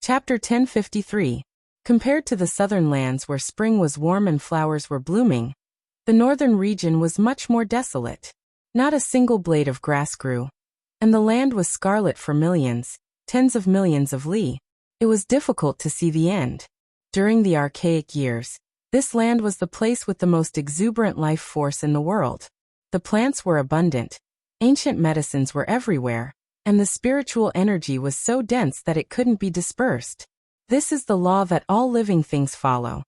Chapter 1053. Compared to the southern lands where spring was warm and flowers were blooming, the northern region was much more desolate. Not a single blade of grass grew, and the land was scarlet for millions, tens of millions of li. It was difficult to see the end. During the archaic years, this land was the place with the most exuberant life force in the world. The plants were abundant, ancient medicines were everywhere, and the spiritual energy was so dense that it couldn't be dispersed. This is the law that all living things follow.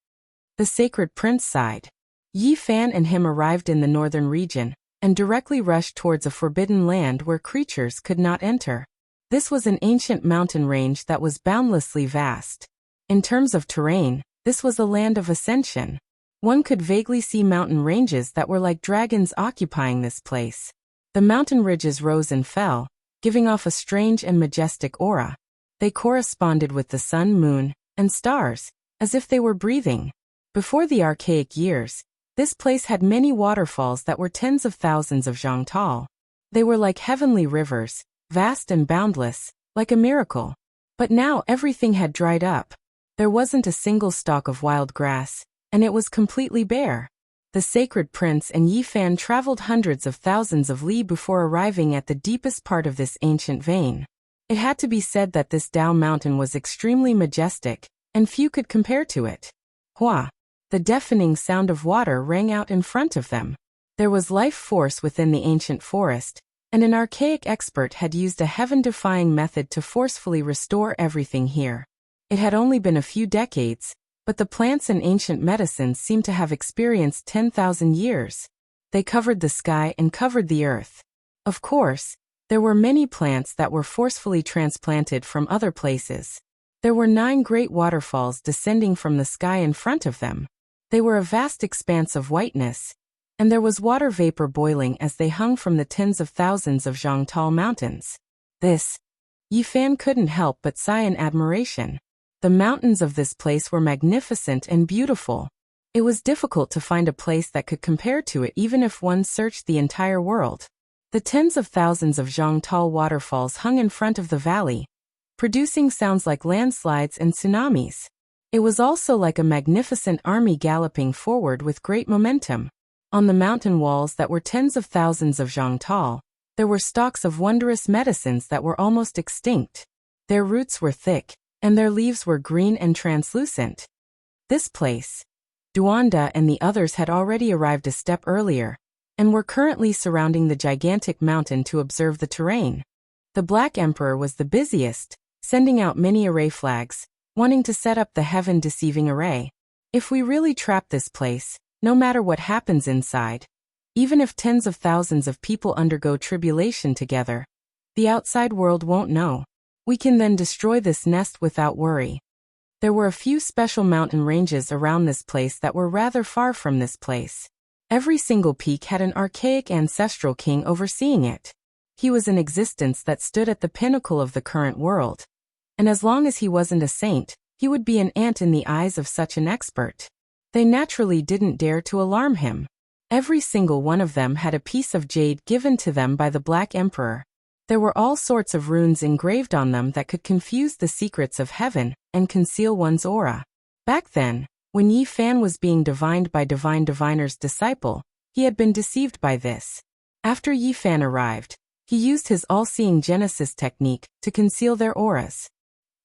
The sacred prince sighed. Yi Fan and him arrived in the northern region, and directly rushed towards a forbidden land where creatures could not enter. This was an ancient mountain range that was boundlessly vast. In terms of terrain, this was a land of ascension. One could vaguely see mountain ranges that were like dragons occupying this place. The mountain ridges rose and fell, giving off a strange and majestic aura. They corresponded with the sun, moon, and stars, as if they were breathing. Before the archaic years, this place had many waterfalls that were tens of thousands of zhang tall. They were like heavenly rivers, vast and boundless, like a miracle. But now everything had dried up. There wasn't a single stalk of wild grass, and it was completely bare. The sacred prince and Yi Fan traveled hundreds of thousands of li before arriving at the deepest part of this ancient vein. It had to be said that this Dao mountain was extremely majestic, and few could compare to it. Hua! The deafening sound of water rang out in front of them. There was life force within the ancient forest, and an archaic expert had used a heaven-defying method to forcefully restore everything here. It had only been a few decades, but the plants and ancient medicines seemed to have experienced 10,000 years. They covered the sky and covered the earth. Of course, there were many plants that were forcefully transplanted from other places. There were 9 great waterfalls descending from the sky in front of them. They were a vast expanse of whiteness, and there was water vapor boiling as they hung from the tens of thousands of zhang-tall mountains. Yi Fan couldn't help but sigh in admiration. The mountains of this place were magnificent and beautiful. It was difficult to find a place that could compare to it even if one searched the entire world. The tens of thousands of zhang-tall waterfalls hung in front of the valley, producing sounds like landslides and tsunamis. It was also like a magnificent army galloping forward with great momentum. On the mountain walls that were tens of thousands of zhang tall, there were stalks of wondrous medicines that were almost extinct. Their roots were thick, and their leaves were green and translucent. This place, Duanda and the others had already arrived a step earlier, and were currently surrounding the gigantic mountain to observe the terrain. The Black Emperor was the busiest, sending out many array flags, wanting to set up the heaven-deceiving array. If we really trap this place, no matter what happens inside, even if tens of thousands of people undergo tribulation together, the outside world won't know. We can then destroy this nest without worry. There were a few special mountain ranges around this place that were rather far from this place. Every single peak had an archaic ancestral king overseeing it. He was an existence that stood at the pinnacle of the current world. And as long as he wasn't a saint, he would be an ant in the eyes of such an expert. They naturally didn't dare to alarm him. Every single one of them had a piece of jade given to them by the Black Emperor. There were all sorts of runes engraved on them that could confuse the secrets of heaven and conceal one's aura. Back then, when Yi Fan was being divined by Divine Diviner's disciple, he had been deceived by this. After Yi Fan arrived, he used his all-seeing Genesis technique to conceal their auras.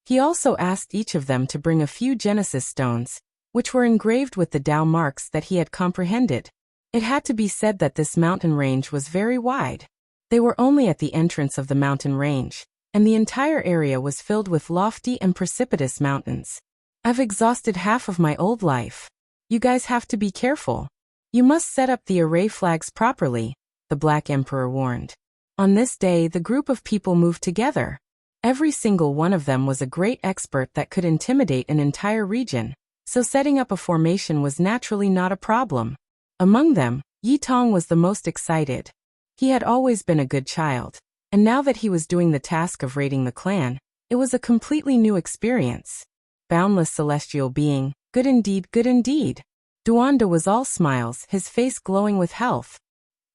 He also asked each of them to bring a few Genesis stones, which were engraved with the Tao marks that he had comprehended. It had to be said that this mountain range was very wide. They were only at the entrance of the mountain range, and the entire area was filled with lofty and precipitous mountains. I've exhausted half of my old life. You guys have to be careful. You must set up the array flags properly, the Black Emperor warned. On this day, the group of people moved together. Every single one of them was a great expert that could intimidate an entire region, so setting up a formation was naturally not a problem. Among them, Yi Tong was the most excited. He had always been a good child, and now that he was doing the task of raiding the clan, it was a completely new experience. Boundless celestial being, good indeed, good indeed. Duanda was all smiles, his face glowing with health.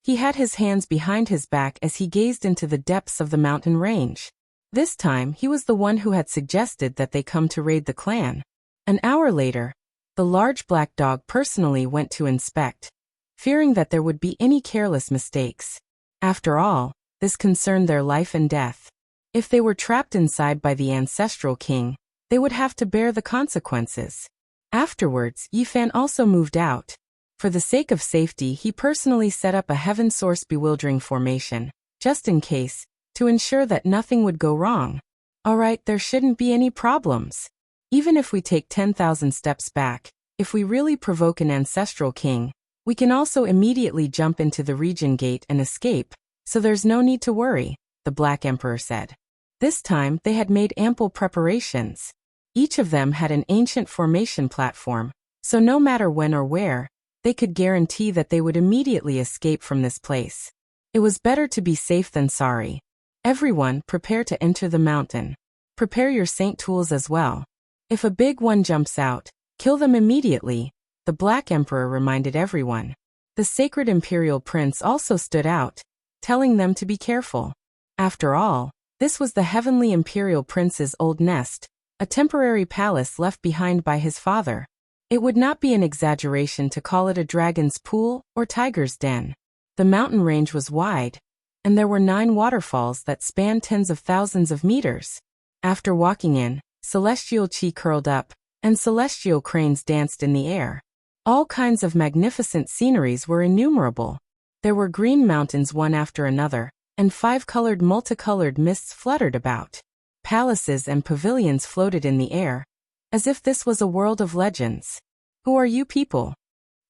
He had his hands behind his back as he gazed into the depths of the mountain range. This time, he was the one who had suggested that they come to raid the clan. An hour later, the large black dog personally went to inspect, fearing that there would be any careless mistakes. After all, this concerned their life and death. If they were trapped inside by the ancestral king, they would have to bear the consequences. Afterwards, Yifan also moved out. For the sake of safety, he personally set up a heaven source bewildering formation, just in case, to ensure that nothing would go wrong. Alright, there shouldn't be any problems. Even if we take 10,000 steps back, if we really provoke an ancestral king, we can also immediately jump into the region gate and escape, so there's no need to worry, the Black Emperor said. This time, they had made ample preparations. Each of them had an ancient formation platform, so no matter when or where, they could guarantee that they would immediately escape from this place. It was better to be safe than sorry. Everyone, prepare to enter the mountain. Prepare your saint tools as well. If a big one jumps out, kill them immediately, the Black Emperor reminded everyone. The sacred imperial prince also stood out, telling them to be careful. After all, this was the heavenly imperial prince's old nest, a temporary palace left behind by his father. It would not be an exaggeration to call it a dragon's pool or tiger's den. The mountain range was wide, and there were 9 waterfalls that spanned tens of thousands of meters. After walking in, celestial chi curled up, and celestial cranes danced in the air. All kinds of magnificent sceneries were innumerable. There were green mountains one after another, and 5-colored multicolored mists fluttered about. Palaces and pavilions floated in the air, as if this was a world of legends. Who are you people?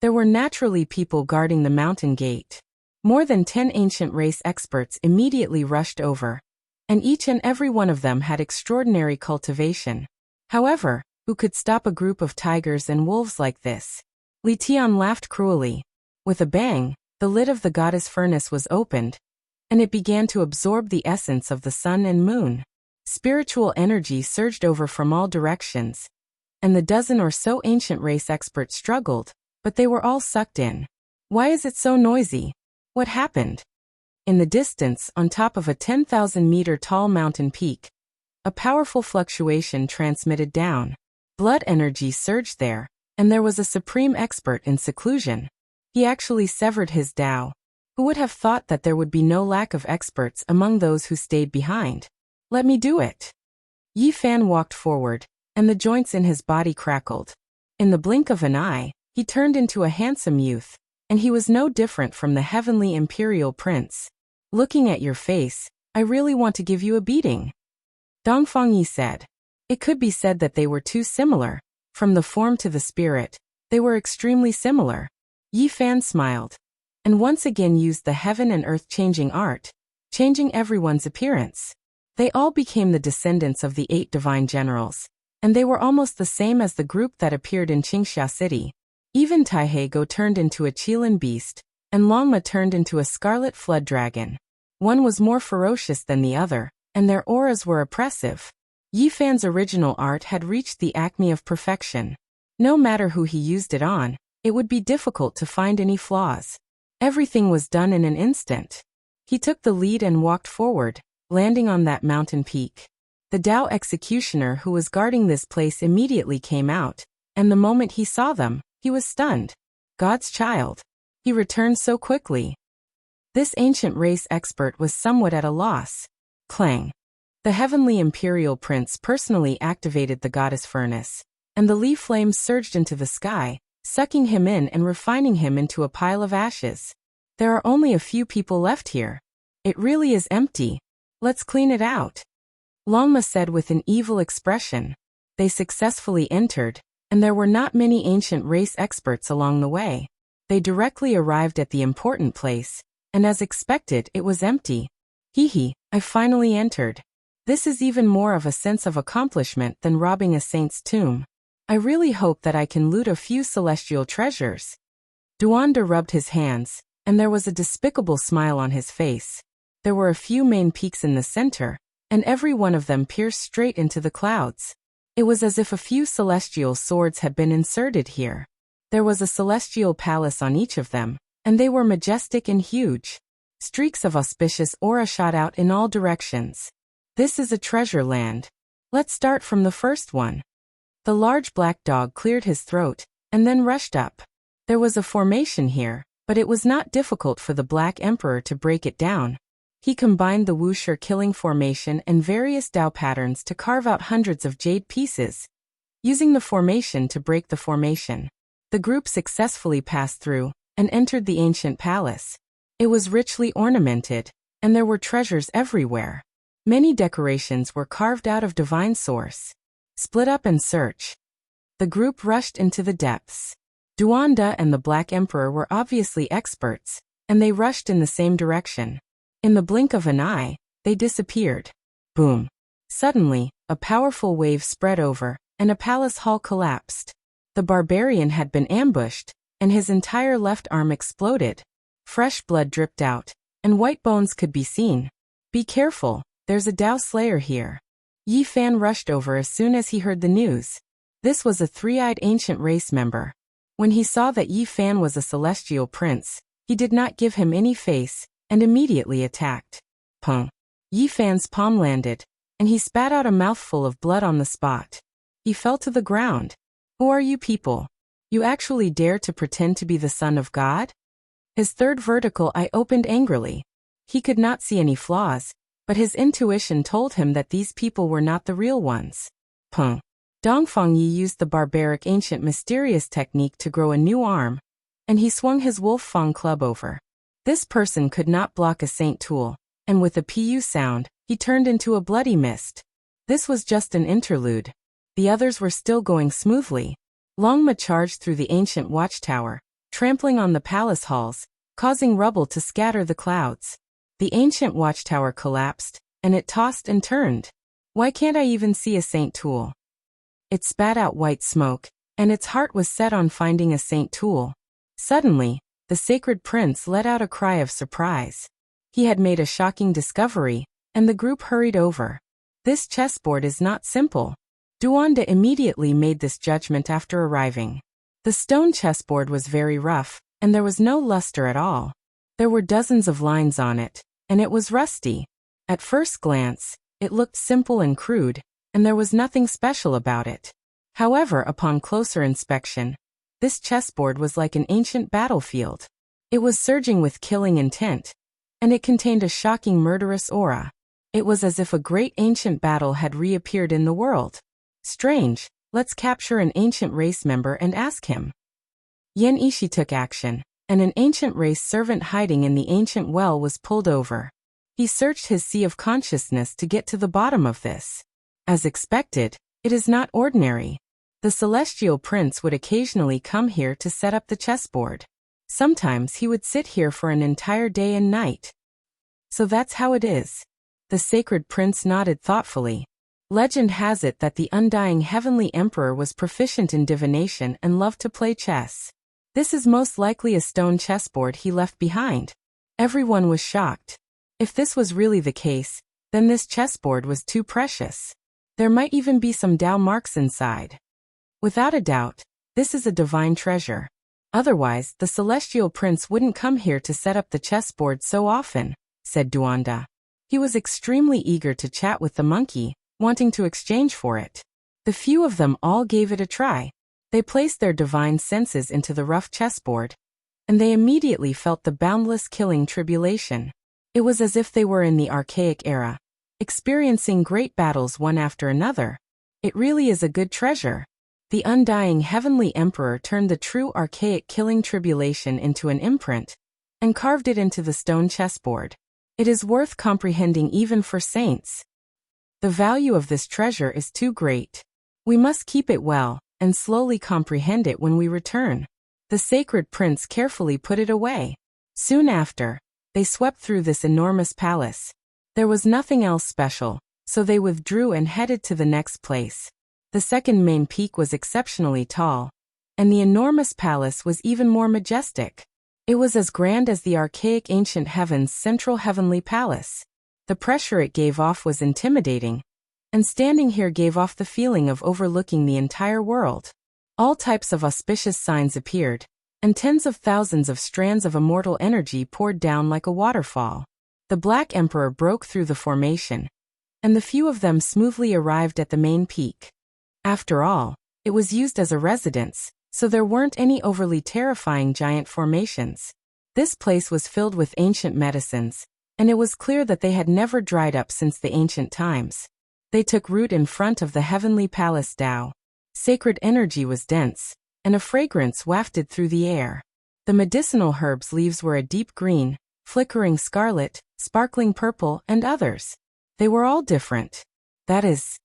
There were naturally people guarding the mountain gate. More than 10 ancient race experts immediately rushed over, and each and every one of them had extraordinary cultivation. However, who could stop a group of tigers and wolves like this? Li Tian laughed cruelly. With a bang, the lid of the goddess furnace was opened, and it began to absorb the essence of the sun and moon. Spiritual energy surged over from all directions, and the dozen or so ancient race experts struggled, but they were all sucked in. Why is it so noisy? What happened? In the distance, on top of a 10,000-meter tall mountain peak, a powerful fluctuation transmitted down. Blood energy surged there, and there was a supreme expert in seclusion. He actually severed his Tao. Who would have thought that there would be no lack of experts among those who stayed behind? Let me do it. Yi Fan walked forward, and the joints in his body crackled. In the blink of an eye, he turned into a handsome youth, and he was no different from the heavenly imperial prince. Looking at your face, I really want to give you a beating. Dongfang Yi said. It could be said that they were too similar. From the form to the spirit, they were extremely similar. Yi Fan smiled, and once again used the heaven and earth changing art, changing everyone's appearance. They all became the descendants of the 8 divine generals, and they were almost the same as the group that appeared in Qingxia City. Even Taihego turned into a Qilin beast, and Longma turned into a scarlet flood dragon. One was more ferocious than the other, and their auras were oppressive. Yi Fan's original art had reached the acme of perfection. No matter who he used it on, it would be difficult to find any flaws. Everything was done in an instant. He took the lead and walked forward, landing on that mountain peak. The Tao executioner who was guarding this place immediately came out, and the moment he saw them, he was stunned. God's child. He returned so quickly. This ancient race expert was somewhat at a loss. Clang. The heavenly imperial prince personally activated the goddess furnace, and the leaf flames surged into the sky, sucking him in and refining him into a pile of ashes. There are only a few people left here. It really is empty. Let's clean it out. Longma said with an evil expression. They successfully entered, and there were not many ancient race experts along the way. They directly arrived at the important place, and as expected, it was empty. Hee, I finally entered. This is even more of a sense of accomplishment than robbing a saint's tomb. I really hope that I can loot a few celestial treasures. Duanda rubbed his hands, and there was a despicable smile on his face. There were a few main peaks in the center, and every one of them pierced straight into the clouds. It was as if a few celestial swords had been inserted here. There was a celestial palace on each of them, and they were majestic and huge. Streaks of auspicious aura shot out in all directions. This is a treasure land. Let's start from the first one. The large black dog cleared his throat, and then rushed up. There was a formation here, but it was not difficult for the Black Emperor to break it down. He combined the Wuxia killing formation and various Dao patterns to carve out hundreds of jade pieces, using the formation to break the formation. The group successfully passed through and entered the ancient palace. It was richly ornamented, and there were treasures everywhere. Many decorations were carved out of divine source. Split up and search. The group rushed into the depths. Duanda and the Black Emperor were obviously experts, and they rushed in the same direction. In the blink of an eye, they disappeared. Boom. Suddenly, a powerful wave spread over, and a palace hall collapsed. The barbarian had been ambushed, and his entire left arm exploded. Fresh blood dripped out, and white bones could be seen. Be careful, there's a Dao Slayer here. Yi Fan rushed over as soon as he heard the news. This was a three-eyed ancient race member. When he saw that Yi Fan was a celestial prince, he did not give him any face, and immediately attacked. Pung. Yi Fan's palm landed, and he spat out a mouthful of blood on the spot. He fell to the ground. Who are you people? You actually dare to pretend to be the son of God? His third vertical eye opened angrily. He could not see any flaws, but his intuition told him that these people were not the real ones. Pung. Dongfang Yi used the barbaric ancient mysterious technique to grow a new arm, and he swung his wolf fang club over. This person could not block a saint tool, and with a pu sound, he turned into a bloody mist. This was just an interlude. The others were still going smoothly. Longma charged through the ancient watchtower, trampling on the palace halls, causing rubble to scatter the clouds. The ancient watchtower collapsed, and it tossed and turned. Why can't I even see a saint tool? It spat out white smoke, and its heart was set on finding a saint tool. Suddenly, the sacred prince let out a cry of surprise. He had made a shocking discovery, and the group hurried over. This chessboard is not simple. Duanda immediately made this judgment after arriving. The stone chessboard was very rough, and there was no luster at all. There were dozens of lines on it, and it was rusty. At first glance, it looked simple and crude, and there was nothing special about it. However, upon closer inspection, this chessboard was like an ancient battlefield. It was surging with killing intent, and it contained a shocking murderous aura. It was as if a great ancient battle had reappeared in the world. Strange, let's capture an ancient race member and ask him. Yen Ishi took action, and an ancient race servant hiding in the ancient well was pulled over. He searched his sea of consciousness to get to the bottom of this. As expected, it is not ordinary. The celestial prince would occasionally come here to set up the chessboard. Sometimes he would sit here for an entire day and night. So that's how it is. The sacred prince nodded thoughtfully. Legend has it that the undying heavenly emperor was proficient in divination and loved to play chess. This is most likely a stone chessboard he left behind. Everyone was shocked. If this was really the case, then this chessboard was too precious. There might even be some Dao marks inside. Without a doubt, this is a divine treasure. Otherwise, the celestial prince wouldn't come here to set up the chessboard so often, said Duanda. He was extremely eager to chat with the monkey, wanting to exchange for it. The few of them all gave it a try. They placed their divine senses into the rough chessboard, and they immediately felt the boundless killing tribulation. It was as if they were in the archaic era, experiencing great battles one after another. It really is a good treasure. The undying heavenly emperor turned the true archaic killing tribulation into an imprint, and carved it into the stone chessboard. It is worth comprehending even for saints. The value of this treasure is too great. We must keep it well, and slowly comprehend it when we return. The sacred prince carefully put it away. Soon after, they swept through this enormous palace. There was nothing else special, so they withdrew and headed to the next place. The second main peak was exceptionally tall, and the enormous palace was even more majestic. It was as grand as the archaic ancient heaven's central heavenly palace. The pressure it gave off was intimidating, and standing here gave off the feeling of overlooking the entire world. All types of auspicious signs appeared, and tens of thousands of strands of immortal energy poured down like a waterfall. The Black Emperor broke through the formation, and the few of them smoothly arrived at the main peak. After all, it was used as a residence, so there weren't any overly terrifying giant formations. This place was filled with ancient medicines, and it was clear that they had never dried up since the ancient times. They took root in front of the heavenly palace Tao. Sacred energy was dense, and a fragrance wafted through the air. The medicinal herbs' leaves were a deep green, flickering scarlet, sparkling purple, and others. They were all different. That is,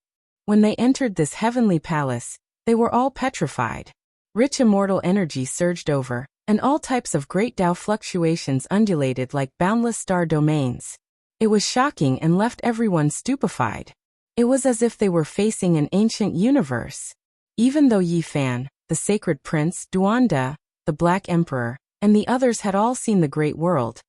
when they entered this heavenly palace, they were all petrified. Rich immortal energy surged over, and all types of great Tao fluctuations undulated like boundless star domains. It was shocking and left everyone stupefied. It was as if they were facing an ancient universe. Even though Yi Fan, the sacred prince, Duanda, the Black Emperor, and the others had all seen the great world,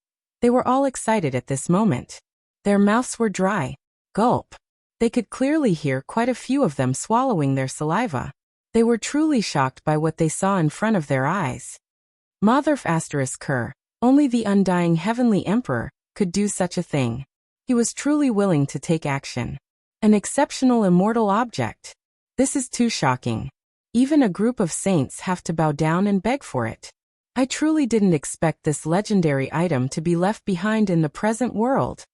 they were all excited at this moment. Their mouths were dry. Gulp. They could clearly hear quite a few of them swallowing their saliva. They were truly shocked by what they saw in front of their eyes. Motherf *Ker, only the undying heavenly emperor, could do such a thing. He was truly willing to take action. An exceptional immortal object. This is too shocking. Even a group of saints have to bow down and beg for it. I truly didn't expect this legendary item to be left behind in the present world.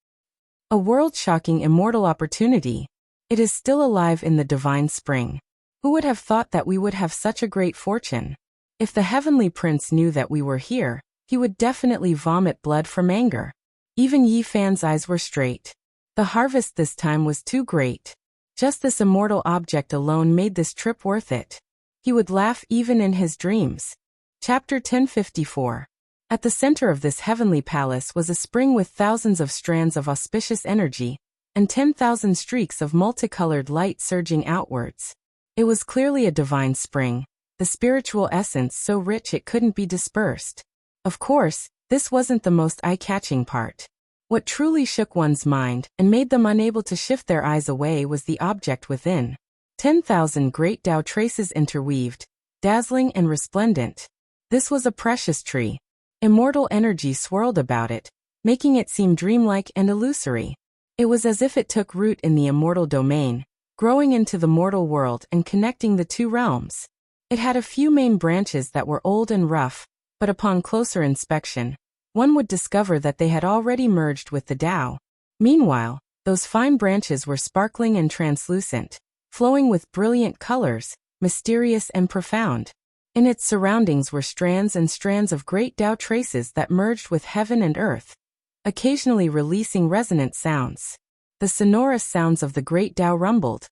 A world-shocking immortal opportunity. It is still alive in the divine spring. Who would have thought that we would have such a great fortune? If the heavenly prince knew that we were here, he would definitely vomit blood from anger. Even Yi Fan's eyes were straight. The harvest this time was too great. Just this immortal object alone made this trip worth it. He would laugh even in his dreams. Chapter 1054. At the center of this heavenly palace was a spring with thousands of strands of auspicious energy, and 10,000 streaks of multicolored light surging outwards. It was clearly a divine spring, the spiritual essence so rich it couldn't be dispersed. Of course, this wasn't the most eye-catching part. What truly shook one's mind and made them unable to shift their eyes away was the object within. 10,000 great Tao traces interweaved, dazzling and resplendent. This was a precious tree. Immortal energy swirled about it, making it seem dreamlike and illusory. It was as if it took root in the immortal domain, growing into the mortal world and connecting the two realms. It had a few main branches that were old and rough, but upon closer inspection, one would discover that they had already merged with the Tao. Meanwhile, those fine branches were sparkling and translucent, flowing with brilliant colors, mysterious and profound. In its surroundings were strands and strands of great Tao traces that merged with heaven and earth, occasionally releasing resonant sounds. The sonorous sounds of the great Tao rumbled,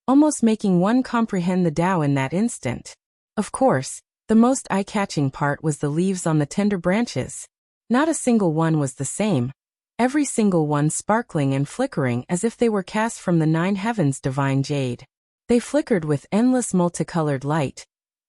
almost making one comprehend the Tao in that instant. Of course, the most eye-catching part was the leaves on the tender branches. Not a single one was the same, every single one sparkling and flickering as if they were cast from the 9 heavens' divine jade. They flickered with endless multicolored light,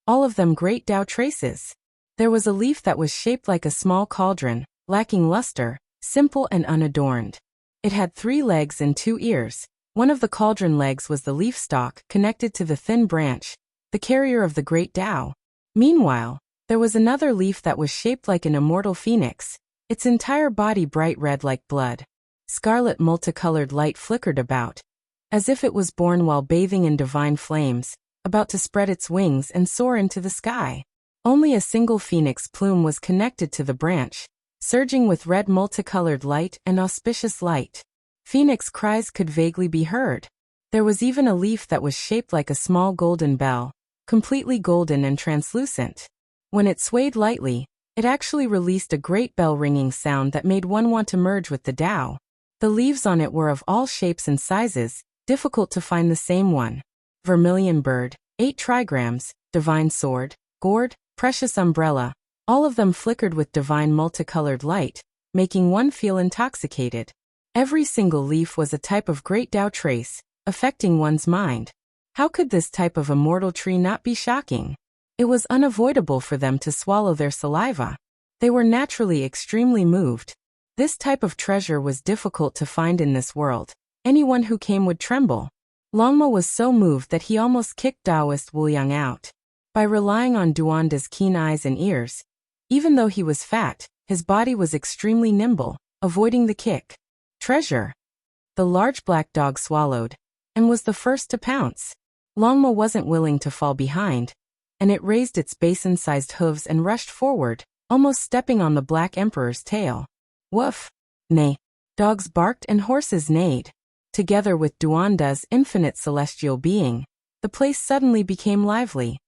all of them great Tao traces. There was a leaf that was shaped like a small cauldron, lacking luster, simple and unadorned. It had 3 legs and 2 ears. One of the cauldron legs was the leaf stalk connected to the thin branch, the carrier of the great Tao. Meanwhile, there was another leaf that was shaped like an immortal phoenix, its entire body bright red like blood. Scarlet multicolored light flickered about, as if it was born while bathing in divine flames, about to spread its wings and soar into the sky. Only a single phoenix plume was connected to the branch, surging with red multicolored light and auspicious light. Phoenix cries could vaguely be heard. There was even a leaf that was shaped like a small golden bell, completely golden and translucent. When it swayed lightly, it actually released a great bell-ringing sound that made one want to merge with the Tao. The leaves on it were of all shapes and sizes, difficult to find the same one. Vermilion bird, 8 trigrams, divine sword, gourd, precious umbrella, all of them flickered with divine multicolored light, making one feel intoxicated. Every single leaf was a type of great Tao trace, affecting one's mind. How could this type of immortal tree not be shocking? It was unavoidable for them to swallow their saliva. They were naturally extremely moved. This type of treasure was difficult to find in this world. Anyone who came would tremble. Longmo was so moved that he almost kicked Taoist Wuliang out. By relying on Duanda's keen eyes and ears, even though he was fat, his body was extremely nimble, avoiding the kick. Treasure. The large black dog swallowed, and was the first to pounce. Longmo wasn't willing to fall behind, and it raised its basin-sized hooves and rushed forward, almost stepping on the Black Emperor's tail. Woof! Neigh! Dogs barked and horses neighed. Together with Duanda's infinite celestial being, the place suddenly became lively.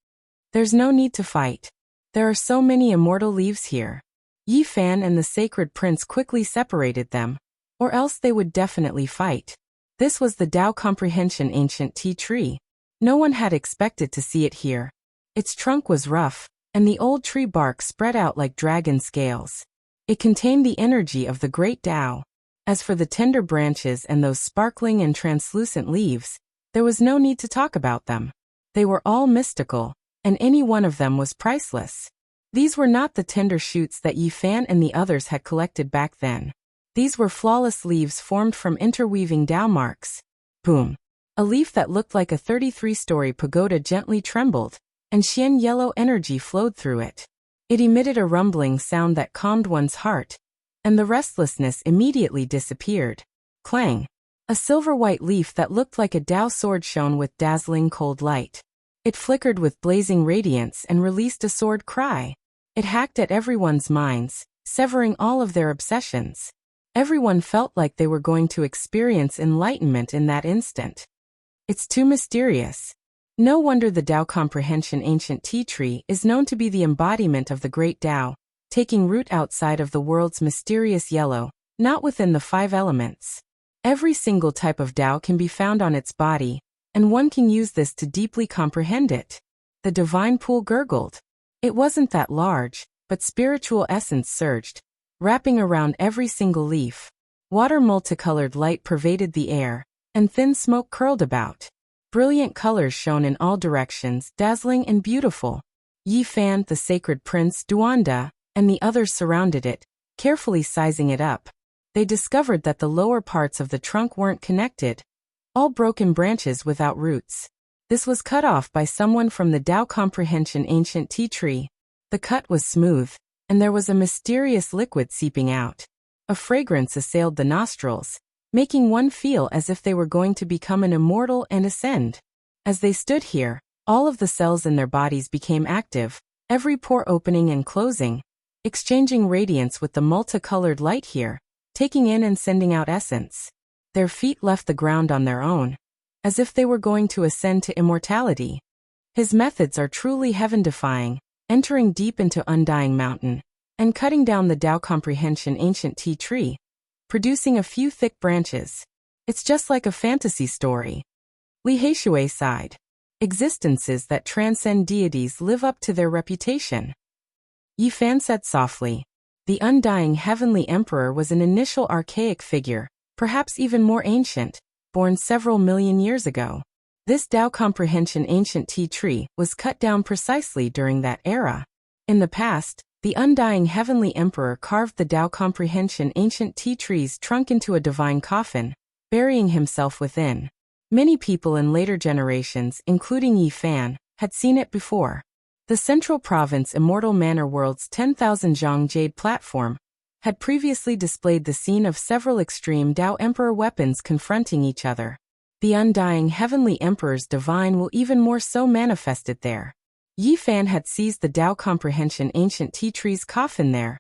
There's no need to fight. There are so many immortal leaves here. Yi Fan and the sacred prince quickly separated them, or else they would definitely fight. This was the Tao Comprehension ancient tea tree. No one had expected to see it here. Its trunk was rough, and the old tree bark spread out like dragon scales. It contained the energy of the great Tao. As for the tender branches and those sparkling and translucent leaves, there was no need to talk about them. They were all mystical, and any one of them was priceless. These were not the tender shoots that Yi Fan and the others had collected back then. These were flawless leaves formed from interweaving Tao marks. Boom! A leaf that looked like a 33-story pagoda gently trembled, and Xian yellow energy flowed through it. It emitted a rumbling sound that calmed one's heart, and the restlessness immediately disappeared. Clang! A silver-white leaf that looked like a Tao sword shone with dazzling cold light. It flickered with blazing radiance and released a sword cry. It hacked at everyone's minds, severing all of their obsessions. Everyone felt like they were going to experience enlightenment in that instant. It's too mysterious. No wonder the Tao Comprehension ancient tea tree is known to be the embodiment of the great Tao, taking root outside of the world's mysterious yellow, not within the 5 elements. Every single type of Tao can be found on its body, and one can use this to deeply comprehend it. The divine pool gurgled. It wasn't that large, but spiritual essence surged, wrapping around every single leaf. Water multicolored light pervaded the air, and thin smoke curled about. Brilliant colors shone in all directions, dazzling and beautiful. Yi Fan, the sacred prince, Duanda, and the others surrounded it, carefully sizing it up. They discovered that the lower parts of the trunk weren't connected, all broken branches without roots. This was cut off by someone from the Tao Comprehension ancient tea tree. The cut was smooth, and there was a mysterious liquid seeping out. A fragrance assailed the nostrils, making one feel as if they were going to become an immortal and ascend. As they stood here, all of the cells in their bodies became active, every pore opening and closing, exchanging radiance with the multicolored light here, taking in and sending out essence. Their feet left the ground on their own, as if they were going to ascend to immortality. His methods are truly heaven-defying, entering deep into Undying Mountain, and cutting down the Tao Comprehension ancient tea tree, producing a few thick branches. It's just like a fantasy story. Li Heishui sighed. Existences that transcend deities live up to their reputation. Yi Fan said softly. The undying heavenly emperor was an initial archaic figure, perhaps even more ancient, born several million years ago. This Tao Comprehension ancient tea tree was cut down precisely during that era. In the past, the undying heavenly emperor carved the Tao Comprehension ancient tea tree's trunk into a divine coffin, burying himself within. Many people in later generations, including Yi Fan, had seen it before. The Central Province Immortal Manor World's 10,000 Zhang Jade platform had previously displayed the scene of several extreme Tao Emperor weapons confronting each other. The undying heavenly emperor's divine will even more so manifested there. Yi Fan had seized the Tao Comprehension ancient tea tree's coffin there,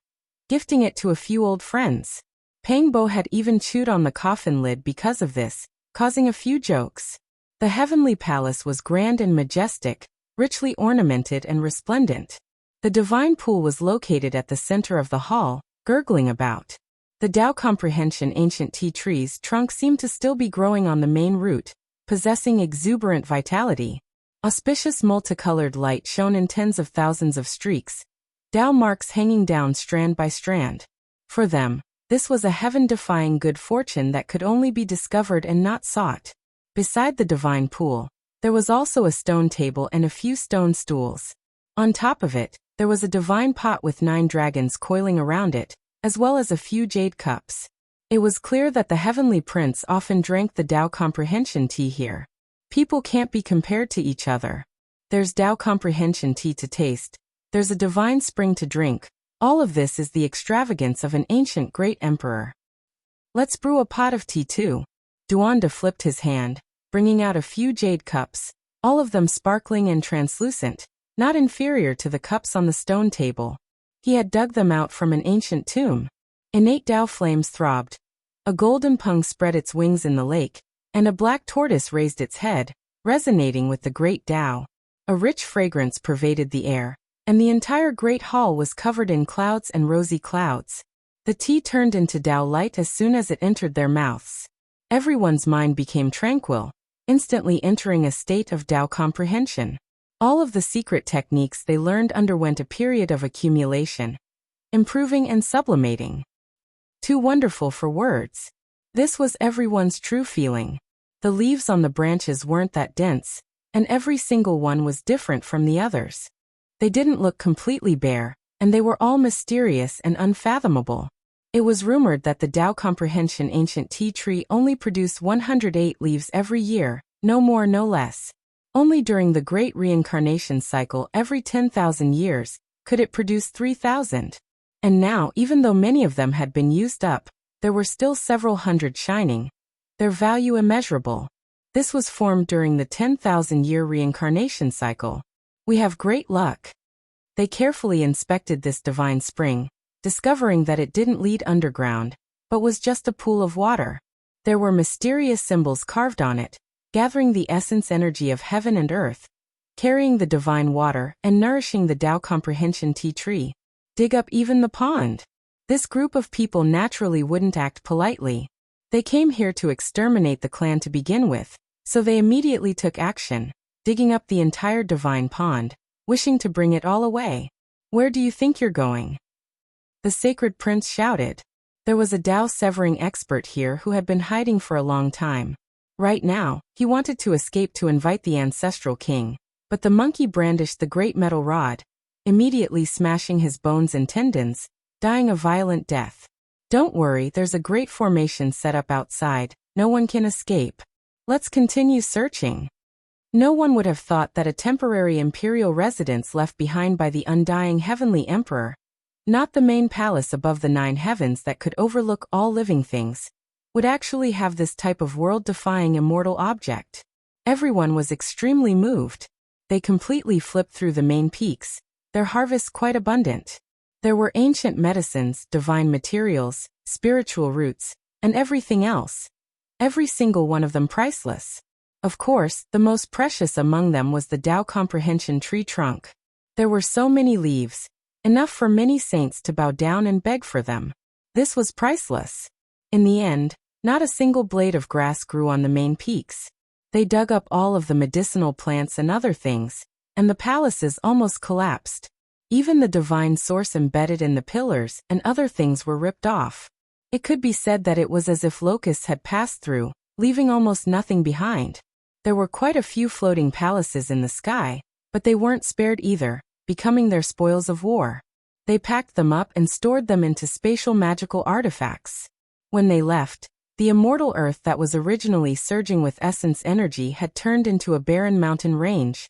gifting it to a few old friends. Pang Bo had even chewed on the coffin lid because of this, causing a few jokes. The heavenly palace was grand and majestic, richly ornamented and resplendent. The divine pool was located at the center of the hall, gurgling about. The Tao Comprehension ancient tea tree's trunk seemed to still be growing on the main root, possessing exuberant vitality. Auspicious multicolored light shone in tens of thousands of streaks, Tao marks hanging down strand by strand. For them, this was a heaven-defying good fortune that could only be discovered and not sought. Beside the divine pool, there was also a stone table and a few stone stools. On top of it, there was a divine pot with 9 dragons coiling around it, as well as a few jade cups. It was clear that the heavenly prince often drank the Tao Comprehension tea here. People can't be compared to each other. There's Tao Comprehension tea to taste. There's a divine spring to drink. All of this is the extravagance of an ancient great emperor. Let's brew a pot of tea too. Duanda flipped his hand, bringing out a few jade cups, all of them sparkling and translucent, not inferior to the cups on the stone table. He had dug them out from an ancient tomb. Innate Tao flames throbbed. A golden pung spread its wings in the lake, and a black tortoise raised its head, resonating with the great Tao. A rich fragrance pervaded the air, and the entire great hall was covered in clouds and rosy clouds. The tea turned into Tao light as soon as it entered their mouths. Everyone's mind became tranquil, instantly entering a state of Tao comprehension. All of the secret techniques they learned underwent a period of accumulation, improving and sublimating. Too wonderful for words. This was everyone's true feeling. The leaves on the branches weren't that dense, and every single one was different from the others. They didn't look completely bare, and they were all mysterious and unfathomable. It was rumored that the Tao Comprehension ancient tea tree only produced 108 leaves every year, no more no less. Only during the great reincarnation cycle every 10,000 years could it produce 3,000. And now, even though many of them had been used up, there were still several hundred shining, their value immeasurable. This was formed during the 10,000-year reincarnation cycle. We have great luck. They carefully inspected this divine spring, discovering that it didn't lead underground, but was just a pool of water. There were mysterious symbols carved on it, gathering the essence energy of heaven and earth, carrying the divine water and nourishing the Tao Comprehension tea tree. Dig up even the pond. This group of people naturally wouldn't act politely. They came here to exterminate the clan to begin with, so they immediately took action, digging up the entire divine pond, wishing to bring it all away. Where do you think you're going? The sacred prince shouted. There was a Tao severing expert here who had been hiding for a long time. Right now, he wanted to escape to invite the ancestral king, but the monkey brandished the great metal rod, immediately smashing his bones and tendons, dying a violent death. Don't worry, there's a great formation set up outside, no one can escape. Let's continue searching. No one would have thought that a temporary imperial residence left behind by the undying heavenly emperor, not the main palace above the 9 heavens that could overlook all living things, would actually have this type of world-defying immortal object. Everyone was extremely moved. They completely flipped through the main peaks, their harvest quite abundant. There were ancient medicines, divine materials, spiritual roots, and everything else. Every single one of them priceless. Of course, the most precious among them was the Tao Comprehension tree trunk. There were so many leaves, enough for many saints to bow down and beg for them. This was priceless. In the end, not a single blade of grass grew on the main peaks. They dug up all of the medicinal plants and other things, and the palaces almost collapsed. Even the divine source embedded in the pillars and other things were ripped off. It could be said that it was as if locusts had passed through, leaving almost nothing behind. There were quite a few floating palaces in the sky, but they weren't spared either, becoming their spoils of war. They packed them up and stored them into spatial magical artifacts. When they left, the immortal earth that was originally surging with essence energy had turned into a barren mountain range.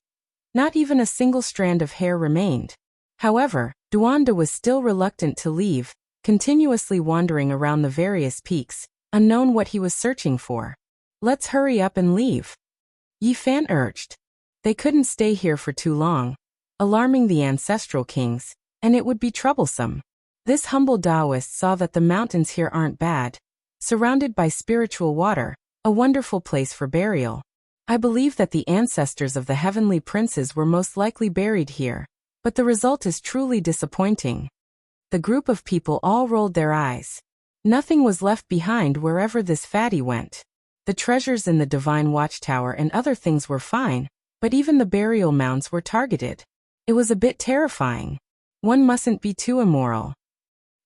Not even a single strand of hair remained. However, Duanda was still reluctant to leave, continuously wandering around the various peaks, unknown what he was searching for. Let's hurry up and leave. Yifan urged. They couldn't stay here for too long, alarming the ancestral kings, and it would be troublesome. This humble Taoist saw that the mountains here aren't bad, surrounded by spiritual water, a wonderful place for burial. I believe that the ancestors of the heavenly princes were most likely buried here, but the result is truly disappointing. The group of people all rolled their eyes. Nothing was left behind wherever this fatty went. The treasures in the divine watchtower and other things were fine, but even the burial mounds were targeted. It was a bit terrifying. One mustn't be too immoral.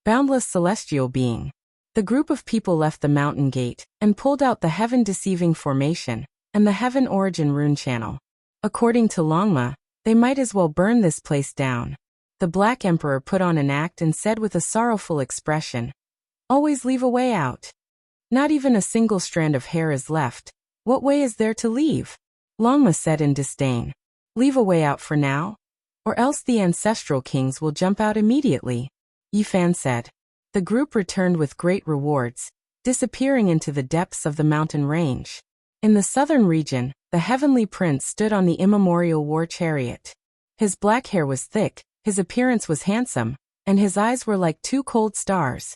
Boundless celestial being. The group of people left the mountain gate and pulled out the heaven-deceiving formation and the heaven origin rune channel. According to Longma, they might as well burn this place down. The Black Emperor put on an act and said with a sorrowful expression, "Always leave a way out. Not even a single strand of hair is left. What way is there to leave?" Longma said in disdain, "Leave a way out for now, or else the ancestral kings will jump out immediately." Yifan said. The group returned with great rewards, disappearing into the depths of the mountain range. In the southern region, the heavenly prince stood on the immemorial war chariot. His black hair was thick, his appearance was handsome, and his eyes were like two cold stars.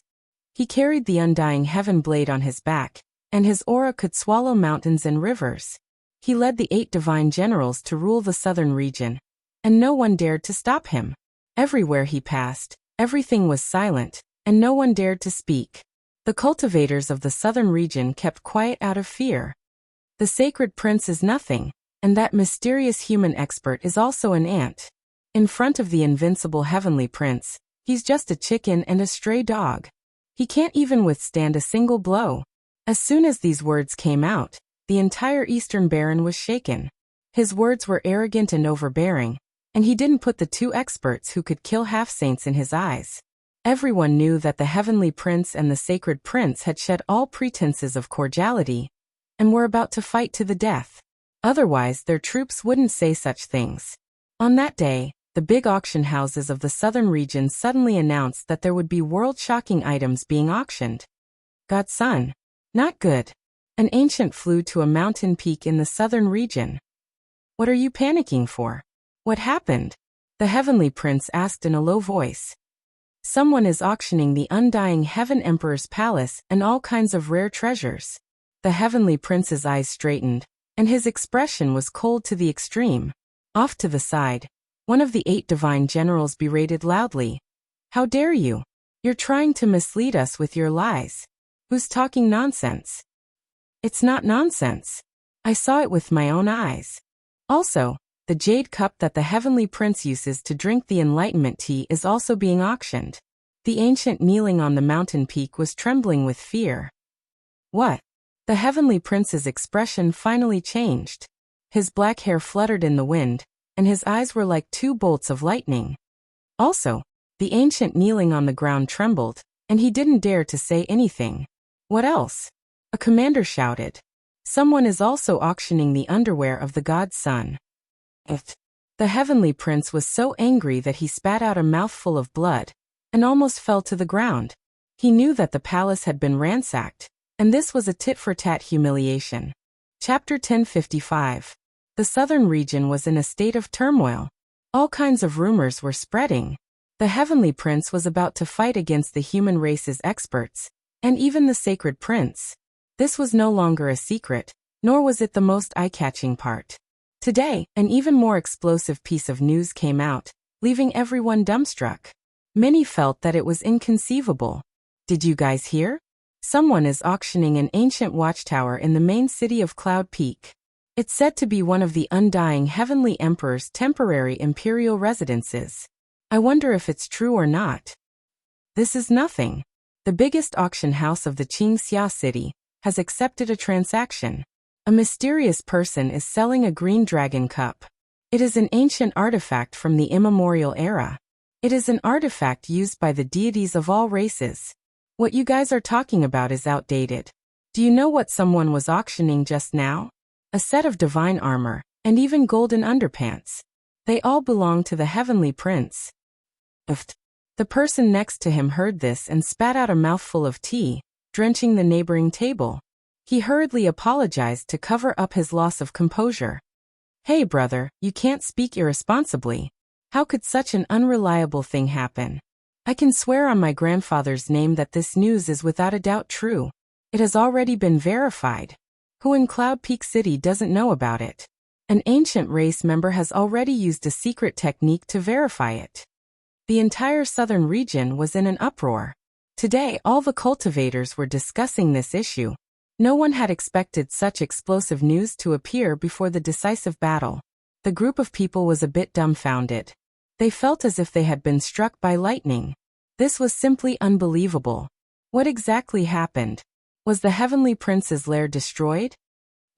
He carried the undying heaven blade on his back, and his aura could swallow mountains and rivers. He led the 8 divine generals to rule the southern region, and no one dared to stop him. Everywhere he passed, everything was silent, and no one dared to speak. The cultivators of the southern region kept quiet out of fear. The sacred prince is nothing, and that mysterious human expert is also an ant. In front of the invincible heavenly prince, he's just a chicken and a stray dog. He can't even withstand a single blow. As soon as these words came out, the entire Eastern Baron was shaken. His words were arrogant and overbearing, and he didn't put the 2 experts who could kill half-saints in his eyes. Everyone knew that the heavenly prince and the sacred prince had shed all pretenses of cordiality, and were about to fight to the death. Otherwise, their troops wouldn't say such things. On that day, the big auction houses of the southern region suddenly announced that there would be world-shocking items being auctioned. Godson. Not good. An ancient flew to a mountain peak in the southern region. What are you panicking for? What happened? The heavenly prince asked in a low voice. Someone is auctioning the undying heaven emperor's palace and all kinds of rare treasures. The heavenly prince's eyes straightened, and his expression was cold to the extreme. Off to the side, one of the 8 divine generals berated loudly. How dare you? You're trying to mislead us with your lies. Who's talking nonsense? It's not nonsense. I saw it with my own eyes. Also, the jade cup that the heavenly prince uses to drink the enlightenment tea is also being auctioned. The ancient kneeling on the mountain peak was trembling with fear. What? The heavenly prince's expression finally changed. His black hair fluttered in the wind, and his eyes were like 2 bolts of lightning. Also, the ancient kneeling on the ground trembled, and he didn't dare to say anything. What else? A commander shouted. Someone is also auctioning the underwear of the god's son. The heavenly prince was so angry that he spat out a mouthful of blood, and almost fell to the ground. He knew that the palace had been ransacked, and this was a tit-for-tat humiliation. Chapter 1055. The southern region was in a state of turmoil. All kinds of rumors were spreading. The heavenly prince was about to fight against the human race's experts, and even the sacred prince. This was no longer a secret, nor was it the most eye-catching part. Today, an even more explosive piece of news came out, leaving everyone dumbstruck. Many felt that it was inconceivable. Did you guys hear? Someone is auctioning an ancient watchtower in the main city of Cloud Peak. It's said to be one of the undying heavenly emperor's temporary imperial residences. I wonder if it's true or not. This is nothing. The biggest auction house of the Qingxia city has accepted a transaction. A mysterious person is selling a green dragon cup. It is an ancient artifact from the immemorial era. It is an artifact used by the deities of all races. What you guys are talking about is outdated. Do you know what someone was auctioning just now? A set of divine armor, and even golden underpants. They all belong to the heavenly prince. The person next to him heard this and spat out a mouthful of tea, drenching the neighboring table. He hurriedly apologized to cover up his loss of composure. Hey brother, you can't speak irresponsibly. How could such an unreliable thing happen? I can swear on my grandfather's name that this news is without a doubt true. It has already been verified. Who in Cloud Peak City doesn't know about it? An ancient race member has already used a secret technique to verify it. The entire southern region was in an uproar. Today, all the cultivators were discussing this issue. No one had expected such explosive news to appear before the decisive battle. The group of people was a bit dumbfounded. They felt as if they had been struck by lightning. This was simply unbelievable. What exactly happened? Was the heavenly prince's lair destroyed?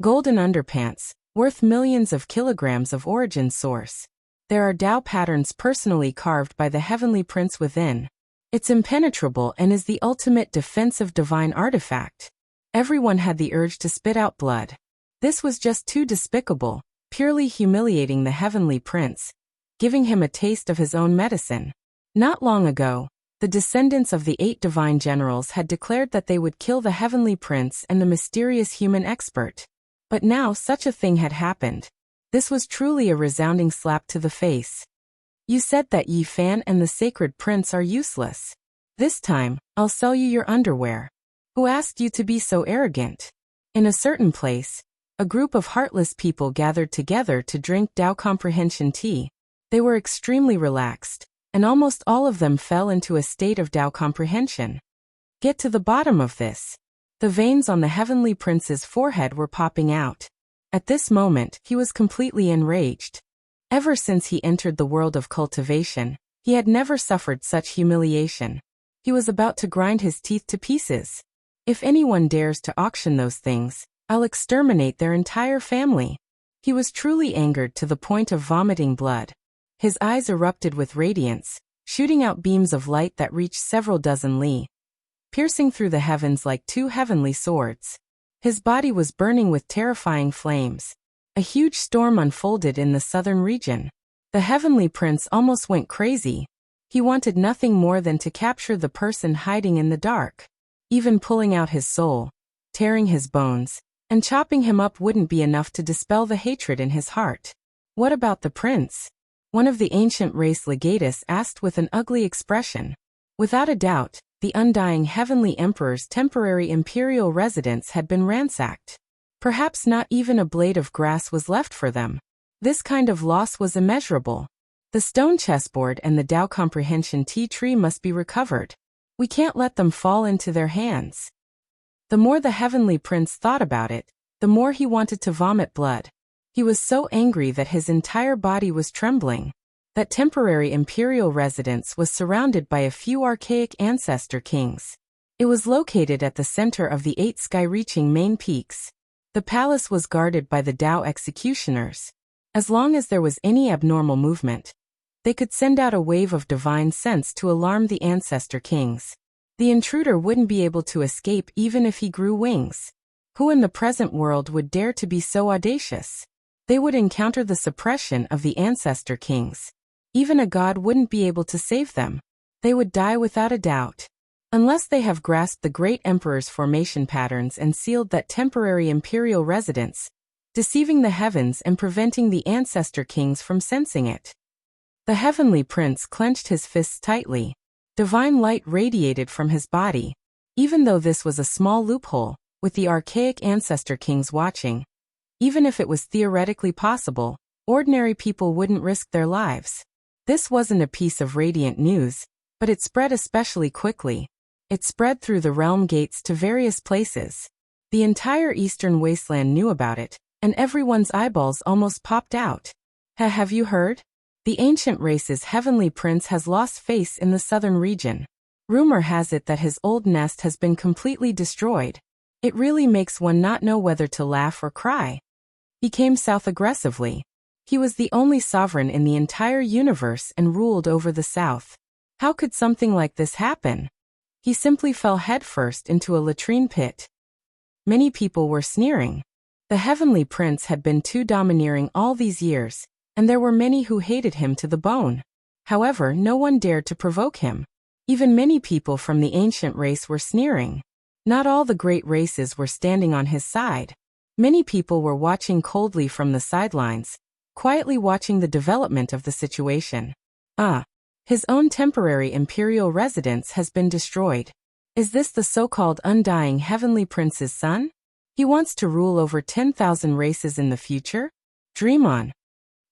Golden underpants, worth millions of kilograms of origin source. There are Tao patterns personally carved by the heavenly prince within. It's impenetrable and is the ultimate defensive divine artifact. Everyone had the urge to spit out blood. This was just too despicable, purely humiliating the heavenly prince, giving him a taste of his own medicine. Not long ago, The descendants of the 8 divine generals had declared that they would kill the heavenly prince and the mysterious human expert. But now such a thing had happened. This was truly a resounding slap to the face. You said that Yi Fan and the sacred prince are useless. This time, I'll sell you your underwear. Who asked you to be so arrogant? In a certain place, a group of heartless people gathered together to drink Tao comprehension tea. They were extremely relaxed, and almost all of them fell into a state of Tao comprehension. Get to the bottom of this. The veins on the heavenly prince's forehead were popping out. At this moment, he was completely enraged. Ever since he entered the world of cultivation, he had never suffered such humiliation. He was about to grind his teeth to pieces. If anyone dares to auction those things, I'll exterminate their entire family. He was truly angered to the point of vomiting blood. His eyes erupted with radiance, shooting out beams of light that reached several dozen li, piercing through the heavens like 2 heavenly swords. His body was burning with terrifying flames. A huge storm unfolded in the southern region. The heavenly prince almost went crazy. He wanted nothing more than to capture the person hiding in the dark. Even pulling out his soul, tearing his bones, and chopping him up wouldn't be enough to dispel the hatred in his heart. What about the prince? One of the ancient race legatus asked with an ugly expression. Without a doubt, the undying heavenly emperor's temporary imperial residence had been ransacked. Perhaps not even a blade of grass was left for them. This kind of loss was immeasurable. The stone chessboard and the Tao comprehension tea tree must be recovered. We can't let them fall into their hands. The more the heavenly prince thought about it, the more he wanted to vomit blood. He was so angry that his entire body was trembling. That temporary imperial residence was surrounded by a few archaic ancestor kings. It was located at the center of the 8 sky-reaching main peaks. The palace was guarded by the Tao executioners. As long as there was any abnormal movement, they could send out a wave of divine sense to alarm the ancestor kings. The intruder wouldn't be able to escape even if he grew wings. Who in the present world would dare to be so audacious? They would encounter the suppression of the ancestor kings. Even a god wouldn't be able to save them. They would die without a doubt. Unless they have grasped the great emperor's formation patterns and sealed that temporary imperial residence, deceiving the heavens and preventing the ancestor kings from sensing it. The heavenly prince clenched his fists tightly. Divine light radiated from his body. Even though this was a small loophole, with the archaic ancestor kings watching, even if it was theoretically possible, ordinary people wouldn't risk their lives. This wasn't a piece of radiant news, but it spread especially quickly. It spread through the realm gates to various places. The entire eastern wasteland knew about it, and everyone's eyeballs almost popped out. Have you heard? The ancient race's heavenly prince has lost face in the southern region. Rumor has it that his old nest has been completely destroyed. It really makes one not know whether to laugh or cry. He came south aggressively. He was the only sovereign in the entire universe and ruled over the south. How could something like this happen? He simply fell headfirst into a latrine pit. Many people were sneering. The heavenly prince had been too domineering all these years, and there were many who hated him to the bone. However, no one dared to provoke him. Even many people from the ancient race were sneering. Not all the great races were standing on his side. Many people were watching coldly from the sidelines, quietly watching the development of the situation. His own temporary imperial residence has been destroyed. Is this the so-called undying heavenly prince's son? He wants to rule over 10,000 races in the future? Dream on.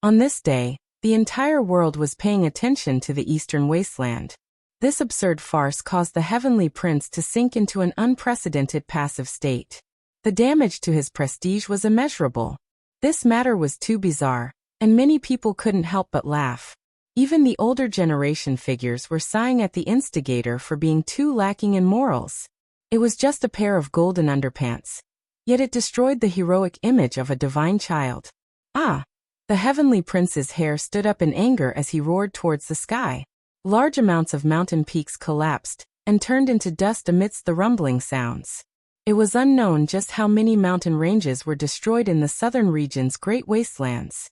On this day, the entire world was paying attention to the eastern wasteland. This absurd farce caused the heavenly prince to sink into an unprecedented passive state. The damage to his prestige was immeasurable. This matter was too bizarre, and many people couldn't help but laugh. Even the older generation figures were sighing at the instigator for being too lacking in morals. It was just a pair of golden underpants. Yet it destroyed the heroic image of a divine child. The heavenly prince's hair stood up in anger as he roared towards the sky. Large amounts of mountain peaks collapsed and turned into dust amidst the rumbling sounds. It was unknown just how many mountain ranges were destroyed in the southern region's great wastelands.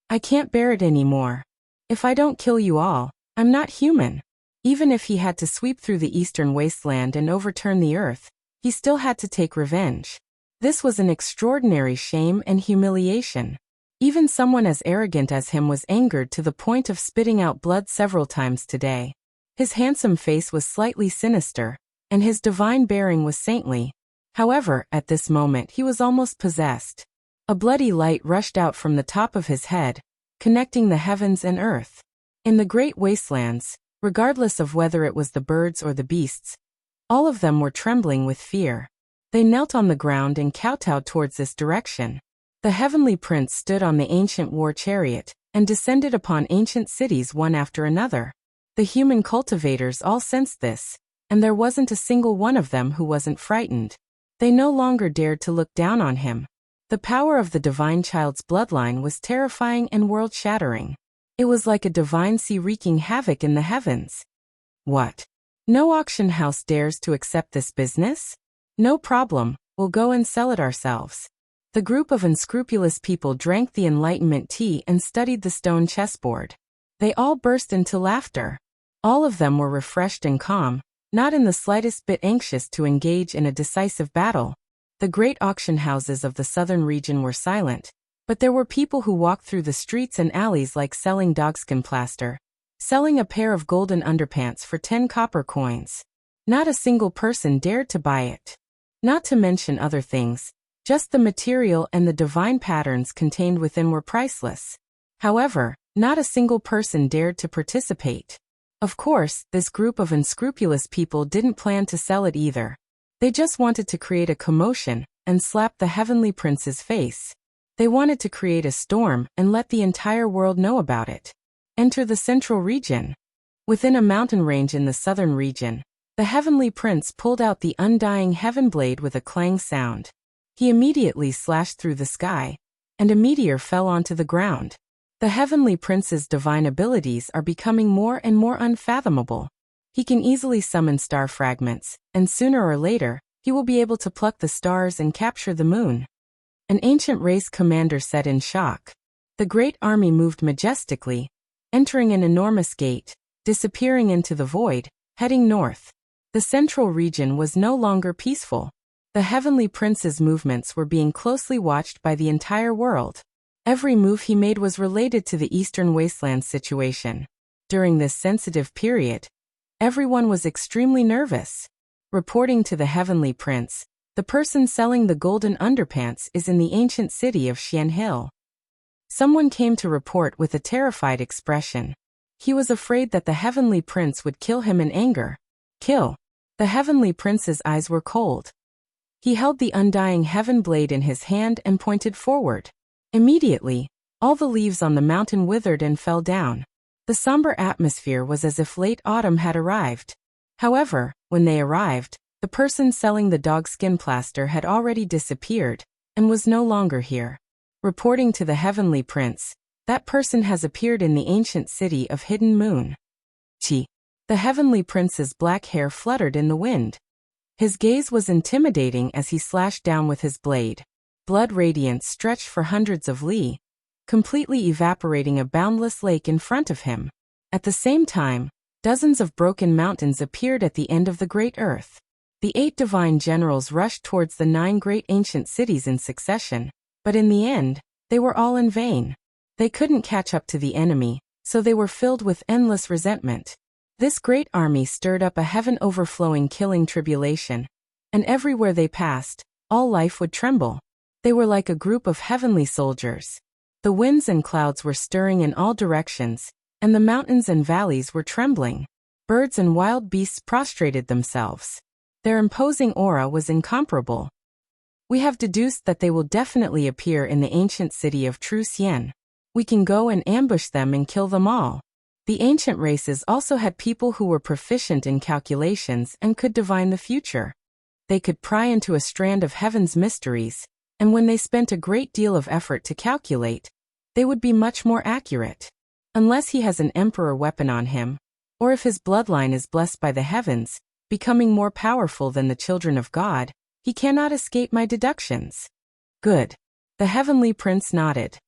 I can't bear it anymore. If I don't kill you all, I'm not human. Even if he had to sweep through the eastern wasteland and overturn the earth, he still had to take revenge. This was an extraordinary shame and humiliation. Even someone as arrogant as him was angered to the point of spitting out blood several times today. His handsome face was slightly sinister, and his divine bearing was saintly. However, at this moment he was almost possessed. A bloody light rushed out from the top of his head, connecting the heavens and earth. In the great wastelands, regardless of whether it was the birds or the beasts, all of them were trembling with fear. They knelt on the ground and kowtowed towards this direction. The heavenly prince stood on the ancient war chariot and descended upon ancient cities one after another. The human cultivators all sensed this, and there wasn't a single one of them who wasn't frightened. They no longer dared to look down on him. The power of the divine child's bloodline was terrifying and world-shattering. It was like a divine sea wreaking havoc in the heavens. What? No auction house dares to accept this business? No problem, we'll go and sell it ourselves. The group of unscrupulous people drank the Enlightenment tea and studied the stone chessboard. They all burst into laughter. All of them were refreshed and calm, not in the slightest bit anxious to engage in a decisive battle. The great auction houses of the southern region were silent, but there were people who walked through the streets and alleys like selling dogskin plaster, selling a pair of golden underpants for 10 copper coins. Not a single person dared to buy it. Not to mention other things, just the material and the divine patterns contained within were priceless. However, not a single person dared to participate. Of course, this group of unscrupulous people didn't plan to sell it either. They just wanted to create a commotion and slap the heavenly prince's face. They wanted to create a storm and let the entire world know about it. Enter the central region. Within a mountain range in the southern region, the heavenly prince pulled out the undying heaven blade with a clang sound. He immediately slashed through the sky, and a meteor fell onto the ground. The heavenly prince's divine abilities are becoming more and more unfathomable. He can easily summon star fragments, and sooner or later, he will be able to pluck the stars and capture the moon. An ancient race commander said in shock. The great army moved majestically, entering an enormous gate, disappearing into the void, heading north. The central region was no longer peaceful. The heavenly prince's movements were being closely watched by the entire world. Every move he made was related to the eastern wasteland situation. During this sensitive period, everyone was extremely nervous. Reporting to the heavenly prince, the person selling the golden underpants is in the ancient city of Xianhill. Someone came to report with a terrified expression. He was afraid that the heavenly prince would kill him in anger. Kill. The heavenly prince's eyes were cold. He held the undying heaven blade in his hand and pointed forward. Immediately, all the leaves on the mountain withered and fell down. The somber atmosphere was as if late autumn had arrived. However, when they arrived, the person selling the dogskin plaster had already disappeared and was no longer here. Reporting to the heavenly prince, that person has appeared in the ancient city of Hidden Moon. Chi. The heavenly prince's black hair fluttered in the wind. His gaze was intimidating as he slashed down with his blade. Blood radiance stretched for hundreds of li, completely evaporating a boundless lake in front of him. At the same time, dozens of broken mountains appeared at the end of the great earth. The 8 divine generals rushed towards the 9 great ancient cities in succession, but in the end, they were all in vain. They couldn't catch up to the enemy, so they were filled with endless resentment. This great army stirred up a heaven-overflowing killing tribulation, and everywhere they passed, all life would tremble. They were like a group of heavenly soldiers. The winds and clouds were stirring in all directions, and the mountains and valleys were trembling. Birds and wild beasts prostrated themselves. Their imposing aura was incomparable. We have deduced that they will definitely appear in the ancient city of True Xian. We can go and ambush them and kill them all. The ancient races also had people who were proficient in calculations and could divine the future. They could pry into a strand of heaven's mysteries, and when they spent a great deal of effort to calculate, they would be much more accurate. Unless he has an emperor weapon on him, or if his bloodline is blessed by the heavens, becoming more powerful than the children of God, he cannot escape my deductions. Good. The heavenly prince nodded.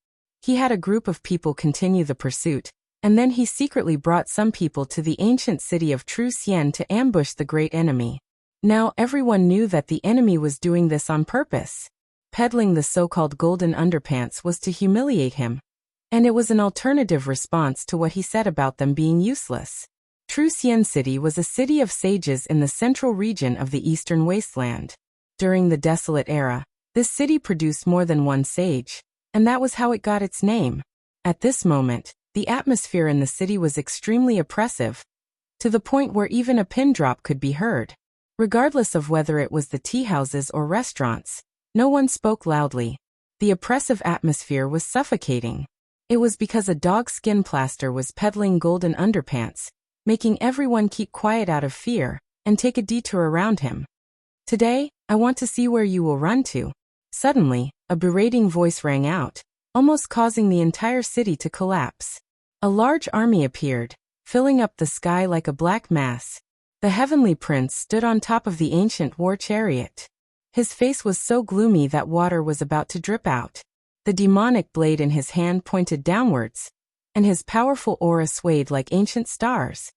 He had a group of people continue the pursuit, And then he secretly brought some people to the ancient city of True Xian to ambush the great enemy. Now everyone knew that the enemy was doing this on purpose. Peddling the so-called golden underpants was to humiliate him. And it was an alternative response to what he said about them being useless. True Xian City was a city of sages in the central region of the eastern wasteland. During the Desolate Era, this city produced more than one sage, and that was how it got its name. At this moment, the atmosphere in the city was extremely oppressive, to the point where even a pin drop could be heard. Regardless of whether it was the tea houses or restaurants, no one spoke loudly. The oppressive atmosphere was suffocating. It was because a dog skin plaster was peddling golden underpants, making everyone keep quiet out of fear and take a detour around him. Today, I want to see where you will run to. Suddenly, a berating voice rang out, almost causing the entire city to collapse. A large army appeared, filling up the sky like a black mass. The heavenly prince stood on top of the ancient war chariot. His face was so gloomy that water was about to drip out. The demonic blade in his hand pointed downwards, and his powerful aura swayed like ancient stars.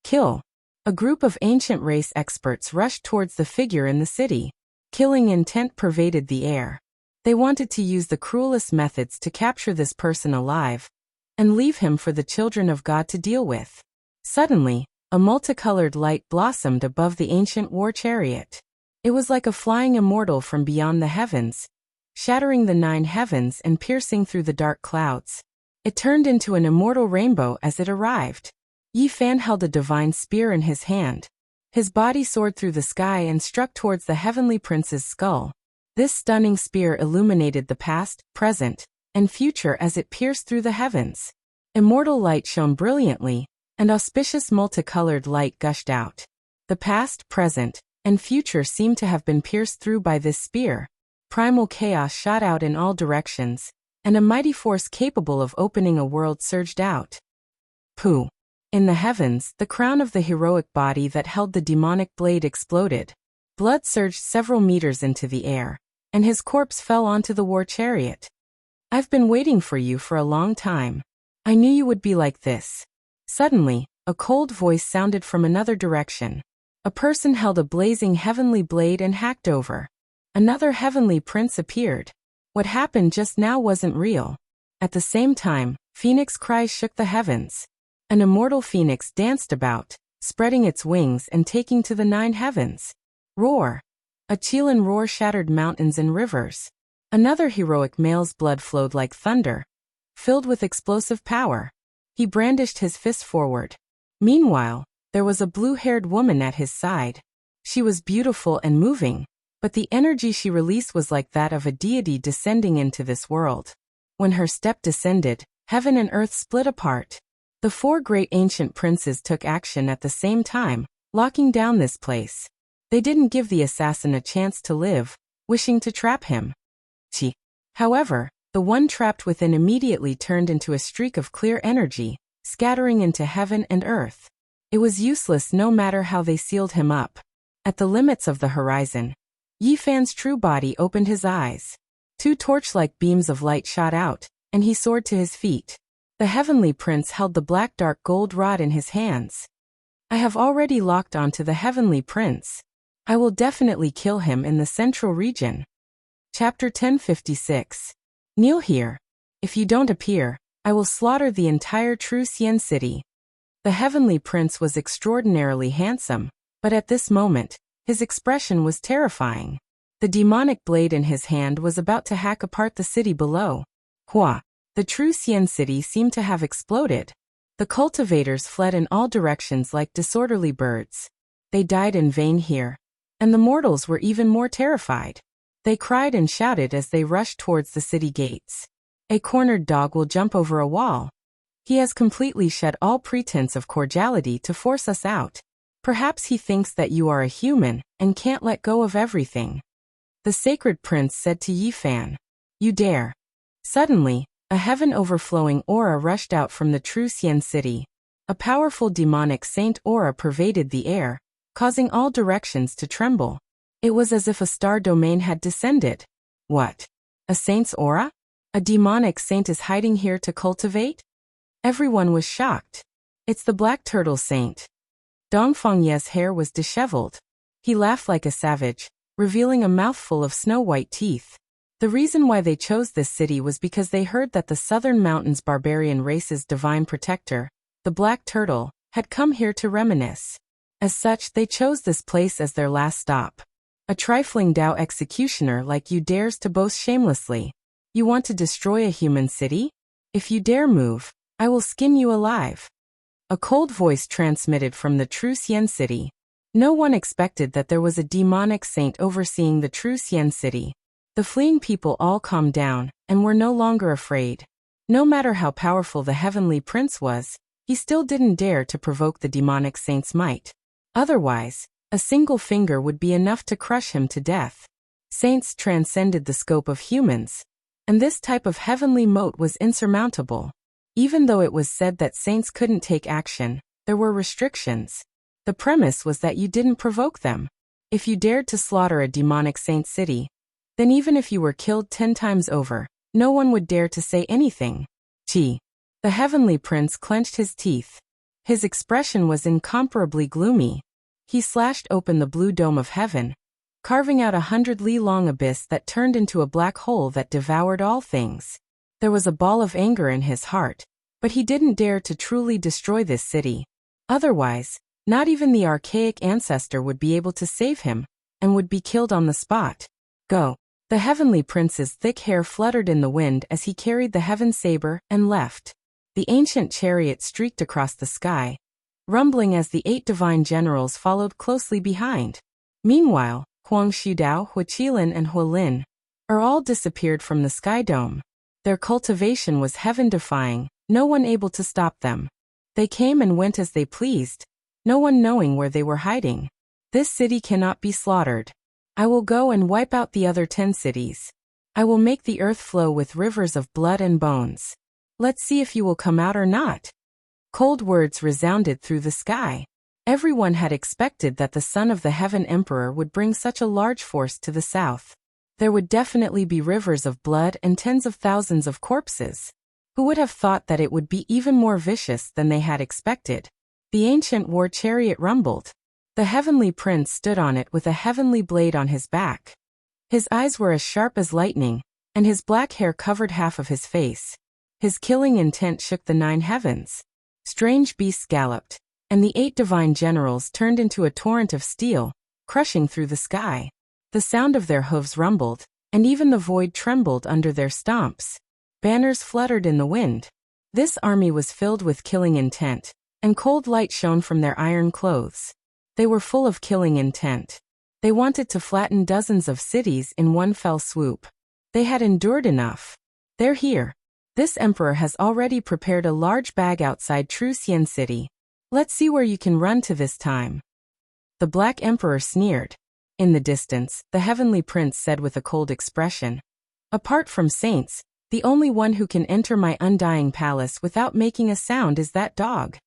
Kill. A group of ancient race experts rushed towards the figure in the city. Killing intent pervaded the air. They wanted to use the cruelest methods to capture this person alive and leave him for the children of God to deal with. Suddenly, a multicolored light blossomed above the ancient war chariot. It was like a flying immortal from beyond the heavens, shattering the 9 heavens and piercing through the dark clouds. It turned into an immortal rainbow as it arrived. Yi Fan held a divine spear in his hand. His body soared through the sky and struck towards the heavenly prince's skull. This stunning spear illuminated the past, present, and future as it pierced through the heavens. Immortal light shone brilliantly, and auspicious multicolored light gushed out. The past, present, and future seemed to have been pierced through by this spear. Primal chaos shot out in all directions, and a mighty force capable of opening a world surged out. Pooh! In the heavens, the crown of the heroic body that held the demonic blade exploded. Blood surged several meters into the air, and his corpse fell onto the war chariot. I've been waiting for you for a long time. I knew you would be like this. Suddenly, a cold voice sounded from another direction. A person held a blazing heavenly blade and hacked over. Another heavenly prince appeared. What happened just now wasn't real. At the same time, phoenix cries shook the heavens. An immortal phoenix danced about, spreading its wings and taking to the 9 heavens. Roar! A Qilin roar shattered mountains and rivers. Another heroic male's blood flowed like thunder, filled with explosive power. He brandished his fist forward. Meanwhile, there was a blue-haired woman at his side. She was beautiful and moving, but the energy she released was like that of a deity descending into this world. When her step descended, heaven and earth split apart. The 4 great ancient princes took action at the same time, locking down this place. They didn't give the assassin a chance to live, wishing to trap him. However, the one trapped within immediately turned into a streak of clear energy, scattering into heaven and earth. It was useless no matter how they sealed him up. At the limits of the horizon, Yi Fan's true body opened his eyes. 2 torch-like beams of light shot out, and he soared to his feet. The heavenly prince held the black dark gold rod in his hands. I have already locked onto the heavenly prince. I will definitely kill him in the central region. Chapter 1056. Kneel here. If you don't appear, I will slaughter the entire True Xian city. The heavenly prince was extraordinarily handsome, but at this moment, his expression was terrifying. The demonic blade in his hand was about to hack apart the city below. Hua! The True Xian city seemed to have exploded. The cultivators fled in all directions like disorderly birds. They died in vain here, and the mortals were even more terrified. They cried and shouted as they rushed towards the city gates. A cornered dog will jump over a wall. He has completely shed all pretense of cordiality to force us out. Perhaps he thinks that you are a human and can't let go of everything. The sacred prince said to Yi Fan, "You dare." Suddenly, a heaven-overflowing aura rushed out from the True Xian city. A powerful demonic saint aura pervaded the air, causing all directions to tremble. It was as if a star domain had descended. What? A saint's aura? A demonic saint is hiding here to cultivate? Everyone was shocked. It's the Black Turtle Saint. Dongfangye's hair was disheveled. He laughed like a savage, revealing a mouthful of snow-white teeth. The reason why they chose this city was because they heard that the Southern Mountains barbarian race's divine protector, the Black Turtle, had come here to reminisce. As such, they chose this place as their last stop. A trifling Dao executioner like you dares to boast shamelessly. You want to destroy a human city? If you dare move, I will skin you alive. A cold voice transmitted from the True Xian city. No one expected that there was a demonic saint overseeing the True Xian city. The fleeing people all calmed down, and were no longer afraid. No matter how powerful the heavenly prince was, he still didn't dare to provoke the demonic saint's might. Otherwise, a single finger would be enough to crush him to death. Saints transcended the scope of humans, and this type of heavenly moat was insurmountable. Even though it was said that saints couldn't take action, there were restrictions. The premise was that you didn't provoke them. If you dared to slaughter a demonic saint city, then even if you were killed 10 times over, no one would dare to say anything. Gee. The heavenly prince clenched his teeth. His expression was incomparably gloomy. He slashed open the blue dome of heaven, carving out 100-li-long abyss that turned into a black hole that devoured all things. There was a ball of anger in his heart, but he didn't dare to truly destroy this city. Otherwise, not even the archaic ancestor would be able to save him, and would be killed on the spot. Go. The heavenly prince's thick hair fluttered in the wind as he carried the heaven saber and left. The ancient chariot streaked across the sky, rumbling as the 8 divine generals followed closely behind. Meanwhile, Huang Shudao, Huaqilin and Hualin all disappeared from the sky dome. Their cultivation was heaven-defying, no one able to stop them. They came and went as they pleased, no one knowing where they were hiding. This city cannot be slaughtered. I will go and wipe out the other 10 cities. I will make the earth flow with rivers of blood and bones. Let's see if you will come out or not. Cold words resounded through the sky. Everyone had expected that the son of the Heaven Emperor would bring such a large force to the south. There would definitely be rivers of blood and tens of thousands of corpses. Who would have thought that it would be even more vicious than they had expected? The ancient war chariot rumbled. The heavenly prince stood on it with a heavenly blade on his back. His eyes were as sharp as lightning, and his black hair covered half of his face. His killing intent shook the 9 heavens. Strange beasts galloped, and the 8 divine generals turned into a torrent of steel, crushing through the sky. The sound of their hooves rumbled, and even the void trembled under their stomps. Banners fluttered in the wind. This army was filled with killing intent, and cold light shone from their iron clothes. They were full of killing intent. They wanted to flatten dozens of cities in one fell swoop. They had endured enough. They're here. This emperor has already prepared a large bag outside True Xian City. Let's see where you can run to this time. The Black Emperor sneered. In the distance, the heavenly prince said with a cold expression, "Apart from saints, the only one who can enter my undying palace without making a sound is that dog.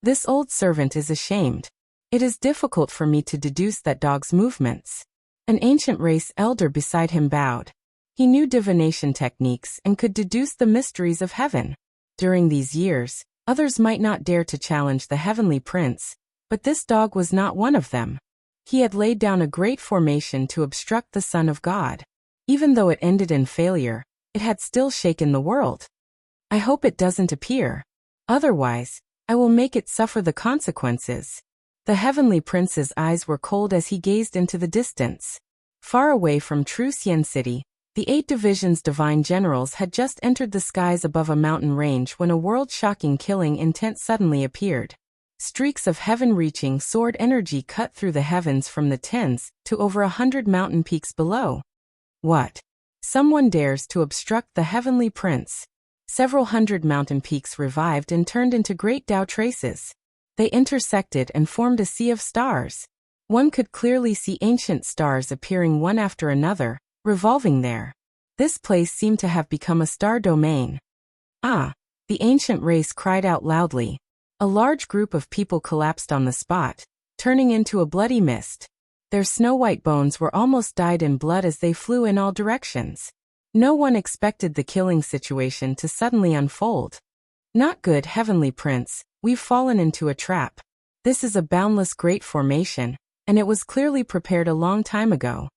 This old servant is ashamed. It is difficult for me to deduce that dog's movements." An ancient race elder beside him bowed. He knew divination techniques and could deduce the mysteries of heaven. During these years, others might not dare to challenge the heavenly prince, but this dog was not one of them. He had laid down a great formation to obstruct the Son of God. Even though it ended in failure, it had still shaken the world. I hope it doesn't appear. Otherwise, I will make it suffer the consequences. The heavenly prince's eyes were cold as he gazed into the distance. Far away from True Xian City, the 8 divisions' divine generals had just entered the skies above a mountain range when a world-shocking killing intent suddenly appeared. Streaks of heaven-reaching sword energy cut through the heavens from the tens to over 100 mountain peaks below. What? Someone dares to obstruct the heavenly prince. Several hundred mountain peaks revived and turned into great Tao traces. They intersected and formed a sea of stars. One could clearly see ancient stars appearing one after another, revolving there. This place seemed to have become a star domain. Ah! The ancient race cried out loudly. A large group of people collapsed on the spot, turning into a bloody mist. Their snow-white bones were almost dyed in blood as they flew in all directions. No one expected the killing situation to suddenly unfold. Not good, Heavenly Prince, we've fallen into a trap. This is a boundless great formation, and it was clearly prepared a long time ago.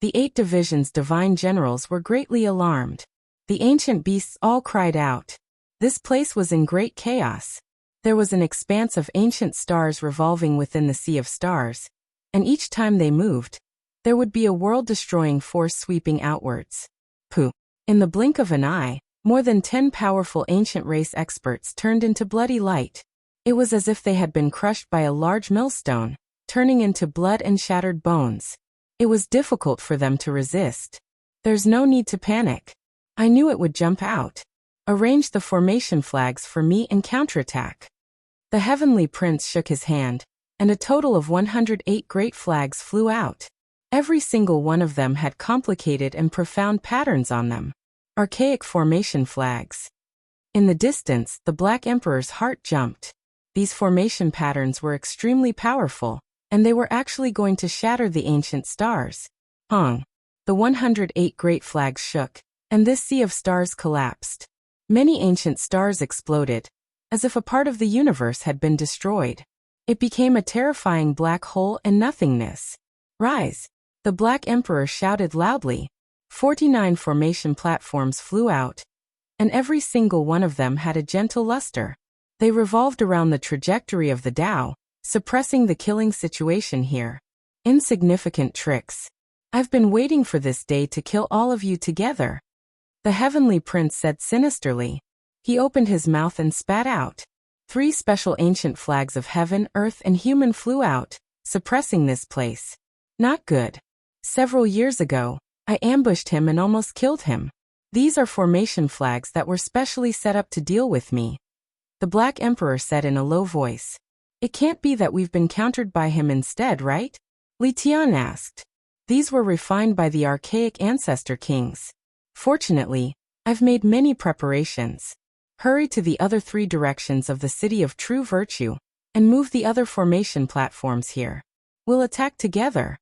The 8 divisions' divine generals were greatly alarmed. The ancient beasts all cried out. This place was in great chaos. There was an expanse of ancient stars revolving within the sea of stars, and each time they moved, there would be a world-destroying force sweeping outwards. Pooh! In the blink of an eye, more than 10 powerful ancient race experts turned into bloody light. It was as if they had been crushed by a large millstone, turning into blood and shattered bones. It was difficult for them to resist. There's no need to panic. I knew it would jump out. Arrange the formation flags for me and counterattack. The Heavenly Prince shook his hand, and a total of 108 great flags flew out. Every single one of them had complicated and profound patterns on them. Archaic formation flags. In the distance, the Black Emperor's heart jumped. These formation patterns were extremely powerful, and they were actually going to shatter the ancient stars. Hong! The 108 great flags shook, and this sea of stars collapsed. Many ancient stars exploded, as if a part of the universe had been destroyed. It became a terrifying black hole and nothingness. Rise! The Black Emperor shouted loudly. 49 formation platforms flew out, and every single one of them had a gentle luster. They revolved around the trajectory of the Tao, suppressing the killing situation here. Insignificant tricks. I've been waiting for this day to kill all of you together. The Heavenly Prince said sinisterly. He opened his mouth and spat out. 3 special ancient flags of heaven, earth, and human flew out, suppressing this place. Not good. Several years ago, I ambushed him and almost killed him. These are formation flags that were specially set up to deal with me. The Black Emperor said in a low voice. It can't be that we've been countered by him instead, right? Li Tian asked. These were refined by the archaic ancestor kings. Fortunately, I've made many preparations. Hurry to the other 3 directions of the City of True Virtue, and move the other formation platforms here. We'll attack together.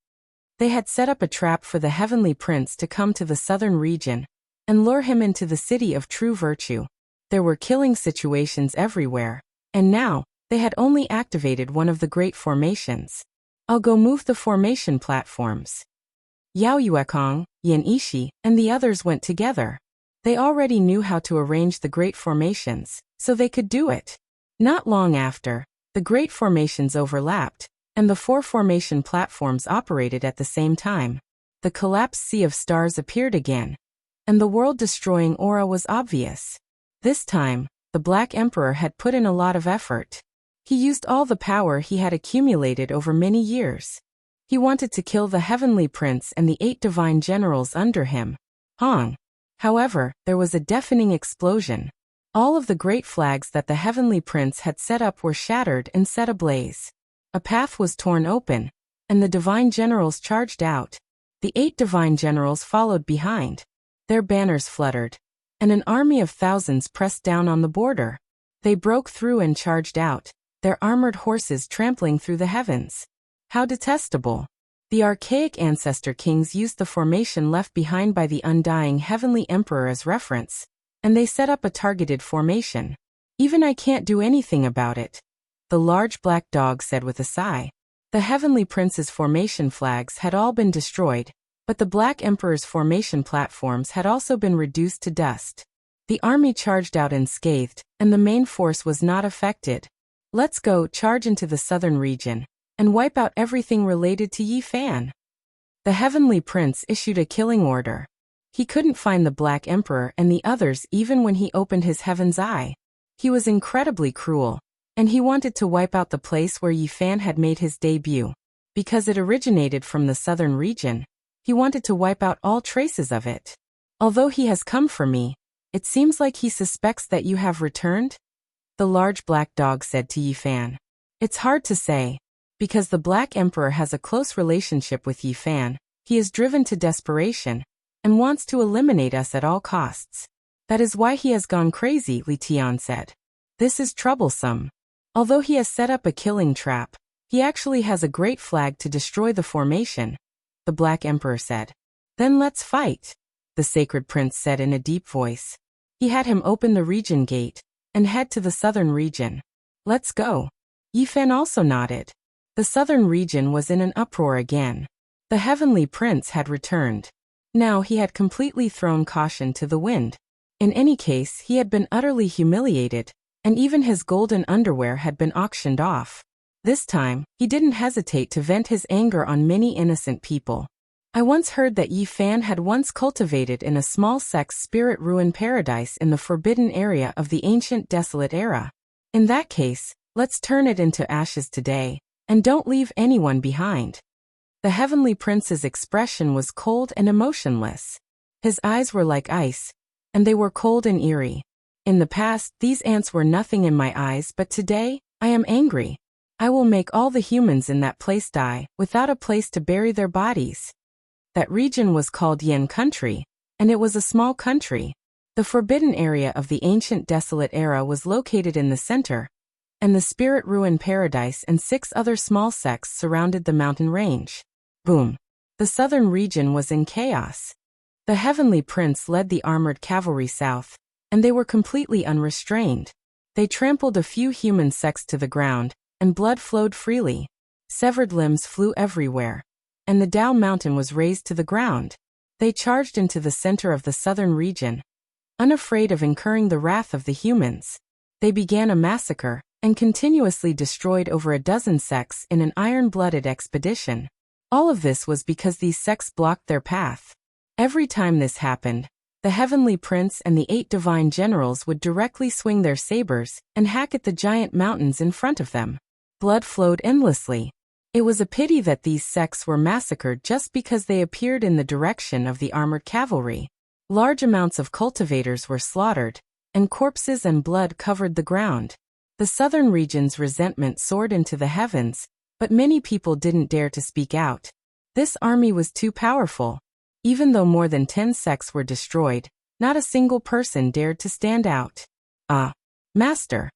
They had set up a trap for the Heavenly Prince to come to the southern region, and lure him into the City of True Virtue. There were killing situations everywhere, and now, they had only activated one of the great formations. I'll go move the formation platforms. Yao Yuekong, Yin Ishi, and the others went together. They already knew how to arrange the great formations, so they could do it. Not long after, the great formations overlapped, and the 4 formation platforms operated at the same time. The collapsed sea of stars appeared again, and the world-destroying aura was obvious. This time, the Black Emperor had put in a lot of effort. He used all the power he had accumulated over many years. He wanted to kill the Heavenly Prince and the 8 divine generals under him. Hong! However, there was a deafening explosion. All of the great flags that the Heavenly Prince had set up were shattered and set ablaze. A path was torn open, and the divine generals charged out. The 8 divine generals followed behind. Their banners fluttered, and an army of thousands pressed down on the border. They broke through and charged out, their armored horses trampling through the heavens. How detestable! The archaic ancestor kings used the formation left behind by the undying Heavenly Emperor as reference, and they set up a targeted formation. Even I can't do anything about it. The large black dog said with a sigh. The Heavenly Prince's formation flags had all been destroyed, but the Black Emperor's formation platforms had also been reduced to dust. The army charged out unscathed, and the main force was not affected. Let's go charge into the southern region, and wipe out everything related to Yi Fan. The Heavenly Prince issued a killing order. He couldn't find the Black Emperor and the others even when he opened his heaven's eye. He was incredibly cruel, and he wanted to wipe out the place where Yi Fan had made his debut. Because it originated from the southern region, he wanted to wipe out all traces of it. Although he has come for me, it seems like he suspects that you have returned? The large black dog said to Yi Fan. It's hard to say. Because the Black Emperor has a close relationship with Yi Fan, he is driven to desperation, and wants to eliminate us at all costs. That is why he has gone crazy, Li Tian said. This is troublesome. Although he has set up a killing trap, he actually has a great flag to destroy the formation, the Black Emperor said. Then let's fight, the Sacred Prince said in a deep voice. He had him open the region gate, and head to the southern region. Let's go. Yifan also nodded. The southern region was in an uproar again. The heavenly prince had returned. Now he had completely thrown caution to the wind. In any case, he had been utterly humiliated, and even his golden underwear had been auctioned off. This time, he didn't hesitate to vent his anger on many innocent people. I once heard that Yifan had once cultivated in a small sex spirit ruin paradise in the forbidden area of the ancient desolate era. In that case, let's turn it into ashes today, and don't leave anyone behind. The heavenly prince's expression was cold and emotionless. His eyes were like ice, and they were cold and eerie. In the past, these ants were nothing in my eyes, but today, I am angry. I will make all the humans in that place die, without a place to bury their bodies. That region was called Yen Country, and it was a small country. The forbidden area of the ancient desolate era was located in the center, and the spirit ruin paradise and 6 other small sects surrounded the mountain range. Boom. The southern region was in chaos. The heavenly prince led the armored cavalry south, and they were completely unrestrained. They trampled a few human sects to the ground, and blood flowed freely. Severed limbs flew everywhere, and the Dao mountain was razed to the ground. They charged into the center of the southern region, unafraid of incurring the wrath of the humans. They began a massacre, and continuously destroyed over a dozen sects in an iron-blooded expedition. All of this was because these sects blocked their path. Every time this happened, the heavenly prince and the 8 divine generals would directly swing their sabers and hack at the giant mountains in front of them. Blood flowed endlessly. It was a pity that these sects were massacred just because they appeared in the direction of the armored cavalry. Large amounts of cultivators were slaughtered, and corpses and blood covered the ground. The southern region's resentment soared into the heavens, but many people didn't dare to speak out. This army was too powerful. Even though more than 10 sects were destroyed, not a single person dared to stand out. Master.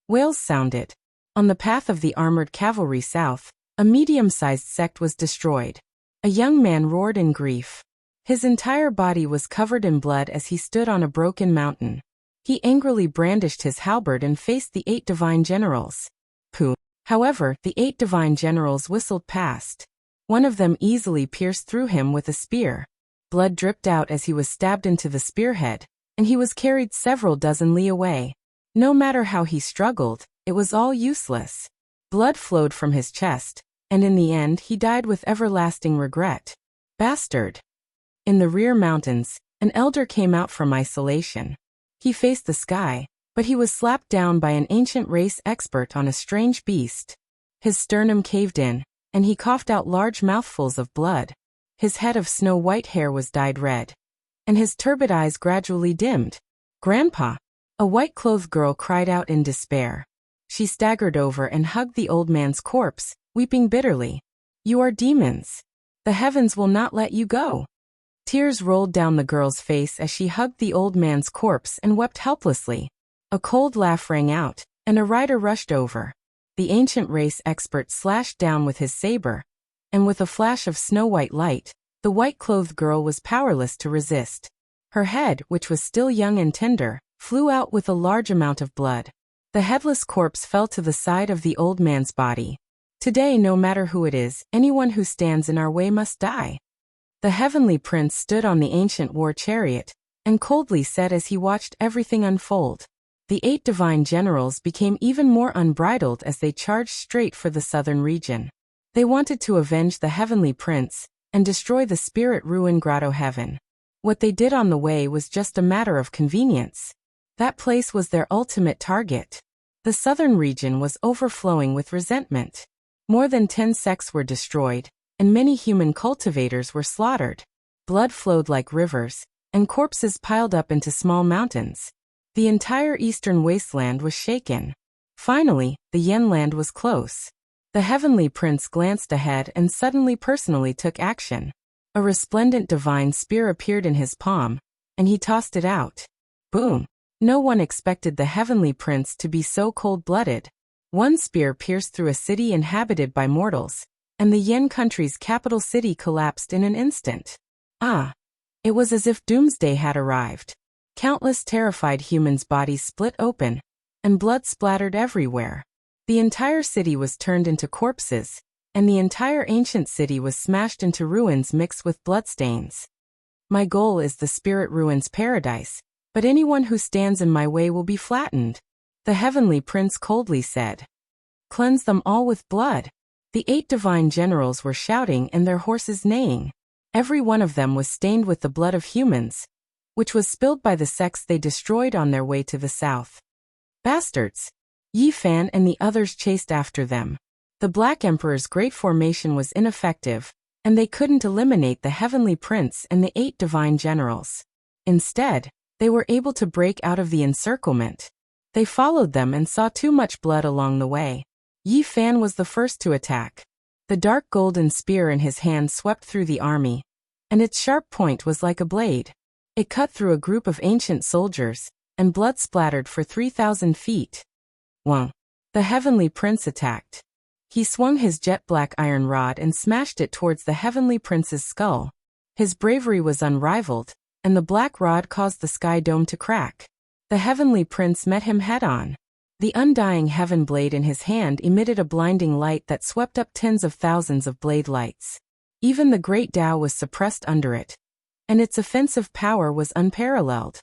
Wails sounded. On the path of the armored cavalry south, a medium-sized sect was destroyed. A young man roared in grief. His entire body was covered in blood as he stood on a broken mountain. He angrily brandished his halberd and faced the 8 divine generals. Pooh. However, the 8 divine generals whistled past. One of them easily pierced through him with a spear. Blood dripped out as he was stabbed into the spearhead, and he was carried several dozen li away. No matter how he struggled, it was all useless. Blood flowed from his chest, and in the end he died with everlasting regret. Bastard. In the rear mountains, an elder came out from isolation. He faced the sky, but he was slapped down by an ancient race expert on a strange beast. His sternum caved in, and he coughed out large mouthfuls of blood. His head of snow-white hair was dyed red, and his turbid eyes gradually dimmed. "Grandpa!" A white-clothed girl cried out in despair. She staggered over and hugged the old man's corpse, weeping bitterly. "You are demons. The heavens will not let you go." Tears rolled down the girl's face as she hugged the old man's corpse and wept helplessly. A cold laugh rang out, and a rider rushed over. The ancient race expert slashed down with his saber, and with a flash of snow-white light, the white-clothed girl was powerless to resist. Her head, which was still young and tender, flew out with a large amount of blood. The headless corpse fell to the side of the old man's body. "Today, no matter who it is, anyone who stands in our way must die." The heavenly prince stood on the ancient war chariot, and coldly said as he watched everything unfold. The 8 divine generals became even more unbridled as they charged straight for the southern region. They wanted to avenge the heavenly prince, and destroy the spirit ruin grotto heaven. What they did on the way was just a matter of convenience. That place was their ultimate target. The southern region was overflowing with resentment. More than 10 sects were destroyed, and many human cultivators were slaughtered. Blood flowed like rivers, and corpses piled up into small mountains. The entire eastern wasteland was shaken. Finally, the Yen land was close. The heavenly prince glanced ahead and suddenly personally took action. A resplendent divine spear appeared in his palm, and he tossed it out. Boom! No one expected the heavenly prince to be so cold-blooded. One spear pierced through a city inhabited by mortals, and the Yen country's capital city collapsed in an instant. It was as if doomsday had arrived. Countless terrified humans' bodies split open, and blood splattered everywhere. The entire city was turned into corpses, and the entire ancient city was smashed into ruins mixed with bloodstains. My goal is the spirit ruins paradise, but anyone who stands in my way will be flattened, the heavenly prince coldly said. Cleanse them all with blood. The 8 divine generals were shouting and their horses neighing. Every one of them was stained with the blood of humans, which was spilled by the sects they destroyed on their way to the south. Bastards! Yi Fan and the others chased after them. The Black Emperor's great formation was ineffective, and they couldn't eliminate the heavenly prince and the 8 divine generals. Instead, they were able to break out of the encirclement. They followed them and saw too much blood along the way. Yi Fan was the first to attack. The dark golden spear in his hand swept through the army, and its sharp point was like a blade. It cut through a group of ancient soldiers, and blood splattered for 3,000 feet. 1. The heavenly prince attacked. He swung his jet-black iron rod and smashed it towards the heavenly prince's skull. His bravery was unrivaled, and the black rod caused the sky dome to crack. The heavenly prince met him head-on. The undying heaven blade in his hand emitted a blinding light that swept up tens of thousands of blade lights. Even the great Tao was suppressed under it, and its offensive power was unparalleled.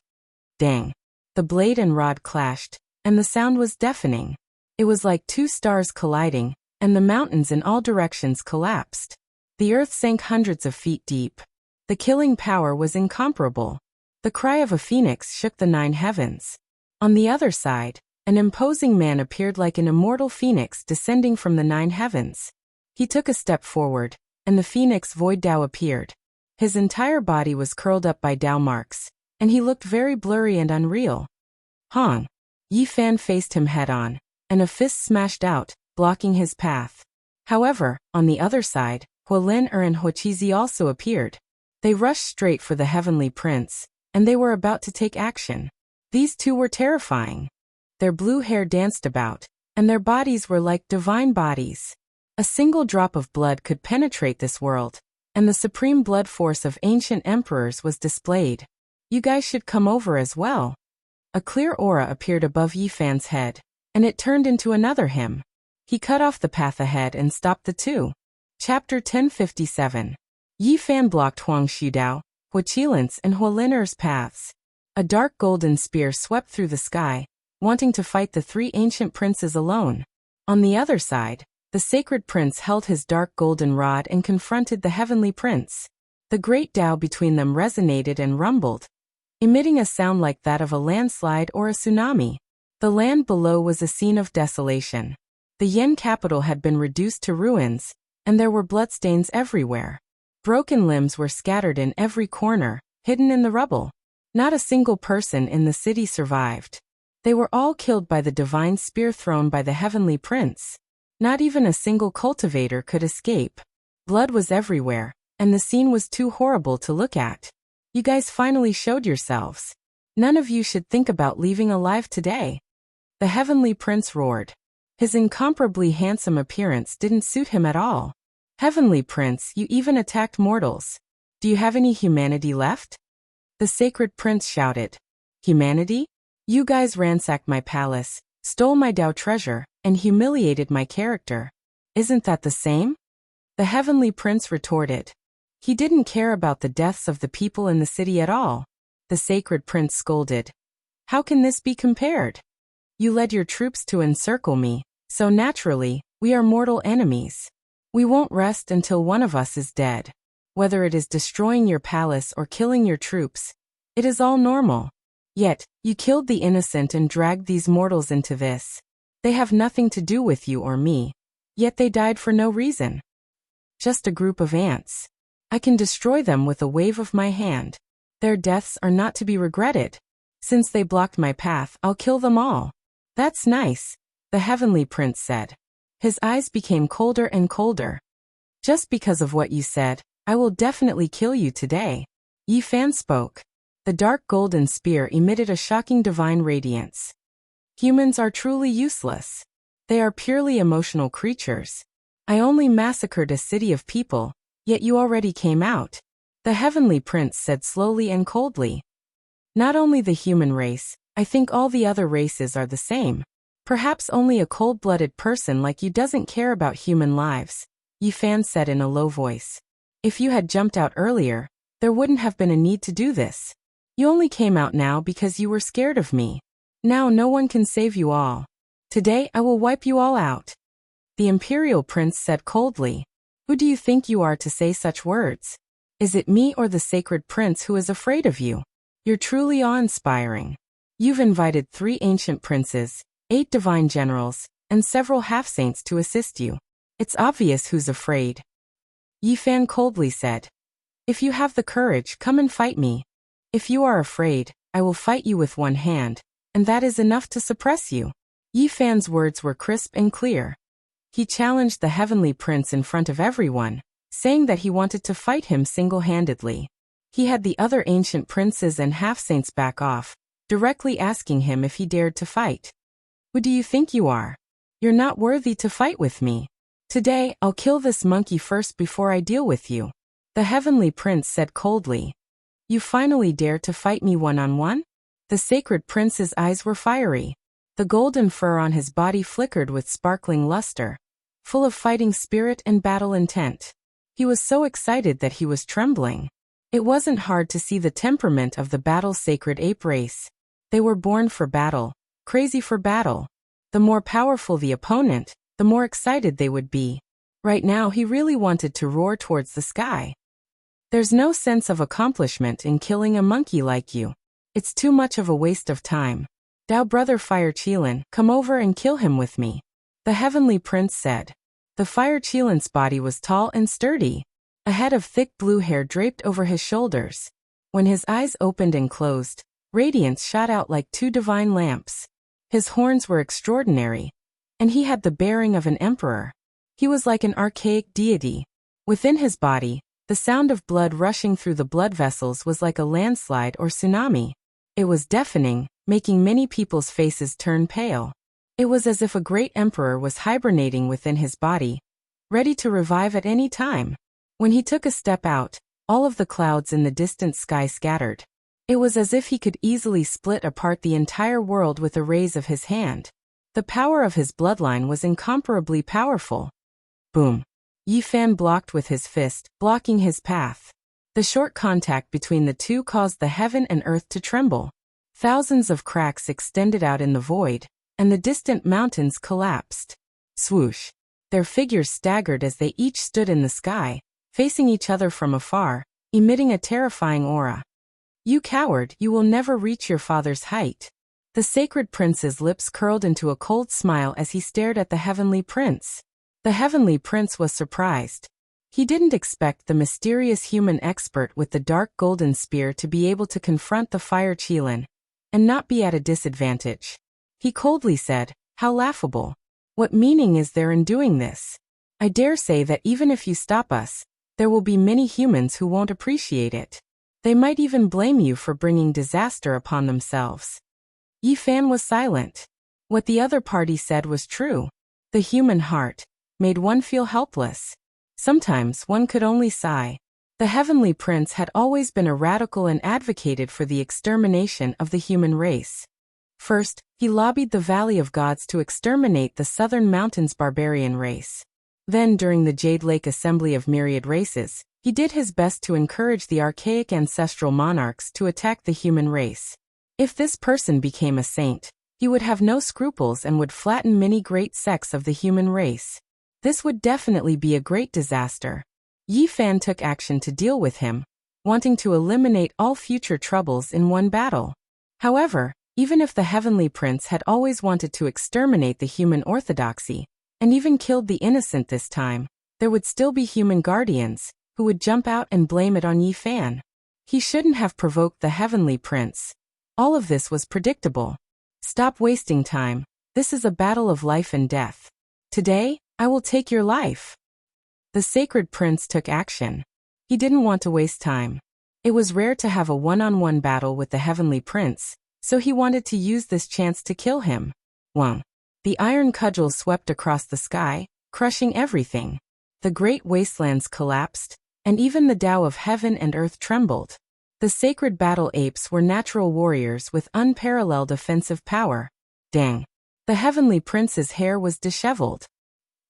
Dang! The blade and rod clashed, and the sound was deafening. It was like 2 stars colliding, and the mountains in all directions collapsed. The earth sank hundreds of feet deep. The killing power was incomparable. The cry of a phoenix shook the 9 heavens. On the other side, an imposing man appeared like an immortal phoenix descending from the 9 heavens. He took a step forward, and the phoenix void Tao appeared. His entire body was curled up by Tao marks, and he looked very blurry and unreal. Hong! Yi Fan faced him head-on, and a fist smashed out, blocking his path. However, on the other side, Huolin and Huoqizi also appeared. They rushed straight for the heavenly prince, and they were about to take action. These 2 were terrifying. Their blue hair danced about, and their bodies were like divine bodies. A single drop of blood could penetrate this world, and the supreme blood force of ancient emperors was displayed. You guys should come over as well. A clear aura appeared above Yi Fan's head, and it turned into another him. He cut off the path ahead and stopped the 2. Chapter 1057. Yi Fan blocked Huang Shudao, Huoqilin's and Huolin's paths. A dark golden spear swept through the sky, wanting to fight the 3 ancient princes alone. On the other side, the sacred prince held his dark golden rod and confronted the heavenly prince. The great Tao between them resonated and rumbled, emitting a sound like that of a landslide or a tsunami. The land below was a scene of desolation. The Yen capital had been reduced to ruins, and there were bloodstains everywhere. Broken limbs were scattered in every corner, hidden in the rubble. Not a single person in the city survived. They were all killed by the divine spear thrown by the heavenly prince. Not even a single cultivator could escape. Blood was everywhere, and the scene was too horrible to look at. You guys finally showed yourselves. None of you should think about leaving alive today. The heavenly prince roared. His incomparably handsome appearance didn't suit him at all. Heavenly prince, you even attacked mortals. Do you have any humanity left? The sacred prince shouted. Humanity? You guys ransacked my palace, stole my Tao treasure, and humiliated my character. Isn't that the same? The heavenly prince retorted. He didn't care about the deaths of the people in the city at all. The sacred prince scolded. How can this be compared? You led your troops to encircle me, so naturally, we are mortal enemies. We won't rest until one of us is dead. Whether it is destroying your palace or killing your troops, it is all normal. Yet, you killed the innocent and dragged these mortals into this. They have nothing to do with you or me. Yet they died for no reason. Just a group of ants. I can destroy them with a wave of my hand. Their deaths are not to be regretted. Since they blocked my path, I'll kill them all. That's nice, the heavenly prince said. His eyes became colder and colder. Just because of what you said, I will definitely kill you today. Yi Fan spoke. The dark golden spear emitted a shocking divine radiance. Humans are truly useless. They are purely emotional creatures. I only massacred a city of people, yet you already came out. The heavenly prince said slowly and coldly. Not only the human race, I think all the other races are the same. Perhaps only a cold-blooded person like you doesn't care about human lives, Yi Fan said in a low voice. If you had jumped out earlier, there wouldn't have been a need to do this. You only came out now because you were scared of me. Now no one can save you all. Today I will wipe you all out. The imperial prince said coldly. Who do you think you are to say such words? Is it me or the sacred prince who is afraid of you? You're truly awe-inspiring. You've invited 3 ancient princes, 8 divine generals, and several half-saints to assist you. It's obvious who's afraid. Yi Fan coldly said. If you have the courage, come and fight me. If you are afraid, I will fight you with one hand, and that is enough to suppress you. Yi Fan's words were crisp and clear. He challenged the heavenly prince in front of everyone, saying that he wanted to fight him single-handedly. He had the other ancient princes and half-saints back off, directly asking him if he dared to fight. Who do you think you are? You're not worthy to fight with me. Today, I'll kill this monkey first before I deal with you. The heavenly prince said coldly. You finally dare to fight me one-on-one? The sacred prince's eyes were fiery. The golden fur on his body flickered with sparkling luster, full of fighting spirit and battle intent. He was so excited that he was trembling. It wasn't hard to see the temperament of the battle-sacred ape race. They were born for battle, crazy for battle. The more powerful the opponent, the more excited they would be. Right now he really wanted to roar towards the sky. There's no sense of accomplishment in killing a monkey like you. It's too much of a waste of time. Dao brother Fire Qilin, come over and kill him with me. The heavenly prince said. The Fire Qilin's body was tall and sturdy. A head of thick blue hair draped over his shoulders. When his eyes opened and closed, radiance shot out like 2 divine lamps. His horns were extraordinary, and he had the bearing of an emperor. He was like an archaic deity. Within his body, the sound of blood rushing through the blood vessels was like a landslide or tsunami. It was deafening, making many people's faces turn pale. It was as if a great emperor was hibernating within his body, ready to revive at any time. When he took a step out, all of the clouds in the distant sky scattered. It was as if he could easily split apart the entire world with a raise of his hand. The power of his bloodline was incomparably powerful. Boom. Yi Fan blocked with his fist, blocking his path. The short contact between the two caused the heaven and earth to tremble. Thousands of cracks extended out in the void, and the distant mountains collapsed. Swoosh. Their figures staggered as they each stood in the sky, facing each other from afar, emitting a terrifying aura. You coward, you will never reach your father's height. The sacred prince's lips curled into a cold smile as he stared at the heavenly prince. The heavenly prince was surprised. He didn't expect the mysterious human expert with the dark golden spear to be able to confront the Fire Qilin, and not be at a disadvantage. He coldly said, "How laughable. What meaning is there in doing this? I dare say that even if you stop us, there will be many humans who won't appreciate it. They might even blame you for bringing disaster upon themselves." Yi Fan was silent. What the other party said was true. The human heart made one feel helpless. Sometimes one could only sigh. The heavenly prince had always been a radical and advocated for the extermination of the human race. First, he lobbied the Valley of Gods to exterminate the Southern Mountains barbarian race. Then, during the Jade Lake Assembly of Myriad Races, he did his best to encourage the archaic ancestral monarchs to attack the human race. If this person became a saint, he would have no scruples and would flatten many great sects of the human race. This would definitely be a great disaster. Yi Fan took action to deal with him, wanting to eliminate all future troubles in one battle. However, even if the heavenly prince had always wanted to exterminate the human orthodoxy, and even killed the innocent this time, there would still be human guardians, who would jump out and blame it on Yi Fan. He shouldn't have provoked the heavenly prince. All of this was predictable. Stop wasting time. This is a battle of life and death. Today, I will take your life. The sacred prince took action. He didn't want to waste time. It was rare to have a one-on-one battle with the heavenly prince, so he wanted to use this chance to kill him. Wang. The iron cudgel swept across the sky, crushing everything. The great wastelands collapsed, and even the Tao of heaven and earth trembled. The sacred battle apes were natural warriors with unparalleled offensive power. Dang. The heavenly prince's hair was disheveled.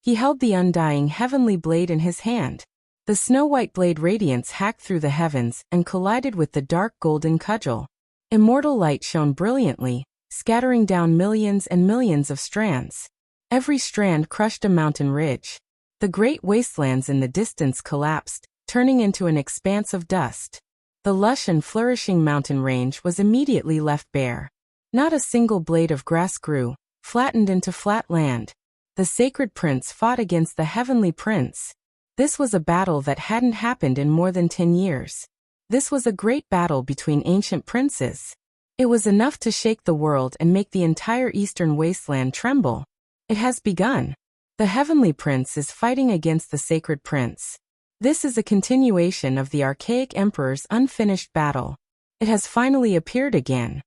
He held the undying heavenly blade in his hand. The snow-white blade radiance hacked through the heavens and collided with the dark golden cudgel. Immortal light shone brilliantly, scattering down millions and millions of strands. Every strand crushed a mountain ridge. The great wastelands in the distance collapsed, turning into an expanse of dust. The lush and flourishing mountain range was immediately left bare. Not a single blade of grass grew, flattened into flat land. The sacred prince fought against the heavenly prince. This was a battle that hadn't happened in more than 10 years. This was a great battle between ancient princes. It was enough to shake the world and make the entire eastern wasteland tremble. It has begun. The heavenly prince is fighting against the sacred prince. This is a continuation of the archaic emperor's unfinished battle. It has finally appeared again.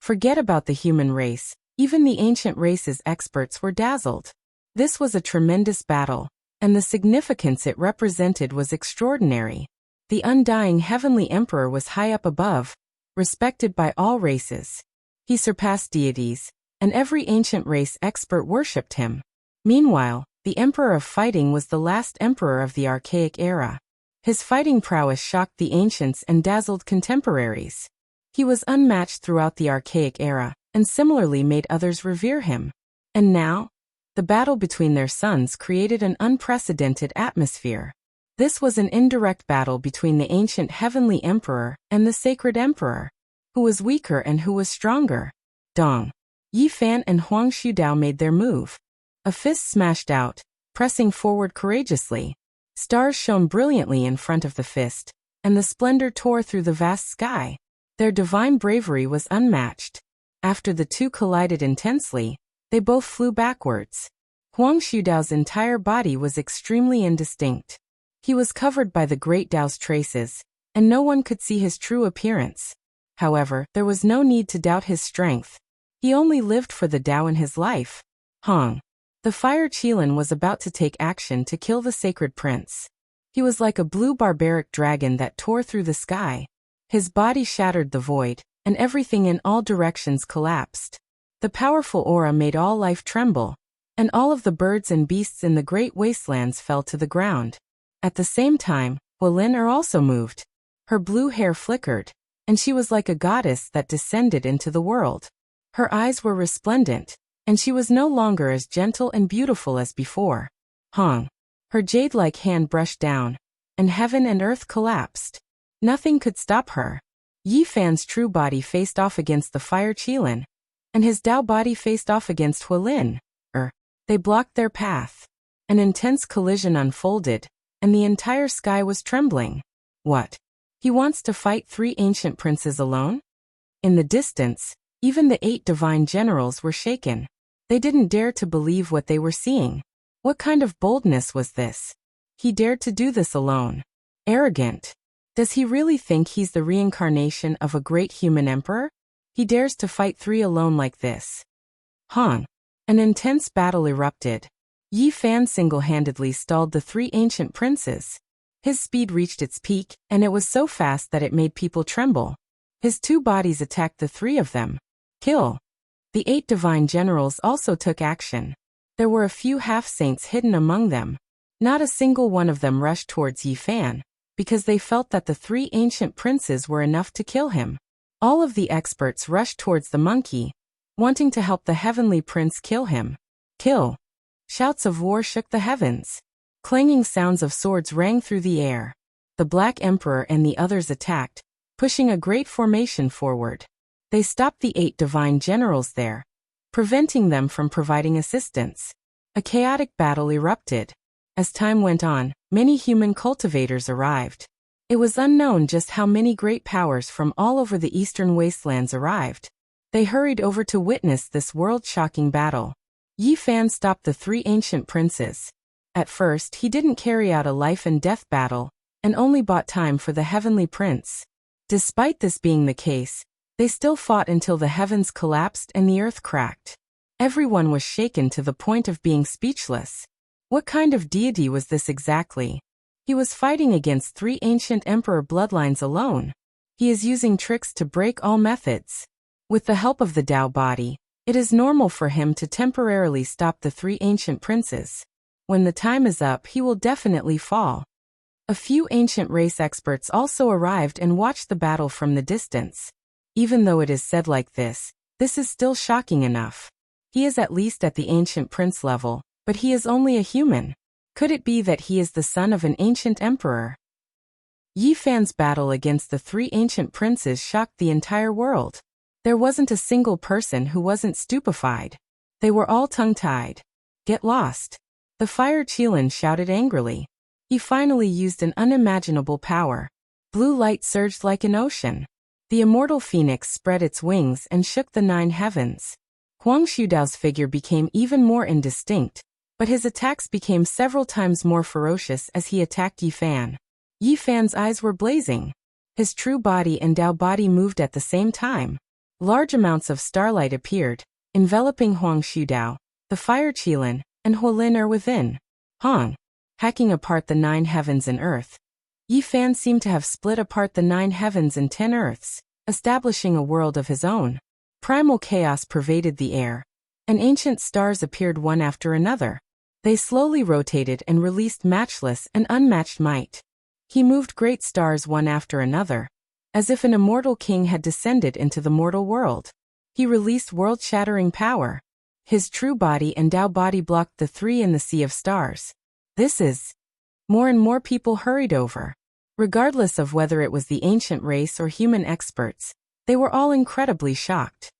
Forget about the human race. Even the ancient race's experts were dazzled. This was a tremendous battle, and the significance it represented was extraordinary. The undying heavenly emperor was high up above, respected by all races. He surpassed deities, and every ancient race expert worshipped him. Meanwhile, the emperor of fighting was the last emperor of the archaic era. His fighting prowess shocked the ancients and dazzled contemporaries. He was unmatched throughout the archaic era, and similarly made others revere him. And now, the battle between their sons created an unprecedented atmosphere. This was an indirect battle between the ancient heavenly emperor and the sacred emperor. Who was weaker and who was stronger? Dong. Yi Fan and Huang Shudao made their move. A fist smashed out, pressing forward courageously. Stars shone brilliantly in front of the fist, and the splendor tore through the vast sky. Their divine bravery was unmatched. After the two collided intensely, they both flew backwards. Huang Shudao's entire body was extremely indistinct. He was covered by the great Dao's traces, and no one could see his true appearance. However, there was no need to doubt his strength. He only lived for the Dao in his life. Hong. The fire Qilin was about to take action to kill the sacred prince. He was like a blue barbaric dragon that tore through the sky. His body shattered the void, and everything in all directions collapsed. The powerful aura made all life tremble, and all of the birds and beasts in the great wastelands fell to the ground. At the same time, Hualin also moved. Her blue hair flickered, and she was like a goddess that descended into the world. Her eyes were resplendent, and she was no longer as gentle and beautiful as before. Hong. Her jade-like hand brushed down, and heaven and earth collapsed. Nothing could stop her. Yi Fan's true body faced off against the fire Qilin, and his Dao body faced off against Hualin. They blocked their path. An intense collision unfolded, and the entire sky was trembling. What? He wants to fight 3 ancient princes alone? In the distance, even the 8 divine generals were shaken. They didn't dare to believe what they were seeing. What kind of boldness was this? He dared to do this alone. Arrogant. Does he really think he's the reincarnation of a great human emperor? He dares to fight 3 alone like this. Hong. An intense battle erupted. Yi Fan single-handedly stalled the 3 ancient princes. His speed reached its peak, and it was so fast that it made people tremble. His 2 bodies attacked the 3 of them. Kill. The 8 divine generals also took action. There were a few half-saints hidden among them. Not a single one of them rushed towards Yi Fan, because they felt that the 3 ancient princes were enough to kill him. All of the experts rushed towards the monkey, wanting to help the heavenly prince kill him. Kill. Shouts of war shook the heavens. Clanging sounds of swords rang through the air. The Black Emperor and the others attacked, pushing a great formation forward. They stopped the 8 divine generals there, preventing them from providing assistance. A chaotic battle erupted. As time went on, many human cultivators arrived. It was unknown just how many great powers from all over the eastern wastelands arrived. They hurried over to witness this world-shocking battle. Yi Fan stopped the 3 ancient princes. At first, he didn't carry out a life-and-death battle, and only bought time for the heavenly prince. Despite this being the case, they still fought until the heavens collapsed and the earth cracked. Everyone was shaken to the point of being speechless. What kind of deity was this exactly? He was fighting against 3 ancient emperor bloodlines alone. He is using tricks to break all methods. With the help of the Tao body, it is normal for him to temporarily stop the three ancient princes. When the time is up, he will definitely fall. A few ancient race experts also arrived and watched the battle from the distance. Even though it is said like this is still shocking enough. He is at least at the ancient prince level, but he is only a human. Could it be that he is the son of an ancient emperor? Yi Fan's battle against the three ancient princes shocked the entire world. There wasn't a single person who wasn't stupefied. They were all tongue-tied. Get lost. The Fire Qilin shouted angrily. He finally used an unimaginable power. Blue light surged like an ocean. The immortal phoenix spread its wings and shook the 9 heavens. Huang Xudao's figure became even more indistinct, but his attacks became several times more ferocious as he attacked Yi Fan. Yi Fan's eyes were blazing. His true body and Tao body moved at the same time. Large amounts of starlight appeared, enveloping Huang Xudao, the Fire Qilin, and Huolin within. Hong. Hacking apart the 9 heavens and earth. Yi Fan seemed to have split apart the 9 heavens and 10 earths, establishing a world of his own. Primal chaos pervaded the air, and ancient stars appeared one after another. They slowly rotated and released matchless and unmatched might. He moved great stars one after another, as if an immortal king had descended into the mortal world. He released world-shattering power. His true body and Tao body blocked the 3 in the sea of stars. This is... More and more people hurried over. Regardless of whether it was the ancient race or human experts, they were all incredibly shocked.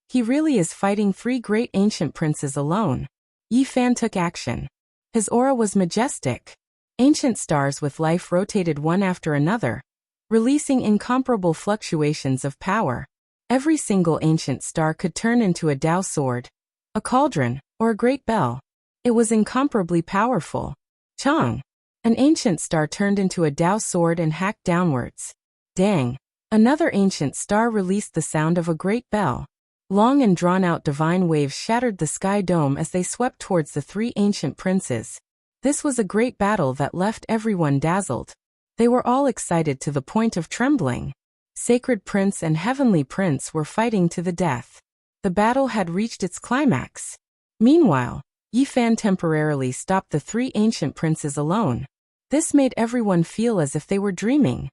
He really is fighting 3 great ancient princes alone. Yi Fan took action. His aura was majestic. Ancient stars with life rotated one after another, releasing incomparable fluctuations of power. Every single ancient star could turn into a Tao sword, a cauldron, or a great bell. It was incomparably powerful. Chang. An ancient star turned into a Tao sword and hacked downwards. Dang. Another ancient star released the sound of a great bell. Long and drawn-out divine waves shattered the sky dome as they swept towards the 3 ancient princes. This was a great battle that left everyone dazzled. They were all excited to the point of trembling. Sacred Prince and Heavenly Prince were fighting to the death. The battle had reached its climax. Meanwhile, Yi Fan temporarily stopped the 3 ancient princes alone. This made everyone feel as if they were dreaming.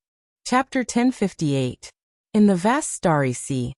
Chapter 1058. In the vast starry sea,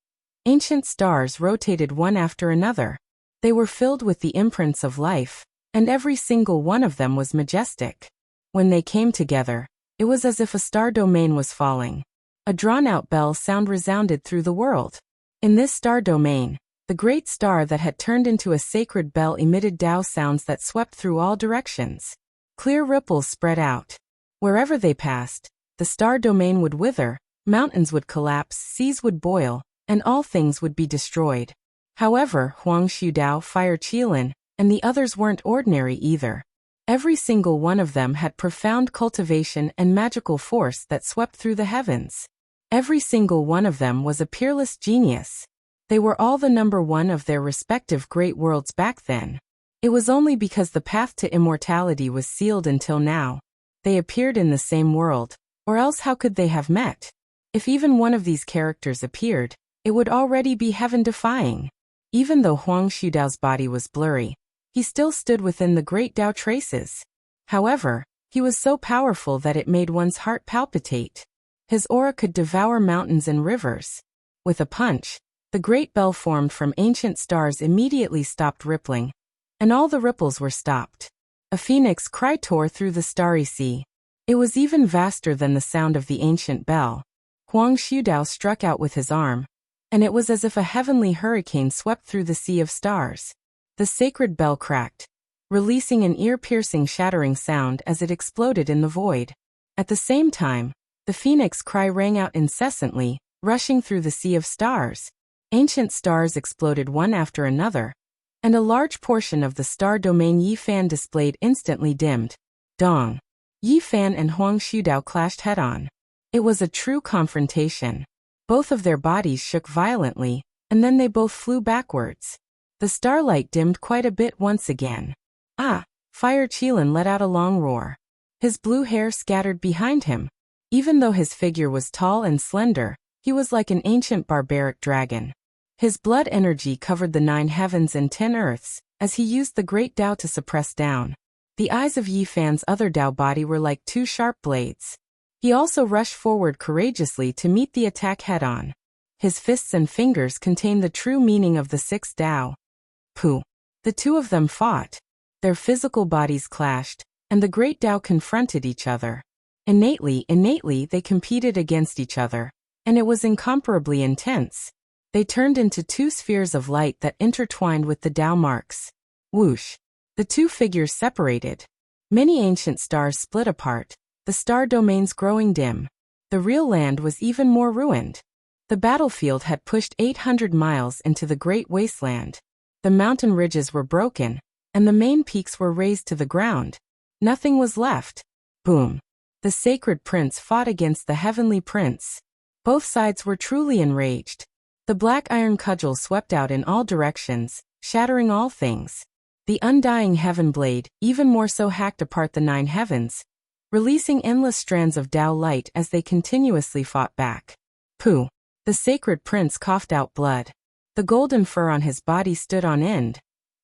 ancient stars rotated one after another. They were filled with the imprints of life, and every single one of them was majestic. When they came together, it was as if a star domain was falling. A drawn-out bell sound resounded through the world. In this star domain, the great star that had turned into a sacred bell emitted Tao sounds that swept through all directions. Clear ripples spread out. Wherever they passed, the star domain would wither, mountains would collapse, seas would boil, and all things would be destroyed. However, Huang Xudao, Fire Qilin, and the others weren't ordinary either. Every single one of them had profound cultivation and magical force that swept through the heavens. Every single one of them was a peerless genius. They were all the number 1 of their respective great worlds back then. It was only because the path to immortality was sealed until now. They appeared in the same world, or else how could they have met? If even one of these characters appeared, it would already be heaven-defying. Even though Huang Xudao's body was blurry, he still stood within the great Tao traces. However, he was so powerful that it made one's heart palpitate. His aura could devour mountains and rivers. With a punch, the great bell formed from ancient stars immediately stopped rippling, and all the ripples were stopped. A phoenix cry tore through the starry sea. It was even vaster than the sound of the ancient bell. Huang Xudao struck out with his arm, and it was as if a heavenly hurricane swept through the sea of stars. The sacred bell cracked, releasing an ear-piercing shattering sound as it exploded in the void. At the same time, the phoenix cry rang out incessantly, rushing through the sea of stars. Ancient stars exploded one after another, and a large portion of the star domain Yi Fan displayed instantly dimmed. Dong! Yi Fan and Huang Xudao clashed head-on. It was a true confrontation. Both of their bodies shook violently, and then they both flew backwards. The starlight dimmed quite a bit once again. Ah! Fire Qilin let out a long roar. His blue hair scattered behind him. Even though his figure was tall and slender, he was like an ancient barbaric dragon. His blood energy covered the 9 heavens and 10 earths, as he used the great Tao to suppress down. The eyes of Yi Fan's other Tao body were like 2 sharp blades. He also rushed forward courageously to meet the attack head-on. His fists and fingers contained the true meaning of the 6 Tao. Pooh! The two of them fought. Their physical bodies clashed, and the great Tao confronted each other. Innately they competed against each other, and it was incomparably intense. They turned into 2 spheres of light that intertwined with the Tao marks. Whoosh! The 2 figures separated. Many ancient stars split apart, the star domains growing dim. The real land was even more ruined. The battlefield had pushed 800 miles into the great wasteland. The mountain ridges were broken, and the main peaks were razed to the ground. Nothing was left. Boom! The sacred prince fought against the heavenly prince. Both sides were truly enraged. The black iron cudgel swept out in all directions, shattering all things. The undying heaven blade, even more so, hacked apart the 9 heavens, releasing endless strands of Tao light as they continuously fought back. Pooh! The sacred prince coughed out blood. The golden fur on his body stood on end,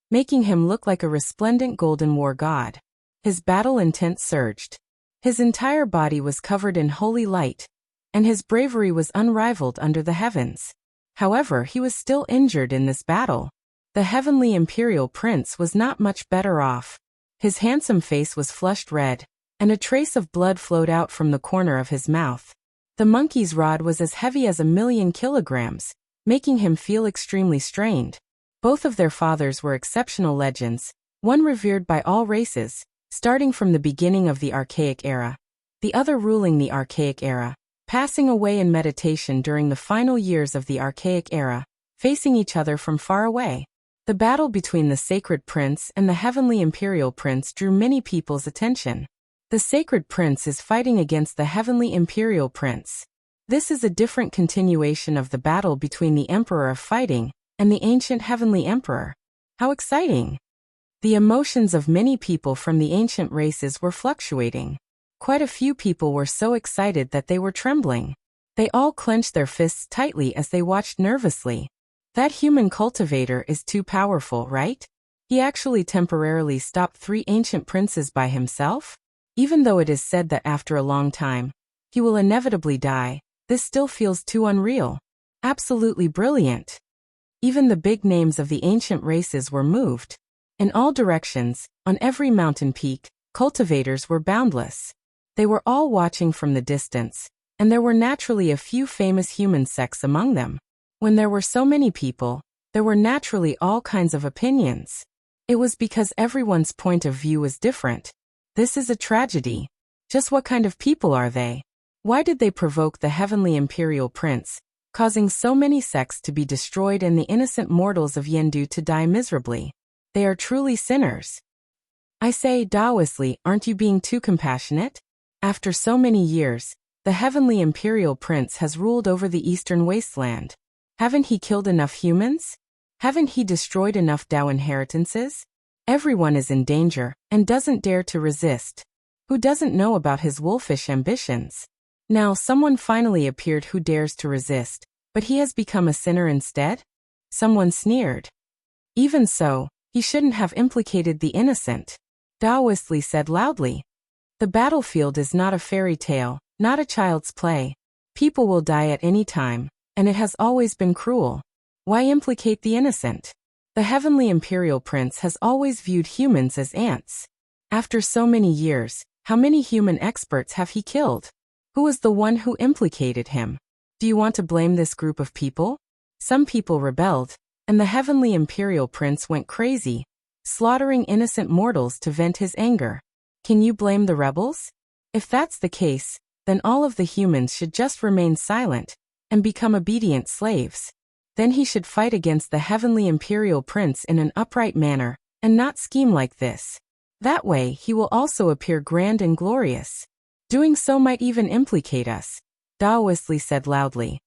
making him look like a resplendent golden war god. His battle intent surged. His entire body was covered in holy light, and his bravery was unrivaled under the heavens. However, he was still injured in this battle. The heavenly imperial prince was not much better off. His handsome face was flushed red, and a trace of blood flowed out from the corner of his mouth. The monkey's rod was as heavy as 1,000,000 kilograms, making him feel extremely strained. Both of their fathers were exceptional legends, one revered by all races, starting from the beginning of the Archaic era, the other ruling the Archaic era, passing away in meditation during the final years of the Archaic era, facing each other from far away. The battle between the sacred prince and the heavenly imperial prince drew many people's attention. The sacred prince is fighting against the heavenly imperial prince. This is a different continuation of the battle between the Emperor of Fighting and the ancient heavenly emperor. How exciting! The emotions of many people from the ancient races were fluctuating. Quite a few people were so excited that they were trembling. They all clenched their fists tightly as they watched nervously. That human cultivator is too powerful, right? He actually temporarily stopped 3 ancient princes by himself? Even though it is said that after a long time, he will inevitably die, this still feels too unreal. Absolutely brilliant. Even the big names of the ancient races were moved. In all directions, on every mountain peak, cultivators were boundless. They were all watching from the distance, and there were naturally a few famous human sects among them. When there were so many people, there were naturally all kinds of opinions. It was because everyone's point of view was different. This is a tragedy. Just what kind of people are they? Why did they provoke the heavenly imperial prince, causing so many sects to be destroyed and the innocent mortals of Yendu to die miserably? They are truly sinners. I say, Taoistly, aren't you being too compassionate? After so many years, the heavenly imperial prince has ruled over the eastern wasteland. Haven't he killed enough humans? Haven't he destroyed enough Tao inheritances? Everyone is in danger, and doesn't dare to resist. Who doesn't know about his wolfish ambitions? Now someone finally appeared who dares to resist, but he has become a sinner instead? Someone sneered. Even so, he shouldn't have implicated the innocent. Taoistly said loudly. The battlefield is not a fairy tale, not a child's play. People will die at any time, and it has always been cruel. Why implicate the innocent? The heavenly imperial prince has always viewed humans as ants. After so many years, how many human experts have he killed? Who was the one who implicated him? Do you want to blame this group of people? Some people rebelled, and the heavenly imperial prince went crazy, slaughtering innocent mortals to vent his anger. Can you blame the rebels? If that's the case, then all of the humans should just remain silent and become obedient slaves. Then he should fight against the heavenly imperial prince in an upright manner, and not scheme like this. That way he will also appear grand and glorious. Doing so might even implicate us, Taoistly said loudly.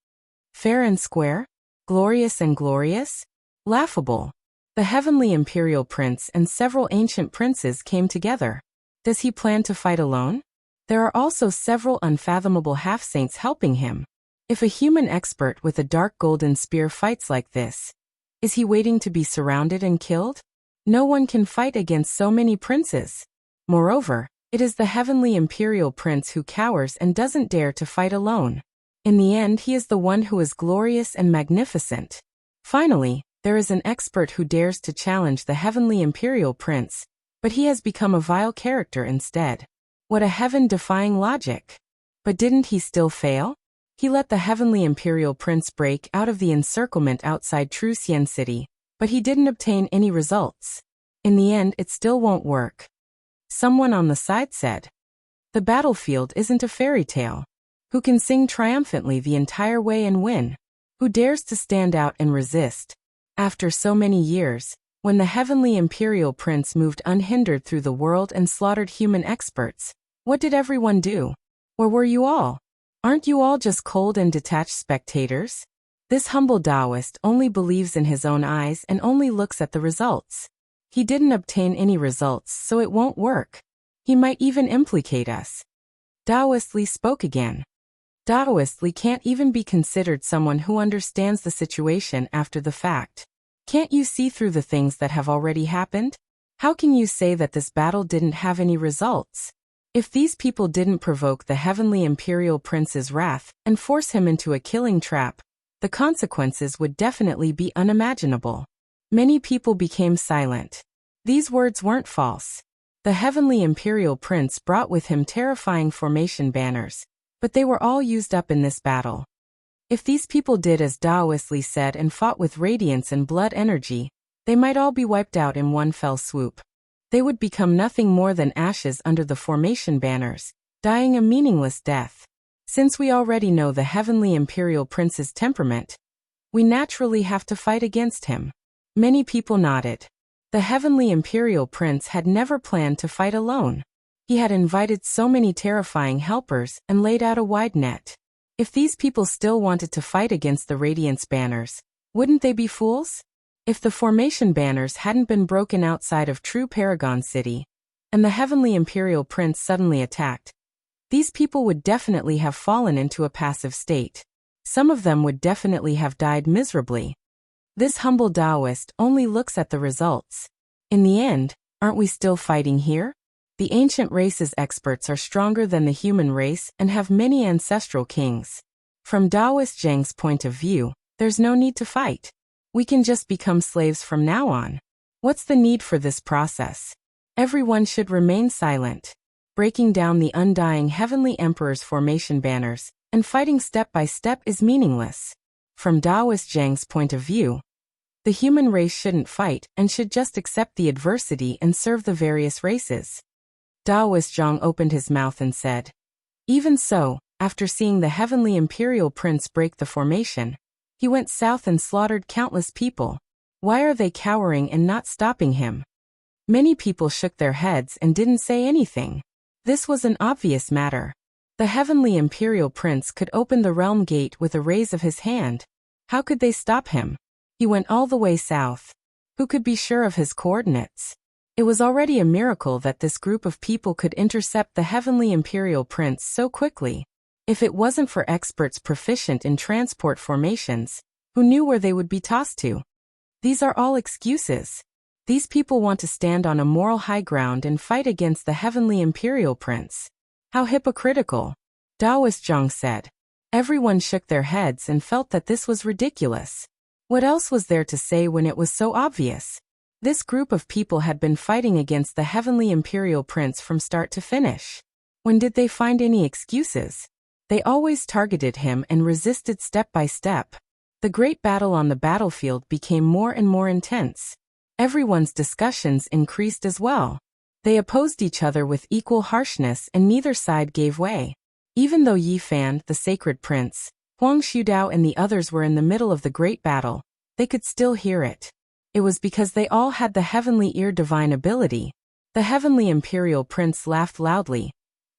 Fair and square? Glorious and glorious? Laughable. The heavenly imperial prince and several ancient princes came together. Does he plan to fight alone? There are also several unfathomable half-saints helping him. If a human expert with a dark golden spear fights like this, is he waiting to be surrounded and killed? No one can fight against so many princes. Moreover, it is the heavenly imperial prince who cowers and doesn't dare to fight alone. In the end, he is the one who is glorious and magnificent. Finally, there is an expert who dares to challenge the heavenly imperial prince, but he has become a vile character instead. What a heaven-defying logic! But didn't he still fail? He let the heavenly imperial prince break out of the encirclement outside Truxian City, but he didn't obtain any results. In the end, it still won't work. Someone on the side said, "The battlefield isn't a fairy tale. Who can sing triumphantly the entire way and win? Who dares to stand out and resist?" After so many years, when the heavenly imperial prince moved unhindered through the world and slaughtered human experts, what did everyone do? Or were you all? Aren't you all just cold and detached spectators? This humble Taoist only believes in his own eyes and only looks at the results. He didn't obtain any results, so it won't work. He might even implicate us. Taoist Li spoke again. Taoist Li can't even be considered someone who understands the situation after the fact. Can't you see through the things that have already happened? How can you say that this battle didn't have any results? If these people didn't provoke the heavenly imperial prince's wrath and force him into a killing trap, the consequences would definitely be unimaginable. Many people became silent. These words weren't false. The heavenly imperial prince brought with him terrifying formation banners, but they were all used up in this battle. If these people did as Taoist Li said and fought with radiance and blood energy, they might all be wiped out in one fell swoop. They would become nothing more than ashes under the formation banners, dying a meaningless death. Since we already know the heavenly imperial prince's temperament, we naturally have to fight against him. Many people nodded. The heavenly imperial prince had never planned to fight alone. He had invited so many terrifying helpers and laid out a wide net. If these people still wanted to fight against the radiance banners, wouldn't they be fools? If the formation banners hadn't been broken outside of true Paragon City, and the heavenly imperial prince suddenly attacked, these people would definitely have fallen into a passive state. Some of them would definitely have died miserably. This humble Taoist only looks at the results. In the end, aren't we still fighting here? The ancient race's experts are stronger than the human race and have many ancestral kings. From Taoist Zhang's point of view, there's no need to fight. We can just become slaves from now on. What's the need for this process? Everyone should remain silent. Breaking down the undying heavenly emperor's formation banners and fighting step by step is meaningless. From Taoist Zhang's point of view, the human race shouldn't fight and should just accept the adversity and serve the various races. Taoist Zhang opened his mouth and said, "Even so, after seeing the heavenly imperial prince break the formation, he went south and slaughtered countless people. Why are they cowering and not stopping him?" Many people shook their heads and didn't say anything. This was an obvious matter. The heavenly imperial prince could open the realm gate with a raise of his hand. How could they stop him? He went all the way south. Who could be sure of his coordinates? It was already a miracle that this group of people could intercept the heavenly imperial prince so quickly. If it wasn't for experts proficient in transport formations, who knew where they would be tossed to? These are all excuses. These people want to stand on a moral high ground and fight against the heavenly imperial prince. How hypocritical, Taoist Zhang said. Everyone shook their heads and felt that this was ridiculous. What else was there to say when it was so obvious? This group of people had been fighting against the heavenly imperial prince from start to finish. When did they find any excuses? They always targeted him and resisted step by step. The great battle on the battlefield became more and more intense. Everyone's discussions increased as well. They opposed each other with equal harshness and neither side gave way. Even though Yi Fan, the sacred prince, Huang Shudao and the others were in the middle of the great battle, they could still hear it. It was because they all had the heavenly ear divine ability. The heavenly imperial prince laughed loudly,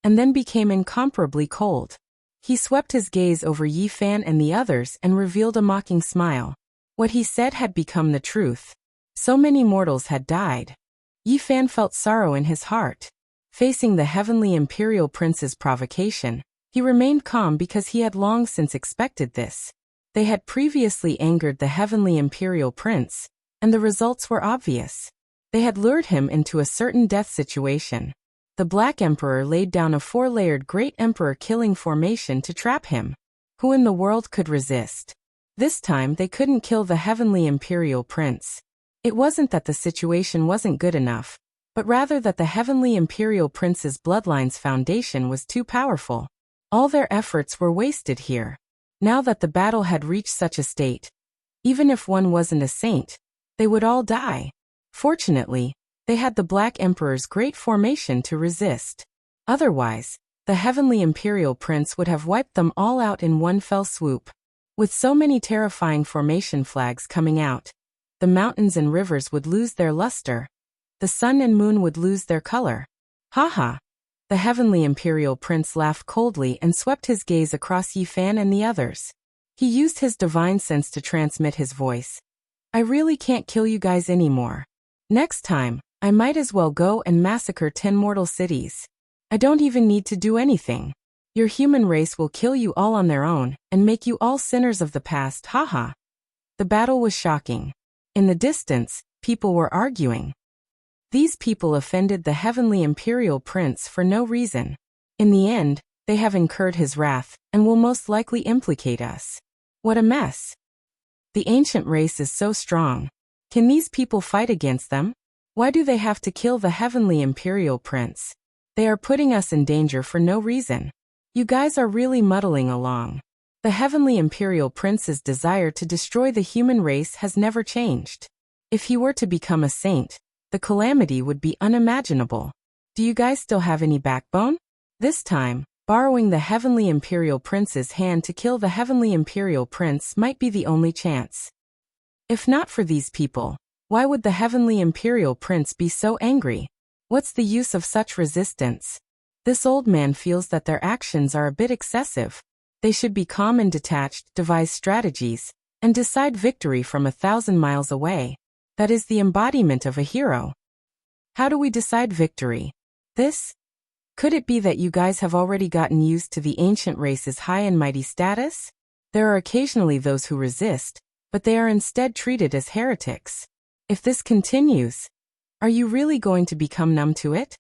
and then became incomparably cold. He swept his gaze over Yi Fan and the others and revealed a mocking smile. What he said had become the truth. So many mortals had died. Yi Fan felt sorrow in his heart. Facing the heavenly imperial prince's provocation, he remained calm because he had long since expected this. They had previously angered the heavenly imperial prince, and the results were obvious. They had lured him into a certain death situation. The Black Emperor laid down a 4-layered Great Emperor killing formation to trap him. Who in the world could resist? This time they couldn't kill the heavenly imperial prince. It wasn't that the situation wasn't good enough, but rather that the heavenly imperial prince's bloodline's foundation was too powerful. All their efforts were wasted here. Now that the battle had reached such a state, even if one wasn't a saint, they would all die. Fortunately, they had the Black Emperor's great formation to resist. Otherwise, the heavenly imperial prince would have wiped them all out in one fell swoop. With so many terrifying formation flags coming out, the mountains and rivers would lose their luster. The sun and moon would lose their color. Ha! The heavenly imperial prince laughed coldly and swept his gaze across Yi Fan and the others. He used his divine sense to transmit his voice. I really can't kill you guys anymore. Next time, I might as well go and massacre 10 mortal cities. I don't even need to do anything. Your human race will kill you all on their own and make you all sinners of the past. Ha! The battle was shocking. In the distance, people were arguing. These people offended the heavenly imperial prince for no reason. In the end, they have incurred his wrath and will most likely implicate us. What a mess. The ancient race is so strong. Can these people fight against them? Why do they have to kill the heavenly imperial prince? They are putting us in danger for no reason. You guys are really muddling along. The heavenly imperial prince's desire to destroy the human race has never changed. If he were to become a saint, the calamity would be unimaginable. Do you guys still have any backbone? This time, borrowing the heavenly imperial prince's hand to kill the heavenly imperial prince might be the only chance. If not for these people, why would the heavenly imperial prince be so angry? What's the use of such resistance? This old man feels that their actions are a bit excessive. They should be calm and detached, devise strategies, and decide victory from 1,000 miles away. That is the embodiment of a hero. How do we decide victory? This? Could it be that you guys have already gotten used to the ancient race's high and mighty status? There are occasionally those who resist, but they are instead treated as heretics. If this continues, are you really going to become numb to it?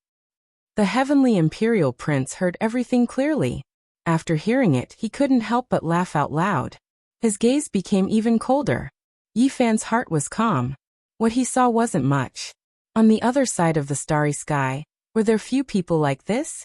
The heavenly imperial prince heard everything clearly. After hearing it, he couldn't help but laugh out loud. His gaze became even colder. Yi Fan's heart was calm. What he saw wasn't much. On the other side of the starry sky, were there few people like this?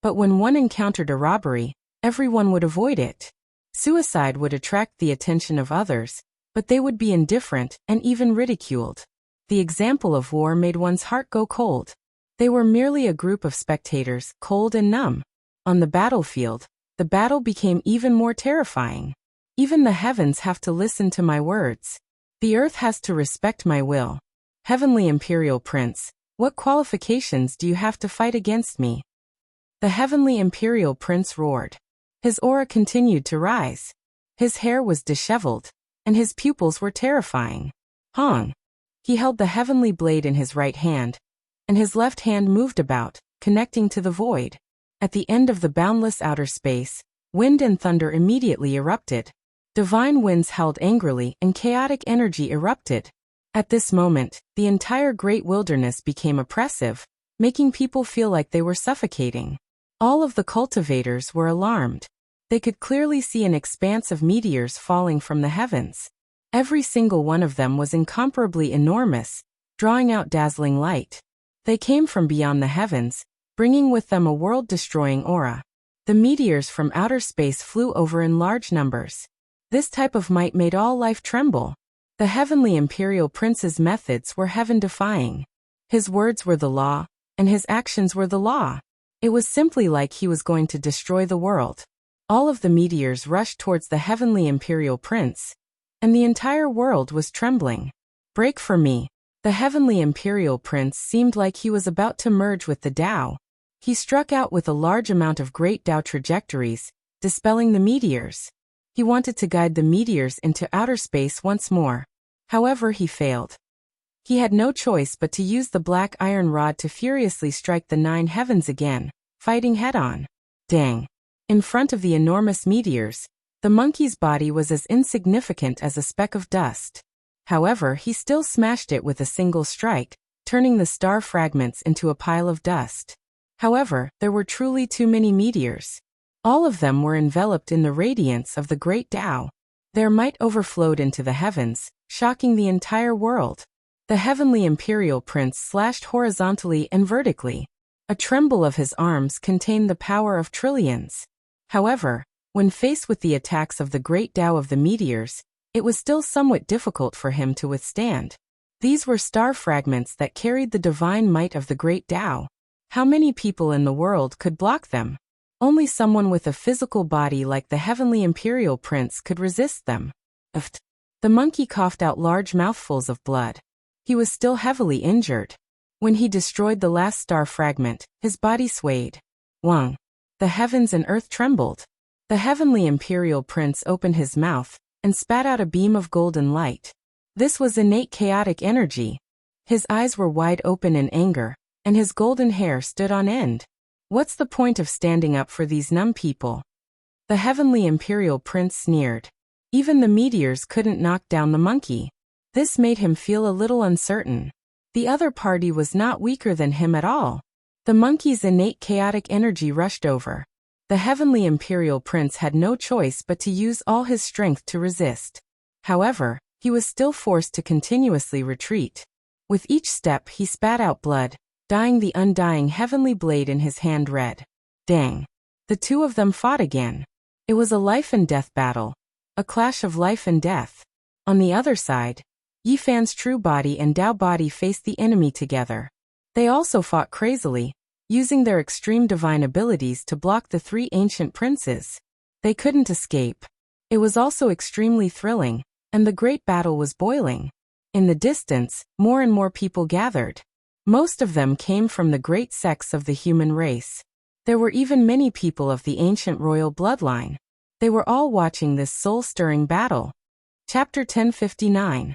But when one encountered a robbery, everyone would avoid it. Suicide would attract the attention of others, but they would be indifferent and even ridiculed. The example of war made one's heart go cold. They were merely a group of spectators, cold and numb. On the battlefield, the battle became even more terrifying. Even the heavens have to listen to my words. The earth has to respect my will. Heavenly Imperial Prince, what qualifications do you have to fight against me? The Heavenly Imperial Prince roared. His aura continued to rise. His hair was disheveled, and his pupils were terrifying. Hong! He held the heavenly blade in his right hand, and his left hand moved about, connecting to the void. At the end of the boundless outer space, wind and thunder immediately erupted. Divine winds howled angrily and chaotic energy erupted. At this moment, the entire great wilderness became oppressive, making people feel like they were suffocating. All of the cultivators were alarmed. They could clearly see an expanse of meteors falling from the heavens. Every single one of them was incomparably enormous, drawing out dazzling light. They came from beyond the heavens, bringing with them a world-destroying aura. The meteors from outer space flew over in large numbers. This type of might made all life tremble. The Heavenly Imperial Prince's methods were heaven-defying. His words were the law, and his actions were the law. It was simply like he was going to destroy the world. All of the meteors rushed towards the Heavenly Imperial Prince, and the entire world was trembling. Break for me. The Heavenly Imperial Prince seemed like he was about to merge with the Tao. He struck out with a large amount of great Tao trajectories, dispelling the meteors. He wanted to guide the meteors into outer space once more. However, he failed. He had no choice but to use the black iron rod to furiously strike the 9 heavens again, fighting head-on. Dang! In front of the enormous meteors, the monkey's body was as insignificant as a speck of dust. However, he still smashed it with a single strike, turning the star fragments into a pile of dust. However, there were truly too many meteors. All of them were enveloped in the radiance of the great Tao. Their might overflowed into the heavens, shocking the entire world. The heavenly imperial prince slashed horizontally and vertically. A tremble of his arms contained the power of trillions. However, when faced with the attacks of the great Tao of the meteors, it was still somewhat difficult for him to withstand. These were star fragments that carried the divine might of the great Tao. How many people in the world could block them? Only someone with a physical body like the heavenly imperial prince could resist them. The monkey coughed out large mouthfuls of blood. He was still heavily injured. When he destroyed the last star fragment, his body swayed. Wang! The heavens and earth trembled. The heavenly imperial prince opened his mouth and spat out a beam of golden light. This was innate chaotic energy. His eyes were wide open in anger, and his golden hair stood on end. What's the point of standing up for these numb people? The heavenly imperial prince sneered. Even the meteors couldn't knock down the monkey. This made him feel a little uncertain. The other party was not weaker than him at all. The monkey's innate chaotic energy rushed over. The heavenly imperial prince had no choice but to use all his strength to resist. However, he was still forced to continuously retreat. With each step he spat out blood, dyeing the undying heavenly blade in his hand red. Dang! The two of them fought again. It was a life-and-death battle. A clash of life and death. On the other side, Yifan's true body and Tao body faced the enemy together. They also fought crazily, using their extreme divine abilities to block the 3 ancient princes. They couldn't escape. It was also extremely thrilling, and the great battle was boiling. In the distance, more and more people gathered. Most of them came from the great sects of the human race. There were even many people of the ancient royal bloodline. They were all watching this soul-stirring battle. Chapter 1059.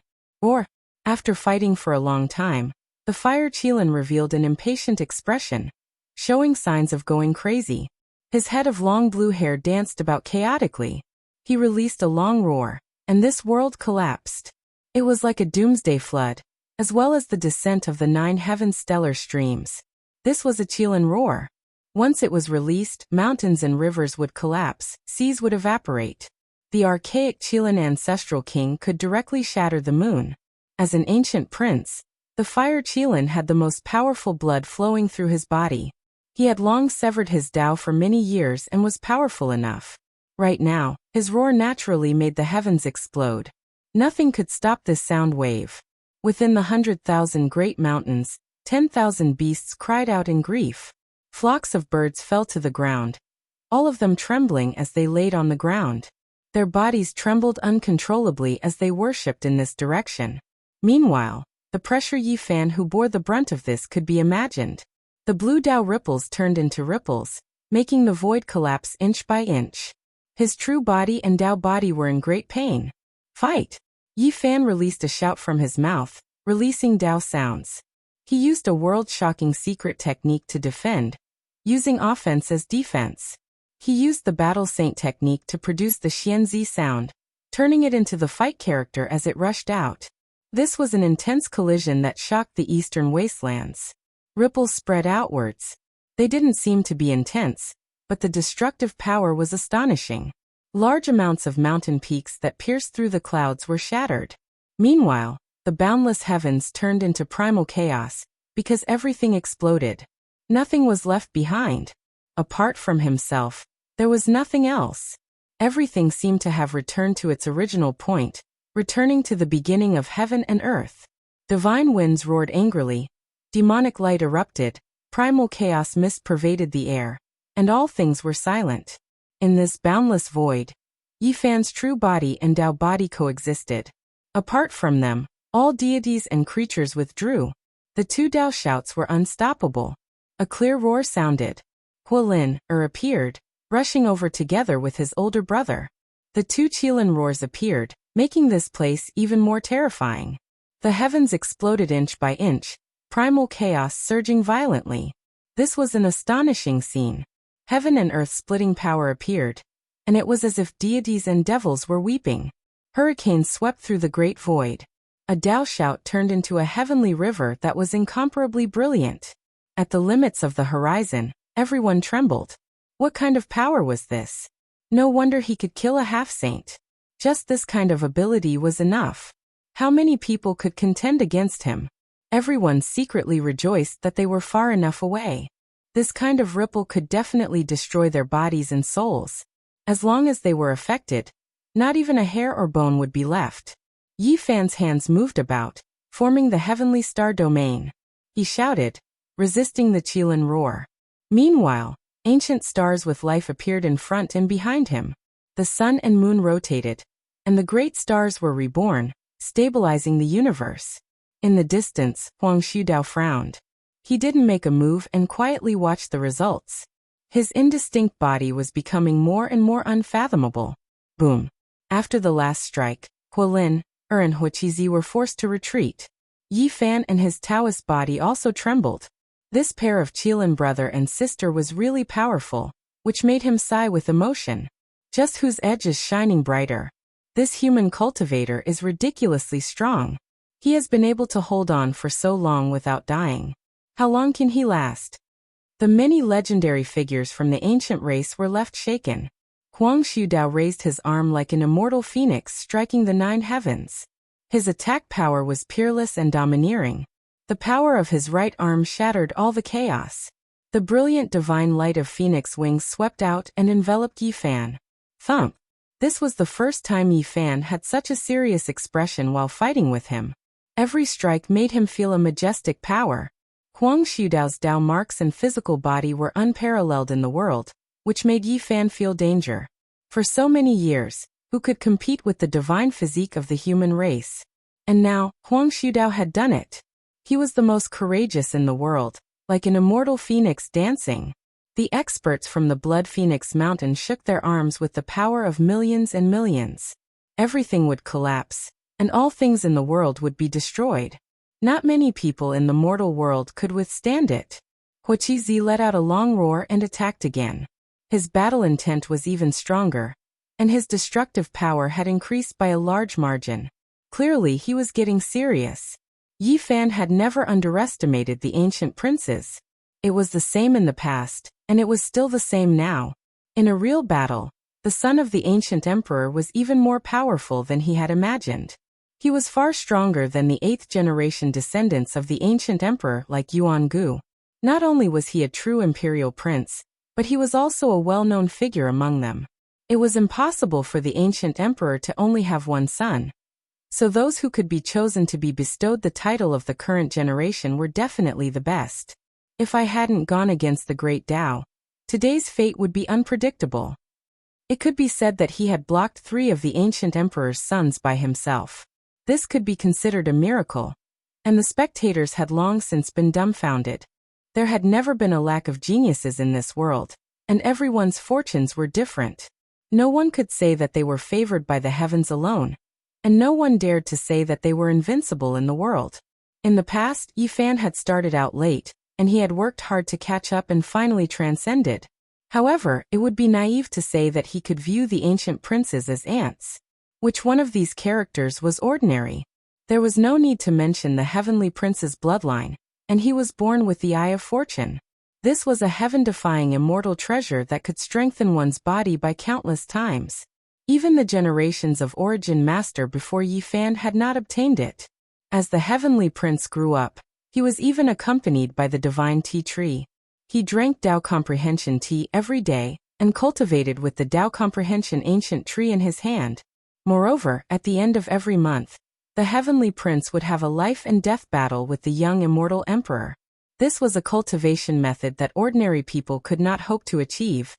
After fighting for a long time, the fire Qilin revealed an impatient expression, showing signs of going crazy. His head of long blue hair danced about chaotically. He released a long roar, and this world collapsed. It was like a doomsday flood, as well as the descent of the 9 heaven stellar streams. This was a Qilin roar. Once it was released, mountains and rivers would collapse, seas would evaporate. The archaic Qilin ancestral king could directly shatter the moon. As an ancient prince, the fire Qilin had the most powerful blood flowing through his body. He had long severed his Tao for many years and was powerful enough. Right now, his roar naturally made the heavens explode. Nothing could stop this sound wave. Within the 100,000 great mountains, 10,000 beasts cried out in grief. Flocks of birds fell to the ground, all of them trembling as they laid on the ground. Their bodies trembled uncontrollably as they worshipped in this direction. Meanwhile, the pressure Yifan who bore the brunt of this could be imagined. The blue Tao ripples turned into ripples, making the void collapse inch by inch. His true body and Tao body were in great pain. Fight! Yifan released a shout from his mouth, releasing Tao sounds. He used a world-shocking secret technique to defend, using offense as defense. He used the Battle Saint technique to produce the Xianzi sound, turning it into the fight character as it rushed out. This was an intense collision that shocked the eastern wastelands. Ripples spread outwards. They didn't seem to be intense, but the destructive power was astonishing. Large amounts of mountain peaks that pierced through the clouds were shattered. Meanwhile, the boundless heavens turned into primal chaos, because everything exploded. Nothing was left behind. Apart from himself, there was nothing else. Everything seemed to have returned to its original point, returning to the beginning of heaven and earth. Divine winds roared angrily, demonic light erupted, primal chaos mist pervaded the air, and all things were silent. In this boundless void, Yifan's true body and Tao body coexisted. Apart from them, all deities and creatures withdrew. The 2 Tao shouts were unstoppable. A clear roar sounded. Hualin, appeared, rushing over together with his older brother. The 2 Qilin roars appeared, making this place even more terrifying. The heavens exploded inch by inch, primal chaos surging violently. This was an astonishing scene. Heaven and earth splitting power appeared, and it was as if deities and devils were weeping. Hurricanes swept through the great void. A Tao shout turned into a heavenly river that was incomparably brilliant. At the limits of the horizon, everyone trembled. What kind of power was this? No wonder he could kill a half-saint. Just this kind of ability was enough. How many people could contend against him? Everyone secretly rejoiced that they were far enough away. This kind of ripple could definitely destroy their bodies and souls. As long as they were affected, not even a hair or bone would be left. Yi Fan's hands moved about, forming the heavenly star domain. He shouted, resisting the Qilin roar. Meanwhile, ancient stars with life appeared in front and behind him. The sun and moon rotated, and the great stars were reborn, stabilizing the universe. In the distance, Huang Shudao frowned. He didn't make a move and quietly watched the results. His indistinct body was becoming more and more unfathomable. Boom. After the last strike, Huolin, and Huiqizi were forced to retreat. Yi Fan and his Taoist body also trembled. This pair of Qilin brother and sister was really powerful, which made him sigh with emotion. Just whose edge is shining brighter. This human cultivator is ridiculously strong. He has been able to hold on for so long without dying. How long can he last? The many legendary figures from the ancient race were left shaken. Huang Shudao raised his arm like an immortal phoenix striking the 9 heavens. His attack power was peerless and domineering. The power of his right arm shattered all the chaos. The brilliant divine light of phoenix wings swept out and enveloped Yi Fan. Thump! This was the first time Yi Fan had such a serious expression while fighting with him. Every strike made him feel a majestic power. Huang Shudao's Tao marks and physical body were unparalleled in the world, which made Yi Fan feel danger. For so many years, who could compete with the divine physique of the human race? And now, Huang Shudao had done it. He was the most courageous in the world, like an immortal phoenix dancing. The experts from the Blood Phoenix Mountain shook their arms with the power of millions and millions. Everything would collapse, and all things in the world would be destroyed. Not many people in the mortal world could withstand it. Huiqizi let out a long roar and attacked again. His battle intent was even stronger, and his destructive power had increased by a large margin. Clearly he was getting serious. Yi Fan had never underestimated the ancient princes. It was the same in the past, and it was still the same now. In a real battle, the son of the ancient emperor was even more powerful than he had imagined. He was far stronger than the 8th generation descendants of the ancient emperor like Yuan Gu. Not only was he a true imperial prince, but he was also a well-known figure among them. It was impossible for the ancient emperor to only have one son. So those who could be chosen to be bestowed the title of the current generation were definitely the best. If I hadn't gone against the great Tao, today's fate would be unpredictable. It could be said that he had blocked 3 of the ancient emperor's sons by himself. This could be considered a miracle, and the spectators had long since been dumbfounded. There had never been a lack of geniuses in this world, and everyone's fortunes were different. No one could say that they were favored by the heavens alone, and no one dared to say that they were invincible in the world. In the past, Yi Fan had started out late, and he had worked hard to catch up and finally transcended. However, it would be naive to say that he could view the ancient princes as ants. Which one of these characters was ordinary? There was no need to mention the heavenly prince's bloodline, and he was born with the eye of fortune. This was a heaven-defying immortal treasure that could strengthen one's body by countless times. Even the generations of origin master before Yi Fan had not obtained it. As the heavenly prince grew up, he was even accompanied by the divine tea tree. He drank Tao Comprehension tea every day, and cultivated with the Tao Comprehension ancient tree in his hand. Moreover, at the end of every month, the heavenly prince would have a life and death battle with the young immortal emperor. This was a cultivation method that ordinary people could not hope to achieve,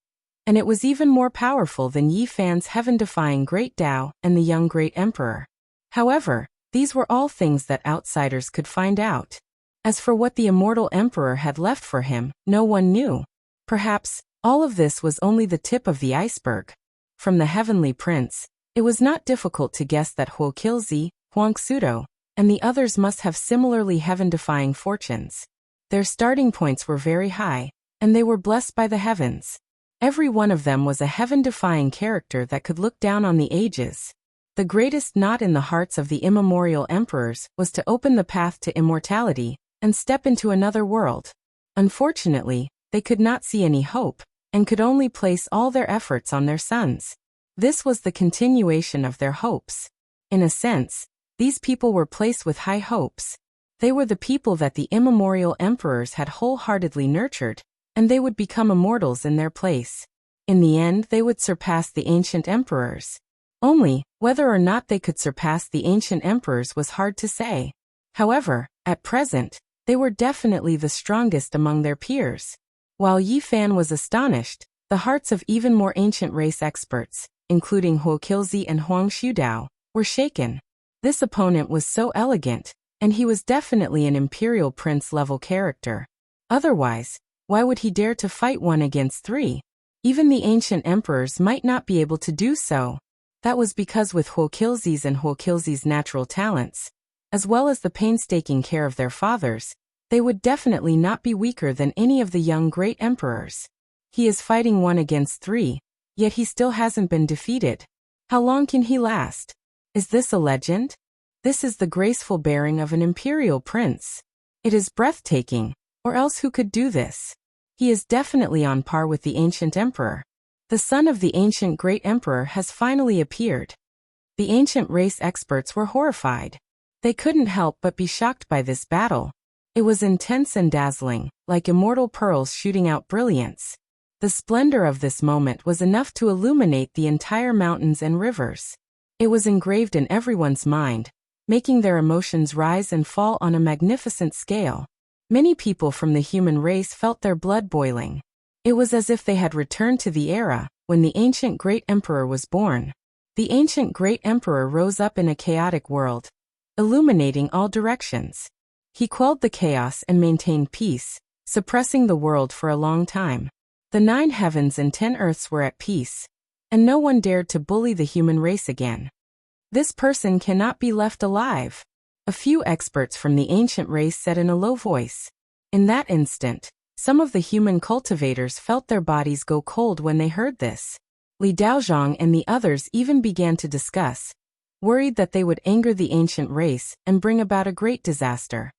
and it was even more powerful than Yi Fan's heaven-defying great Tao and the young great emperor. However, these were all things that outsiders could find out. As for what the immortal emperor had left for him, no one knew. Perhaps, all of this was only the tip of the iceberg. From the heavenly prince, it was not difficult to guess that Huiqizi, Huang Sudo, and the others must have similarly heaven-defying fortunes. Their starting points were very high, and they were blessed by the heavens. Every one of them was a heaven-defying character that could look down on the ages. The greatest knot in the hearts of the immemorial emperors was to open the path to immortality and step into another world. Unfortunately, they could not see any hope, and could only place all their efforts on their sons. This was the continuation of their hopes. In a sense, these people were placed with high hopes. They were the people that the immemorial emperors had wholeheartedly nurtured, and they would become immortals in their place. In the end, they would surpass the ancient emperors. Only, whether or not they could surpass the ancient emperors was hard to say. However, at present, they were definitely the strongest among their peers. While Yi Fan was astonished, the hearts of even more ancient race experts, including Huo Qilzi and Huang Xudao, were shaken. This opponent was so elegant, and he was definitely an imperial prince-level character. Otherwise, why would he dare to fight 1 against 3? Even the ancient emperors might not be able to do so. That was because with Huo Qilzi's natural talents, as well as the painstaking care of their fathers, they would definitely not be weaker than any of the young great emperors. He is fighting 1 against 3, yet he still hasn't been defeated. How long can he last? Is this a legend? This is the graceful bearing of an imperial prince. It is breathtaking, or else who could do this? He is definitely on par with the ancient emperor. The son of the ancient great emperor has finally appeared. The ancient race experts were horrified. They couldn't help but be shocked by this battle. It was intense and dazzling, like immortal pearls shooting out brilliance. The splendor of this moment was enough to illuminate the entire mountains and rivers. It was engraved in everyone's mind, making their emotions rise and fall on a magnificent scale. Many people from the human race felt their blood boiling. It was as if they had returned to the era when the ancient great emperor was born. The ancient great emperor rose up in a chaotic world, illuminating all directions. He quelled the chaos and maintained peace, suppressing the world for a long time. The 9 heavens and 10 earths were at peace, and no one dared to bully the human race again. This person cannot be left alive, a few experts from the ancient race said in a low voice. In that instant, some of the human cultivators felt their bodies go cold when they heard this. Li Daozhong and the others even began to discuss, worried that they would anger the ancient race and bring about a great disaster.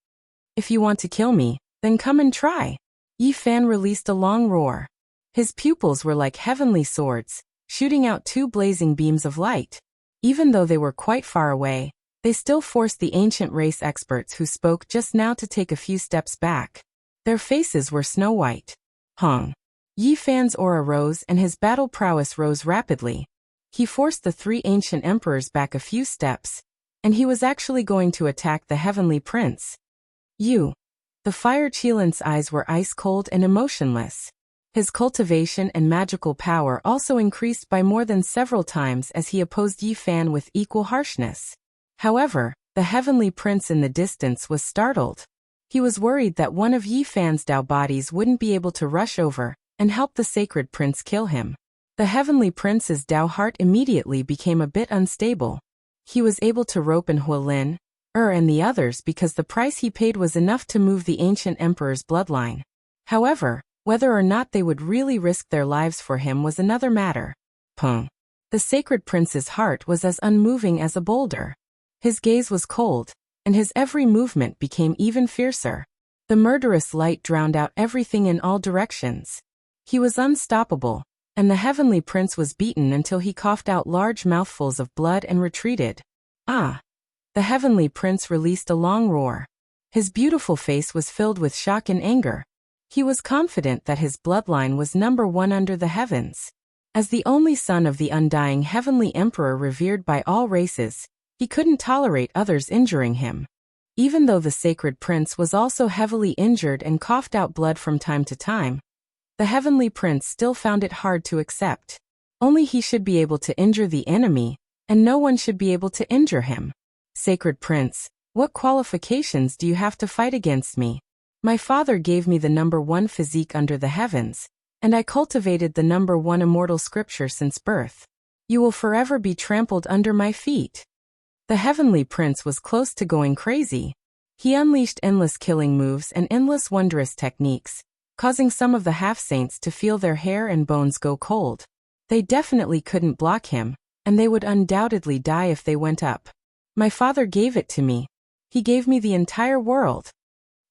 If you want to kill me, then come and try. Yi Fan released a long roar. His pupils were like heavenly swords, shooting out 2 blazing beams of light. Even though they were quite far away, they still forced the ancient race experts who spoke just now to take a few steps back. Their faces were snow-white. Hong. Yi Fan's aura rose and his battle prowess rose rapidly. He forced the 3 ancient emperors back a few steps, and he was actually going to attack the heavenly prince. The fire Qilin's eyes were ice-cold and emotionless. His cultivation and magical power also increased by more than several times as he opposed Yi Fan with equal harshness. However, the heavenly prince in the distance was startled. He was worried that one of Yi Fan's Dao bodies wouldn't be able to rush over and help the sacred prince kill him. The heavenly prince's Dao heart immediately became a bit unstable. He was able to rope in Huolin, and the others because the price he paid was enough to move the ancient emperor's bloodline. However, whether or not they would really risk their lives for him was another matter. The sacred prince's heart was as unmoving as a boulder. His gaze was cold, and his every movement became even fiercer. The murderous light drowned out everything in all directions. He was unstoppable, and the heavenly prince was beaten until he coughed out large mouthfuls of blood and retreated. The heavenly prince released a long roar. His beautiful face was filled with shock and anger. He was confident that his bloodline was number 1 under the heavens. As the only son of the undying heavenly emperor revered by all races, he couldn't tolerate others injuring him. Even though the sacred prince was also heavily injured and coughed out blood from time to time, the heavenly prince still found it hard to accept. Only he should be able to injure the enemy, and no one should be able to injure him. Sacred prince, what qualifications do you have to fight against me? My father gave me the number 1 physique under the heavens, and I cultivated the number 1 immortal scripture since birth. You will forever be trampled under my feet. The heavenly prince was close to going crazy. He unleashed endless killing moves and endless wondrous techniques, causing some of the half-saints to feel their hair and bones go cold. They definitely couldn't block him, and they would undoubtedly die if they went up. My father gave it to me. He gave me the entire world.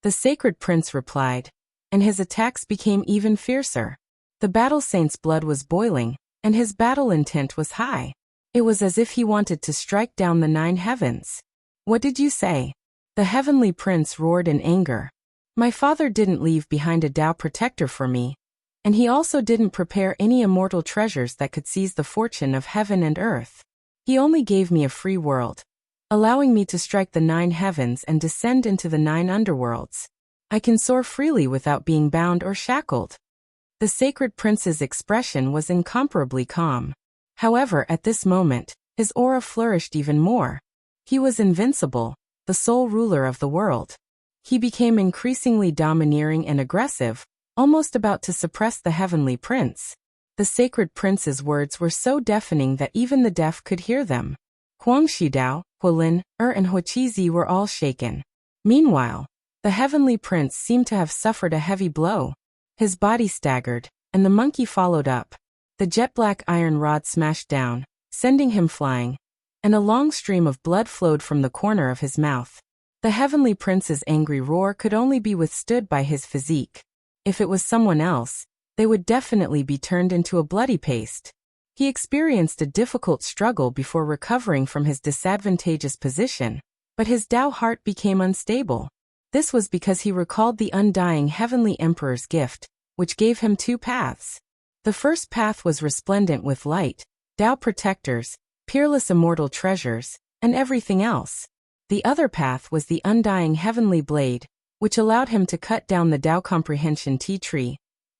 The sacred prince replied, and his attacks became even fiercer. The battle saint's blood was boiling, and his battle intent was high. It was as if he wanted to strike down the 9 heavens. What did you say? The heavenly prince roared in anger. My father didn't leave behind a Tao protector for me, and he also didn't prepare any immortal treasures that could seize the fortune of heaven and earth. He only gave me a free world, allowing me to strike the 9 heavens and descend into the 9 underworlds. I can soar freely without being bound or shackled. The sacred prince's expression was incomparably calm. However, at this moment, his aura flourished even more. He was invincible, the sole ruler of the world. He became increasingly domineering and aggressive, almost about to suppress the heavenly prince. The sacred prince's words were so deafening that even the deaf could hear them. Huang Shidao, Hualin, and Huaqizi were all shaken. Meanwhile, the heavenly prince seemed to have suffered a heavy blow. His body staggered, and the monkey followed up. The jet-black iron rod smashed down, sending him flying, and a long stream of blood flowed from the corner of his mouth. The heavenly prince's angry roar could only be withstood by his physique. If it was someone else, they would definitely be turned into a bloody paste. He experienced a difficult struggle before recovering from his disadvantageous position, but his Tao heart became unstable. This was because he recalled the undying heavenly emperor's gift, which gave him 2 paths. The first path was resplendent with light, Tao protectors, peerless immortal treasures, and everything else. The other path was the undying heavenly blade, which allowed him to cut down the Tao comprehension tea tree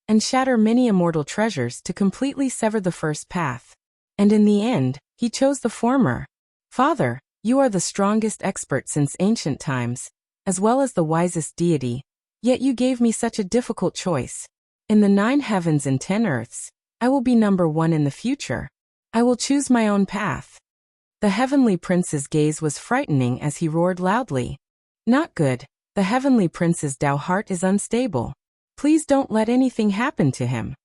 and shatter many immortal treasures to completely sever the first path. And in the end, he chose the former. Father, you are the strongest expert since ancient times, as well as the wisest deity, yet you gave me such a difficult choice. In the 9 heavens and 10 earths, I will be number 1 in the future. I will choose my own path. The heavenly prince's gaze was frightening as he roared loudly. Not good. The heavenly prince's Tao heart is unstable. Please don't let anything happen to him.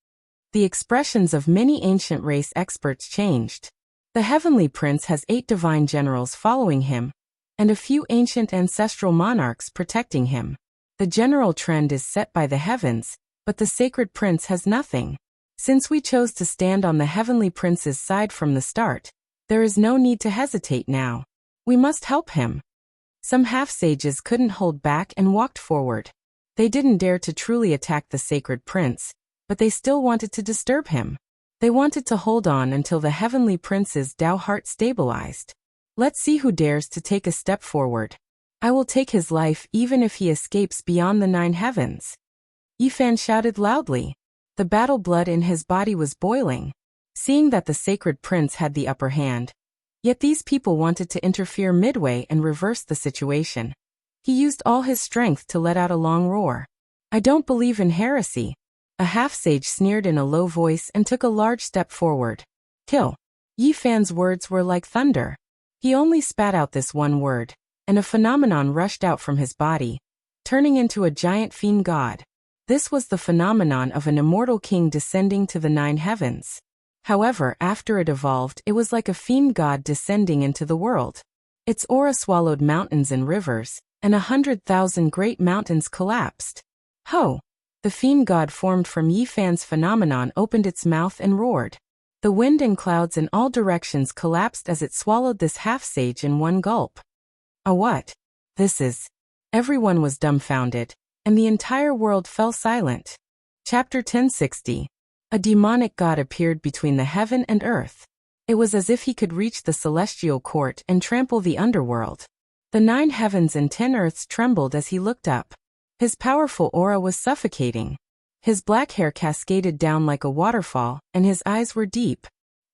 The expressions of many ancient race experts changed. The heavenly prince has 8 divine generals following him, and a few ancient ancestral monarchs protecting him. The general trend is set by the heavens, but the sacred prince has nothing. Since we chose to stand on the heavenly prince's side from the start, there is no need to hesitate now. We must help him. Some half-sages couldn't hold back and walked forward. They didn't dare to truly attack the sacred prince, but they still wanted to disturb him. They wanted to hold on until the heavenly prince's Tao heart stabilized. Let's see who dares to take a step forward. I will take his life even if he escapes beyond the 9 heavens. Yifan shouted loudly. The battle blood in his body was boiling, seeing that the sacred prince had the upper hand. Yet these people wanted to interfere midway and reverse the situation. He used all his strength to let out a long roar. I don't believe in heresy. A half-sage sneered in a low voice and took a large step forward. Kill. Yifan's words were like thunder. He only spat out this one word, and a phenomenon rushed out from his body, turning into a giant fiend god. This was the phenomenon of an immortal king descending to the 9 heavens. However, after it evolved, it was like a fiend god descending into the world. Its aura swallowed mountains and rivers, and 100,000 great mountains collapsed. Ho! The fiend god formed from Yifan's phenomenon opened its mouth and roared. The wind and clouds in all directions collapsed as it swallowed this half-sage in one gulp. A what? This is. Everyone was dumbfounded, and the entire world fell silent. Chapter 1060. A demonic god appeared between the heaven and earth. It was as if he could reach the celestial court and trample the underworld. The 9 heavens and 10 earths trembled as he looked up. His powerful aura was suffocating. His black hair cascaded down like a waterfall, and his eyes were deep.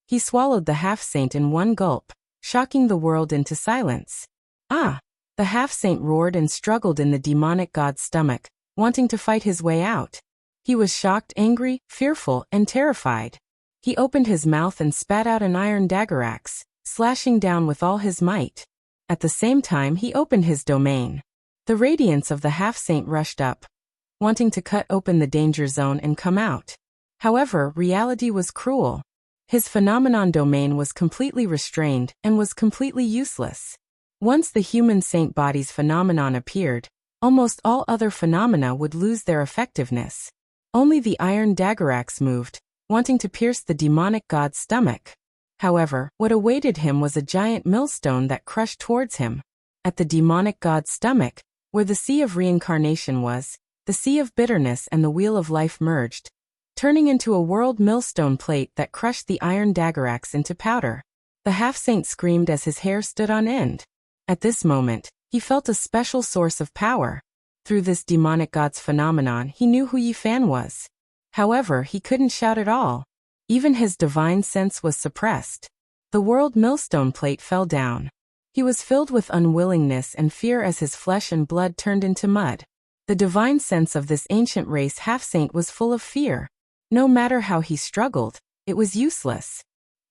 He swallowed the half-saint in one gulp, shocking the world into silence. Ah! The half-saint roared and struggled in the demonic god's stomach, wanting to fight his way out. He was shocked, angry, fearful, and terrified. He opened his mouth and spat out an iron dagger axe, slashing down with all his might. At the same time, he opened his domain. The radiance of the half-saint rushed up, wanting to cut open the danger zone and come out. However, reality was cruel. His phenomenon domain was completely restrained and was completely useless. Once the human saint body's phenomenon appeared, almost all other phenomena would lose their effectiveness. Only the iron dagger axe moved, wanting to pierce the demonic god's stomach. However, what awaited him was a giant millstone that crushed towards him. At the demonic god's stomach, where the sea of reincarnation was, the sea of bitterness and the wheel of life merged, turning into a world millstone plate that crushed the iron dagger axe into powder. The half-saint screamed as his hair stood on end. At this moment, he felt a special source of power. Through this demonic god's phenomenon, he knew who Yi Fan was. However, he couldn't shout at all. Even his divine sense was suppressed. The world millstone plate fell down. He was filled with unwillingness and fear as his flesh and blood turned into mud. The divine sense of this ancient race half-saint was full of fear. No matter how he struggled, it was useless.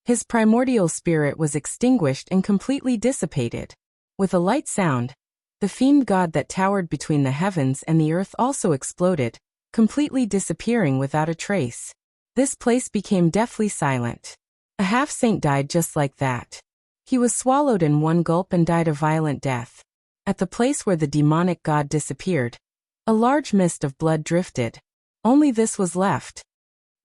His primordial spirit was extinguished and completely dissipated. With a light sound, the fiend god that towered between the heavens and the earth also exploded, completely disappearing without a trace. This place became deathly silent. A half-saint died just like that. He was swallowed in one gulp and died a violent death. At the place where the demonic god disappeared, a large mist of blood drifted. Only this was left.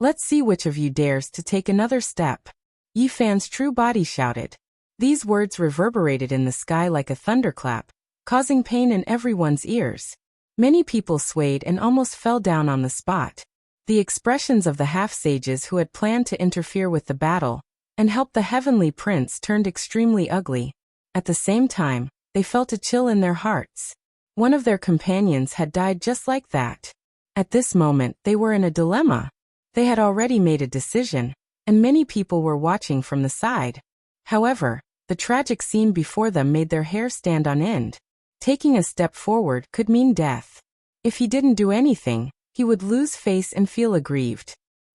Let's see which of you dares to take another step. Yi Fan's true body shouted. These words reverberated in the sky like a thunderclap, causing pain in everyone's ears. Many people swayed and almost fell down on the spot. The expressions of the half-sages who had planned to interfere with the battle and help the heavenly prince turned extremely ugly. At the same time, they felt a chill in their hearts. One of their companions had died just like that. At this moment, they were in a dilemma. They had already made a decision, and many people were watching from the side. However, the tragic scene before them made their hair stand on end. Taking a step forward could mean death. If he didn't do anything, he would lose face and feel aggrieved.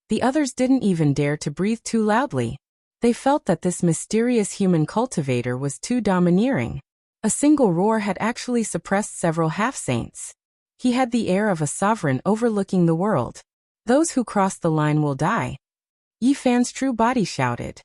The others didn't even dare to breathe too loudly. They felt that this mysterious human cultivator was too domineering. A single roar had actually suppressed several half-saints. He had the air of a sovereign overlooking the world. Those who cross the line will die. Yi Fan's true body shouted.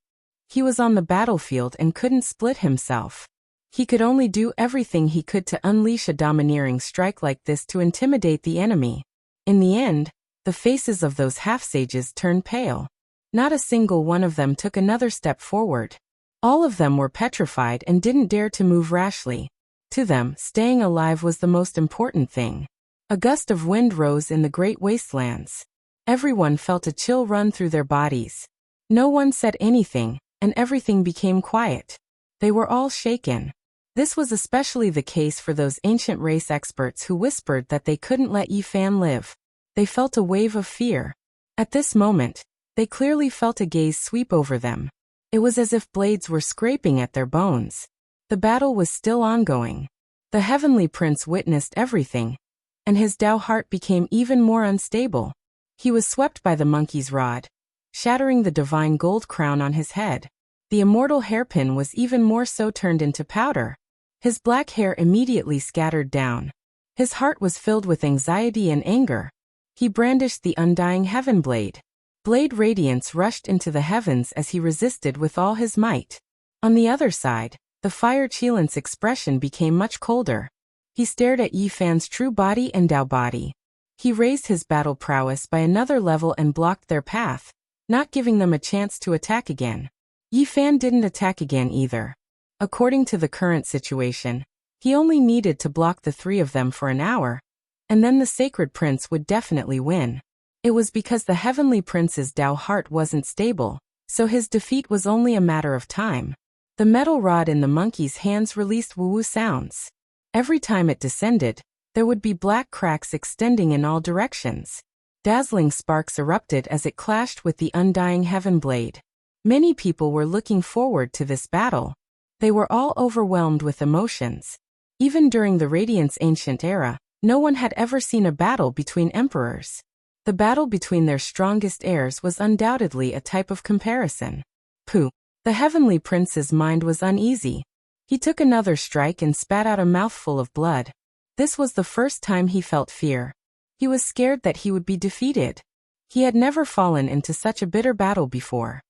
He was on the battlefield and couldn't split himself. He could only do everything he could to unleash a domineering strike like this to intimidate the enemy. In the end, the faces of those half-sages turned pale. Not a single one of them took another step forward. All of them were petrified and didn't dare to move rashly. To them, staying alive was the most important thing. A gust of wind rose in the great wastelands. Everyone felt a chill run through their bodies. No one said anything, and everything became quiet. They were all shaken. This was especially the case for those ancient race experts who whispered that they couldn't let Yi Fan live. They felt a wave of fear. At this moment, they clearly felt a gaze sweep over them. It was as if blades were scraping at their bones. The battle was still ongoing. The heavenly prince witnessed everything, and his Tao heart became even more unstable. He was swept by the monkey's rod, shattering the divine gold crown on his head. The immortal hairpin was even more so turned into powder. His black hair immediately scattered down. His heart was filled with anxiety and anger. He brandished the undying heaven blade. Blade radiance rushed into the heavens as he resisted with all his might. On the other side, the fire Qilin's expression became much colder. He stared at Yi Fan's true body and Tao body. He raised his battle prowess by another level and blocked their path, not giving them a chance to attack again. Yi Fan didn't attack again either. According to the current situation, he only needed to block the three of them for an hour, and then the sacred prince would definitely win. It was because the heavenly prince's Tao heart wasn't stable, so his defeat was only a matter of time. The metal rod in the monkey's hands released woo-woo sounds. Every time it descended, there would be black cracks extending in all directions. Dazzling sparks erupted as it clashed with the undying heaven blade. Many people were looking forward to this battle. They were all overwhelmed with emotions. Even during the Radiant's ancient era, no one had ever seen a battle between emperors. The battle between their strongest heirs was undoubtedly a type of comparison. The heavenly prince's mind was uneasy. He took another strike and spat out a mouthful of blood. This was the first time he felt fear. He was scared that he would be defeated. He had never fallen into such a bitter battle before.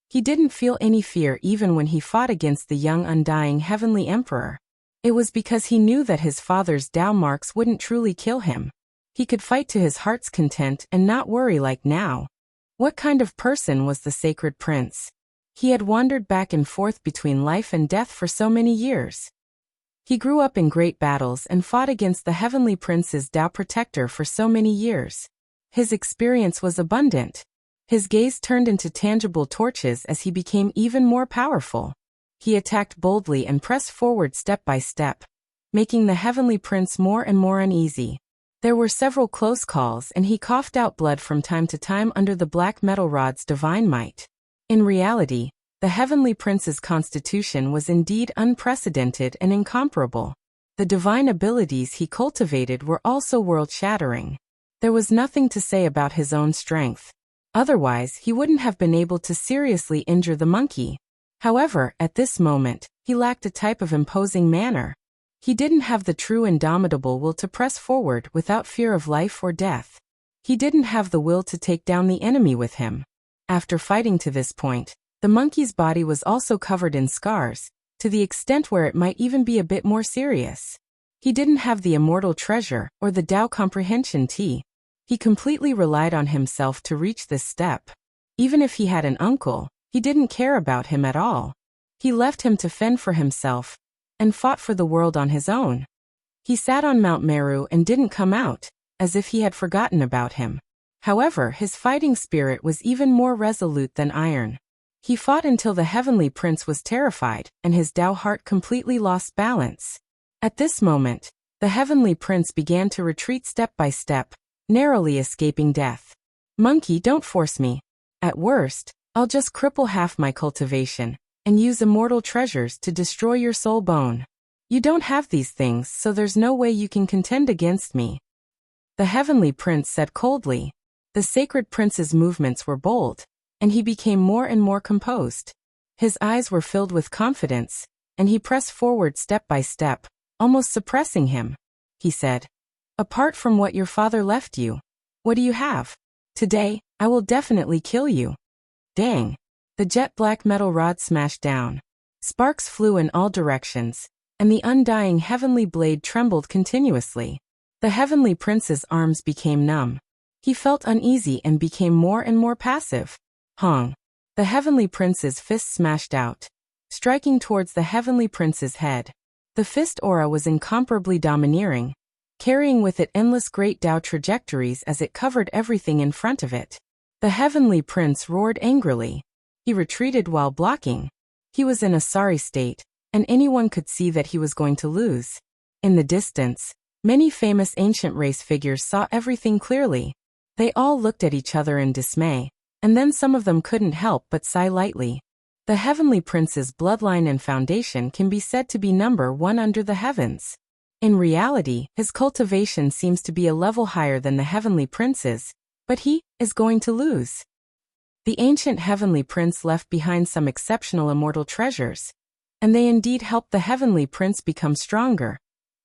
He didn't feel any fear even when he fought against the young undying heavenly emperor. It was because he knew that his father's Tao marks wouldn't truly kill him. He could fight to his heart's content and not worry like now. What kind of person was the sacred prince? He had wandered back and forth between life and death for so many years. He grew up in great battles and fought against the heavenly prince's Tao protector for so many years. His experience was abundant. His gaze turned into tangible torches as he became even more powerful. He attacked boldly and pressed forward step by step, making the heavenly prince more and more uneasy. There were several close calls and he coughed out blood from time to time under the black metal rod's divine might. In reality, the heavenly prince's constitution was indeed unprecedented and incomparable. The divine abilities he cultivated were also world-shattering. There was nothing to say about his own strength. Otherwise, he wouldn't have been able to seriously injure the monkey. However, at this moment, he lacked a type of imposing manner. He didn't have the true indomitable will to press forward without fear of life or death. He didn't have the will to take down the enemy with him. After fighting to this point, the monkey's body was also covered in scars, to the extent where it might even be a bit more serious. He didn't have the immortal treasure or the Tao comprehension tea. He completely relied on himself to reach this step. Even if he had an uncle, he didn't care about him at all. He left him to fend for himself and fought for the world on his own. He sat on Mount Meru and didn't come out, as if he had forgotten about him. However, his fighting spirit was even more resolute than iron. He fought until the heavenly prince was terrified and his Tao heart completely lost balance. At this moment, the heavenly prince began to retreat step by step, narrowly escaping death. Monkey, don't force me. At worst, I'll just cripple half my cultivation and use immortal treasures to destroy your soul bone. You don't have these things, so there's no way you can contend against me. The heavenly prince said coldly. The sacred prince's movements were bold, and he became more and more composed. His eyes were filled with confidence, and he pressed forward step by step, almost suppressing him. He said, "Apart from what your father left you, what do you have? Today, I will definitely kill you." Dang! The jet black metal rod smashed down. Sparks flew in all directions, and the undying heavenly blade trembled continuously. The heavenly prince's arms became numb. He felt uneasy and became more and more passive. Hong! The heavenly prince's fist smashed out, striking towards the heavenly prince's head. The fist aura was incomparably domineering, carrying with it endless great Tao trajectories as it covered everything in front of it. The heavenly prince roared angrily. He retreated while blocking. He was in a sorry state, and anyone could see that he was going to lose. In the distance, many famous ancient race figures saw everything clearly. They all looked at each other in dismay, and then some of them couldn't help but sigh lightly. The heavenly prince's bloodline and foundation can be said to be number one under the heavens. In reality, his cultivation seems to be a level higher than the heavenly prince's, but he is going to lose. The ancient heavenly prince left behind some exceptional immortal treasures, and they indeed helped the heavenly prince become stronger,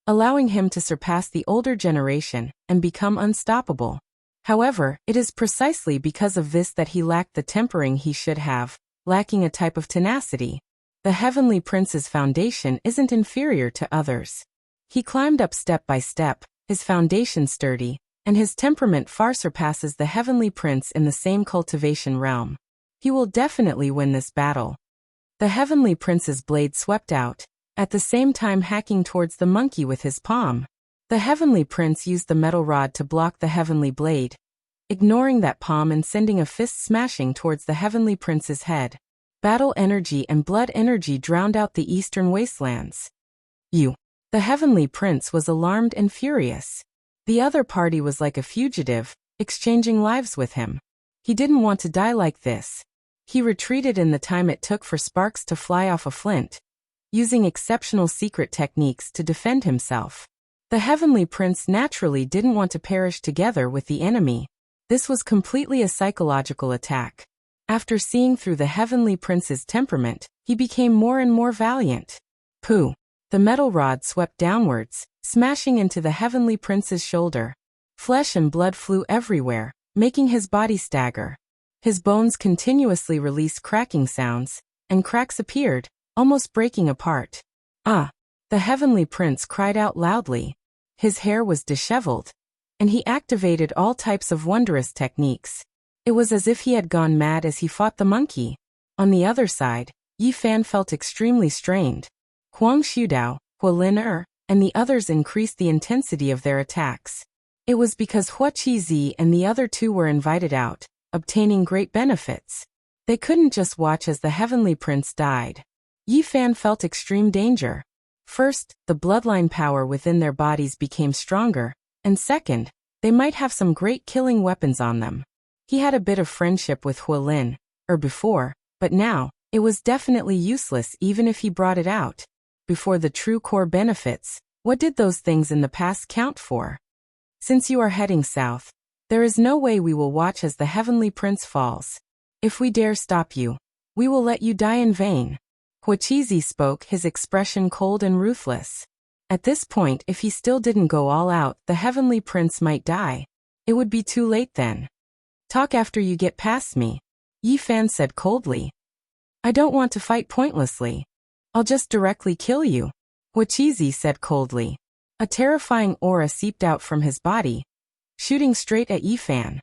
allowing him to surpass the older generation and become unstoppable. However, it is precisely because of this that he lacked the tempering he should have, lacking a type of tenacity. The heavenly prince's foundation isn't inferior to others. He climbed up step by step, his foundation sturdy, and his temperament far surpasses the heavenly prince in the same cultivation realm. He will definitely win this battle. The heavenly prince's blade swept out, at the same time hacking towards the monkey with his palm. The heavenly prince used the metal rod to block the heavenly blade, ignoring that palm and sending a fist smashing towards the heavenly prince's head. Battle energy and blood energy drowned out the eastern wastelands. The heavenly prince was alarmed and furious. The other party was like a fugitive, exchanging lives with him. He didn't want to die like this. He retreated in the time it took for sparks to fly off a flint, using exceptional secret techniques to defend himself. The heavenly prince naturally didn't want to perish together with the enemy. This was completely a psychological attack. After seeing through the heavenly prince's temperament, he became more and more valiant. Pooh! The metal rod swept downwards, smashing into the heavenly prince's shoulder. Flesh and blood flew everywhere, making his body stagger. His bones continuously released cracking sounds, and cracks appeared, almost breaking apart. Ah! The heavenly prince cried out loudly. His hair was disheveled, and he activated all types of wondrous techniques. It was as if he had gone mad as he fought the monkey. On the other side, Yi Fan felt extremely strained. Huang Xiudao, Huolin and the others increased the intensity of their attacks. It was because Hua Qizi and the other two were invited out, obtaining great benefits. They couldn't just watch as the heavenly prince died. Yi Fan felt extreme danger. First, the bloodline power within their bodies became stronger, and second, they might have some great killing weapons on them. He had a bit of friendship with Huolin, before, but now, it was definitely useless even if he brought it out. Before the true core benefits, what did those things in the past count for? Since you are heading south, there is no way we will watch as the heavenly prince falls. If we dare stop you, we will let you die in vain. Huaqizi spoke, his expression cold and ruthless. At this point, if he still didn't go all out, the heavenly prince might die. It would be too late then. Talk after you get past me, Yi Fan said coldly. I don't want to fight pointlessly. I'll just directly kill you, Huaqizi said coldly. A terrifying aura seeped out from his body, shooting straight at Yi Fan.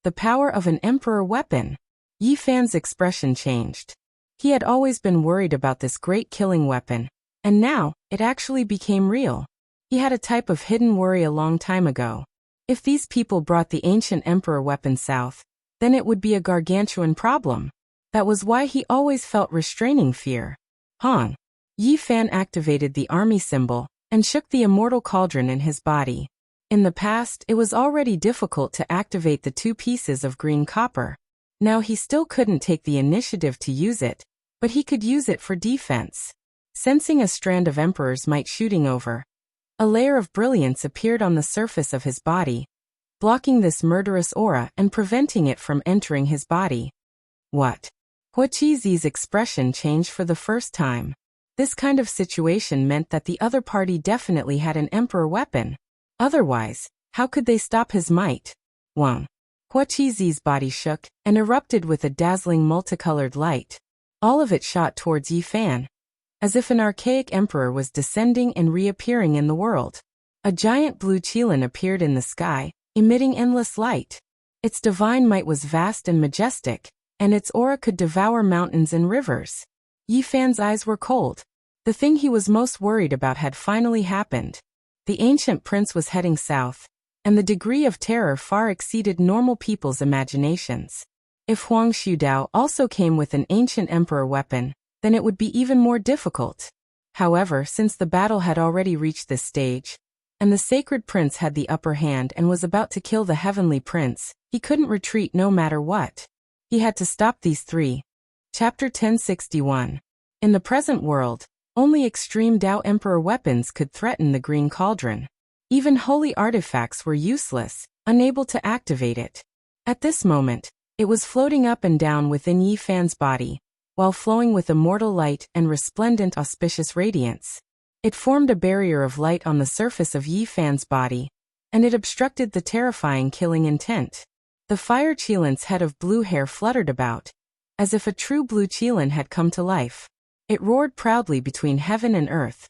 The power of an emperor weapon. Yi Fan's expression changed. He had always been worried about this great killing weapon, and now, it actually became real. He had a type of hidden worry a long time ago. If these people brought the ancient emperor weapon south, then it would be a gargantuan problem. That was why he always felt restraining fear. Han. Yi Fan activated the army symbol, and shook the immortal cauldron in his body. In the past, it was already difficult to activate the two pieces of green copper. Now he still couldn't take the initiative to use it, but he could use it for defense. Sensing a strand of emperors might shooting over, a layer of brilliance appeared on the surface of his body, blocking this murderous aura and preventing it from entering his body. What? Huaqizi's expression changed for the first time. This kind of situation meant that the other party definitely had an emperor weapon. Otherwise, how could they stop his might? Wang. Huaqizi's body shook and erupted with a dazzling multicolored light. All of it shot towards Yi Fan, as if an archaic emperor was descending and reappearing in the world. A giant blue qilin appeared in the sky, emitting endless light. Its divine might was vast and majestic, and its aura could devour mountains and rivers. Yi Fan's eyes were cold. The thing he was most worried about had finally happened. The ancient prince was heading south, and the degree of terror far exceeded normal people's imaginations. If Huang Xiudao also came with an ancient emperor weapon, then it would be even more difficult. However, since the battle had already reached this stage, and the sacred prince had the upper hand and was about to kill the heavenly prince, he couldn't retreat no matter what. He had to stop these three. Chapter 1061. In the present world, only extreme Dao Emperor weapons could threaten the Green Cauldron. Even holy artifacts were useless, unable to activate it. At this moment, it was floating up and down within Yi Fan's body, while flowing with immortal light and resplendent auspicious radiance. It formed a barrier of light on the surface of Yi Fan's body, and it obstructed the terrifying killing intent. The fire qilin's head of blue hair fluttered about, as if a true blue qilin had come to life. It roared proudly between heaven and earth,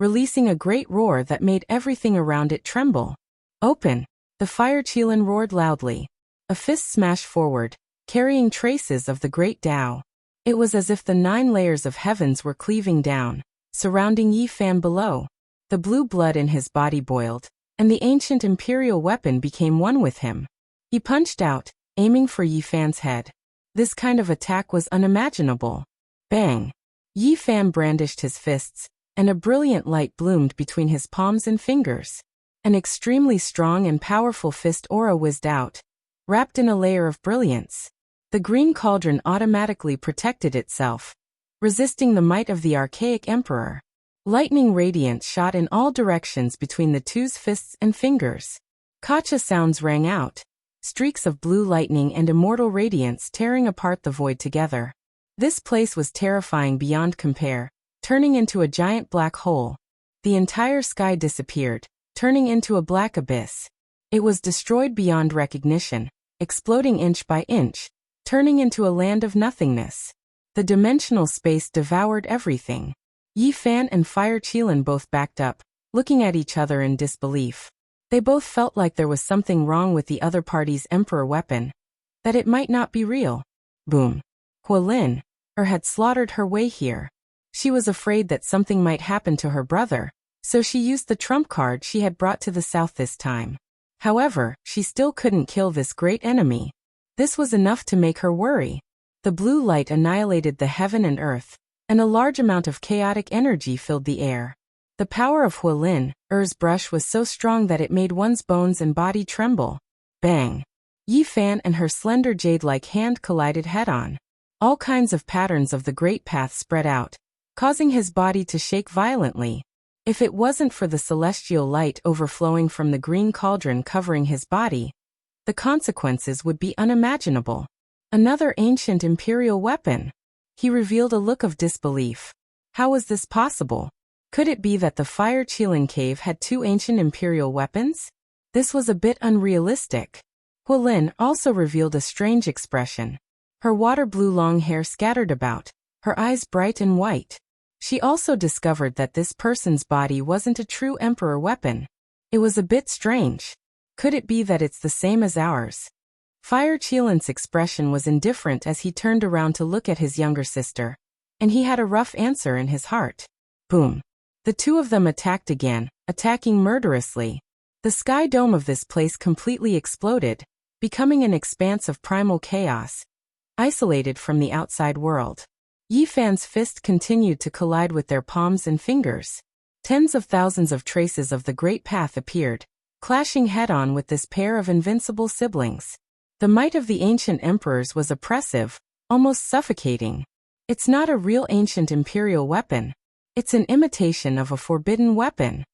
releasing a great roar that made everything around it tremble. Open! The fire qilin roared loudly. A fist smashed forward, carrying traces of the great Tao. It was as if the 9 layers of heavens were cleaving down, surrounding Yi Fan below. The blue blood in his body boiled, and the ancient imperial weapon became one with him. He punched out, aiming for Yi Fan's head. This kind of attack was unimaginable. Bang! Yi Fan brandished his fists, and a brilliant light bloomed between his palms and fingers. An extremely strong and powerful fist aura whizzed out, wrapped in a layer of brilliance. The green cauldron automatically protected itself, resisting the might of the archaic emperor. Lightning radiance shot in all directions between the two's fists and fingers. Kacha sounds rang out, streaks of blue lightning and immortal radiance tearing apart the void together. This place was terrifying beyond compare, turning into a giant black hole. The entire sky disappeared, turning into a black abyss. It was destroyed beyond recognition, exploding inch by inch, turning into a land of nothingness. The dimensional space devoured everything. Yi Fan and Fire Qilin both backed up, looking at each other in disbelief. They both felt like there was something wrong with the other party's emperor weapon, that it might not be real. Boom. Hualin had slaughtered her way here. She was afraid that something might happen to her brother, so she used the trump card she had brought to the south this time. However, she still couldn't kill this great enemy. This was enough to make her worry. The blue light annihilated the heaven and earth, and a large amount of chaotic energy filled the air. The power of Hualin's brush was so strong that it made one's bones and body tremble. Bang! Yi Fan and her slender jade-like hand collided head-on. All kinds of patterns of the great path spread out, causing his body to shake violently. If it wasn't for the celestial light overflowing from the green cauldron covering his body, the consequences would be unimaginable. Another ancient imperial weapon. He revealed a look of disbelief. How was this possible? Could it be that the Fire Qilin cave had two ancient imperial weapons? This was a bit unrealistic. Hualin also revealed a strange expression. Her water blue long hair scattered about, her eyes bright and white. She also discovered that this person's body wasn't a true emperor weapon. It was a bit strange. Could it be that it's the same as ours? Fire Qilin's expression was indifferent as he turned around to look at his younger sister, and he had a rough answer in his heart. Boom. The two of them attacked again, attacking murderously. The sky dome of this place completely exploded, becoming an expanse of primal chaos, isolated from the outside world. Yi Fan's fist continued to collide with their palms and fingers. Tens of thousands of traces of the Great Path appeared, clashing head-on with this pair of invincible siblings. The might of the ancient emperors was oppressive, almost suffocating. It's not a real ancient imperial weapon. It's an imitation of a forbidden weapon.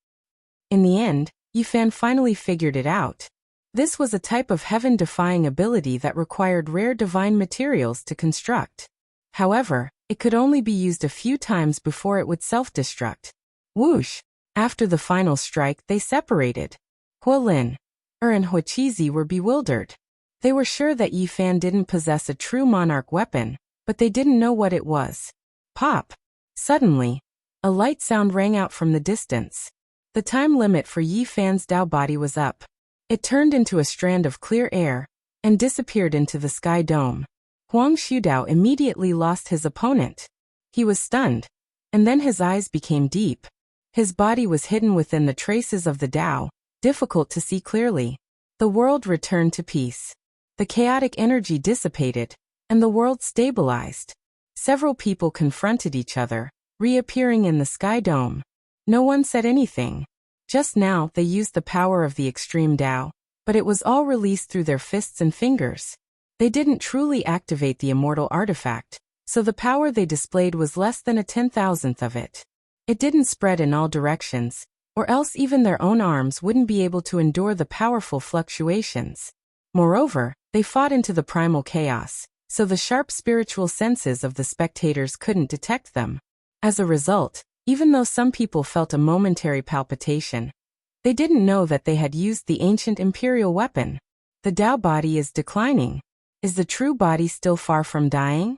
In the end, Yi Fan finally figured it out. This was a type of heaven-defying ability that required rare divine materials to construct. However, it could only be used a few times before it would self-destruct. Whoosh! After the final strike, they separated. Hualin and Huaqizi were bewildered. They were sure that Yi Fan didn't possess a true monarch weapon, but they didn't know what it was. Pop! Suddenly, a light sound rang out from the distance. The time limit for Yi Fan's Dao body was up. It turned into a strand of clear air, and disappeared into the sky dome. Huang Shudao immediately lost his opponent. He was stunned, and then his eyes became deep. His body was hidden within the traces of the Dao, difficult to see clearly. The world returned to peace. The chaotic energy dissipated, and the world stabilized. Several people confronted each other, reappearing in the sky dome. No one said anything. Just now they used the power of the extreme Dao, but it was all released through their fists and fingers. They didn't truly activate the immortal artifact, so the power they displayed was less than a 10,000th of it. It didn't spread in all directions, or else even their own arms wouldn't be able to endure the powerful fluctuations. Moreover, they fought into the primal chaos, so the sharp spiritual senses of the spectators couldn't detect them. As a result, even though some people felt a momentary palpitation, they didn't know that they had used the ancient imperial weapon. The Dao body is declining. Is the true body still far from dying?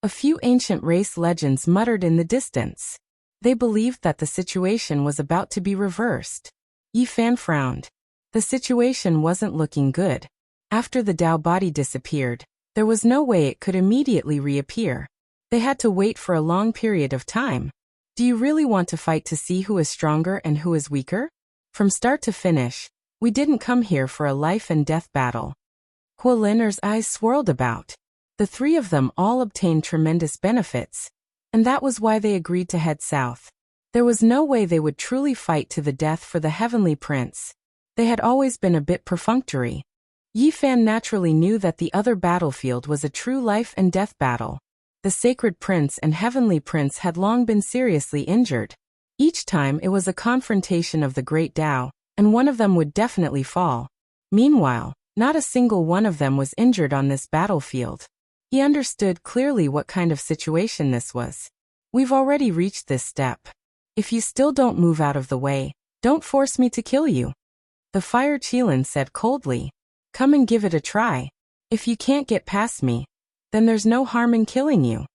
A few ancient race legends muttered in the distance. They believed that the situation was about to be reversed. Yi Fan frowned. The situation wasn't looking good. After the Dao body disappeared, there was no way it could immediately reappear. They had to wait for a long period of time. Do you really want to fight to see who is stronger and who is weaker? From start to finish, we didn't come here for a life and death battle. Hualin's eyes swirled about. The three of them all obtained tremendous benefits, and that was why they agreed to head south. There was no way they would truly fight to the death for the Heavenly Prince. They had always been a bit perfunctory. Yi Fan naturally knew that the other battlefield was a true life and death battle. The Sacred Prince and Heavenly Prince had long been seriously injured. Each time it was a confrontation of the Great Dao, and one of them would definitely fall. Meanwhile, not a single one of them was injured on this battlefield. He understood clearly what kind of situation this was. We've already reached this step. If you still don't move out of the way, don't force me to kill you. The fire Qilin said coldly. Come and give it a try. If you can't get past me, then there's no harm in killing you.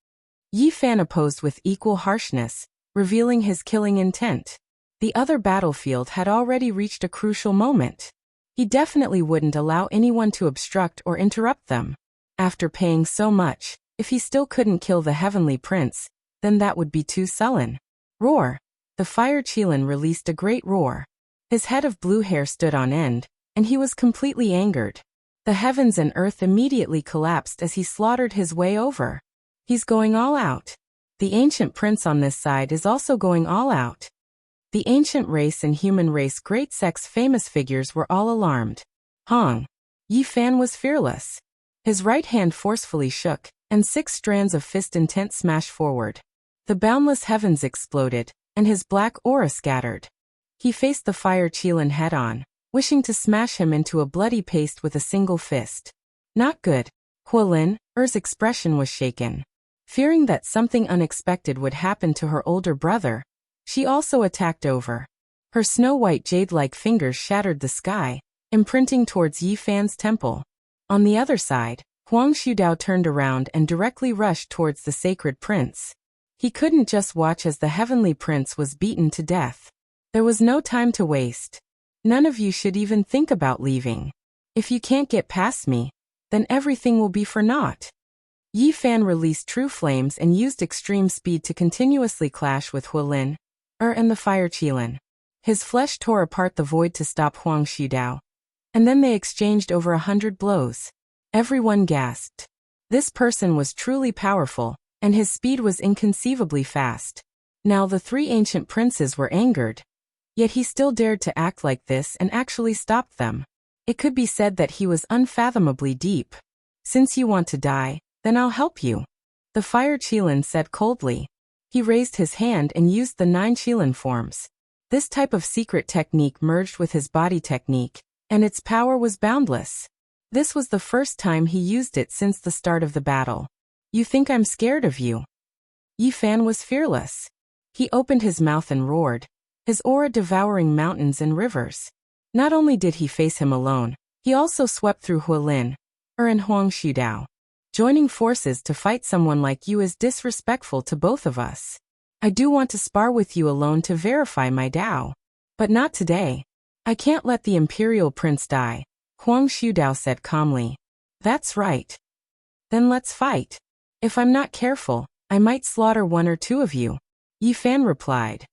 Yi Fan opposed with equal harshness, revealing his killing intent. The other battlefield had already reached a crucial moment. He definitely wouldn't allow anyone to obstruct or interrupt them. After paying so much, if he still couldn't kill the heavenly prince, then that would be too sullen. Roar! The fire Qilin released a great roar. His head of blue hair stood on end, and he was completely angered. The heavens and earth immediately collapsed as he slaughtered his way over. He's going all out. The ancient prince on this side is also going all out. The ancient race and human race great sects famous figures were all alarmed. Hong! Yi Fan was fearless. His right hand forcefully shook, and 6 strands of fist intent smashed forward. The boundless heavens exploded, and his black aura scattered. He faced the fire Qilin head-on, wishing to smash him into a bloody paste with a single fist. Not good. Huolin, Er's expression was shaken. Fearing that something unexpected would happen to her older brother, she also attacked over. Her snow-white jade-like fingers shattered the sky, imprinting towards Yi Fan's temple. On the other side, Huang Shudao turned around and directly rushed towards the sacred prince. He couldn't just watch as the heavenly prince was beaten to death. There was no time to waste. None of you should even think about leaving. If you can't get past me, then everything will be for naught. Yi Fan released true flames and used extreme speed to continuously clash with Huolin, and the fire Qilin. His flesh tore apart the void to stop Huang Shudao. And then they exchanged over 100 blows. Everyone gasped. This person was truly powerful, and his speed was inconceivably fast. Now the 3 ancient princes were angered. Yet he still dared to act like this and actually stopped them. It could be said that he was unfathomably deep. Since you want to die, then I'll help you. The fire Qilin said coldly. He raised his hand and used the 9 Qilin forms. This type of secret technique merged with his body technique, and its power was boundless. This was the first time he used it since the start of the battle. You think I'm scared of you? Yi Fan was fearless. He opened his mouth and roared, his aura devouring mountains and rivers. Not only did he face him alone, he also swept through Huolin, and Huang Shudao. Joining forces to fight someone like you is disrespectful to both of us. I do want to spar with you alone to verify my Dao. But not today. I can't let the Imperial Prince die, Huang Shudao said calmly. That's right. Then let's fight. If I'm not careful, I might slaughter 1 or 2 of you, Yi Fan replied.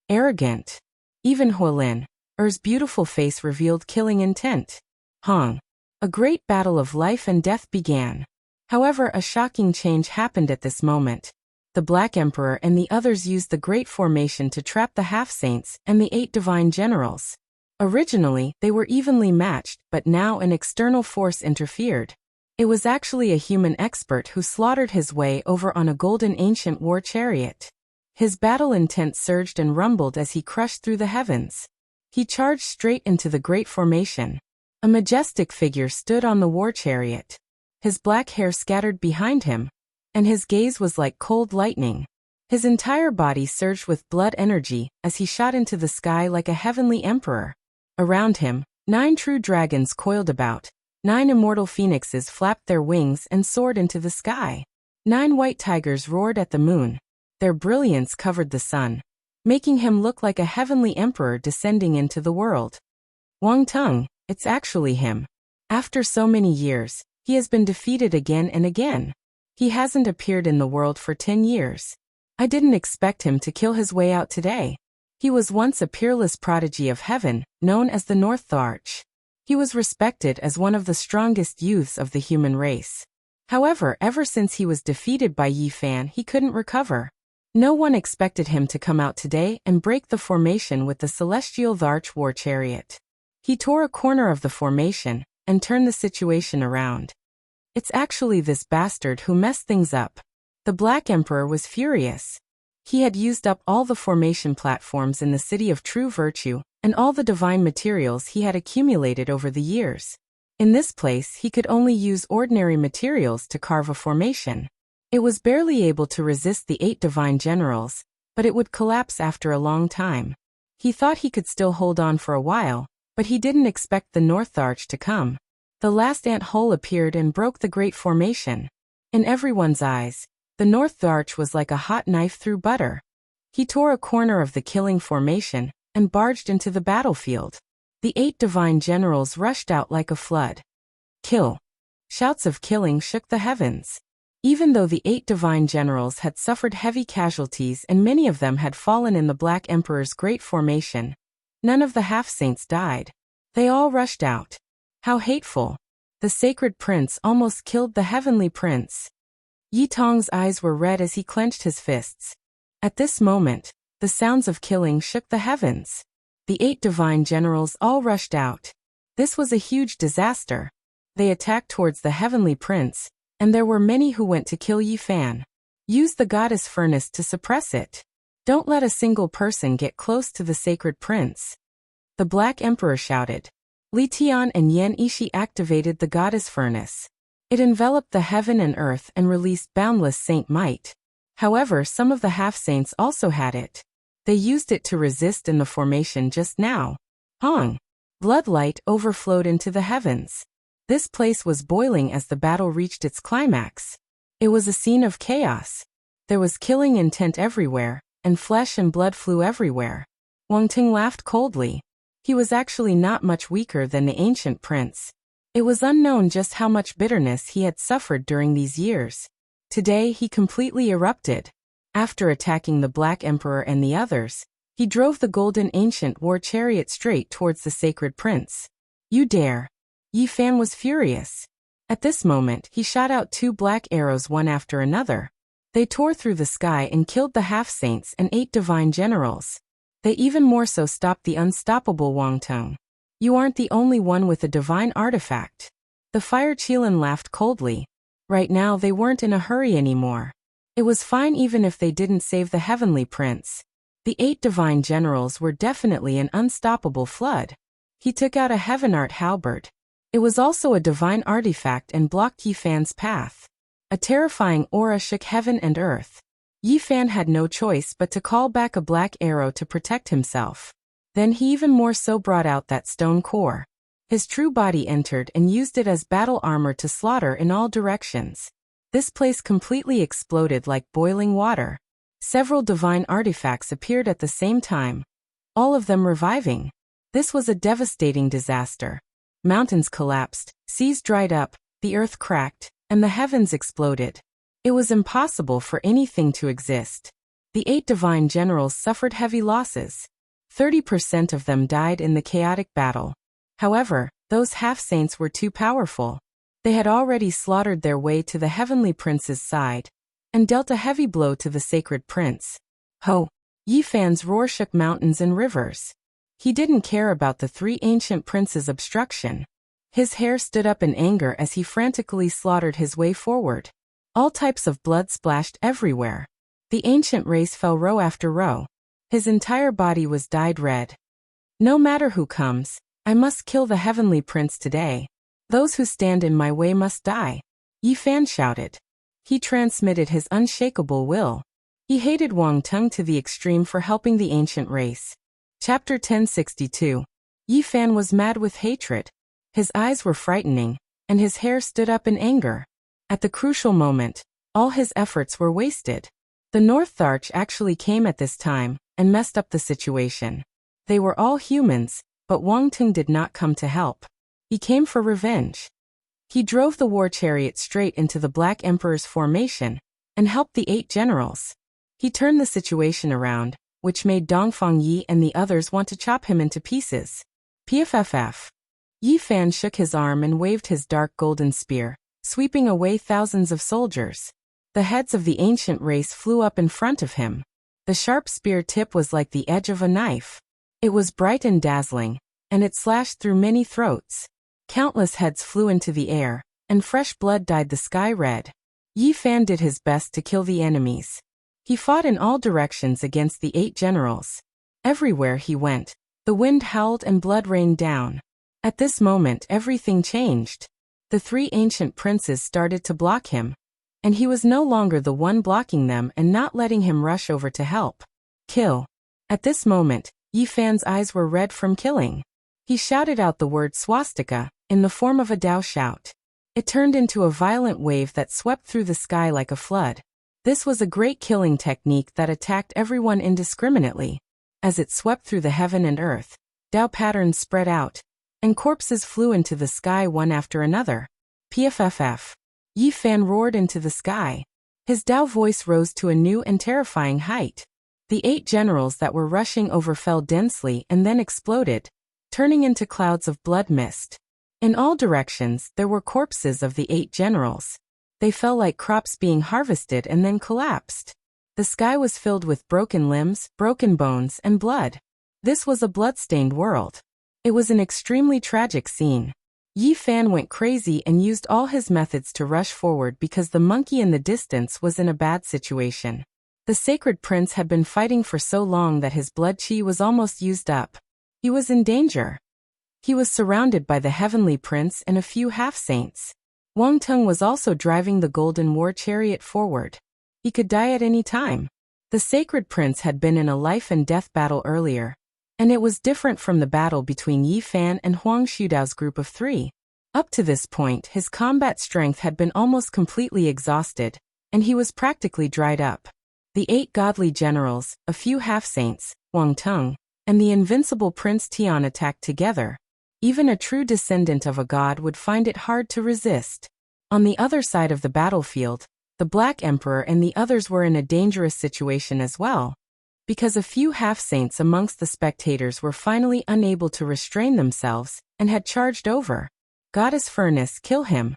Arrogant. Even Huolin, Er's beautiful face revealed killing intent. Hong. A great battle of life and death began. However, a shocking change happened at this moment. The Black Emperor and the others used the Great Formation to trap the half-saints and the 8 divine generals. Originally, they were evenly matched, but now an external force interfered. It was actually a human expert who slaughtered his way over on a golden ancient war chariot. His battle intent surged and rumbled as he crushed through the heavens. He charged straight into the Great Formation. A majestic figure stood on the war chariot. His black hair scattered behind him, and his gaze was like cold lightning. His entire body surged with blood energy as he shot into the sky like a heavenly emperor. Around him, 9 true dragons coiled about. 9 immortal phoenixes flapped their wings and soared into the sky. 9 white tigers roared at the moon. Their brilliance covered the sun, making him look like a heavenly emperor descending into the world. Wang Tung, it's actually him. After so many years, he has been defeated again and again. He hasn't appeared in the world for 10 years. I didn't expect him to kill his way out today. He was once a peerless prodigy of heaven, known as the North Arch. He was respected as one of the strongest youths of the human race. However, ever since he was defeated by Yi Fan, he couldn't recover. No one expected him to come out today and break the formation with the Celestial Arch war chariot. He tore a corner of the formation and turned the situation around. It's actually this bastard who messed things up. The Black Emperor was furious. He had used up all the formation platforms in the City of True Virtue and all the divine materials he had accumulated over the years. In this place, he could only use ordinary materials to carve a formation. It was barely able to resist the 8 divine generals, but it would collapse after a long time. He thought he could still hold on for a while, but he didn't expect the North Arch to come. The last ant hole appeared and broke the great formation. In everyone's eyes, the North Arch was like a hot knife through butter. He tore a corner of the killing formation and barged into the battlefield. The 8 divine generals rushed out like a flood. Kill! Shouts of killing shook the heavens. Even though the 8 divine generals had suffered heavy casualties and many of them had fallen in the Black Emperor's great formation, none of the half-saints died. They all rushed out. How hateful! The sacred prince almost killed the heavenly prince. Yi Tong's eyes were red as he clenched his fists. At this moment, the sounds of killing shook the heavens. The 8 divine generals all rushed out. This was a huge disaster. They attacked towards the heavenly prince, and there were many who went to kill Yi Fan. Use the goddess furnace to suppress it. Don't let a single person get close to the sacred prince. The Black Emperor shouted. Li Tian and Yan Ishi activated the goddess furnace. It enveloped the heaven and earth and released boundless saint might. However, some of the half-saints also had it. They used it to resist in the formation just now. Hong! Bloodlight overflowed into the heavens. This place was boiling as the battle reached its climax. It was a scene of chaos. There was killing intent everywhere, and flesh and blood flew everywhere. Wang Ting laughed coldly. He was actually not much weaker than the ancient prince. It was unknown just how much bitterness he had suffered during these years. Today he completely erupted. After attacking the Black Emperor and the others, he drove the golden ancient war chariot straight towards the sacred prince. You dare! Yi Fan was furious. At this moment he shot out 2 black arrows one after another. They tore through the sky and killed the half-saints and 8 divine generals. They even more so stopped the unstoppable Wang Tong. You aren't the only one with a divine artifact. The Fire Qilin laughed coldly. Right now they weren't in a hurry anymore. It was fine even if they didn't save the heavenly prince. The 8 divine generals were definitely an unstoppable flood. He took out a Heavenart halberd. It was also a divine artifact and blocked Yi Fan's path. A terrifying aura shook heaven and earth. Yi Fan had no choice but to call back a black arrow to protect himself. Then he even more so brought out that stone core. His true body entered and used it as battle armor to slaughter in all directions. This place completely exploded like boiling water. Several divine artifacts appeared at the same time, all of them reviving. This was a devastating disaster. Mountains collapsed, seas dried up, the earth cracked, and the heavens exploded. It was impossible for anything to exist. The 8 divine generals suffered heavy losses. 30% of them died in the chaotic battle. However, those half-saints were too powerful. They had already slaughtered their way to the heavenly prince's side, and dealt a heavy blow to the sacred prince. Ho! Yi Fan's roar shook mountains and rivers. He didn't care about the 3 ancient princes' obstruction. His hair stood up in anger as he frantically slaughtered his way forward. All types of blood splashed everywhere. The ancient race fell row after row. His entire body was dyed red. No matter who comes, I must kill the heavenly prince today. Those who stand in my way must die. Yi Fan shouted. He transmitted his unshakable will. He hated Wang Tong to the extreme for helping the ancient race. Chapter 1062. Yi Fan was mad with hatred. His eyes were frightening, and his hair stood up in anger. At the crucial moment, all his efforts were wasted. The North Arch actually came at this time, and messed up the situation. They were all humans, but Wang Tong did not come to help. He came for revenge. He drove the war chariot straight into the Black Emperor's formation, and helped the 8 generals. He turned the situation around, which made Dongfang Yi and the others want to chop him into pieces. PFFF. Yi Fan shook his arm and waved his dark golden spear, sweeping away thousands of soldiers. The heads of the ancient race flew up in front of him. The sharp spear tip was like the edge of a knife. It was bright and dazzling, and it slashed through many throats. Countless heads flew into the air, and fresh blood dyed the sky red. Yi Fan did his best to kill the enemies. He fought in all directions against the 8 generals. Everywhere he went, the wind howled and blood rained down. At this moment everything changed. The 3 ancient princes started to block him. and he was no longer the one blocking them and not letting him rush over to help. Kill. At this moment, Yi Fan's eyes were red from killing. He shouted out the word swastika, in the form of a Dao shout. It turned into a violent wave that swept through the sky like a flood. This was a great killing technique that attacked everyone indiscriminately. As it swept through the heaven and earth, Dao patterns spread out, and corpses flew into the sky one after another. PFFF. Yi Fan roared into the sky. His Dao voice rose to a new and terrifying height. The 8 generals that were rushing over fell densely and then exploded, turning into clouds of blood mist. In all directions, there were corpses of the 8 generals. They fell like crops being harvested and then collapsed. The sky was filled with broken limbs, broken bones, and blood. This was a blood-stained world. It was an extremely tragic scene. Yi Fan went crazy and used all his methods to rush forward because the monkey in the distance was in a bad situation. The sacred prince had been fighting for so long that his blood chi was almost used up. He was in danger. He was surrounded by the heavenly prince and a few half-saints. Wang Teng was also driving the golden war chariot forward. He could die at any time. The sacred prince had been in a life-and-death battle earlier, and it was different from the battle between Yi Fan and Huang Xudao's group of 3. Up to this point, his combat strength had been almost completely exhausted, and he was practically dried up. The 8 godly generals, a few half-saints, Wang Teng, and the invincible Prince Tian attacked together. Even a true descendant of a god would find it hard to resist. On the other side of the battlefield, the Black Emperor and the others were in a dangerous situation as well, because a few half-saints amongst the spectators were finally unable to restrain themselves and had charged over. Goddess Furnace, kill him.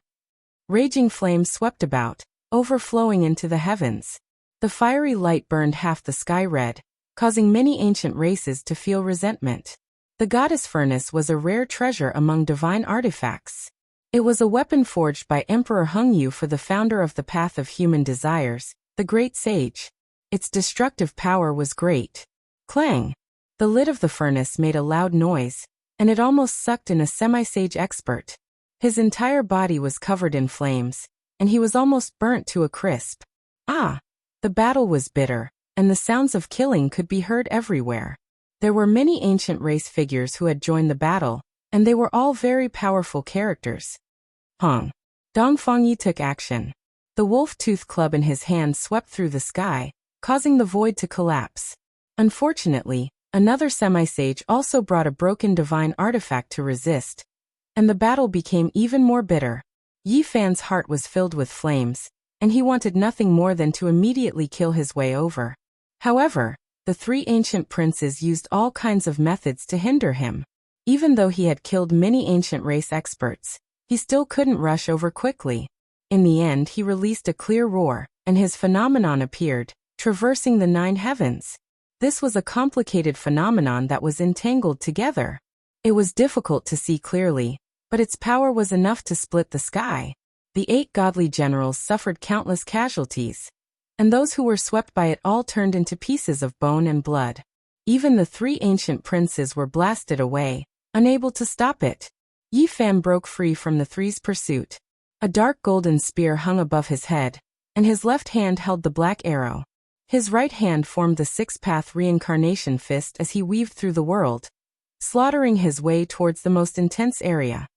Raging flames swept about, overflowing into the heavens. The fiery light burned half the sky red, causing many ancient races to feel resentment. The Goddess Furnace was a rare treasure among divine artifacts. It was a weapon forged by Emperor Hengyu for the founder of the Path of Human Desires, the Great Sage. Its destructive power was great. Clang! The lid of the furnace made a loud noise, and it almost sucked in a semi-sage expert. His entire body was covered in flames, and he was almost burnt to a crisp. Ah! The battle was bitter, and the sounds of killing could be heard everywhere. There were many ancient race figures who had joined the battle, and they were all very powerful characters. Hong. Dongfangyi took action. The wolf-tooth club in his hand swept through the sky, causing the void to collapse. Unfortunately, another semi-sage also brought a broken divine artifact to resist, and the battle became even more bitter. Yi Fan's heart was filled with flames, and he wanted nothing more than to immediately kill his way over. However, the 3 ancient princes used all kinds of methods to hinder him. Even though he had killed many ancient race experts, he still couldn't rush over quickly. In the end, he released a clear roar, and his phenomenon appeared, traversing the 9 heavens. This was a complicated phenomenon that was entangled together. It was difficult to see clearly, but its power was enough to split the sky. The 8 godly generals suffered countless casualties, and those who were swept by it all turned into pieces of bone and blood. Even the 3 ancient princes were blasted away, unable to stop it. Yi Fan broke free from the 3's pursuit. A dark golden spear hung above his head, and his left hand held the black arrow. His right hand formed the 6-path reincarnation fist as he weaved through the world, slaughtering his way towards the most intense area.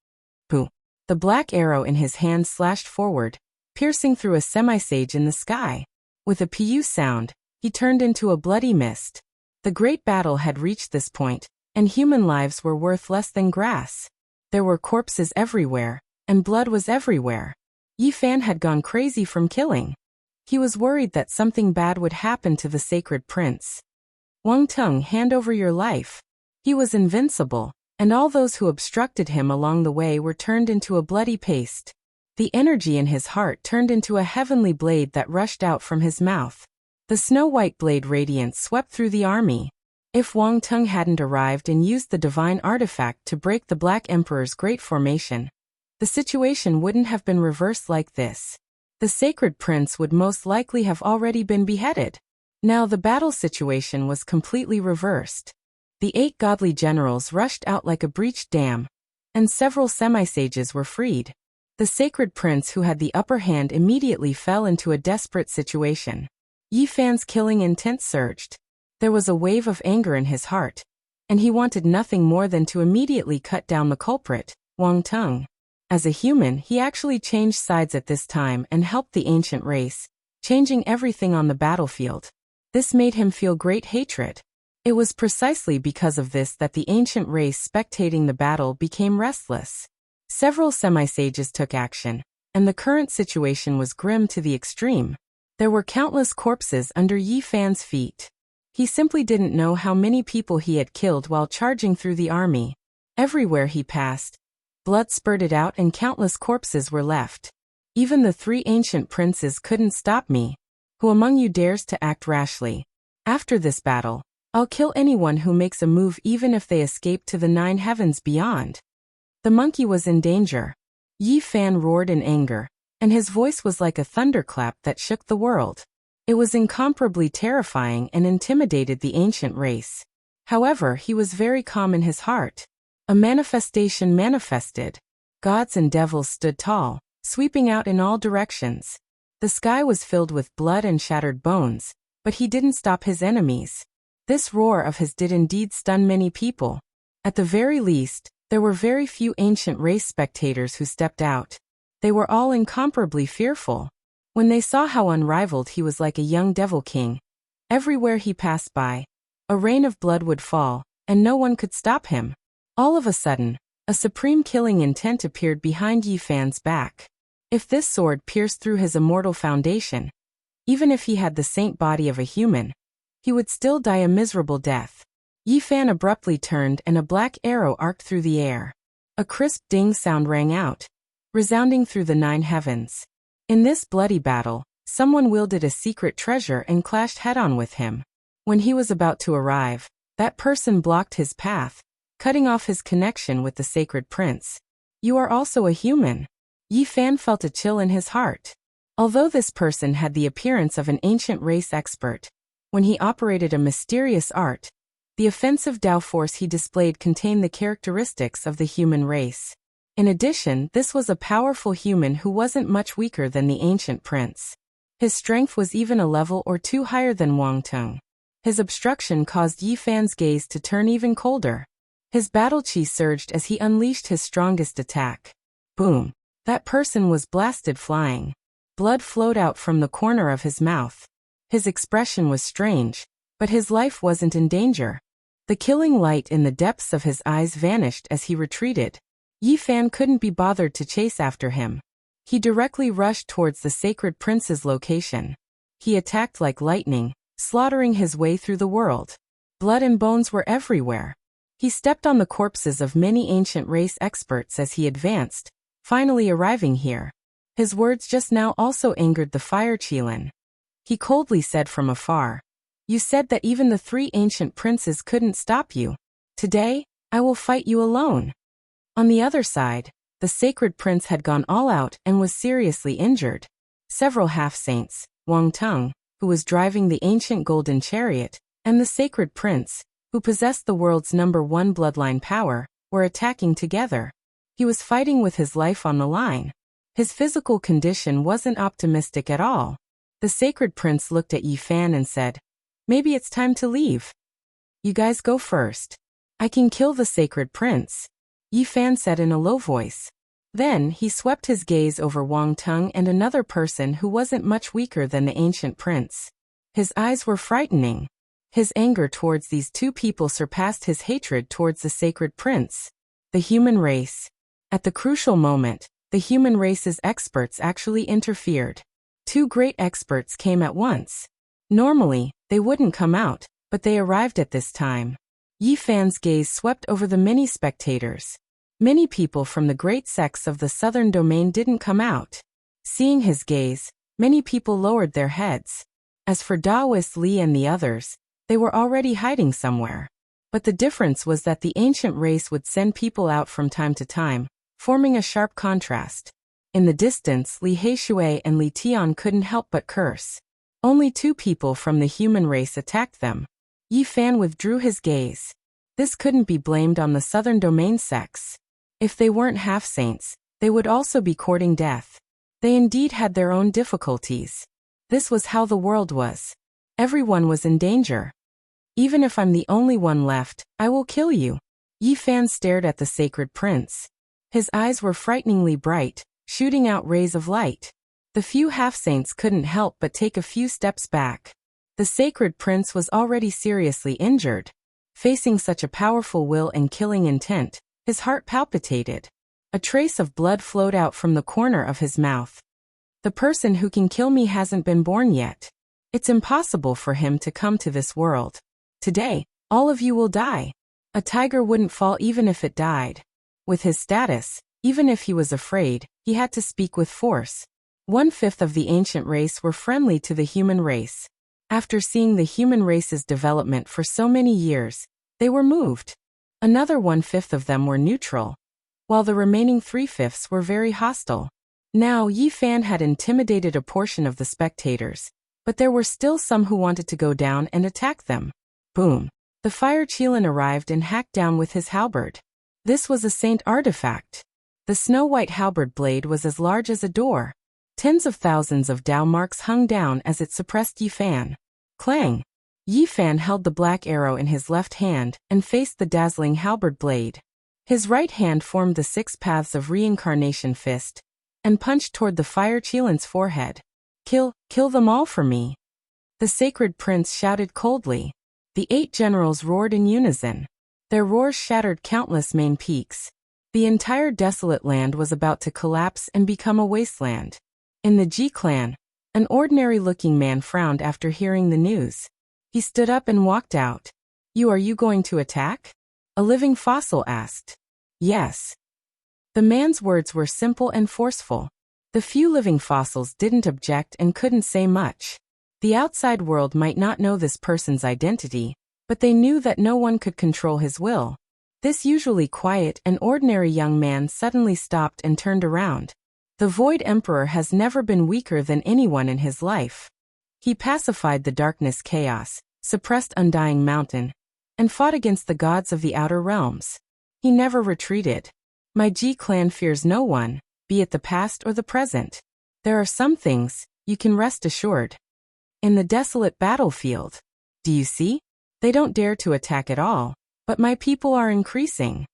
Pooh! The black arrow in his hand slashed forward, piercing through a semi-sage in the sky. With a pu sound, he turned into a bloody mist. The great battle had reached this point, and human lives were worth less than grass. There were corpses everywhere, and blood was everywhere. Yi Fan had gone crazy from killing. He was worried that something bad would happen to the sacred prince. Wang Teng, hand over your life. He was invincible, and all those who obstructed him along the way were turned into a bloody paste. The energy in his heart turned into a heavenly blade that rushed out from his mouth. The snow-white blade radiance swept through the army. If Wang Teng hadn't arrived and used the divine artifact to break the Black Emperor's great formation, the situation wouldn't have been reversed like this. The sacred prince would most likely have already been beheaded. Now the battle situation was completely reversed. The 8 godly generals rushed out like a breached dam, and several semi-sages were freed. The sacred prince who had the upper hand immediately fell into a desperate situation. Yi Fan's killing intent surged. There was a wave of anger in his heart, and he wanted nothing more than to immediately cut down the culprit, Wang Teng. As a human, he actually changed sides at this time and helped the ancient race, changing everything on the battlefield. This made him feel great hatred. It was precisely because of this that the ancient race spectating the battle became restless. Several semi-sages took action, and the current situation was grim to the extreme. There were countless corpses under Yi Fan's feet. He simply didn't know how many people he had killed while charging through the army. Everywhere he passed, blood spurted out and countless corpses were left. Even the 3 ancient princes couldn't stop me. Who among you dares to act rashly? After this battle, I'll kill anyone who makes a move even if they escape to the 9 heavens beyond. The monkey was in danger. Yi Fan roared in anger, and his voice was like a thunderclap that shook the world. It was incomparably terrifying and intimidated the ancient race. However, he was very calm in his heart. A manifestation manifested. Gods and devils stood tall, sweeping out in all directions. The sky was filled with blood and shattered bones, but he didn't stop his enemies. This roar of his did indeed stun many people. At the very least, there were very few ancient race spectators who stepped out. They were all incomparably fearful. When they saw how unrivaled he was like a young devil king, everywhere he passed by, a rain of blood would fall, and no one could stop him. All of a sudden, a supreme killing intent appeared behind Yi Fan's back. If this sword pierced through his immortal foundation, even if he had the saint body of a human, he would still die a miserable death. Yi Fan abruptly turned and a black arrow arced through the air. A crisp ding sound rang out, resounding through the 9 heavens. In this bloody battle, someone wielded a secret treasure and clashed head-on with him. When he was about to arrive, that person blocked his path, cutting off his connection with the sacred prince. You are also a human. Yi Fan felt a chill in his heart. Although this person had the appearance of an ancient race expert, when he operated a mysterious art, the offensive Tao force he displayed contained the characteristics of the human race. In addition, this was a powerful human who wasn't much weaker than the ancient prince. His strength was even a level or 2 higher than Wang Teng. His obstruction caused Yi Fan's gaze to turn even colder. His battle chi surged as he unleashed his strongest attack. Boom! That person was blasted flying. Blood flowed out from the corner of his mouth. His expression was strange, but his life wasn't in danger. The killing light in the depths of his eyes vanished as he retreated. Yi Fan couldn't be bothered to chase after him. He directly rushed towards the sacred prince's location. He attacked like lightning, slaughtering his way through the world. Blood and bones were everywhere. He stepped on the corpses of many ancient race experts as he advanced, finally arriving here. His words just now also angered the fire Qilin. He coldly said from afar, "You said that even the 3 ancient princes couldn't stop you. Today, I will fight you alone." On the other side, the sacred prince had gone all out and was seriously injured. Several half-saints, Wang Teng, who was driving the ancient golden chariot, and the sacred prince, who possessed the world's #1 bloodline power, were attacking together. He was fighting with his life on the line. His physical condition wasn't optimistic at all. The sacred prince looked at Yi Fan and said, "Maybe it's time to leave. You guys go first. I can kill the sacred prince," Yi Fan said in a low voice. Then he swept his gaze over Wang Teng and another person who wasn't much weaker than the ancient prince. His eyes were frightening. His anger towards these 2 people surpassed his hatred towards the sacred prince. The human race. At the crucial moment, the human race's experts actually interfered. 2 great experts came at once. Normally, they wouldn't come out, but they arrived at this time. Yi Fan's gaze swept over the many spectators. Many people from the great sects of the southern domain didn't come out. Seeing his gaze, many people lowered their heads. As for Daoist Li and the others, they were already hiding somewhere. But the difference was that the ancient race would send people out from time to time, forming a sharp contrast. In the distance, Li Heishui and Li Tian couldn't help but curse. Only 2 people from the human race attacked them. Yi Fan withdrew his gaze. This couldn't be blamed on the southern domain sects. If they weren't half-saints, They would also be courting death. They indeed had their own difficulties. This was how the world was. Everyone was in danger. Even if I'm the only one left, I will kill you. Yi Fan stared at the sacred prince. His eyes were frighteningly bright, shooting out rays of light. The few half-saints couldn't help but take a few steps back. The sacred prince was already seriously injured. Facing such a powerful will and killing intent, his heart palpitated. A trace of blood flowed out from the corner of his mouth. The person who can kill me hasn't been born yet. It's impossible for him to come to this world. Today, all of you will die. A tiger wouldn't fall even if it died. With his status, even if he was afraid, he had to speak with force. 1/5 of the ancient race were friendly to the human race. After seeing the human race's development for so many years, they were moved. Another 1/5 of them were neutral, while the remaining 3/5 were very hostile. Now Yi Fan had intimidated a portion of the spectators, but there were still some who wanted to go down and attack them. Boom! The fire Qilin arrived and hacked down with his halberd. This was a saint artifact. The snow-white halberd blade was as large as a door. Tens of thousands of Dao marks hung down as it suppressed Yi Fan. Clang! Yi Fan held the black arrow in his left hand and faced the dazzling halberd blade. His right hand formed the 6 paths of reincarnation fist and punched toward the fire Qilin's forehead. Kill them all for me. The sacred prince shouted coldly. The 8 generals roared in unison. Their roars shattered countless main peaks. The entire desolate land was about to collapse and become a wasteland. In the Ji clan, an ordinary-looking man frowned after hearing the news. He stood up and walked out. Are you going to attack? A living fossil asked. Yes. The man's words were simple and forceful. The few living fossils didn't object and couldn't say much. The outside world might not know this person's identity, but they knew that no one could control his will. This usually quiet and ordinary young man suddenly stopped and turned around. The Void Emperor has never been weaker than anyone in his life. He pacified the darkness chaos, suppressed Undying Mountain, and fought against the gods of the outer realms. He never retreated. My Ji clan fears no one, be it the past or the present. There are some things, you can rest assured. In the desolate battlefield, do you see? They don't dare to attack at all, but my people are increasing.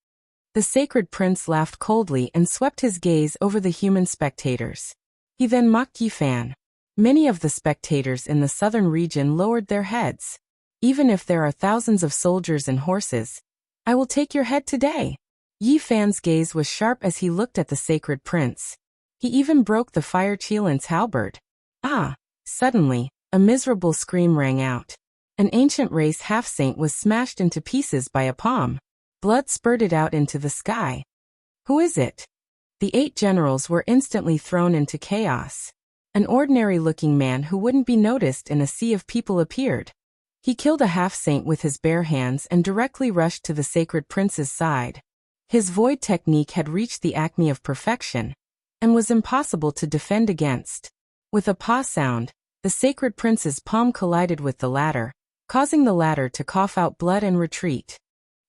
The sacred prince laughed coldly and swept his gaze over the human spectators. He then mocked Yi Fan. Many of the spectators in the southern region lowered their heads. Even if there are thousands of soldiers and horses, I will take your head today. Yi Fan's gaze was sharp as he looked at the sacred prince. He even broke the fire Qilin's halberd. Ah! Suddenly, a miserable scream rang out. An ancient race half-saint was smashed into pieces by a palm. Blood spurted out into the sky. Who is it? The 8 generals were instantly thrown into chaos. An ordinary-looking man who wouldn't be noticed in a sea of people appeared. He killed a half-saint with his bare hands and directly rushed to the sacred prince's side. His void technique had reached the acme of perfection and was impossible to defend against. With a paw sound, the sacred prince's palm collided with the latter, causing the latter to cough out blood and retreat.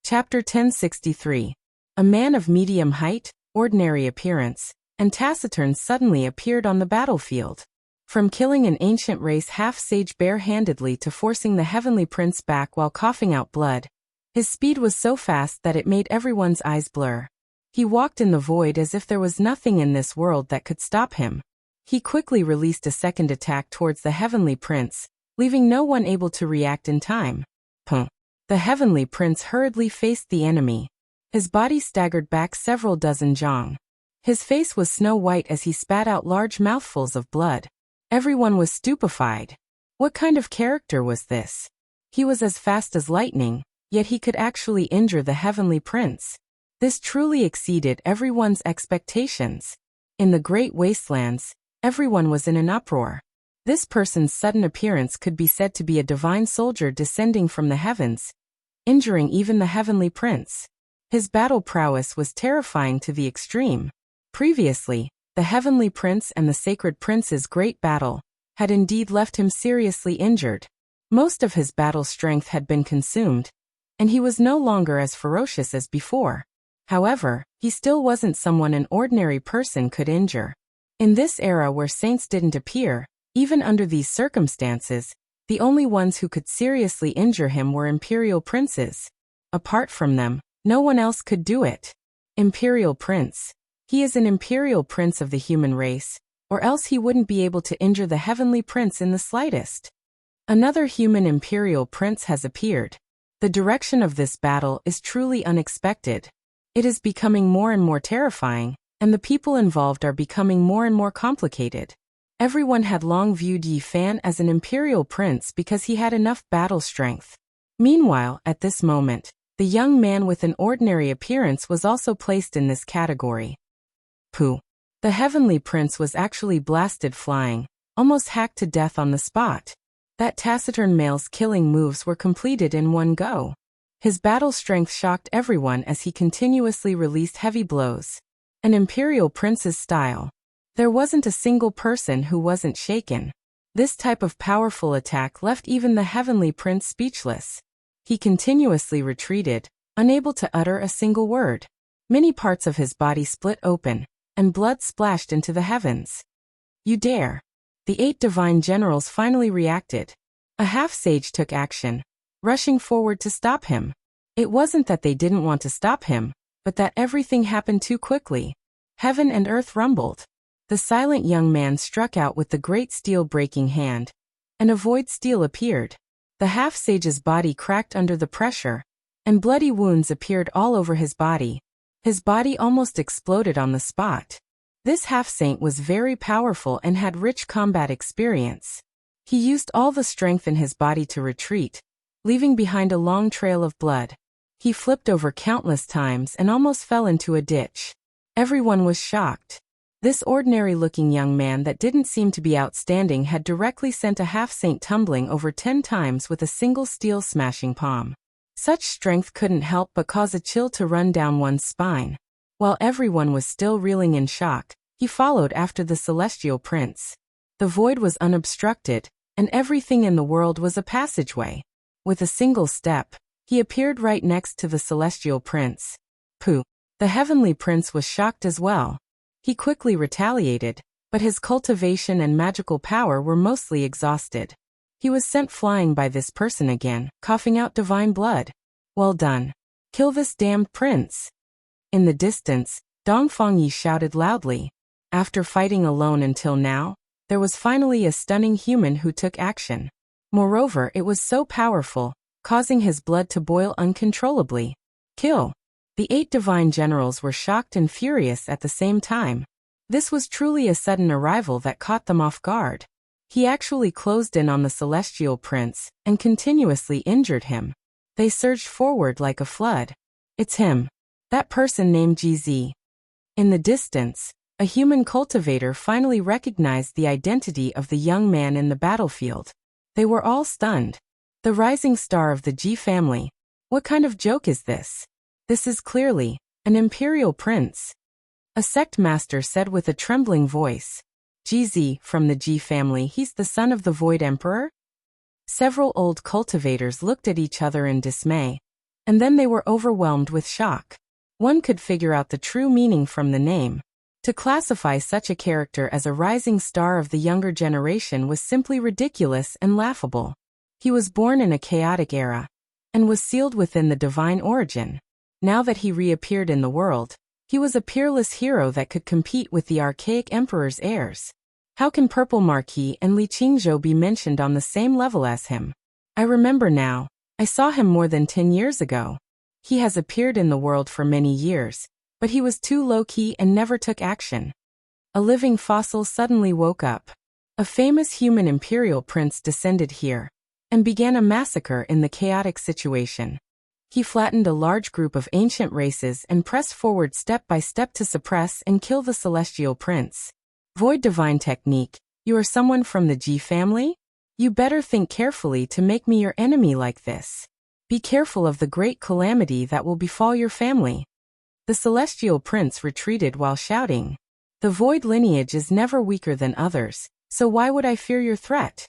Chapter 1063. A man of medium height, ordinary appearance, and taciturn suddenly appeared on the battlefield. From killing an ancient race half-sage bare-handedly to forcing the heavenly prince back while coughing out blood, his speed was so fast that it made everyone's eyes blur. He walked in the void as if there was nothing in this world that could stop him. He quickly released a second attack towards the heavenly prince, leaving no one able to react in time. Puh. The heavenly prince hurriedly faced the enemy. His body staggered back several dozen jong. His face was snow-white as he spat out large mouthfuls of blood. Everyone was stupefied. What kind of character was this? He was as fast as lightning, yet he could actually injure the heavenly prince. This truly exceeded everyone's expectations. In the great wastelands, everyone was in an uproar. This person's sudden appearance could be said to be a divine soldier descending from the heavens, injuring even the heavenly prince. His battle prowess was terrifying to the extreme. Previously, the heavenly prince and the sacred prince's great battle had indeed left him seriously injured. Most of his battle strength had been consumed, and he was no longer as ferocious as before. However, he still wasn't someone an ordinary person could injure. In this era where saints didn't appear, even under these circumstances, the only ones who could seriously injure him were imperial princes. Apart from them, no one else could do it. Imperial prince. He is an imperial prince of the human race, or else he wouldn't be able to injure the heavenly prince in the slightest. Another human imperial prince has appeared. The direction of this battle is truly unexpected. It is becoming more and more terrifying, and the people involved are becoming more and more complicated. Everyone had long viewed Yi Fan as an imperial prince because he had enough battle strength. Meanwhile, at this moment, the young man with an ordinary appearance was also placed in this category. Pooh. The heavenly prince was actually blasted flying, almost hacked to death on the spot. That taciturn male's killing moves were completed in one go. His battle strength shocked everyone as he continuously released heavy blows. An imperial prince's style. There wasn't a single person who wasn't shaken. This type of powerful attack left even the heavenly prince speechless. He continuously retreated, unable to utter a single word. Many parts of his body split open, and blood splashed into the heavens. You dare! The 8 divine generals finally reacted. A half-sage took action, rushing forward to stop him. It wasn't that they didn't want to stop him, but that everything happened too quickly. Heaven and earth rumbled. The silent young man struck out with the great steel-breaking hand, and a void steel appeared. The half-sage's body cracked under the pressure, and bloody wounds appeared all over his body. His body almost exploded on the spot. This half-saint was very powerful and had rich combat experience. He used all the strength in his body to retreat, leaving behind a long trail of blood. He flipped over countless times and almost fell into a ditch. Everyone was shocked. This ordinary-looking young man that didn't seem to be outstanding had directly sent a half-saint tumbling over 10 times with a single steel-smashing palm. Such strength couldn't help but cause a chill to run down one's spine. While everyone was still reeling in shock, he followed after the celestial prince. The void was unobstructed, and everything in the world was a passageway. With a single step, he appeared right next to the celestial prince. Pooh! The heavenly prince was shocked as well. He quickly retaliated, but his cultivation and magical power were mostly exhausted. He was sent flying by this person again, coughing out divine blood. Well done. Kill this damned prince. In the distance, Dongfang Yi shouted loudly. After fighting alone until now, there was finally a stunning human who took action. Moreover, it was so powerful, causing his blood to boil uncontrollably. Kill. The 8 divine generals were shocked and furious at the same time. This was truly a sudden arrival that caught them off guard. He actually closed in on the celestial prince and continuously injured him. They surged forward like a flood. It's him. That person named GZ. In the distance, a human cultivator finally recognized the identity of the young man in the battlefield. They were all stunned. The rising star of the G family. What kind of joke is this? This is clearly an imperial prince. A sect master said with a trembling voice. GZ, from the G family, he's the son of the Void Emperor? Several old cultivators looked at each other in dismay, and then they were overwhelmed with shock. One could figure out the true meaning from the name. To classify such a character as a rising star of the younger generation was simply ridiculous and laughable. He was born in a chaotic era, and was sealed within the divine origin. Now that he reappeared in the world, he was a peerless hero that could compete with the archaic emperor's heirs. How can Purple Marquis and Li Qingzhou be mentioned on the same level as him? I remember now. I saw him more than 10 years ago. He has appeared in the world for many years, but he was too low-key and never took action. A living fossil suddenly woke up. A famous human imperial prince descended here, and began a massacre in the chaotic situation. He flattened a large group of ancient races and pressed forward step by step to suppress and kill the celestial prince. Void divine technique, you are someone from the G family? You better think carefully to make me your enemy like this. Be careful of the great calamity that will befall your family. The celestial prince retreated while shouting. The void lineage is never weaker than others, so why would I fear your threat?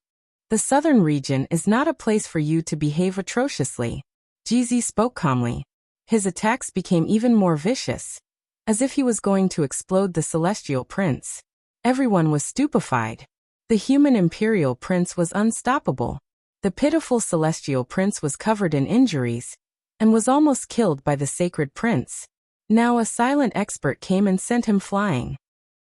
The southern region is not a place for you to behave atrociously. GZ spoke calmly. His attacks became even more vicious. as if he was going to explode the celestial prince. Everyone was stupefied. The human imperial prince was unstoppable. The pitiful celestial prince was covered in injuries and was almost killed by the sacred prince. Now a silent expert came and sent him flying.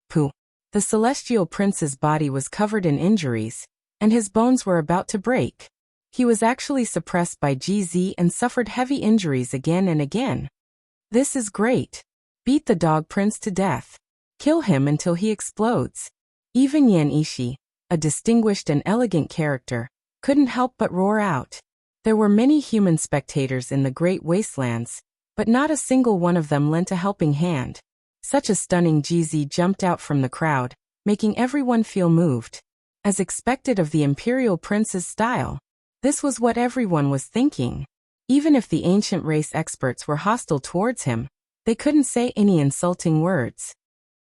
Pooh! The celestial prince's body was covered in injuries, and his bones were about to break. He was actually suppressed by GZ and suffered heavy injuries again and again. This is great. Beat the dog prince to death. Kill him until he explodes. Even Yan Ishi, a distinguished and elegant character, couldn't help but roar out. There were many human spectators in the great wastelands, but not a single one of them lent a helping hand. Such a stunning GZ jumped out from the crowd, making everyone feel moved. As expected of the imperial prince's style, this was what everyone was thinking. Even if the ancient race experts were hostile towards him, they couldn't say any insulting words.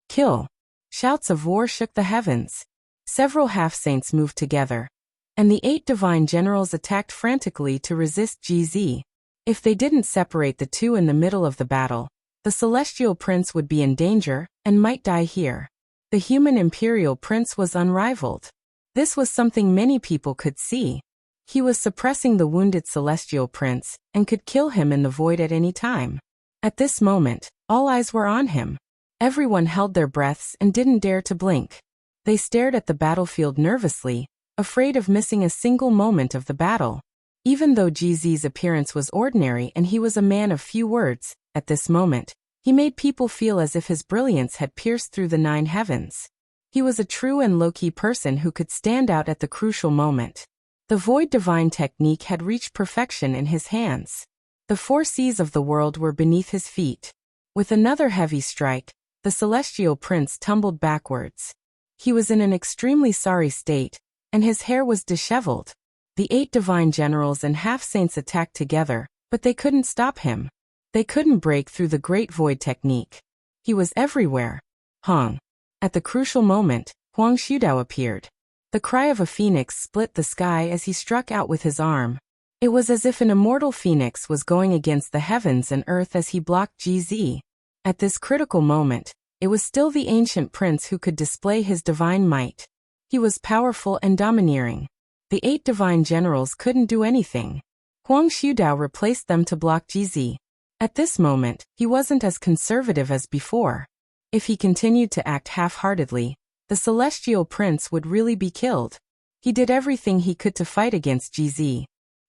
Kill! Shouts of war shook the heavens. Several half-saints moved together, and the 8 divine generals attacked frantically to resist GZ. If they didn't separate the two in the middle of the battle, the celestial prince would be in danger and might die here. The human imperial prince was unrivaled. This was something many people could see. He was suppressing the wounded celestial prince and could kill him in the void at any time. At this moment, all eyes were on him. Everyone held their breaths and didn't dare to blink. They stared at the battlefield nervously, afraid of missing a single moment of the battle. Even though GZ's appearance was ordinary and he was a man of few words, at this moment, he made people feel as if his brilliance had pierced through the 9 heavens. He was a true and low-key person who could stand out at the crucial moment. The void divine technique had reached perfection in his hands. The 4 seas of the world were beneath his feet. With another heavy strike, the celestial prince tumbled backwards. He was in an extremely sorry state, and his hair was disheveled. The 8 divine generals and half-saints attacked together, but they couldn't stop him. They couldn't break through the great void technique. He was everywhere. Hong. At the crucial moment, Huang Shudao appeared. The cry of a phoenix split the sky as he struck out with his arm. It was as if an immortal phoenix was going against the heavens and earth as he blocked GZ. At this critical moment, it was still the ancient prince who could display his divine might. He was powerful and domineering. The 8 divine generals couldn't do anything. Huang Shudao replaced them to block GZ. At this moment, he wasn't as conservative as before. If he continued to act half-heartedly, the celestial prince would really be killed. He did everything he could to fight against GZ.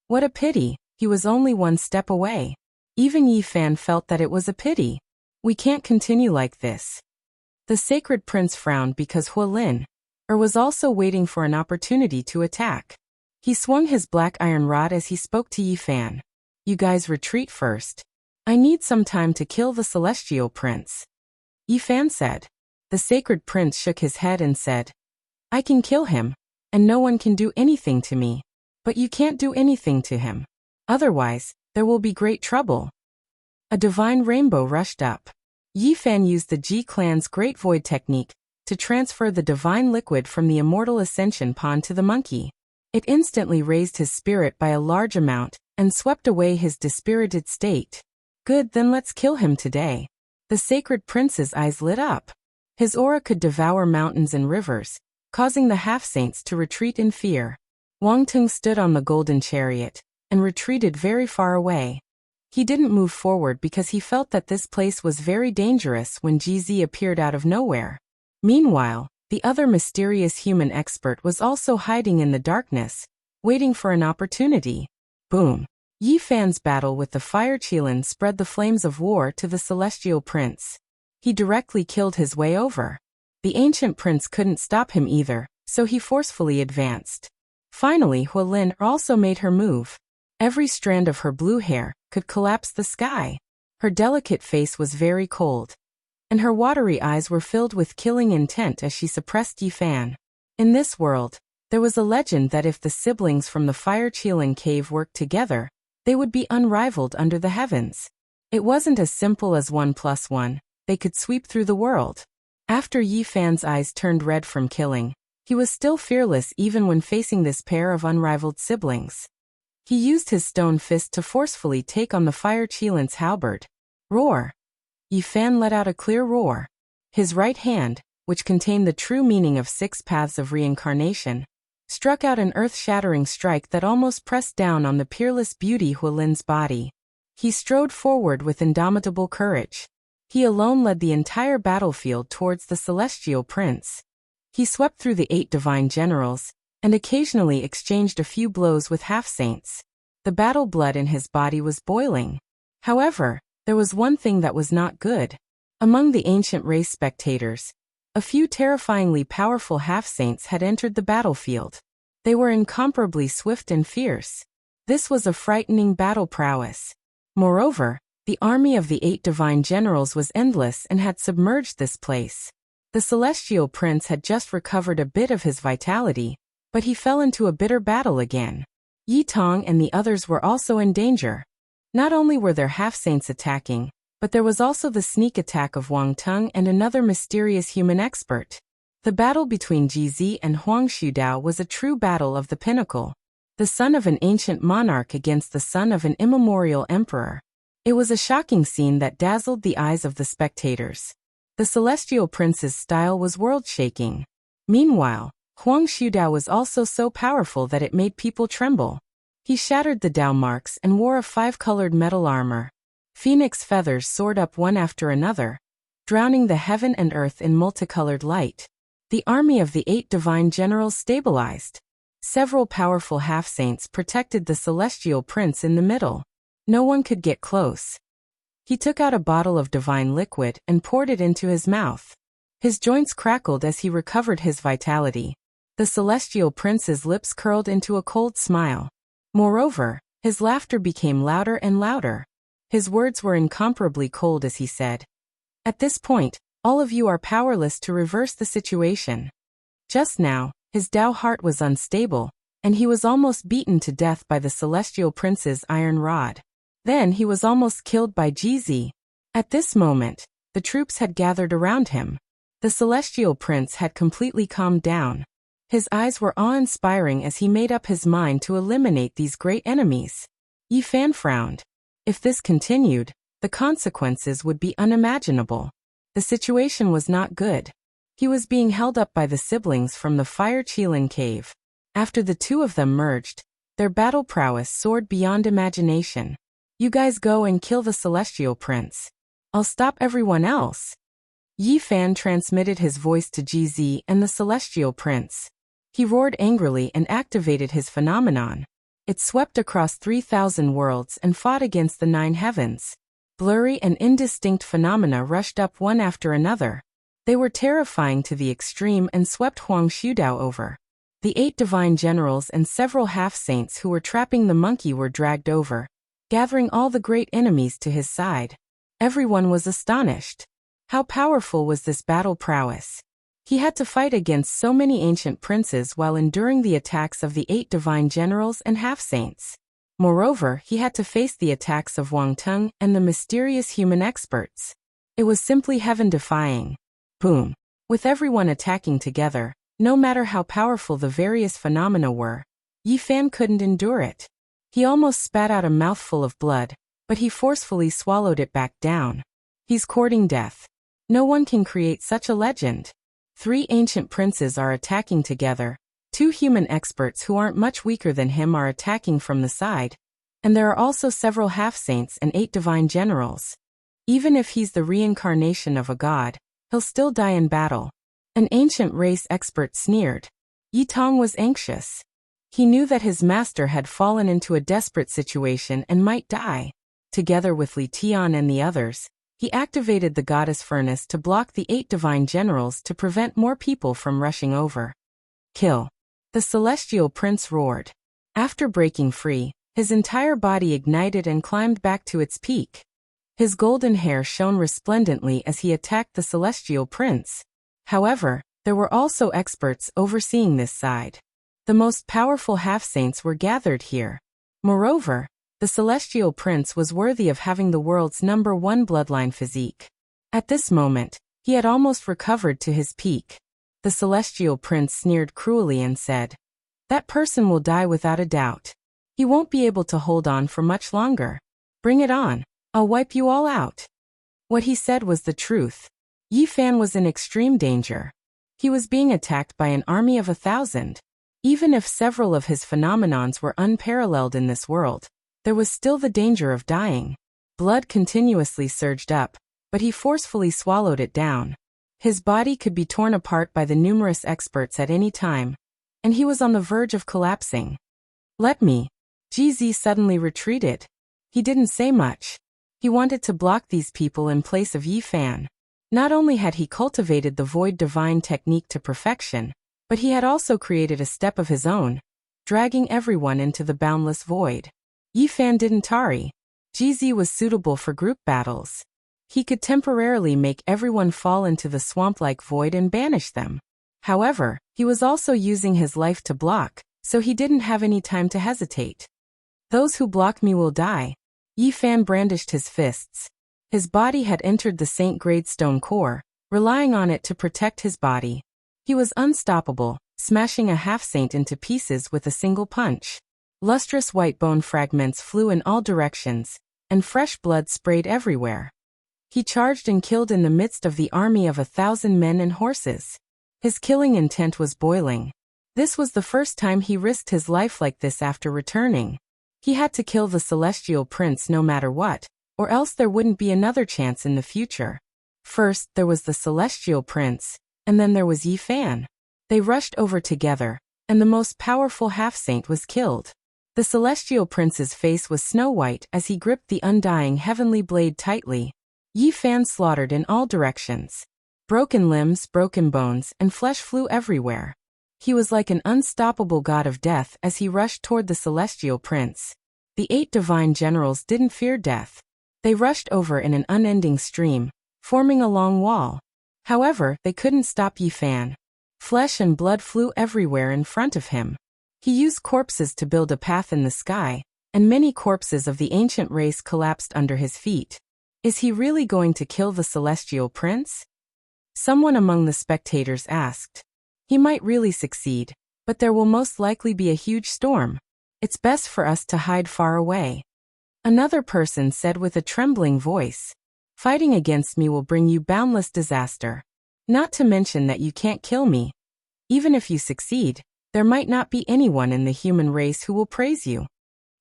What a pity, he was only 1 step away. Even Yi Fan felt that it was a pity. We can't continue like this. The sacred prince frowned because Hualin was also waiting for an opportunity to attack. He swung his black iron rod as he spoke to Yi Fan. You guys retreat first. I need some time to kill the celestial prince. Yi Fan said. The sacred prince shook his head and said, I can kill him, and no one can do anything to me. But you can't do anything to him. Otherwise, there will be great trouble. A divine rainbow rushed up. Yi Fan used the Ji clan's Great Void technique to transfer the divine liquid from the immortal ascension pond to the monkey. It instantly raised his spirit by a large amount and swept away his dispirited state. Good, then let's kill him today. The sacred prince's eyes lit up. His aura could devour mountains and rivers, causing the half-saints to retreat in fear. Wang Tung stood on the golden chariot and retreated very far away. He didn't move forward because he felt that this place was very dangerous when GZ appeared out of nowhere. Meanwhile, the other mysterious human expert was also hiding in the darkness, waiting for an opportunity. Boom! Yi Fan's battle with the fire Qilin spread the flames of war to the celestial prince. He directly killed his way over. The ancient prince couldn't stop him either, so he forcefully advanced. Finally, Hualin also made her move. Every strand of her blue hair could collapse the sky. Her delicate face was very cold, and her watery eyes were filled with killing intent as she suppressed Yi Fan. In this world, there was a legend that if the siblings from the Fire Qilin cave worked together, they would be unrivaled under the heavens. It wasn't as simple as 1 + 1, they could sweep through the world. After Yi Fan's eyes turned red from killing, he was still fearless even when facing this pair of unrivaled siblings. He used his stone fist to forcefully take on the Fire Qilin's halberd. Roar! Yi Fan let out a clear roar. His right hand, which contained the true meaning of 6 paths of reincarnation, struck out an earth-shattering strike that almost pressed down on the peerless beauty Hualin's body. He strode forward with indomitable courage. He alone led the entire battlefield towards the celestial prince. He swept through the 8 divine generals, and occasionally exchanged a few blows with half-saints. The battle blood in his body was boiling. However, there was one thing that was not good. Among the ancient race spectators, a few terrifyingly powerful half-saints had entered the battlefield. They were incomparably swift and fierce. This was a frightening battle prowess. Moreover, the army of the 8 divine generals was endless and had submerged this place. The celestial prince had just recovered a bit of his vitality, but he fell into a bitter battle again. Yi Tong and the others were also in danger. Not only were there half-saints attacking, but there was also the sneak attack of Wang Teng and another mysterious human expert. The battle between Ji and Huang Shudao was a true battle of the pinnacle. The son of an ancient monarch against the son of an immemorial emperor. It was a shocking scene that dazzled the eyes of the spectators. The celestial prince's style was world-shaking. Meanwhile, Huang Shudao was also so powerful that it made people tremble. He shattered the Dao marks and wore a 5-colored metal armor. Phoenix feathers soared up one after another, drowning the heaven and earth in multicolored light. The army of the 8 divine generals stabilized. Several powerful half-saints protected the celestial prince in the middle. No one could get close. He took out a bottle of divine liquid and poured it into his mouth. His joints crackled as he recovered his vitality. The celestial prince's lips curled into a cold smile. Moreover, his laughter became louder and louder. His words were incomparably cold as he said, "At this point, all of you are powerless to reverse the situation." Just now, his Dao heart was unstable, and he was almost beaten to death by the celestial prince's iron rod. Then he was almost killed by Ji. At this moment, the troops had gathered around him. The celestial prince had completely calmed down. His eyes were awe-inspiring as he made up his mind to eliminate these great enemies. Yi Fan frowned. If this continued, the consequences would be unimaginable. The situation was not good. He was being held up by the siblings from the Fire Qilin cave. After the 2 of them merged, their battle prowess soared beyond imagination. "You guys go and kill the celestial prince. I'll stop everyone else." Yi Fan transmitted his voice to Ji and the celestial prince. He roared angrily and activated his phenomenon. It swept across 3,000 worlds and fought against the 9 heavens. Blurry and indistinct phenomena rushed up one after another. They were terrifying to the extreme and swept Huang Shudao over. The 8 divine generals and several half-saints who were trapping the monkey were dragged over, gathering all the great enemies to his side. Everyone was astonished. How powerful was this battle prowess? He had to fight against so many ancient princes while enduring the attacks of the 8 divine generals and half-saints. Moreover, he had to face the attacks of Wang Teng and the mysterious human experts. It was simply heaven-defying. Boom. With everyone attacking together, no matter how powerful the various phenomena were, Yi Fan couldn't endure it. He almost spat out a mouthful of blood, but he forcefully swallowed it back down. He's courting death. No one can create such a legend. 3 ancient princes are attacking together, 2 human experts who aren't much weaker than him are attacking from the side, and there are also several half-saints and 8 divine generals. Even if he's the reincarnation of a god, he'll still die in battle. An ancient race expert sneered. Yi Tong was anxious. He knew that his master had fallen into a desperate situation and might die. Together with Li Tian and the others, he activated the goddess furnace to block the 8 divine generals to prevent more people from rushing over. Kill. The celestial prince roared. After breaking free, his entire body ignited and climbed back to its peak. His golden hair shone resplendently as he attacked the celestial prince. However, there were also experts overseeing this side. The most powerful half-saints were gathered here. Moreover, the celestial prince was worthy of having the world's #1 bloodline physique. At this moment, he had almost recovered to his peak. The celestial prince sneered cruelly and said, "That person will die without a doubt. He won't be able to hold on for much longer. Bring it on. I'll wipe you all out." What he said was the truth. Yi Fan was in extreme danger. He was being attacked by an army of 1,000. Even if several of his phenomenons were unparalleled in this world, there was still the danger of dying. Blood continuously surged up, but he forcefully swallowed it down. His body could be torn apart by the numerous experts at any time, and he was on the verge of collapsing. "Let me." GZ suddenly retreated. He didn't say much. He wanted to block these people in place of Yi Fan. Not only had he cultivated the void divine technique to perfection, but he had also created a step of his own, dragging everyone into the boundless void. Yi Fan didn't tarry. GZ was suitable for group battles. He could temporarily make everyone fall into the swamp-like void and banish them. However, he was also using his life to block, so he didn't have any time to hesitate. "Those who block me will die." Yi Fan brandished his fists. His body had entered the Saint-grade stone core, relying on it to protect his body. He was unstoppable, smashing a half-saint into pieces with a single punch. Lustrous white bone fragments flew in all directions, and fresh blood sprayed everywhere. He charged and killed in the midst of the army of 1,000 men and horses. His killing intent was boiling. This was the first time he risked his life like this after returning. He had to kill the Celestial Prince no matter what, or else there wouldn't be another chance in the future. First, there was the Celestial Prince, and then there was Yi Fan. They rushed over together, and the most powerful half-saint was killed. The Celestial Prince's face was snow-white as he gripped the undying heavenly blade tightly. Yi Fan slaughtered in all directions. Broken limbs, broken bones, and flesh flew everywhere. He was like an unstoppable god of death as he rushed toward the Celestial Prince. The 8 divine generals didn't fear death. They rushed over in an unending stream, forming a long wall. However, they couldn't stop Yi Fan. Flesh and blood flew everywhere in front of him. He used corpses to build a path in the sky, and many corpses of the ancient race collapsed under his feet. Is he really going to kill the Celestial Prince? Someone among the spectators asked. He might really succeed, but there will most likely be a huge storm. It's best for us to hide far away. Another person said with a trembling voice. Fighting against me will bring you boundless disaster. Not to mention that you can't kill me. Even if you succeed, there might not be anyone in the human race who will praise you.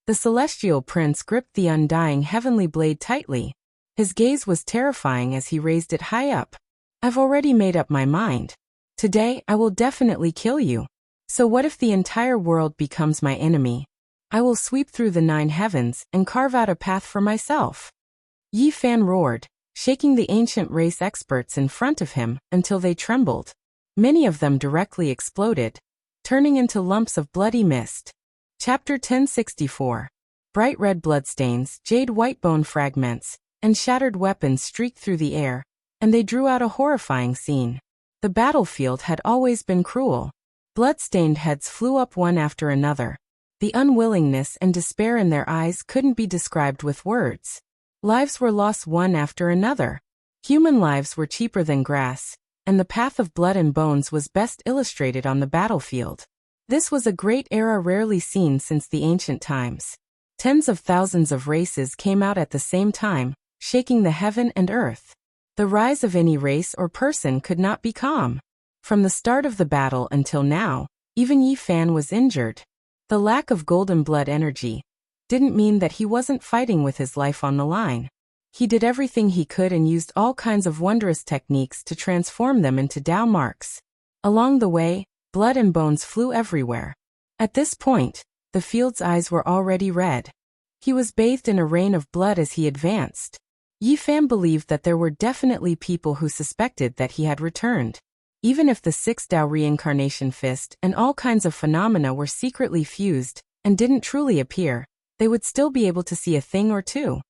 The Celestial Prince gripped the undying heavenly blade tightly. His gaze was terrifying as he raised it high up. "I've already made up my mind. Today, I will definitely kill you. So what if the entire world becomes my enemy? I will sweep through the 9 heavens and carve out a path for myself." Yi Fan roared, shaking the ancient race experts in front of him until they trembled. Many of them directly exploded, turning into lumps of bloody mist. Chapter 1064. Bright red bloodstains, jade white bone fragments, and shattered weapons streaked through the air, and they drew out a horrifying scene. The battlefield had always been cruel. Blood-stained heads flew up one after another. The unwillingness and despair in their eyes couldn't be described with words. Lives were lost one after another. Human lives were cheaper than grass, and the path of blood and bones was best illustrated on the battlefield. This was a great era rarely seen since the ancient times. Tens of thousands of races came out at the same time, shaking the heaven and earth. The rise of any race or person could not be calm. From the start of the battle until now, even Yi Fan was injured. The lack of golden blood energy didn't mean that he wasn't fighting with his life on the line. He did everything he could and used all kinds of wondrous techniques to transform them into Tao marks. Along the way, blood and bones flew everywhere. At this point, the field's eyes were already red. He was bathed in a rain of blood as he advanced. Yi Fan believed that there were definitely people who suspected that he had returned. Even if the 6 Tao reincarnation fist and all kinds of phenomena were secretly fused and didn't truly appear, they would still be able to see a thing or two.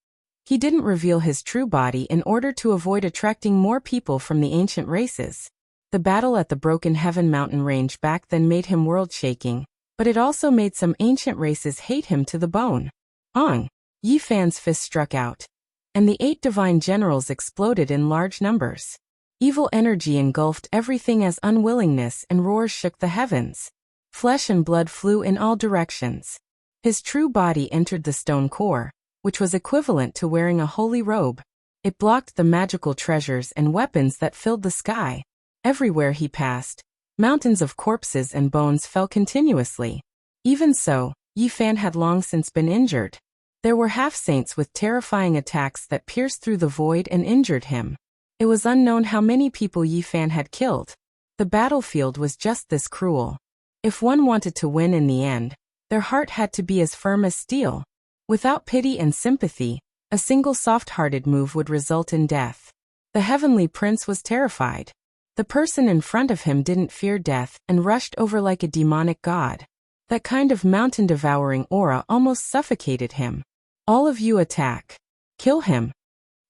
He didn't reveal his true body in order to avoid attracting more people from the ancient races. The battle at the Broken Heaven mountain range back then made him world-shaking, but it also made some ancient races hate him to the bone. Ong! Yi Fan's fist struck out, and the 8 divine generals exploded in large numbers. Evil energy engulfed everything as unwillingness and roars shook the heavens. Flesh and blood flew in all directions. His true body entered the stone core, which was equivalent to wearing a holy robe. It blocked the magical treasures and weapons that filled the sky. Everywhere he passed, mountains of corpses and bones fell continuously. Even so, Yi Fan had long since been injured. There were half-saints with terrifying attacks that pierced through the void and injured him. It was unknown how many people Yi Fan had killed. The battlefield was just this cruel. If one wanted to win in the end, their heart had to be as firm as steel. Without pity and sympathy, a single soft-hearted move would result in death. The heavenly prince was terrified. The person in front of him didn't fear death and rushed over like a demonic god. That kind of mountain-devouring aura almost suffocated him. All of you attack. Kill him.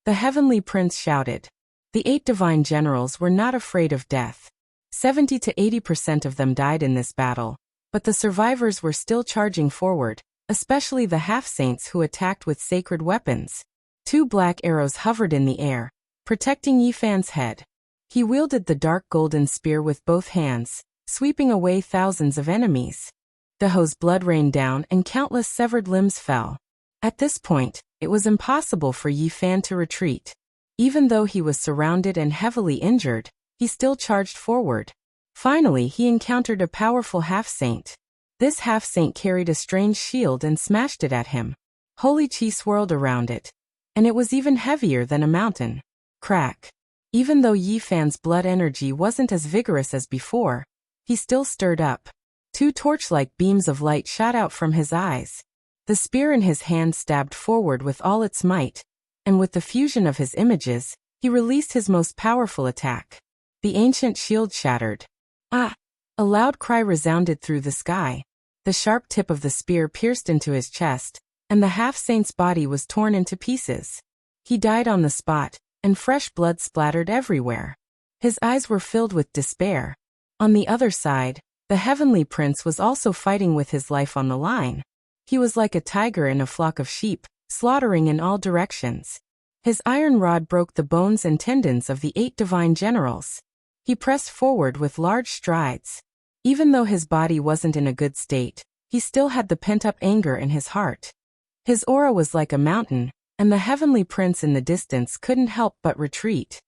The heavenly prince shouted. The 8 divine generals were not afraid of death. 70 to 80% of them died in this battle, but the survivors were still charging forward, especially the half-saints who attacked with sacred weapons. 2 black arrows hovered in the air, protecting Yi Fan's head. He wielded the dark golden spear with both hands, sweeping away thousands of enemies. Deho's blood rained down and countless severed limbs fell. At this point, it was impossible for Yi Fan to retreat. Even though he was surrounded and heavily injured, he still charged forward. Finally, he encountered a powerful half-saint. This half-saint carried a strange shield and smashed it at him. Holy chi swirled around it, and it was even heavier than a mountain. Crack. Even though Yi Fan's blood energy wasn't as vigorous as before, he still stirred up. 2 torch-like beams of light shot out from his eyes. The spear in his hand stabbed forward with all its might, and with the fusion of his images, he released his most powerful attack. The ancient shield shattered. Ah! A loud cry resounded through the sky. The sharp tip of the spear pierced into his chest, and the half-saint's body was torn into pieces. He died on the spot, and fresh blood splattered everywhere. His eyes were filled with despair. On the other side, the heavenly prince was also fighting with his life on the line. He was like a tiger in a flock of sheep, slaughtering in all directions. His iron rod broke the bones and tendons of the 8 divine generals. He pressed forward with large strides. Even though his body wasn't in a good state, he still had the pent-up anger in his heart. His aura was like a mountain, and the heavenly prince in the distance couldn't help but retreat.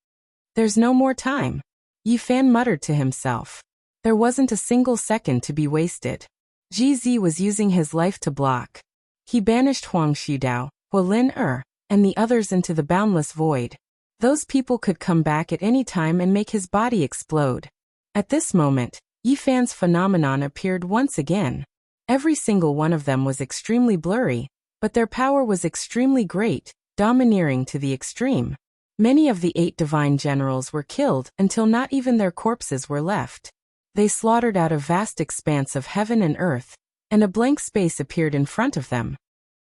There's no more time. Yi Fan muttered to himself. There wasn't a single second to be wasted. GZ was using his life to block. He banished Huang Shudao, Huolin and the others into the boundless void. Those people could come back at any time and make his body explode. At this moment, Yi Fan's phenomenon appeared once again. Every single one of them was extremely blurry, but their power was extremely great, domineering to the extreme. Many of the 8 divine generals were killed until not even their corpses were left. They slaughtered out a vast expanse of heaven and earth, and a blank space appeared in front of them.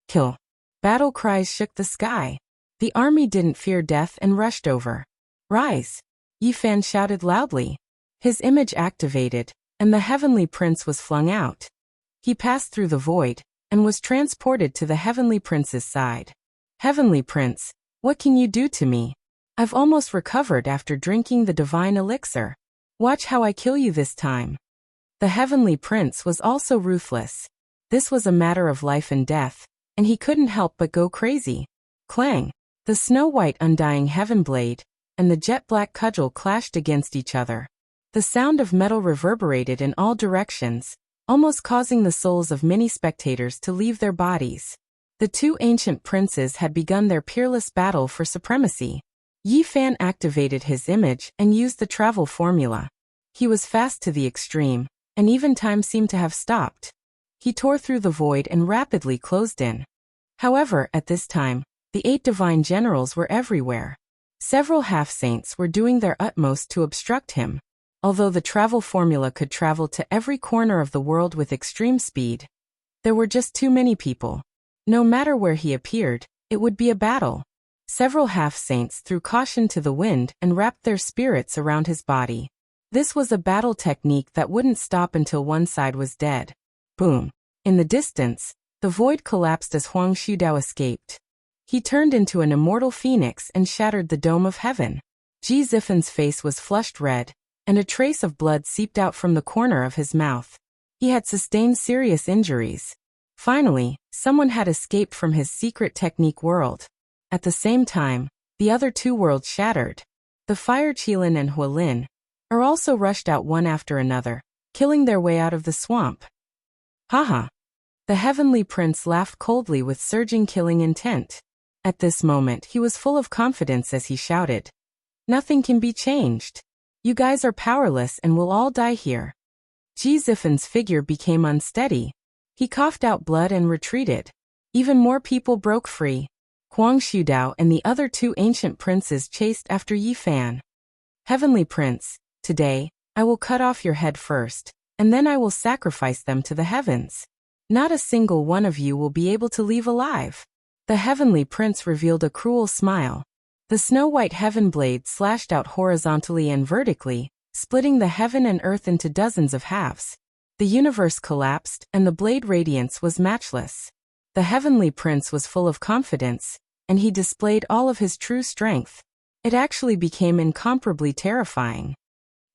Kill. Battle cries shook the sky. The army didn't fear death and rushed over. Rise! Yi Fan shouted loudly. His image activated, and the heavenly prince was flung out. He passed through the void, and was transported to the heavenly prince's side. Heavenly prince, what can you do to me? I've almost recovered after drinking the divine elixir. Watch how I kill you this time. The heavenly prince was also ruthless. This was a matter of life and death, and he couldn't help but go crazy. Clang! The snow-white undying heaven blade and the jet-black cudgel clashed against each other. The sound of metal reverberated in all directions, almost causing the souls of many spectators to leave their bodies. The 2 ancient princes had begun their peerless battle for supremacy. Yi Fan activated his image and used the travel formula. He was fast to the extreme, and even time seemed to have stopped. He tore through the void and rapidly closed in. However, at this time, the 8 divine generals were everywhere. Several half-saints were doing their utmost to obstruct him. Although the travel formula could travel to every corner of the world with extreme speed, there were just too many people. No matter where he appeared, it would be a battle. Several half-saints threw caution to the wind and wrapped their spirits around his body. This was a battle technique that wouldn't stop until one side was dead. Boom! In the distance, the void collapsed as Huang Shudao escaped. He turned into an immortal phoenix and shattered the dome of heaven. Ji Zifen's face was flushed red, and a trace of blood seeped out from the corner of his mouth. He had sustained serious injuries. Finally, someone had escaped from his secret technique world. At the same time, The other two worlds shattered. The fire Qilin and Hualin are also rushed out one after another, killing their way out of the swamp. Haha. The heavenly prince laughed coldly with surging killing intent. At this moment he was full of confidence as he shouted, "Nothing can be changed. You guys are powerless and will all die here." Ji Zifen's figure became unsteady. He coughed out blood and retreated. Even more people broke free. Huang Xudao and the other two ancient princes chased after Yi Fan. "Heavenly Prince, today, I will cut off your head first, and then I will sacrifice them to the heavens. Not a single one of you will be able to leave alive." The heavenly prince revealed a cruel smile. The snow-white heaven blade slashed out horizontally and vertically, splitting the heaven and earth into dozens of halves. The universe collapsed, and the blade radiance was matchless. The heavenly prince was full of confidence, and he displayed all of his true strength. It actually became incomparably terrifying.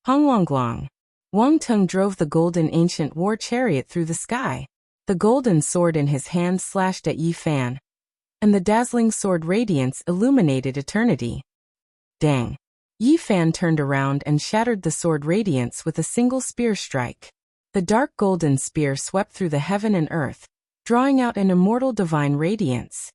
Honglonglong. Wang Tung drove the golden ancient war chariot through the sky. The golden sword in his hand slashed at Yi Fan, and the dazzling sword radiance illuminated eternity. Dang. Yi Fan turned around and shattered the sword radiance with a single spear strike. The dark golden spear swept through the heaven and earth, drawing out an immortal divine radiance.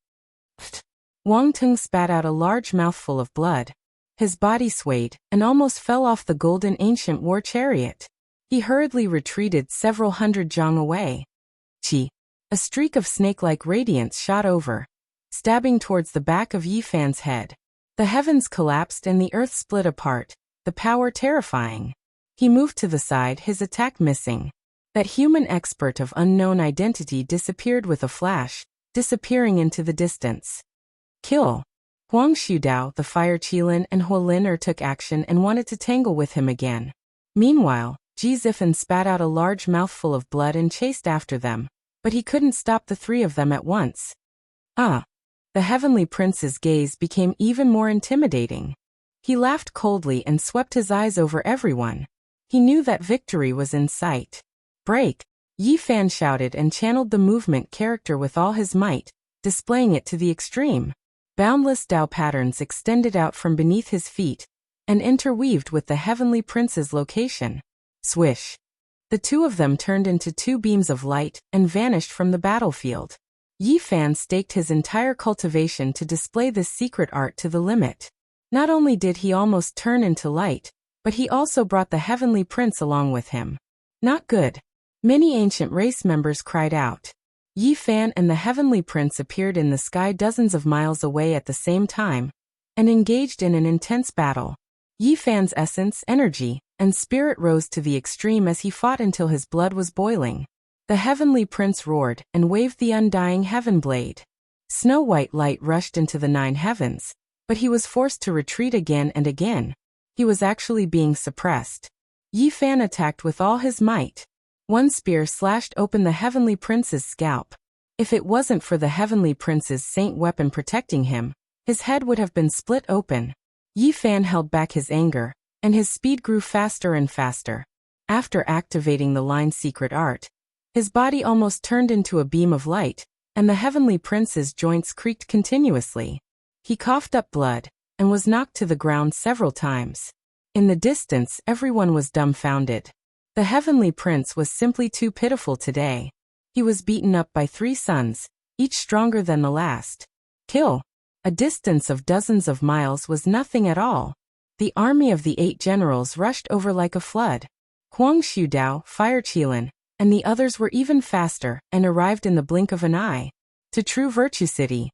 Wang Tung spat out a large mouthful of blood. His body swayed and almost fell off the golden ancient war chariot. He hurriedly retreated several hundred zhang away. Chi. A streak of snake-like radiance shot over, stabbing towards the back of Yi Fan's head. The heavens collapsed and the earth split apart, the power terrifying. He moved to the side, his attack missing. That human expert of unknown identity disappeared with a flash, disappearing into the distance. Kill. Huang Xudao, the fire Qilin and Hualin took action and wanted to tangle with him again. Meanwhile, Ji Zifen spat out a large mouthful of blood and chased after them, but he couldn't stop the three of them at once. Ah! The heavenly prince's gaze became even more intimidating. He laughed coldly and swept his eyes over everyone. He knew that victory was in sight. Break! Yi Fan shouted and channeled the movement character with all his might, displaying it to the extreme. Boundless Dao patterns extended out from beneath his feet and interweaved with the heavenly prince's location. Swish! The two of them turned into two beams of light and vanished from the battlefield. Yi Fan staked his entire cultivation to display this secret art to the limit. Not only did he almost turn into light, but he also brought the heavenly prince along with him. Not good. Many ancient race members cried out. Yi Fan and the heavenly prince appeared in the sky dozens of miles away at the same time, and engaged in an intense battle. Yi Fan's essence, energy, and spirit rose to the extreme as he fought until his blood was boiling. The heavenly prince roared and waved the undying heaven blade. Snow-white light rushed into the 9 heavens, but he was forced to retreat again and again. He was actually being suppressed. Yi Fan attacked with all his might. One spear slashed open the heavenly prince's scalp. If it wasn't for the heavenly prince's saint weapon protecting him, his head would have been split open. Yi Fan held back his anger, and his speed grew faster and faster. After activating the line's secret art, his body almost turned into a beam of light, and the heavenly prince's joints creaked continuously. He coughed up blood, and was knocked to the ground several times. In the distance, everyone was dumbfounded. The heavenly prince was simply too pitiful today. He was beaten up by 3 sons, each stronger than the last. Kill. A distance of dozens of miles was nothing at all. The army of the 8 generals rushed over like a flood. Huang Xudao, Fire Qilin, and the others were even faster and arrived in the blink of an eye. To True Virtue City.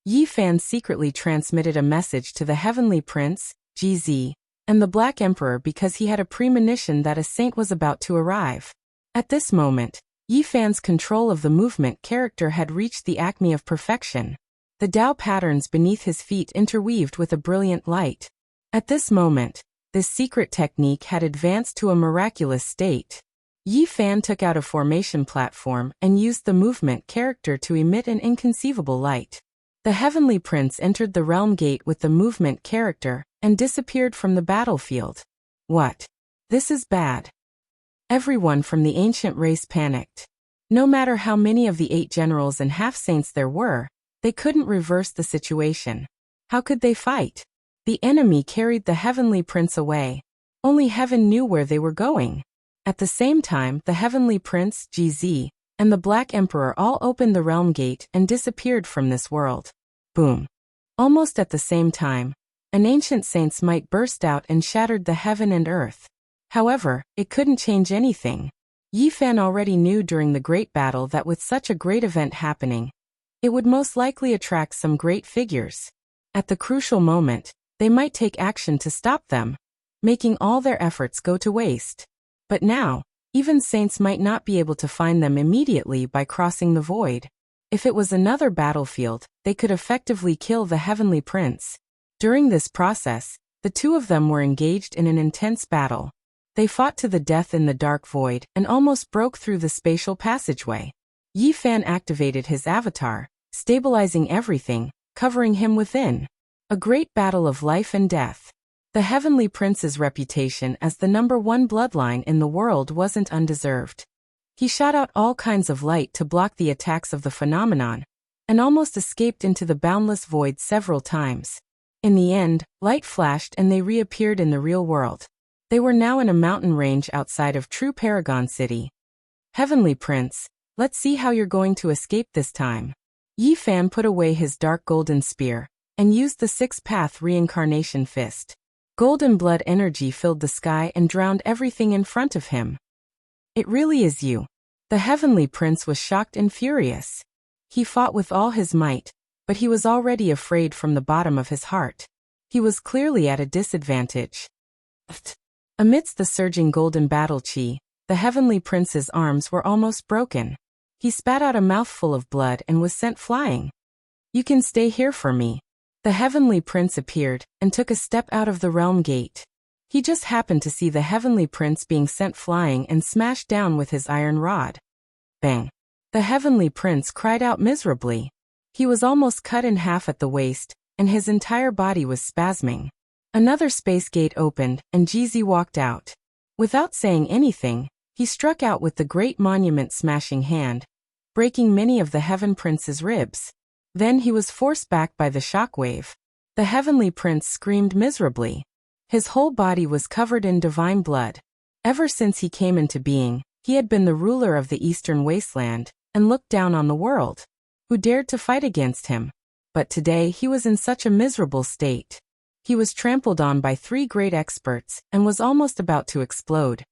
Yi Fan secretly transmitted a message to the heavenly prince, GZ, and the Black Emperor because he had a premonition that a saint was about to arrive. At this moment, Yi Fan's control of the movement character had reached the acme of perfection. The Dao patterns beneath his feet interweaved with a brilliant light. At this moment, this secret technique had advanced to a miraculous state. Yi Fan took out a formation platform and used the movement character to emit an inconceivable light. The heavenly prince entered the realm gate with the movement character and disappeared from the battlefield. What? This is bad. Everyone from the ancient race panicked. No matter how many of the 8 generals and half-saints there were, they couldn't reverse the situation. How could they fight? The enemy carried the heavenly prince away. Only heaven knew where they were going. At the same time, the heavenly prince, GZ, and the Black Emperor all opened the realm gate and disappeared from this world. Boom. Almost at the same time, an ancient saint's might burst out and shattered the heaven and earth. However, it couldn't change anything. Yi Fan already knew during the great battle that with such a great event happening, it would most likely attract some great figures. At the crucial moment, they might take action to stop them, making all their efforts go to waste. But now, even saints might not be able to find them immediately by crossing the void. If it was another battlefield, they could effectively kill the heavenly prince. During this process, the two of them were engaged in an intense battle. They fought to the death in the dark void and almost broke through the spatial passageway. Yi Fan activated his avatar, stabilizing everything, covering him within. A great battle of life and death. The heavenly prince's reputation as the #1 bloodline in the world wasn't undeserved. He shot out all kinds of light to block the attacks of the phenomenon, and almost escaped into the boundless void several times. In the end, light flashed and they reappeared in the real world. They were now in a mountain range outside of True Paragon City. Heavenly Prince, let's see how you're going to escape this time. Yi Fan put away his dark golden spear, and used the six-path reincarnation fist. Golden blood energy filled the sky and drowned everything in front of him. It really is you. The heavenly prince was shocked and furious. He fought with all his might, but he was already afraid from the bottom of his heart. He was clearly at a disadvantage. Amidst the surging golden battle chi, the heavenly prince's arms were almost broken. He spat out a mouthful of blood and was sent flying. You can stay here for me. The heavenly prince appeared and took a step out of the realm gate. He just happened to see the heavenly prince being sent flying and smashed down with his iron rod. Bang! The heavenly prince cried out miserably. He was almost cut in half at the waist, and his entire body was spasming. Another space gate opened, and GZ walked out. Without saying anything, he struck out with the great monument smashing hand, breaking many of the heaven prince's ribs. Then he was forced back by the shockwave. The heavenly prince screamed miserably. His whole body was covered in divine blood. Ever since he came into being, he had been the ruler of the eastern wasteland, and looked down on the world. Who dared to fight against him? But today he was in such a miserable state. He was trampled on by 3 great experts, and was almost about to explode.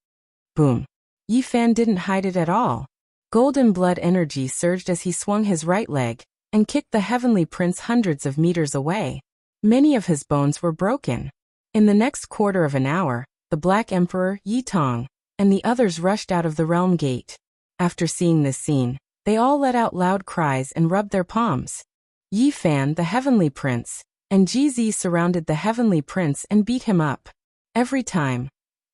Boom! Yi Fan didn't hide it at all. Golden blood energy surged as he swung his right leg, and kicked the heavenly prince hundreds of meters away. Many of his bones were broken. In the next quarter of an hour, the Black Emperor, Yi Tong, and the others rushed out of the realm gate. After seeing this scene, they all let out loud cries and rubbed their palms. Yi Fan, the heavenly prince, and GZ surrounded the heavenly prince and beat him up. Every time,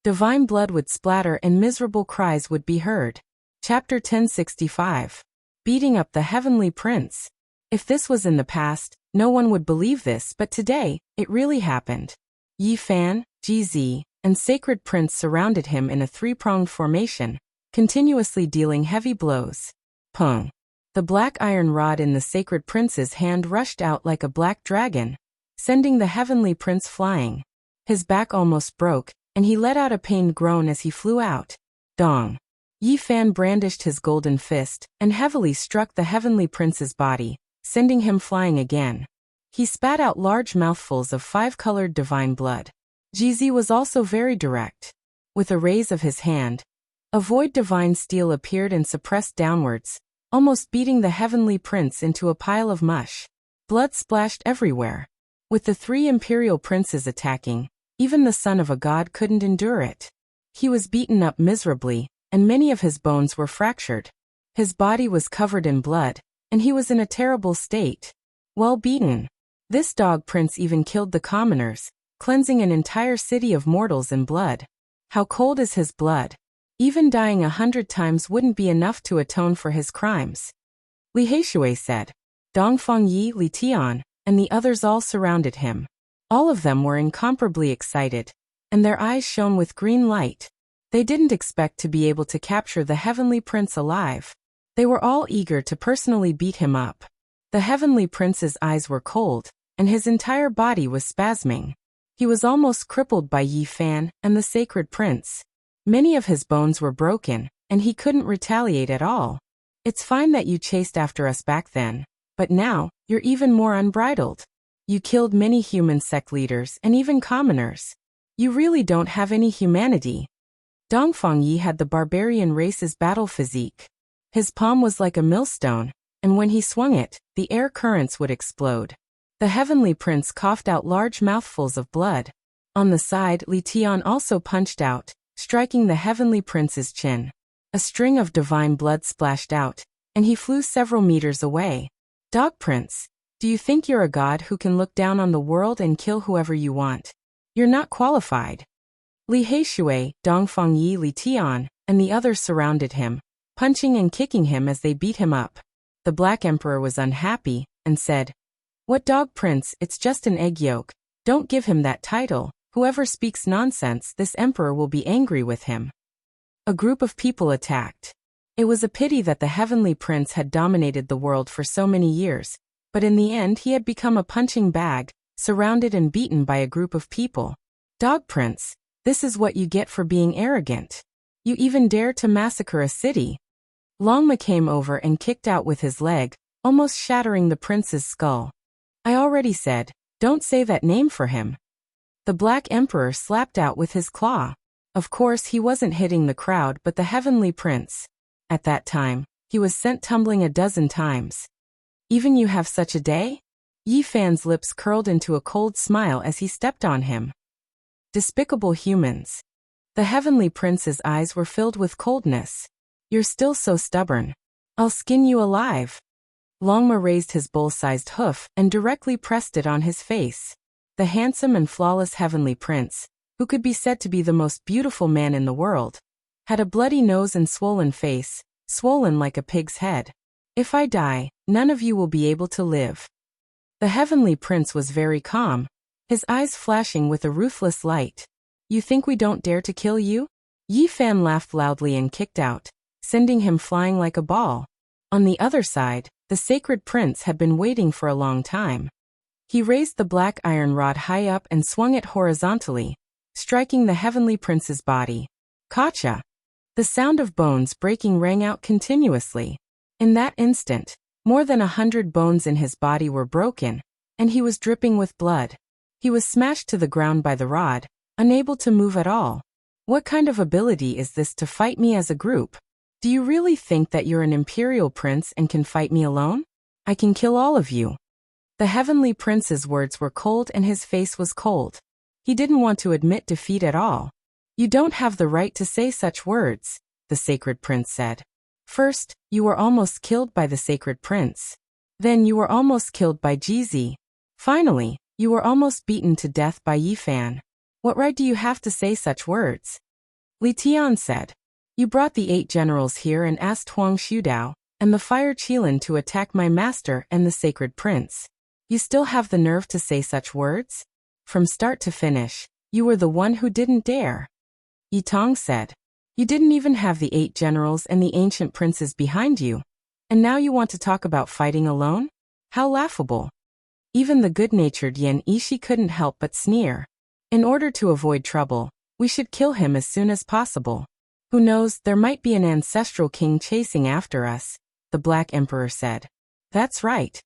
divine blood would splatter and miserable cries would be heard. Chapter 1065. Beating up the heavenly prince. If this was in the past, no one would believe this, but today, it really happened. Yi Fan, GZ, and Sacred Prince surrounded him in a 3-pronged formation, continuously dealing heavy blows. Pung! The black iron rod in the Sacred Prince's hand rushed out like a black dragon, sending the heavenly prince flying. His back almost broke, and he let out a pained groan as he flew out. Dong! Yi Fan brandished his golden fist, and heavily struck the heavenly prince's body, sending him flying again. He spat out large mouthfuls of 5-colored divine blood. GZ was also very direct. With a raise of his hand, a void divine steel appeared and suppressed downwards, almost beating the heavenly prince into a pile of mush. Blood splashed everywhere. With the 3 imperial princes attacking, even the son of a god couldn't endure it. He was beaten up miserably, and many of his bones were fractured. His body was covered in blood, and he was in a terrible state. Well beaten. This dog prince even killed the commoners, cleansing an entire city of mortals in blood. How cold is his blood? Even dying 100 times wouldn't be enough to atone for his crimes. Li Heishui said. Dongfeng Yi, Li Tian, and the others all surrounded him. All of them were incomparably excited, and their eyes shone with green light. They didn't expect to be able to capture the heavenly prince alive. They were all eager to personally beat him up. The heavenly prince's eyes were cold, and his entire body was spasming. He was almost crippled by Yi Fan and the sacred prince. Many of his bones were broken, and he couldn't retaliate at all. It's fine that you chased after us back then, but now, you're even more unbridled. You killed many human sect leaders and even commoners. You really don't have any humanity. Dongfang Yi had the barbarian race's battle physique. His palm was like a millstone, and when he swung it, the air currents would explode. The heavenly prince coughed out large mouthfuls of blood. On the side, Li Tian also punched out, striking the heavenly prince's chin. A string of divine blood splashed out, and he flew several meters away. Dog Prince, do you think you're a god who can look down on the world and kill whoever you want? You're not qualified. Li Heishui, Dongfang Yi, Li Tian, and the others surrounded him, punching and kicking him as they beat him up. The Black Emperor was unhappy, and said, "What Dog Prince, it's just an egg yolk. Don't give him that title. Whoever speaks nonsense, this emperor will be angry with him." A group of people attacked. It was a pity that the heavenly prince had dominated the world for so many years, but in the end he had become a punching bag, surrounded and beaten by a group of people. Dog Prince, this is what you get for being arrogant. You even dare to massacre a city. Longma came over and kicked out with his leg, almost shattering the prince's skull. I already said, don't say that name for him. The Black Emperor slapped out with his claw. Of course he wasn't hitting the crowd but the heavenly prince. At that time, he was sent tumbling a dozen times. Even you have such a day? Yi Fan's lips curled into a cold smile as he stepped on him. Despicable humans. The heavenly prince's eyes were filled with coldness. You're still so stubborn. I'll skin you alive. Longma raised his bull-sized hoof and directly pressed it on his face. The handsome and flawless heavenly prince, who could be said to be the most beautiful man in the world, had a bloody nose and swollen face, swollen like a pig's head. If I die, none of you will be able to live. The heavenly prince was very calm, his eyes flashing with a ruthless light. You think we don't dare to kill you? Yi Fan laughed loudly and kicked out, sending him flying like a ball. On the other side, the sacred prince had been waiting for a long time. He raised the black iron rod high up and swung it horizontally, striking the heavenly prince's body. Kacha! The sound of bones breaking rang out continuously. In that instant, more than 100 bones in his body were broken, and he was dripping with blood. He was smashed to the ground by the rod, unable to move at all. What kind of ability is this to fight me as a group? Do you really think that you're an imperial prince and can fight me alone? I can kill all of you. The heavenly prince's words were cold and his face was cold. He didn't want to admit defeat at all. You don't have the right to say such words, the sacred prince said. First, you were almost killed by the sacred prince. Then you were almost killed by Jizi. Finally, you were almost beaten to death by Yi Fan. What right do you have to say such words? Li Tian said. You brought the 8 generals here and asked Huang Shudao and the Fire Qilin to attack my master and the sacred prince. You still have the nerve to say such words? From start to finish, you were the one who didn't dare. Yi Tong said. You didn't even have the 8 generals and the ancient princes behind you. And now you want to talk about fighting alone? How laughable. Even the good-natured Yan Ishi couldn't help but sneer. In order to avoid trouble, we should kill him as soon as possible. Who knows, there might be an ancestral king chasing after us, the Black Emperor said. That's right.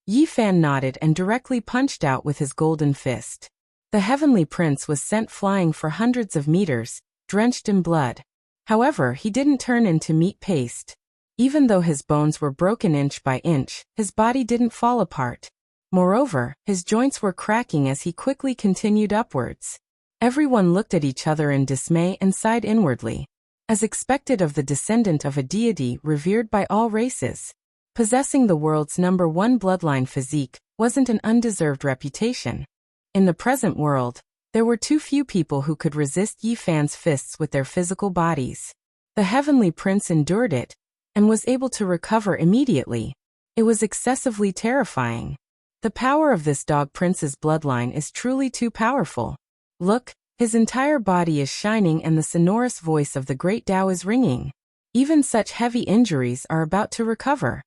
Yi Fan nodded and directly punched out with his golden fist. The heavenly prince was sent flying for hundreds of meters, drenched in blood. However, he didn't turn into meat paste. Even though his bones were broken inch by inch, his body didn't fall apart. Moreover, his joints were cracking as he quickly continued upwards. Everyone looked at each other in dismay and sighed inwardly. As expected of the descendant of a deity revered by all races, possessing the world's #1 bloodline physique wasn't an undeserved reputation. In the present world, there were too few people who could resist Yi Fan's fists with their physical bodies. The heavenly prince endured it, and was able to recover immediately. It was excessively terrifying. The power of this dog prince's bloodline is truly too powerful. Look, his entire body is shining and the sonorous voice of the great Tao is ringing. Even such heavy injuries are about to recover.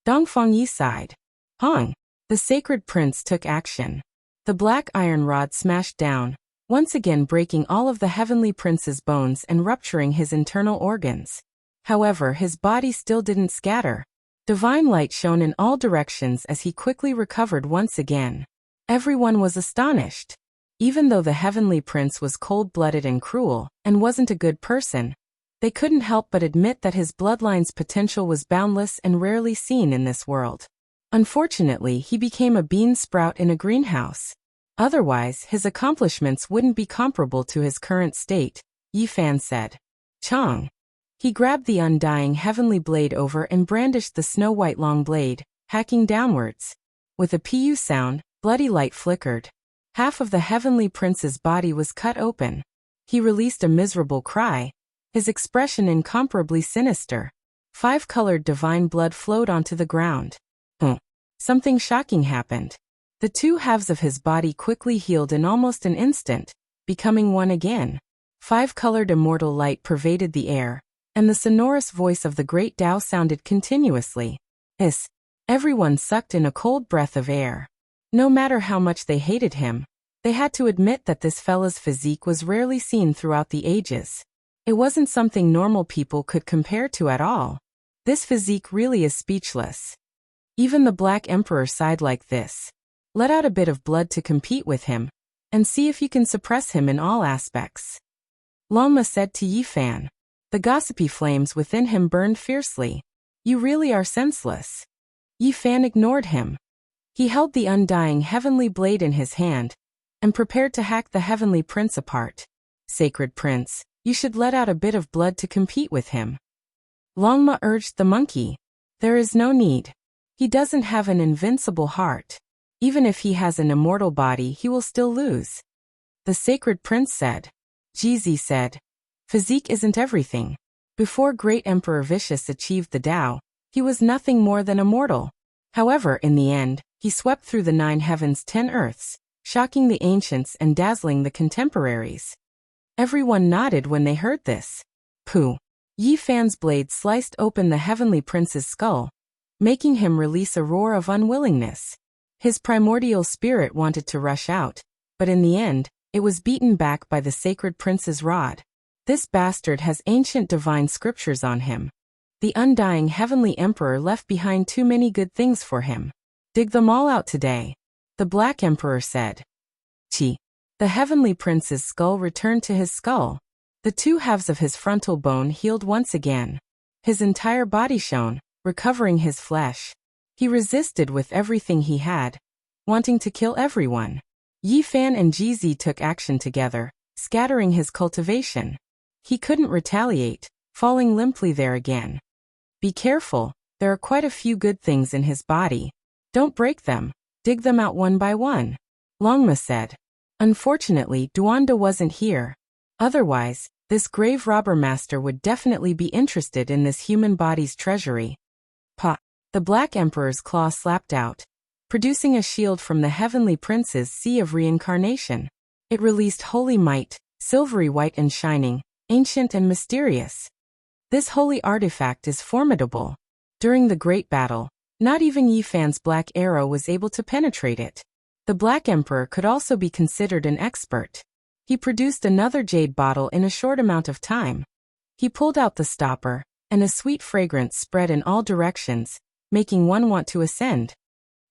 Dongfang Yi sighed. Hong, The sacred prince took action. The black iron rod smashed down, once again breaking all of the heavenly prince's bones and rupturing his internal organs. However, his body still didn't scatter. Divine light shone in all directions as he quickly recovered once again. Everyone was astonished. Even though the heavenly prince was cold-blooded and cruel, and wasn't a good person, they couldn't help but admit that his bloodline's potential was boundless and rarely seen in this world. Unfortunately, he became a bean sprout in a greenhouse. Otherwise, his accomplishments wouldn't be comparable to his current state, Yi Fan said. Chong. He grabbed the undying heavenly blade over and brandished the snow-white long blade, hacking downwards. With a pu sound, bloody light flickered. Half of the heavenly prince's body was cut open. He released a miserable cry, his expression incomparably sinister. 5-colored divine blood flowed onto the ground. Something shocking happened. The two halves of his body quickly healed in almost an instant, becoming one again. 5-colored immortal light pervaded the air, and the sonorous voice of the great Tao sounded continuously. Everyone sucked in a cold breath of air. No matter how much they hated him, they had to admit that this fella's physique was rarely seen throughout the ages. It wasn't something normal people could compare to at all. This physique really is speechless. Even the Black Emperor sighed like this. Let out a bit of blood to compete with him, and see if you can suppress him in all aspects. Longma said to Yi Fan. The gossipy flames within him burned fiercely. You really are senseless. Yi Fan ignored him. He held the undying heavenly blade in his hand, and prepared to hack the heavenly prince apart. Sacred prince, you should let out a bit of blood to compete with him. Longma urged the monkey. There is no need. He doesn't have an invincible heart. Even if he has an immortal body, he will still lose. The sacred prince said. Jizi said. Physique isn't everything. Before great Emperor Vicious achieved the Tao, he was nothing more than a mortal. However, in the end, he swept through the 9 heavens 10 earths, shocking the ancients and dazzling the contemporaries. Everyone nodded when they heard this. Pooh. Yi Fan's blade sliced open the heavenly prince's skull, making him release a roar of unwillingness. His primordial spirit wanted to rush out, but in the end, it was beaten back by the sacred prince's rod. This bastard has ancient divine scriptures on him. The undying heavenly emperor left behind too many good things for him. Dig them all out today, the Black Emperor said. Chi. The heavenly prince's skull returned to his skull. The 2 halves of his frontal bone healed once again. His entire body shone, recovering his flesh. He resisted with everything he had, wanting to kill everyone. Yi Fan and Jizi took action together, scattering his cultivation. He couldn't retaliate, falling limply there again. Be careful, there are quite a few good things in his body. Don't break them, dig them out one by one, Longma said. Unfortunately, Duanda wasn't here. Otherwise, this grave robber master would definitely be interested in this human body's treasury. Pa. The Black Emperor's claw slapped out, producing a shield from the heavenly prince's sea of reincarnation. It released holy might, silvery white and shining, ancient and mysterious. This holy artifact is formidable. During the great battle, not even Yi Fan's black arrow was able to penetrate it. The Black Emperor could also be considered an expert. He produced another jade bottle in a short amount of time. He pulled out the stopper, and a sweet fragrance spread in all directions, making one want to ascend.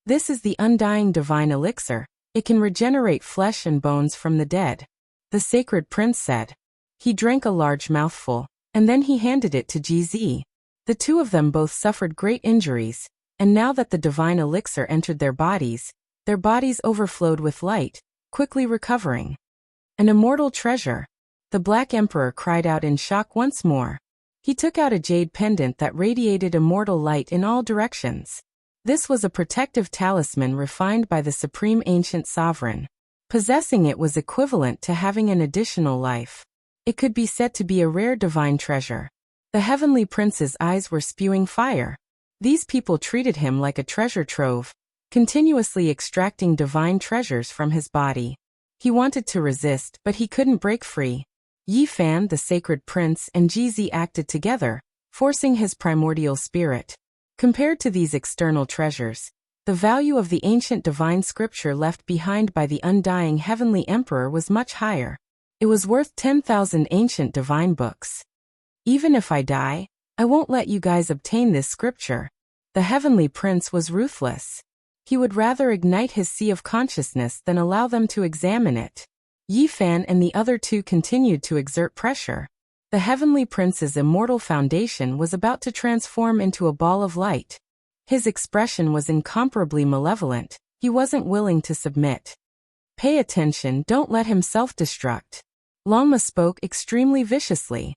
This is the undying divine elixir. It can regenerate flesh and bones from the dead, the sacred prince said. He drank a large mouthful, and then he handed it to GZ. The 2 of them both suffered great injuries, and now that the divine elixir entered their bodies overflowed with light, quickly recovering. An immortal treasure. The Black Emperor cried out in shock once more. He took out a jade pendant that radiated immortal light in all directions. This was a protective talisman refined by the supreme ancient sovereign. Possessing it was equivalent to having an additional life. It could be said to be a rare divine treasure. The heavenly prince's eyes were spewing fire. These people treated him like a treasure trove, continuously extracting divine treasures from his body. He wanted to resist, but he couldn't break free. Yi Fan, the sacred prince, and GZ acted together, forcing his primordial spirit. Compared to these external treasures, The value of the ancient divine scripture left behind by the undying heavenly emperor was much higher. It was worth 10,000 ancient divine books. Even if I die, I won't let you guys obtain this scripture. The heavenly prince was ruthless. He would rather ignite his sea of consciousness than allow them to examine it. Yi Fan and the other two continued to exert pressure. The heavenly prince's immortal foundation was about to transform into a ball of light. His expression was incomparably malevolent. He wasn't willing to submit. Pay attention, don't let him self-destruct. Longma spoke extremely viciously.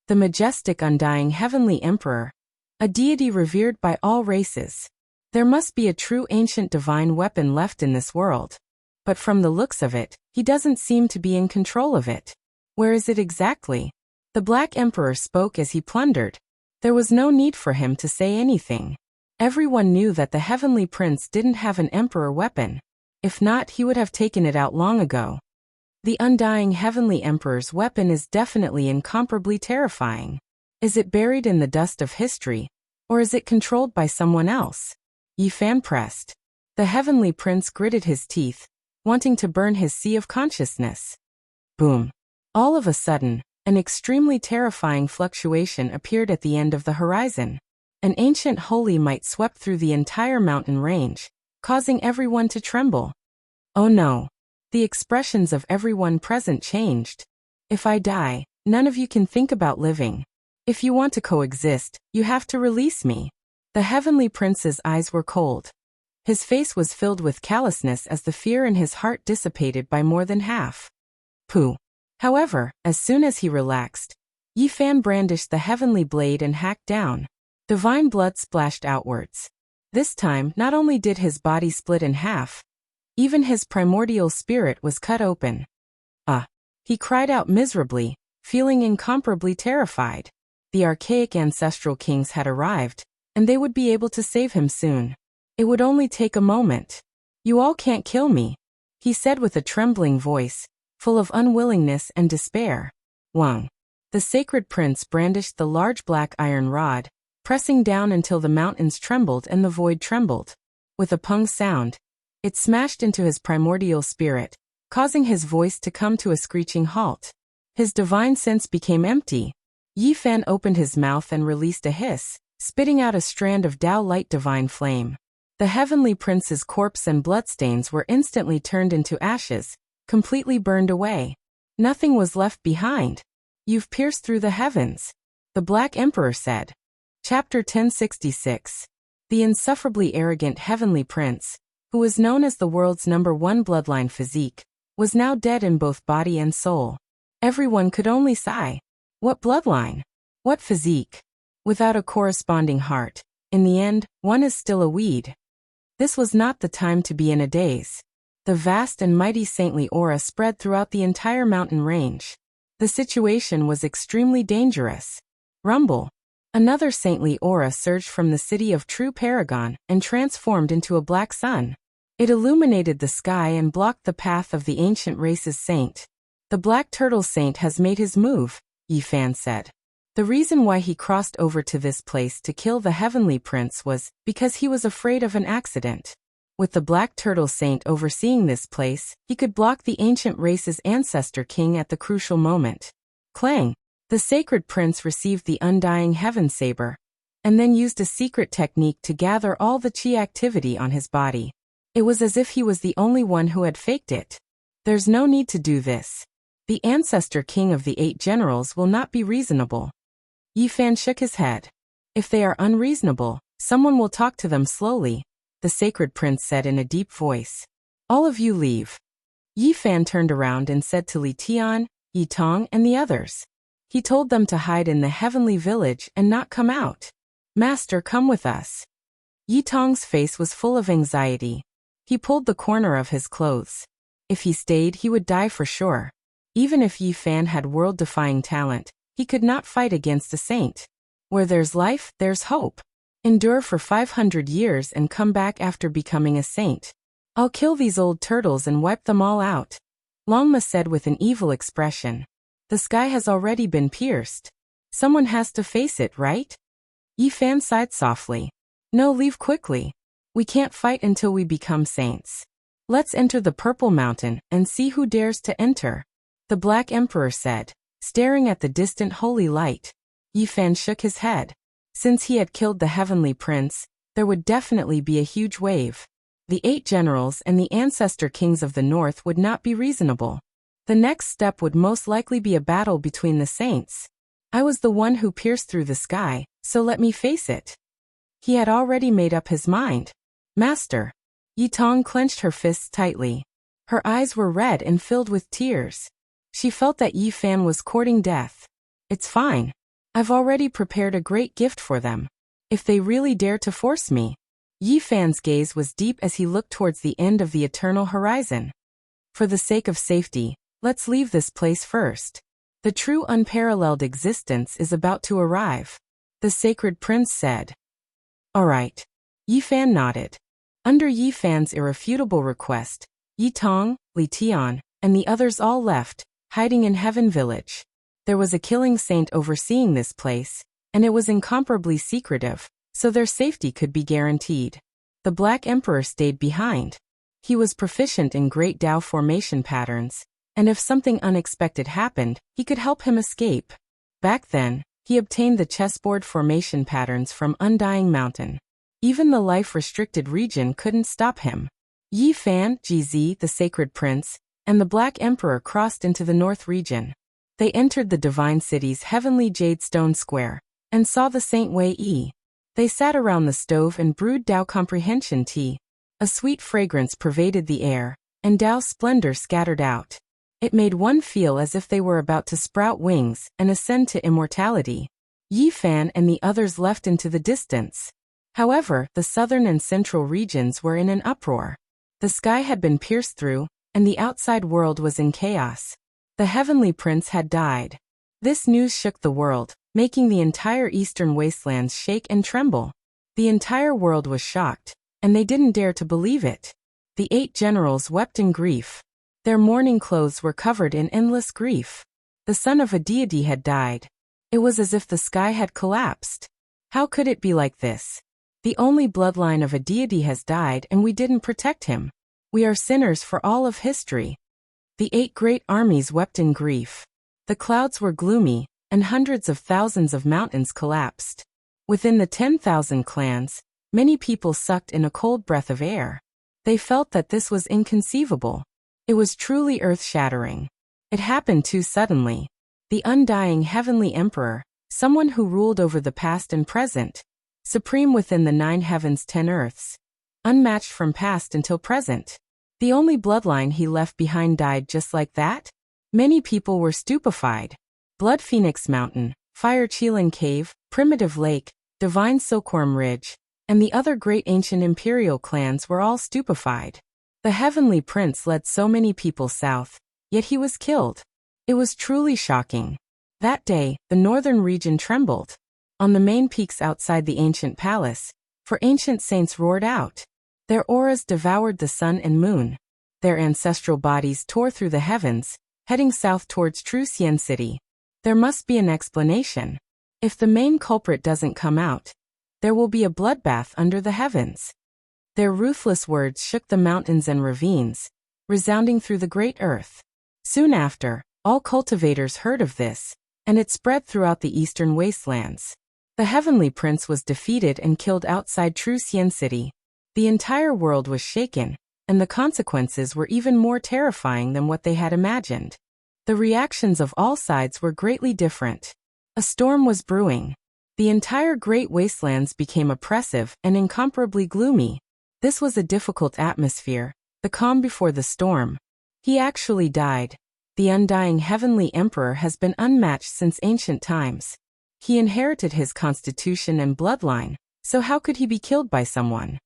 The majestic undying heavenly emperor, a deity revered by all races. There must be a true ancient divine weapon left in this world. But from the looks of it, he doesn't seem to be in control of it. Where is it exactly? The Black Emperor spoke as he plundered. There was no need for him to say anything. Everyone knew that the heavenly prince didn't have an emperor weapon. If not, he would have taken it out long ago. The undying heavenly emperor's weapon is definitely incomparably terrifying. Is it buried in the dust of history? Or is it controlled by someone else? Yi Fan pressed. The heavenly prince gritted his teeth, wanting to burn his sea of consciousness. Boom. All of a sudden, an extremely terrifying fluctuation appeared at the end of the horizon. An ancient holy might swept through the entire mountain range, causing everyone to tremble. Oh no. The expressions of everyone present changed. If I die, none of you can think about living. If you want to coexist, you have to release me. The heavenly prince's eyes were cold. His face was filled with callousness as the fear in his heart dissipated by more than half. Pooh. However, as soon as he relaxed, Yi Fan brandished the heavenly blade and hacked down. Divine blood splashed outwards. This time, not only did his body split in half, even his primordial spirit was cut open. He cried out miserably, feeling incomparably terrified. The archaic ancestral kings had arrived, and they would be able to save him soon. It would only take a moment. You all can't kill me, he said with a trembling voice, full of unwillingness and despair. Wang. The sacred prince brandished the large black iron rod, pressing down until the mountains trembled and the void trembled. With a pung sound, it smashed into his primordial spirit, causing his voice to come to a screeching halt. His divine sense became empty. Yi Fan opened his mouth and released a hiss, spitting out a strand of Tao light divine flame. The heavenly prince's corpse and bloodstains were instantly turned into ashes, completely burned away. Nothing was left behind. You've pierced through the heavens, the Black Emperor said. Chapter 1066. The insufferably arrogant heavenly prince, who was known as the world's #1 bloodline physique, was now dead in both body and soul. Everyone could only sigh. What bloodline? What physique? Without a corresponding heart, in the end, one is still a weed. This was not the time to be in a daze. The vast and mighty saintly aura spread throughout the entire mountain range. The situation was extremely dangerous. Rumble. Another saintly aura surged from the city of True Paragon and transformed into a black sun. It illuminated the sky and blocked the path of the ancient race's saint. The Black Turtle Saint has made his move, Yi Fan said. The reason why he crossed over to this place to kill the heavenly prince was because he was afraid of an accident. With the Black Turtle Saint overseeing this place, he could block the ancient race's ancestor king at the crucial moment. Clang! The sacred prince received the undying heaven saber, and then used a secret technique to gather all the chi activity on his body. It was as if he was the only one who had faked it. There's no need to do this. The ancestor king of the 8 generals will not be reasonable. Yi Fan shook his head. If they are unreasonable, someone will talk to them slowly, the sacred prince said in a deep voice. All of you leave. Yi Fan turned around and said to Li Tian, Yi Tong and the others. He told them to hide in the heavenly village and not come out. Master, come with us. Yi Tong's face was full of anxiety. He pulled the corner of his clothes. If he stayed, he would die for sure. Even if Yi Fan had world-defying talent, he could not fight against a saint. Where there's life, there's hope. Endure for 500 years and come back after becoming a saint. I'll kill these old turtles and wipe them all out, Longma said with an evil expression. The sky has already been pierced. Someone has to face it, right? Yi Fan sighed softly. No, leave quickly. We can't fight until we become saints. Let's enter the Purple Mountain and see who dares to enter. The Black Emperor said, staring at the distant holy light. Yi Fan shook his head. Since he had killed the Heavenly Prince, there would definitely be a huge wave. The 8 generals and the ancestor kings of the north would not be reasonable. The next step would most likely be a battle between the saints. I was the one who pierced through the sky, so let me face it. He had already made up his mind. Master. Yi Tong clenched her fists tightly. Her eyes were red and filled with tears. She felt that Yi Fan was courting death. It's fine. I've already prepared a great gift for them. If they really dare to force me. Yi Fan's gaze was deep as he looked towards the end of the eternal horizon. For the sake of safety, let's leave this place first. The true unparalleled existence is about to arrive. The sacred prince said. All right. Yi Fan nodded. Under Yi Fan's irrefutable request, Yi Tong, Li Tian, and the others all left, hiding in Heaven Village. There was a killing saint overseeing this place, and it was incomparably secretive, so their safety could be guaranteed. The Black Emperor stayed behind. He was proficient in great Dao formation patterns, and if something unexpected happened, he could help him escape. Back then, he obtained the chessboard formation patterns from Undying Mountain. Even the life-restricted region couldn't stop him. Yi Fan, GZ, the Sacred Prince, and the Black Emperor crossed into the North region. They entered the Divine City's heavenly jade stone square, and saw the Saint Wei Yi. They sat around the stove and brewed Dao comprehension tea. A sweet fragrance pervaded the air, and Dao splendor scattered out. It made one feel as if they were about to sprout wings and ascend to immortality. Yi Fan and the others left into the distance. However, the southern and central regions were in an uproar. The sky had been pierced through, and the outside world was in chaos. The Heavenly Prince had died. This news shook the world, making the entire eastern wastelands shake and tremble. The entire world was shocked, and they didn't dare to believe it. The 8 generals wept in grief. Their mourning clothes were covered in endless grief. The son of a deity had died. It was as if the sky had collapsed. How could it be like this? The only bloodline of a deity has died and we didn't protect him. We are sinners for all of history. The 8 great armies wept in grief. The clouds were gloomy, and hundreds of thousands of mountains collapsed. Within the 10,000 clans, many people sucked in a cold breath of air. They felt that this was inconceivable. It was truly earth-shattering. It happened too suddenly. The undying Heavenly Emperor, someone who ruled over the past and present, supreme within the 9 heavens 10 earths, unmatched from past until present. The only bloodline he left behind died just like that? Many people were stupefied. Blood Phoenix Mountain, Fire Qilin Cave, Primitive Lake, Divine Silkworm Ridge, and the other great ancient imperial clans were all stupefied. The Heavenly Prince led so many people south, yet he was killed. It was truly shocking. That day, the northern region trembled. On the main peaks outside the ancient palace, for ancient saints roared out. Their auras devoured the sun and moon. Their ancestral bodies tore through the heavens, heading south towards True Xian City. There must be an explanation. If the main culprit doesn't come out, there will be a bloodbath under the heavens. Their ruthless words shook the mountains and ravines, resounding through the great earth. Soon after, all cultivators heard of this, and it spread throughout the eastern wastelands. The Heavenly Prince was defeated and killed outside True Xian City. The entire world was shaken, and the consequences were even more terrifying than what they had imagined. The reactions of all sides were greatly different. A storm was brewing. The entire Great Wastelands became oppressive and incomparably gloomy. This was a difficult atmosphere, the calm before the storm. He actually died. The undying Heavenly Emperor has been unmatched since ancient times. He inherited his constitution and bloodline, so how could he be killed by someone?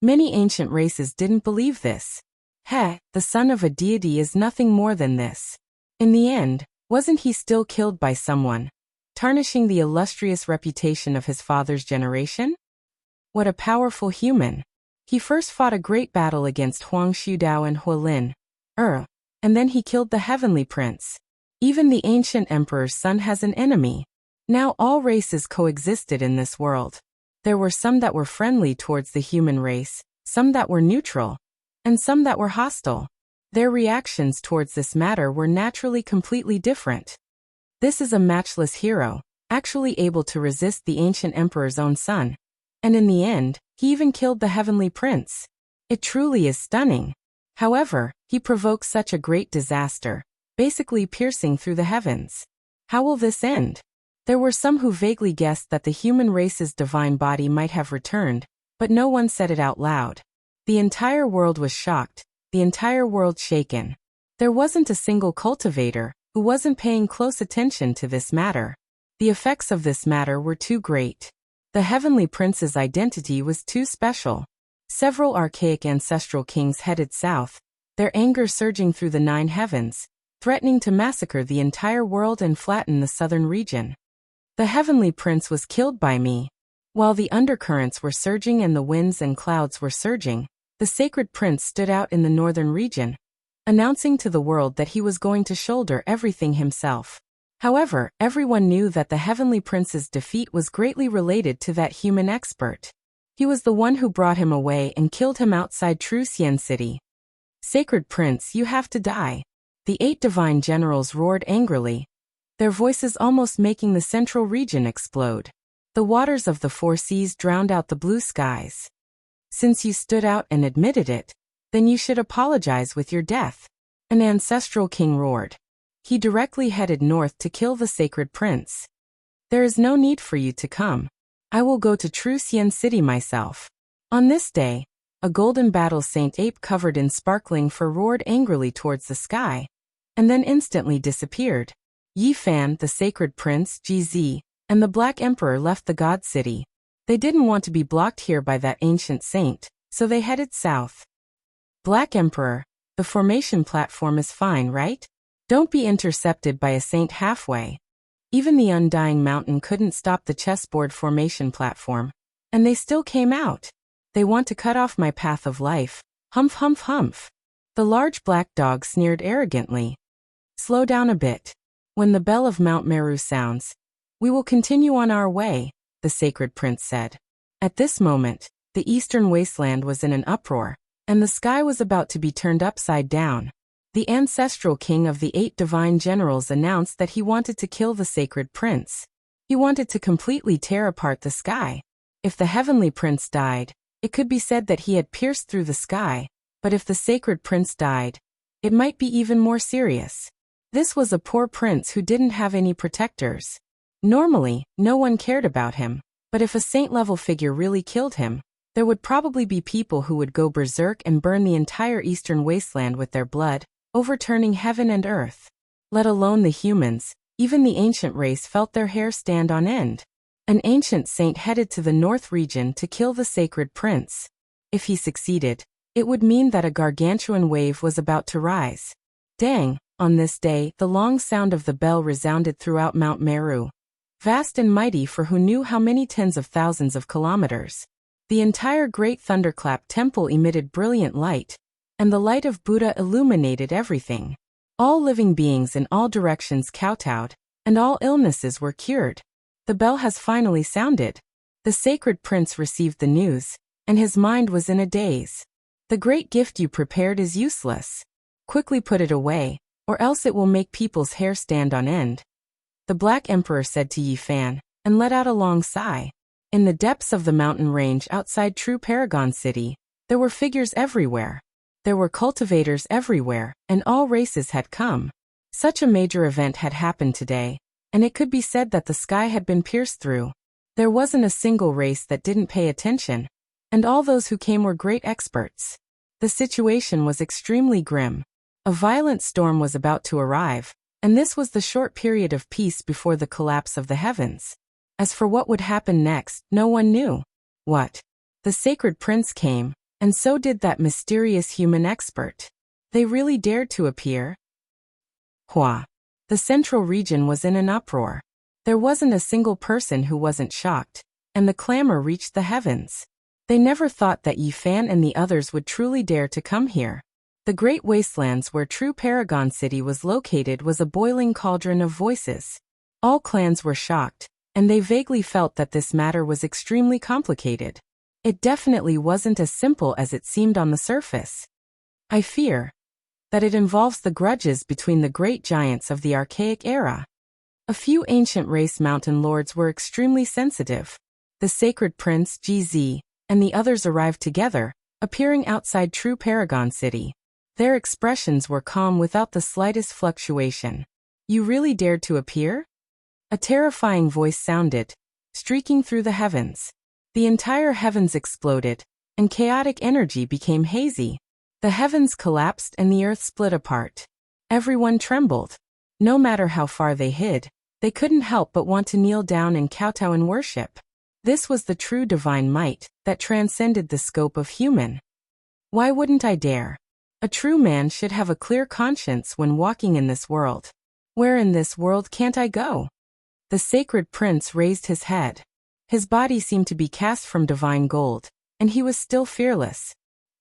Many ancient races didn't believe this. The son of a deity is nothing more than this. In the end, wasn't he still killed by someone, tarnishing the illustrious reputation of his father's generation? What a powerful human. He first fought a great battle against Huang Shudao and Huolin, and then he killed the Heavenly Prince. Even the ancient emperor's son has an enemy. Now all races coexisted in this world. There were some that were friendly towards the human race, some that were neutral, and some that were hostile. Their reactions towards this matter were naturally completely different. This is a matchless hero, actually able to resist the ancient emperor's own son. And in the end, he even killed the heavenly prince. It truly is stunning. However, he provokes such a great disaster, basically piercing through the heavens. How will this end? There were some who vaguely guessed that the human race's divine body might have returned, but no one said it out loud. The entire world was shocked, the entire world shaken. There wasn't a single cultivator who wasn't paying close attention to this matter. The effects of this matter were too great. The heavenly prince's identity was too special. Several archaic ancestral kings headed south, their anger surging through the 9 heavens, threatening to massacre the entire world and flatten the southern region. The heavenly prince was killed by me. While the undercurrents were surging and the winds and clouds were surging, the sacred prince stood out in the northern region, announcing to the world that he was going to shoulder everything himself. However, everyone knew that the heavenly prince's defeat was greatly related to that human expert. He was the one who brought him away and killed him outside Trucian City. Sacred Prince, you have to die. The 8 divine generals roared angrily, their voices almost making the central region explode. The waters of the 4 seas drowned out the blue skies. Since you stood out and admitted it, then you should apologize with your death. An ancestral king roared. He directly headed north to kill the sacred prince. There is no need for you to come. I will go to Trucian City myself. On this day, a golden battle saint ape covered in sparkling fur roared angrily towards the sky, and then instantly disappeared. Yi Fan, the sacred prince, GZ, and the Black Emperor left the God City. They didn't want to be blocked here by that ancient saint, so they headed south. Black Emperor, the formation platform is fine, right? Don't be intercepted by a saint halfway. Even the Undying Mountain couldn't stop the chessboard formation platform, and they still came out. They want to cut off my path of life. Humph, humph, humph. The large black dog sneered arrogantly. Slow down a bit. When the bell of Mount Meru sounds, we will continue on our way, the sacred prince said. At this moment, the eastern wasteland was in an uproar, and the sky was about to be turned upside down. The ancestral king of the 8 divine generals announced that he wanted to kill the sacred prince. He wanted to completely tear apart the sky. If the heavenly prince died, it could be said that he had pierced through the sky, but if the sacred prince died, it might be even more serious. This was a poor prince who didn't have any protectors. Normally, no one cared about him, but if a saint-level figure really killed him, there would probably be people who would go berserk and burn the entire eastern wasteland with their blood, overturning heaven and earth. Let alone the humans, even the ancient race felt their hair stand on end. An ancient saint headed to the north region to kill the sacred prince. If he succeeded, it would mean that a gargantuan wave was about to rise. Dang, on this day, the long sound of the bell resounded throughout Mount Meru. Vast and mighty for who knew how many tens of thousands of kilometers. The entire great thunderclap temple emitted brilliant light, and the light of Buddha illuminated everything. All living beings in all directions kowtowed, and all illnesses were cured. The bell has finally sounded. The sacred prince received the news, and his mind was in a daze. The great gift you prepared is useless. Quickly put it away, or else it will make people's hair stand on end. The Black Emperor said to Yi Fan, and let out a long sigh. In the depths of the mountain range outside True Paragon City, there were figures everywhere. There were cultivators everywhere, and all races had come. Such a major event had happened today, and it could be said that the sky had been pierced through. There wasn't a single race that didn't pay attention, and all those who came were great experts. The situation was extremely grim. A violent storm was about to arrive, and this was the short period of peace before the collapse of the heavens. As for what would happen next, no one knew. What? The sacred prince came, and so did that mysterious human expert. They really dared to appear? Hua. The central region was in an uproar. There wasn't a single person who wasn't shocked, and the clamor reached the heavens. They never thought that Yi Fan and the others would truly dare to come here. The great wastelands where True Paragon City was located was a boiling cauldron of voices. All clans were shocked, and they vaguely felt that this matter was extremely complicated. It definitely wasn't as simple as it seemed on the surface. I fear that it involves the grudges between the great giants of the archaic era. A few ancient race mountain lords were extremely sensitive. The sacred prince, GZ, and the others arrived together, appearing outside True Paragon City. Their expressions were calm without the slightest fluctuation. You really dared to appear? A terrifying voice sounded, streaking through the heavens. The entire heavens exploded, and chaotic energy became hazy. The heavens collapsed and the earth split apart. Everyone trembled. No matter how far they hid, they couldn't help but want to kneel down and kowtow in worship. This was the true divine might that transcended the scope of human. Why wouldn't I dare? A true man should have a clear conscience when walking in this world. Where in this world can't I go? The sacred prince raised his head. His body seemed to be cast from divine gold, and he was still fearless.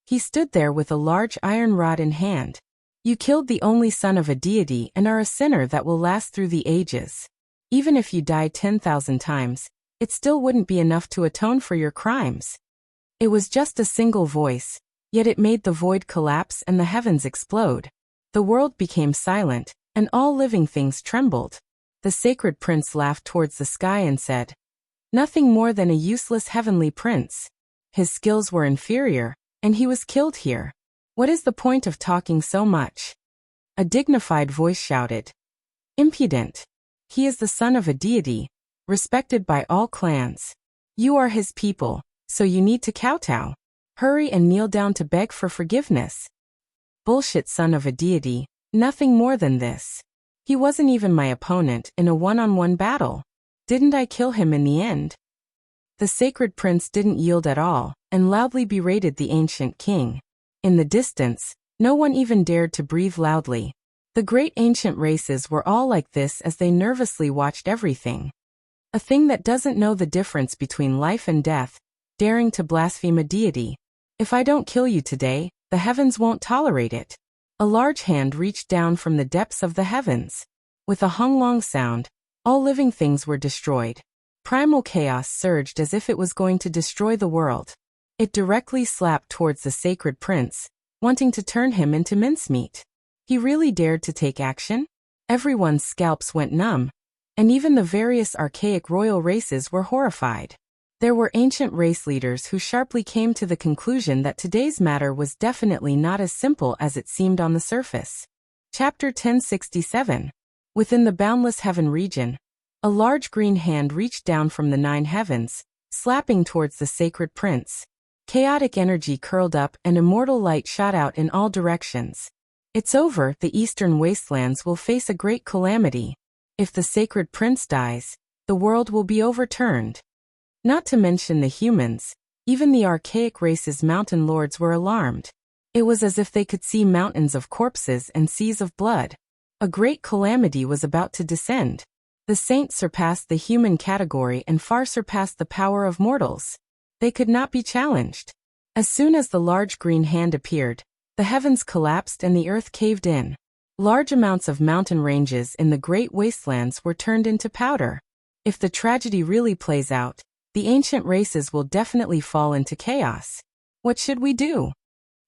He stood there with a large iron rod in hand. You killed the only son of a deity and are a sinner that will last through the ages. Even if you die 10,000 times, it still wouldn't be enough to atone for your crimes. It was just a single voice, yet it made the void collapse and the heavens explode. The world became silent, and all living things trembled. The sacred prince laughed towards the sky and said, "Nothing more than a useless heavenly prince. His skills were inferior, and he was killed here. What is the point of talking so much?" A dignified voice shouted, "Impudent. He is the son of a deity, respected by all clans. You are his people, so you need to kowtow. Hurry and kneel down to beg for forgiveness." Bullshit, son of a deity, nothing more than this. He wasn't even my opponent in a one-on-one battle. Didn't I kill him in the end? The sacred prince didn't yield at all, and loudly berated the ancient king. In the distance, no one even dared to breathe loudly. The great ancient races were all like this as they nervously watched everything. A thing that doesn't know the difference between life and death, daring to blaspheme a deity. If I don't kill you today, the heavens won't tolerate it. A large hand reached down from the depths of the heavens. With a long sound, all living things were destroyed. Primal chaos surged as if it was going to destroy the world. It directly slapped towards the sacred prince, wanting to turn him into mincemeat. He really dared to take action? Everyone's scalps went numb, and even the various archaic royal races were horrified. There were ancient race leaders who sharply came to the conclusion that today's matter was definitely not as simple as it seemed on the surface. Chapter 1067. Within the boundless heaven region, a large green hand reached down from the 9 heavens, slapping towards the sacred prince. Chaotic energy curled up and immortal light shot out in all directions. It's over, the eastern wastelands will face a great calamity. If the sacred prince dies, the world will be overturned. Not to mention the humans, even the archaic race's mountain lords were alarmed. It was as if they could see mountains of corpses and seas of blood. A great calamity was about to descend. The saints surpassed the human category and far surpassed the power of mortals. They could not be challenged. As soon as the large green hand appeared, the heavens collapsed and the earth caved in. Large amounts of mountain ranges in the great wastelands were turned into powder. If the tragedy really plays out, the ancient races will definitely fall into chaos. What should we do?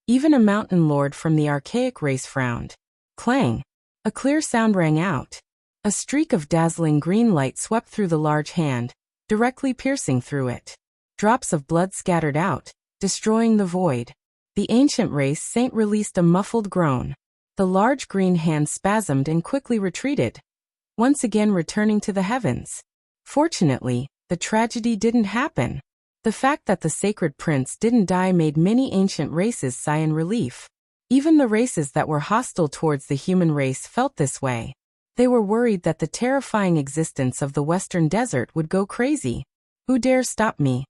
Even a mountain lord from the archaic race frowned. Clang! A clear sound rang out. A streak of dazzling green light swept through the large hand, directly piercing through it. Drops of blood scattered out, destroying the void. The ancient race saint released a muffled groan. The large green hand spasmed and quickly retreated, once again returning to the heavens. Fortunately, the tragedy didn't happen. The fact that the sacred prince didn't die made many ancient races sigh in relief. Even the races that were hostile towards the human race felt this way. They were worried that the terrifying existence of the western desert would go crazy. Who dares stop me?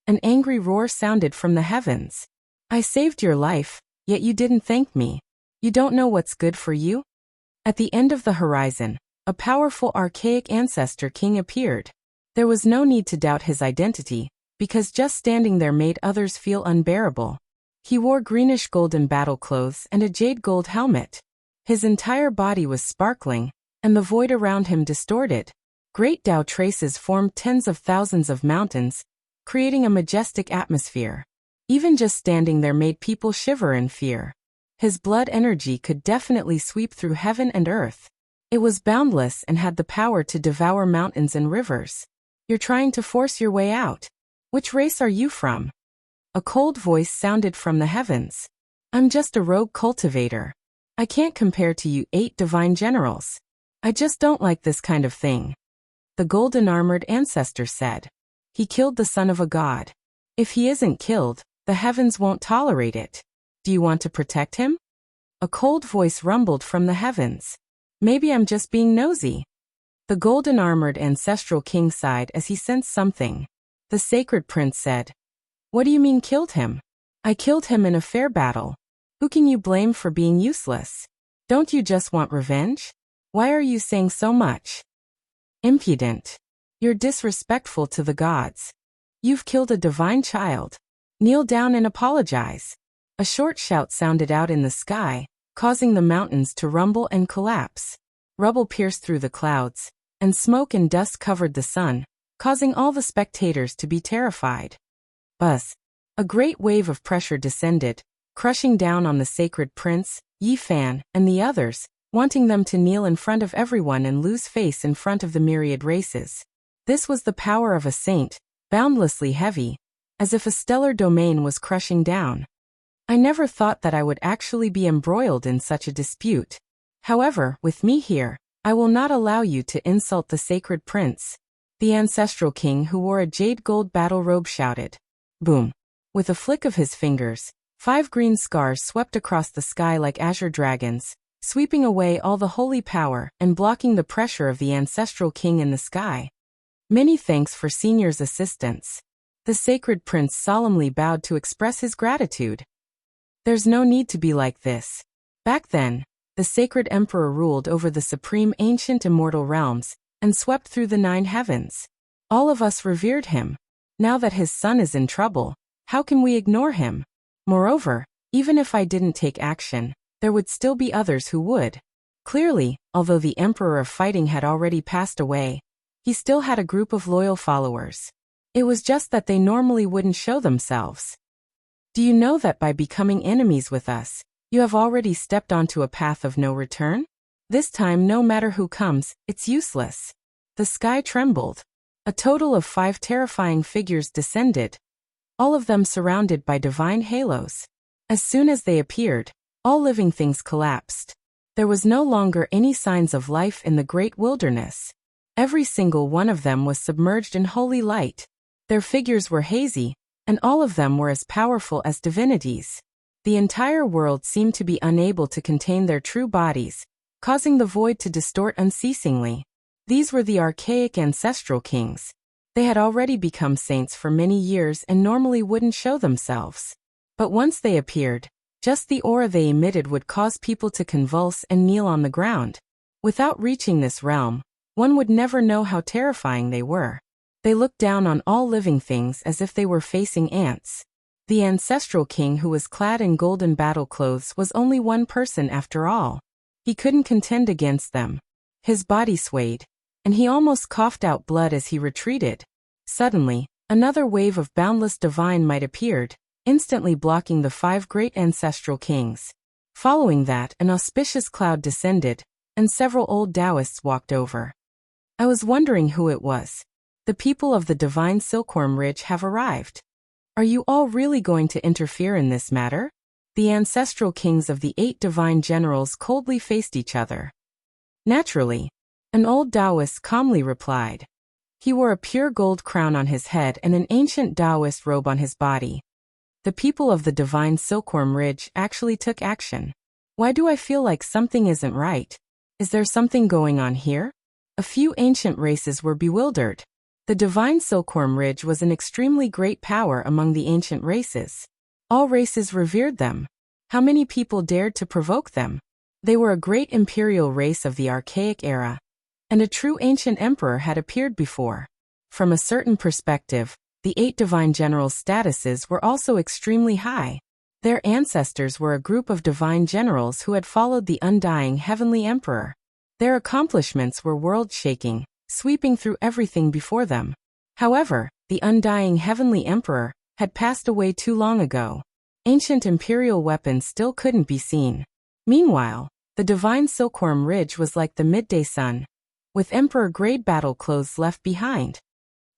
An angry roar sounded from the heavens. I saved your life, yet you didn't thank me. You don't know what's good for you? At the end of the horizon, a powerful archaic ancestor king appeared. There was no need to doubt his identity, because just standing there made others feel unbearable. He wore greenish-golden battle clothes and a jade-gold helmet. His entire body was sparkling, and the void around him distorted. Great Tao traces formed tens of thousands of mountains, creating a majestic atmosphere. Even just standing there made people shiver in fear. His blood energy could definitely sweep through heaven and earth. It was boundless and had the power to devour mountains and rivers. You're trying to force your way out. Which race are you from? A cold voice sounded from the heavens. I'm just a rogue cultivator. I can't compare to you 8 divine generals. I just don't like this kind of thing. The golden-armored ancestor said. He killed the son of a god. If he isn't killed, the heavens won't tolerate it. Do you want to protect him? A cold voice rumbled from the heavens. Maybe I'm just being nosy. The golden-armored ancestral king sighed as he sensed something. The sacred prince said, What do you mean killed him? I killed him in a fair battle. Who can you blame for being useless? Don't you just want revenge? Why are you saying so much? Impudent. You're disrespectful to the gods. You've killed a divine child. Kneel down and apologize. A short shout sounded out in the sky, causing the mountains to rumble and collapse. Rubble pierced through the clouds, and smoke and dust covered the sun, causing all the spectators to be terrified. Buzz. A great wave of pressure descended, crushing down on the sacred prince, Yi Fan, and the others, wanting them to kneel in front of everyone and lose face in front of the myriad races. This was the power of a saint, boundlessly heavy, as if a stellar domain was crushing down. I never thought that I would actually be embroiled in such a dispute. However, with me here, I will not allow you to insult the sacred prince. The ancestral king who wore a jade gold battle robe shouted. Boom. With a flick of his fingers, 5 green scars swept across the sky like azure dragons, sweeping away all the holy power and blocking the pressure of the ancestral king in the sky. Many thanks for Senior's assistance. The sacred prince solemnly bowed to express his gratitude. There's no need to be like this. Back then, the sacred emperor ruled over the supreme ancient immortal realms and swept through the 9 heavens. All of us revered him. Now that his son is in trouble, how can we ignore him? Moreover, even if I didn't take action, there would still be others who would. Clearly, although the emperor of fighting had already passed away, he still had a group of loyal followers. It was just that they normally wouldn't show themselves. Do you know that by becoming enemies with us, you have already stepped onto a path of no return? This time, no matter who comes, it's useless. The sky trembled. A total of 5 terrifying figures descended, all of them surrounded by divine halos. As soon as they appeared, all living things collapsed. There was no longer any signs of life in the great wilderness. Every single one of them was submerged in holy light. Their figures were hazy, and all of them were as powerful as divinities. The entire world seemed to be unable to contain their true bodies, causing the void to distort unceasingly. These were the archaic ancestral kings. They had already become saints for many years and normally wouldn't show themselves. But once they appeared, just the aura they emitted would cause people to convulse and kneel on the ground. Without reaching this realm, one would never know how terrifying they were. They looked down on all living things as if they were facing ants. The ancestral king who was clad in golden battle clothes was only one person after all. He couldn't contend against them. His body swayed, and he almost coughed out blood as he retreated. Suddenly, another wave of boundless divine might appeared, instantly blocking the 5 great ancestral kings. Following that, an auspicious cloud descended, and several old Taoists walked over. I was wondering who it was. The people of the divine Silkworm Ridge have arrived. Are you all really going to interfere in this matter? The ancestral kings of the 8 divine generals coldly faced each other. Naturally, an old Taoist calmly replied. He wore a pure gold crown on his head and an ancient Taoist robe on his body. The people of the divine Silkworm Ridge actually took action. Why do I feel like something isn't right? Is there something going on here? A few ancient races were bewildered. The divine Silkworm Ridge was an extremely great power among the ancient races. All races revered them. How many people dared to provoke them? They were a great imperial race of the archaic era, and a true ancient emperor had appeared before. From a certain perspective, the 8 divine generals' statuses were also extremely high. Their ancestors were a group of divine generals who had followed the undying heavenly emperor. Their accomplishments were world-shaking, sweeping through everything before them. However, the undying heavenly emperor had passed away too long ago. Ancient imperial weapons still couldn't be seen. Meanwhile, the divine silkworm ridge was like the midday sun, with emperor-grade battle clothes left behind.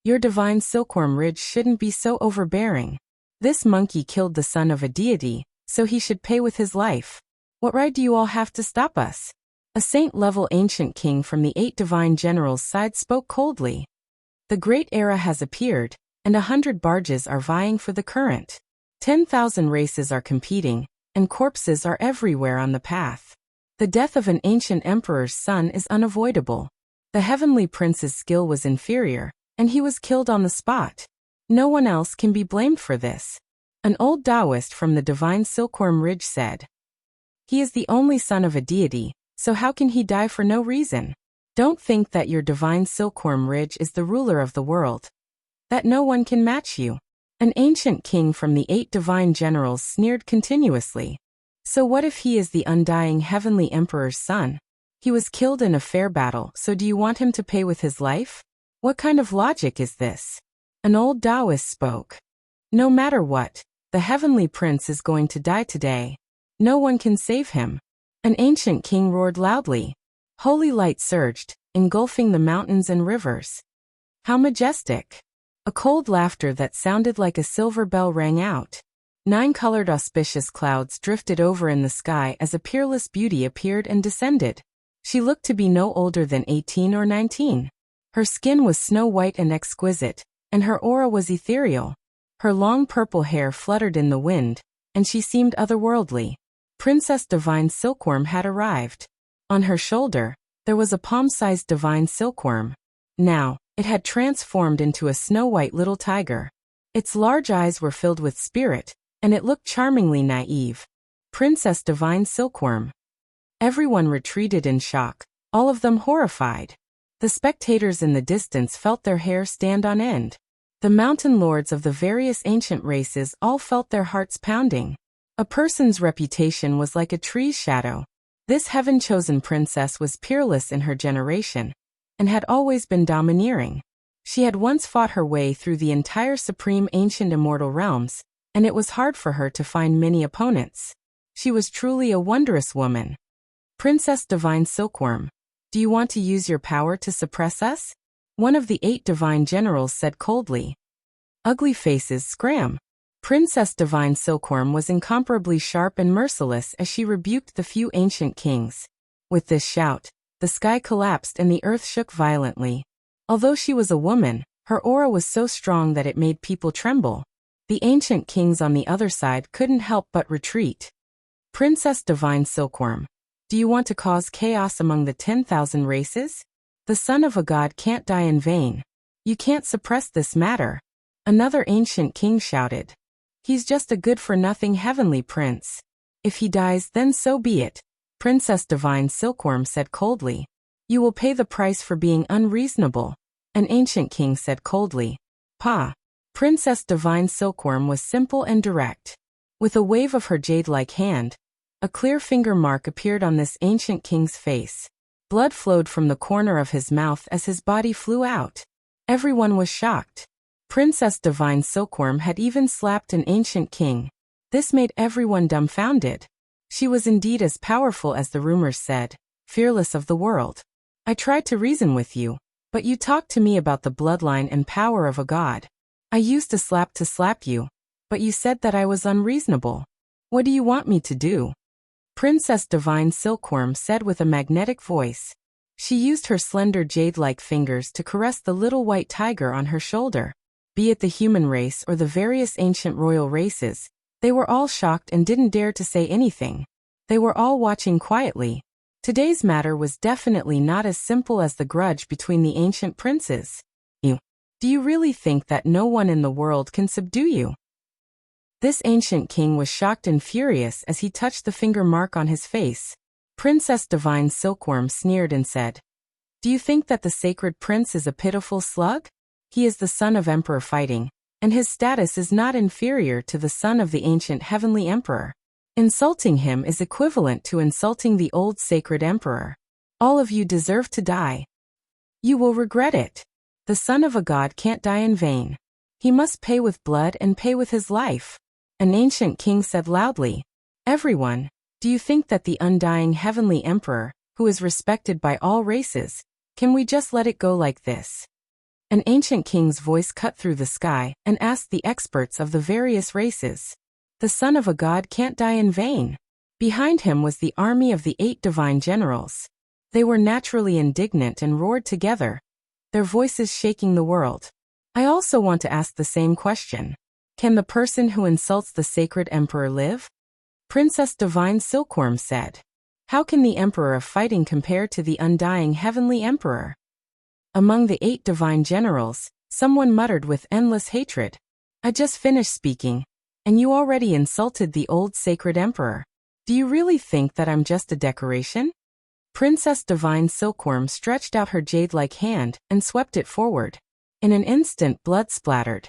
Your divine silkworm ridge shouldn't be so overbearing. This monkey killed the son of a deity, so he should pay with his life. What right do you all have to stop us? A saint-level ancient king from the 8 divine generals' side spoke coldly. The great era has appeared, and 100 barges are vying for the current. 10,000 races are competing, and corpses are everywhere on the path. The death of an ancient emperor's son is unavoidable. The heavenly prince's skill was inferior, and he was killed on the spot. No one else can be blamed for this. An old Taoist from the divine silkworm ridge said. He is the only son of a deity, so how can he die for no reason? Don't think that your divine silkworm ridge is the ruler of the world. That no one can match you. An ancient king from the 8 divine generals sneered continuously. So what if he is the undying heavenly emperor's son? He was killed in a fair battle, so do you want him to pay with his life? What kind of logic is this? An old Taoist spoke. No matter what, the heavenly prince is going to die today. No one can save him. An ancient king roared loudly. Holy light surged, engulfing the mountains and rivers. How majestic! A cold laughter that sounded like a silver bell rang out. 9 colored auspicious clouds drifted over in the sky as a peerless beauty appeared and descended. She looked to be no older than 18 or 19. Her skin was snow-white and exquisite, and her aura was ethereal. Her long purple hair fluttered in the wind, and she seemed otherworldly. Princess Divine Silkworm had arrived. On her shoulder, there was a palm-sized divine silkworm. Now, it had transformed into a snow-white little tiger. Its large eyes were filled with spirit, and it looked charmingly naive. Princess Divine Silkworm. Everyone retreated in shock, all of them horrified. The spectators in the distance felt their hair stand on end. The mountain lords of the various ancient races all felt their hearts pounding. A person's reputation was like a tree's shadow. This heaven-chosen princess was peerless in her generation, and had always been domineering. She had once fought her way through the entire supreme ancient immortal realms, and it was hard for her to find many opponents. She was truly a wondrous woman. Princess Divine Silkworm. Do you want to use your power to suppress us? One of the 8 divine generals said coldly. Ugly faces scram. Princess Divine Silkworm was incomparably sharp and merciless as she rebuked the few ancient kings. With this shout, the sky collapsed and the earth shook violently. Although she was a woman, her aura was so strong that it made people tremble. The ancient kings on the other side couldn't help but retreat. Princess Divine Silkworm. Do you want to cause chaos among the 10,000 races? The son of a god can't die in vain. You can't suppress this matter. Another ancient king shouted. He's just a good-for-nothing heavenly prince. If he dies, then so be it. Princess Divine Silkworm said coldly. You will pay the price for being unreasonable. An ancient king said coldly. Pa. Princess Divine Silkworm was simple and direct. With a wave of her jade-like hand, a clear finger mark appeared on this ancient king's face. Blood flowed from the corner of his mouth as his body flew out. Everyone was shocked. Princess Divine Silkworm had even slapped an ancient king. This made everyone dumbfounded. She was indeed as powerful as the rumors said, fearless of the world. I tried to reason with you, but you talked to me about the bloodline and power of a god. I used to slap you, but you said that I was unreasonable. What do you want me to do? Princess Divine Silkworm said with a magnetic voice. She used her slender jade-like fingers to caress the little white tiger on her shoulder. Be it the human race or the various ancient royal races, they were all shocked and didn't dare to say anything. They were all watching quietly. Today's matter was definitely not as simple as the grudge between the ancient princes. Do you really think that no one in the world can subdue you? This ancient king was shocked and furious as he touched the finger mark on his face. Princess Divine Silkworm sneered and said, Do you think that the sacred prince is a pitiful slug? He is the son of Emperor Fighting, and his status is not inferior to the son of the ancient heavenly emperor. Insulting him is equivalent to insulting the old sacred emperor. All of you deserve to die. You will regret it. The son of a god can't die in vain. He must pay with blood and pay with his life. An ancient king said loudly. Everyone, do you think that the undying heavenly emperor, who is respected by all races, can we just let it go like this? An ancient king's voice cut through the sky and asked the experts of the various races. The son of a god can't die in vain. Behind him was the army of the 8 divine generals. They were naturally indignant and roared together, their voices shaking the world. I also want to ask the same question. Can the person who insults the sacred emperor live? Princess Divine Silkworm said. How can the emperor of fighting compare to the undying heavenly emperor? Among the 8 divine generals, someone muttered with endless hatred. I just finished speaking, and you already insulted the old sacred emperor. Do you really think that I'm just a decoration? Princess Divine Silkworm stretched out her jade-like hand and swept it forward. In an instant, blood splattered.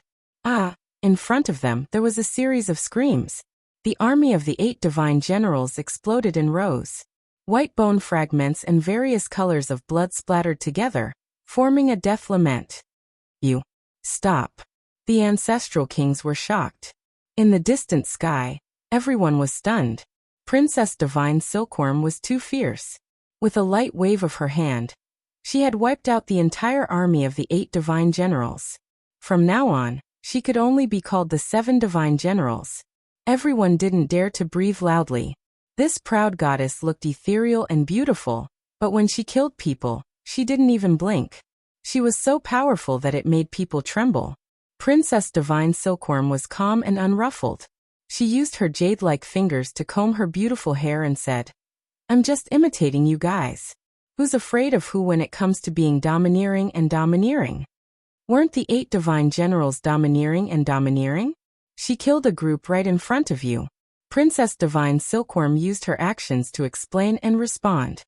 In front of them, there was a series of screams. The army of the 8 divine generals exploded in rows. White bone fragments and various colors of blood splattered together, forming a death lament. You. Stop. The ancestral kings were shocked. In the distant sky, everyone was stunned. Princess Divine Silkworm was too fierce. With a light wave of her hand, she had wiped out the entire army of the 8 divine generals. From now on, she could only be called the 7 divine generals. Everyone didn't dare to breathe loudly. This proud goddess looked ethereal and beautiful, but when she killed people, she didn't even blink. She was so powerful that it made people tremble. Princess Divine Silkworm was calm and unruffled. She used her jade-like fingers to comb her beautiful hair and said, I'm just imitating you guys. Who's afraid of who when it comes to being domineering and domineering? Weren't the 8 divine generals domineering and domineering? She killed a group right in front of you. Princess Divine Silkworm used her actions to explain and respond.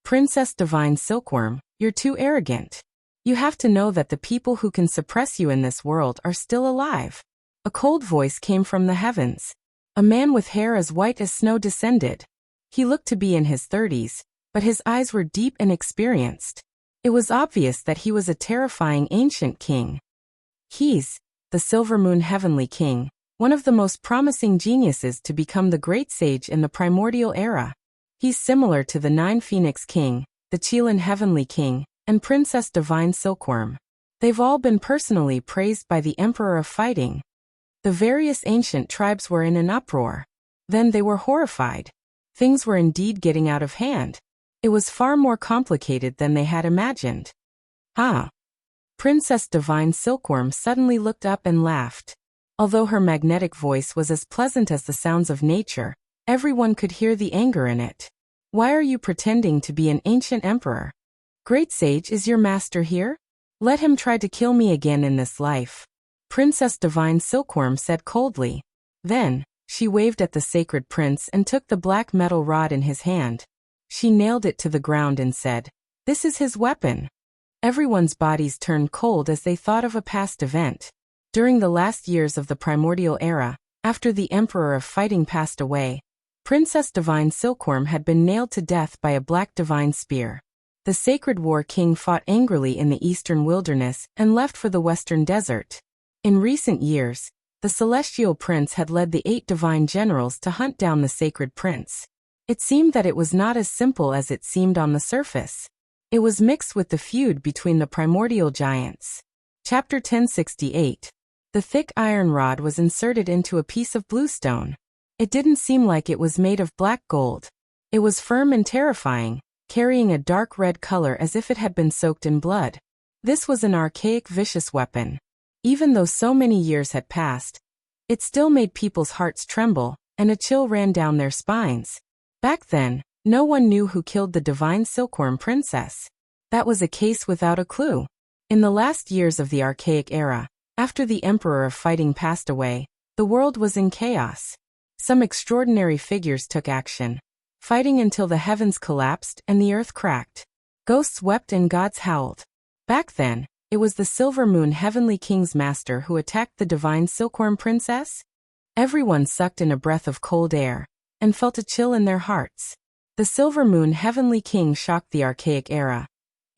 Princess Divine Silkworm, you're too arrogant. You have to know that the people who can suppress you in this world are still alive. A cold voice came from the heavens. A man with hair as white as snow descended. He looked to be in his 30s, but his eyes were deep and experienced. It was obvious that he was a terrifying ancient king. He's the Silver Moon Heavenly King, one of the most promising geniuses to become the great sage in the primordial era. He's similar to the 9 Phoenix King, the Chilan Heavenly King, and Princess Divine Silkworm. They've all been personally praised by the Emperor of Fighting. The various ancient tribes were in an uproar. Then they were horrified. Things were indeed getting out of hand. It was far more complicated than they had imagined. Princess Divine Silkworm suddenly looked up and laughed. Although her magnetic voice was as pleasant as the sounds of nature, everyone could hear the anger in it. Why are you pretending to be an ancient emperor? Great Sage, is your master here? Let him try to kill me again in this life. Princess Divine Silkworm said coldly. Then, she waved at the sacred prince and took the black metal rod in his hand. She nailed it to the ground and said, This is his weapon. Everyone's bodies turned cold as they thought of a past event. During the last years of the primordial era, after the Emperor of Fighting passed away, Princess Divine Silkworm had been nailed to death by a black divine spear. The Sacred War King fought angrily in the eastern wilderness and left for the western desert. In recent years, the Celestial Prince had led the 8 divine generals to hunt down the Sacred Prince. It seemed that it was not as simple as it seemed on the surface. It was mixed with the feud between the primordial giants. Chapter 1068. The thick iron rod was inserted into a piece of bluestone. It didn't seem like it was made of black gold. It was firm and terrifying, carrying a dark red color as if it had been soaked in blood. This was an archaic, vicious weapon. Even though so many years had passed, it still made people's hearts tremble, and a chill ran down their spines. Back then, no one knew who killed the Divine Silkworm Princess. That was a case without a clue. In the last years of the Archaic Era, after the Emperor of Fighting passed away, the world was in chaos. Some extraordinary figures took action, fighting until the heavens collapsed and the earth cracked. Ghosts wept and gods howled. Back then, it was the Silver Moon Heavenly King's master who attacked the Divine Silkworm Princess. Everyone sucked in a breath of cold air, and felt a chill in their hearts. The Silver Moon Heavenly King shocked the Archaic Era.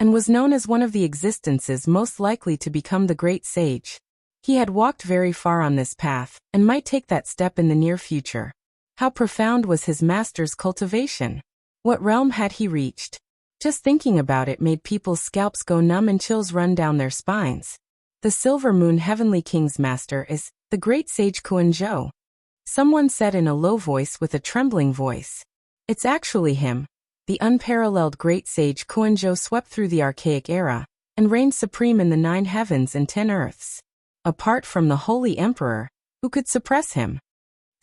and was known as one of the existences most likely to become the great sage. He had walked very far on this path, and might take that step in the near future. How profound was his master's cultivation? What realm had he reached? Just thinking about it made people's scalps go numb and chills run down their spines. The Silver Moon Heavenly King's master is the great sage Kuan-jo. Someone said in a low voice with a trembling voice. It's actually him. The unparalleled great sage Kuan-jo swept through the archaic era, and reigned supreme in the 9 heavens and 10 earths. Apart from the Holy Emperor, who could suppress him?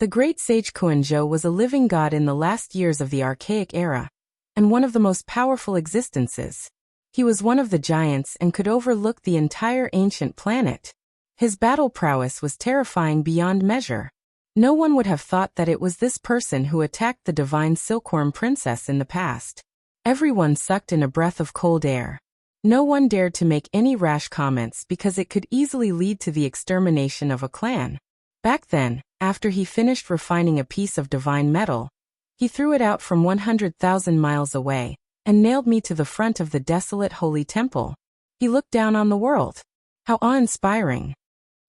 The great sage Kuan-jo was a living god in the last years of the archaic era, and one of the most powerful existences. He was one of the giants and could overlook the entire ancient planet. His battle prowess was terrifying beyond measure. No one would have thought that it was this person who attacked the divine silkworm princess in the past. Everyone sucked in a breath of cold air. No one dared to make any rash comments because it could easily lead to the extermination of a clan. Back then, after he finished refining a piece of divine metal, he threw it out from 100,000 miles away, and nailed me to the front of the desolate holy temple. He looked down on the world. How awe-inspiring.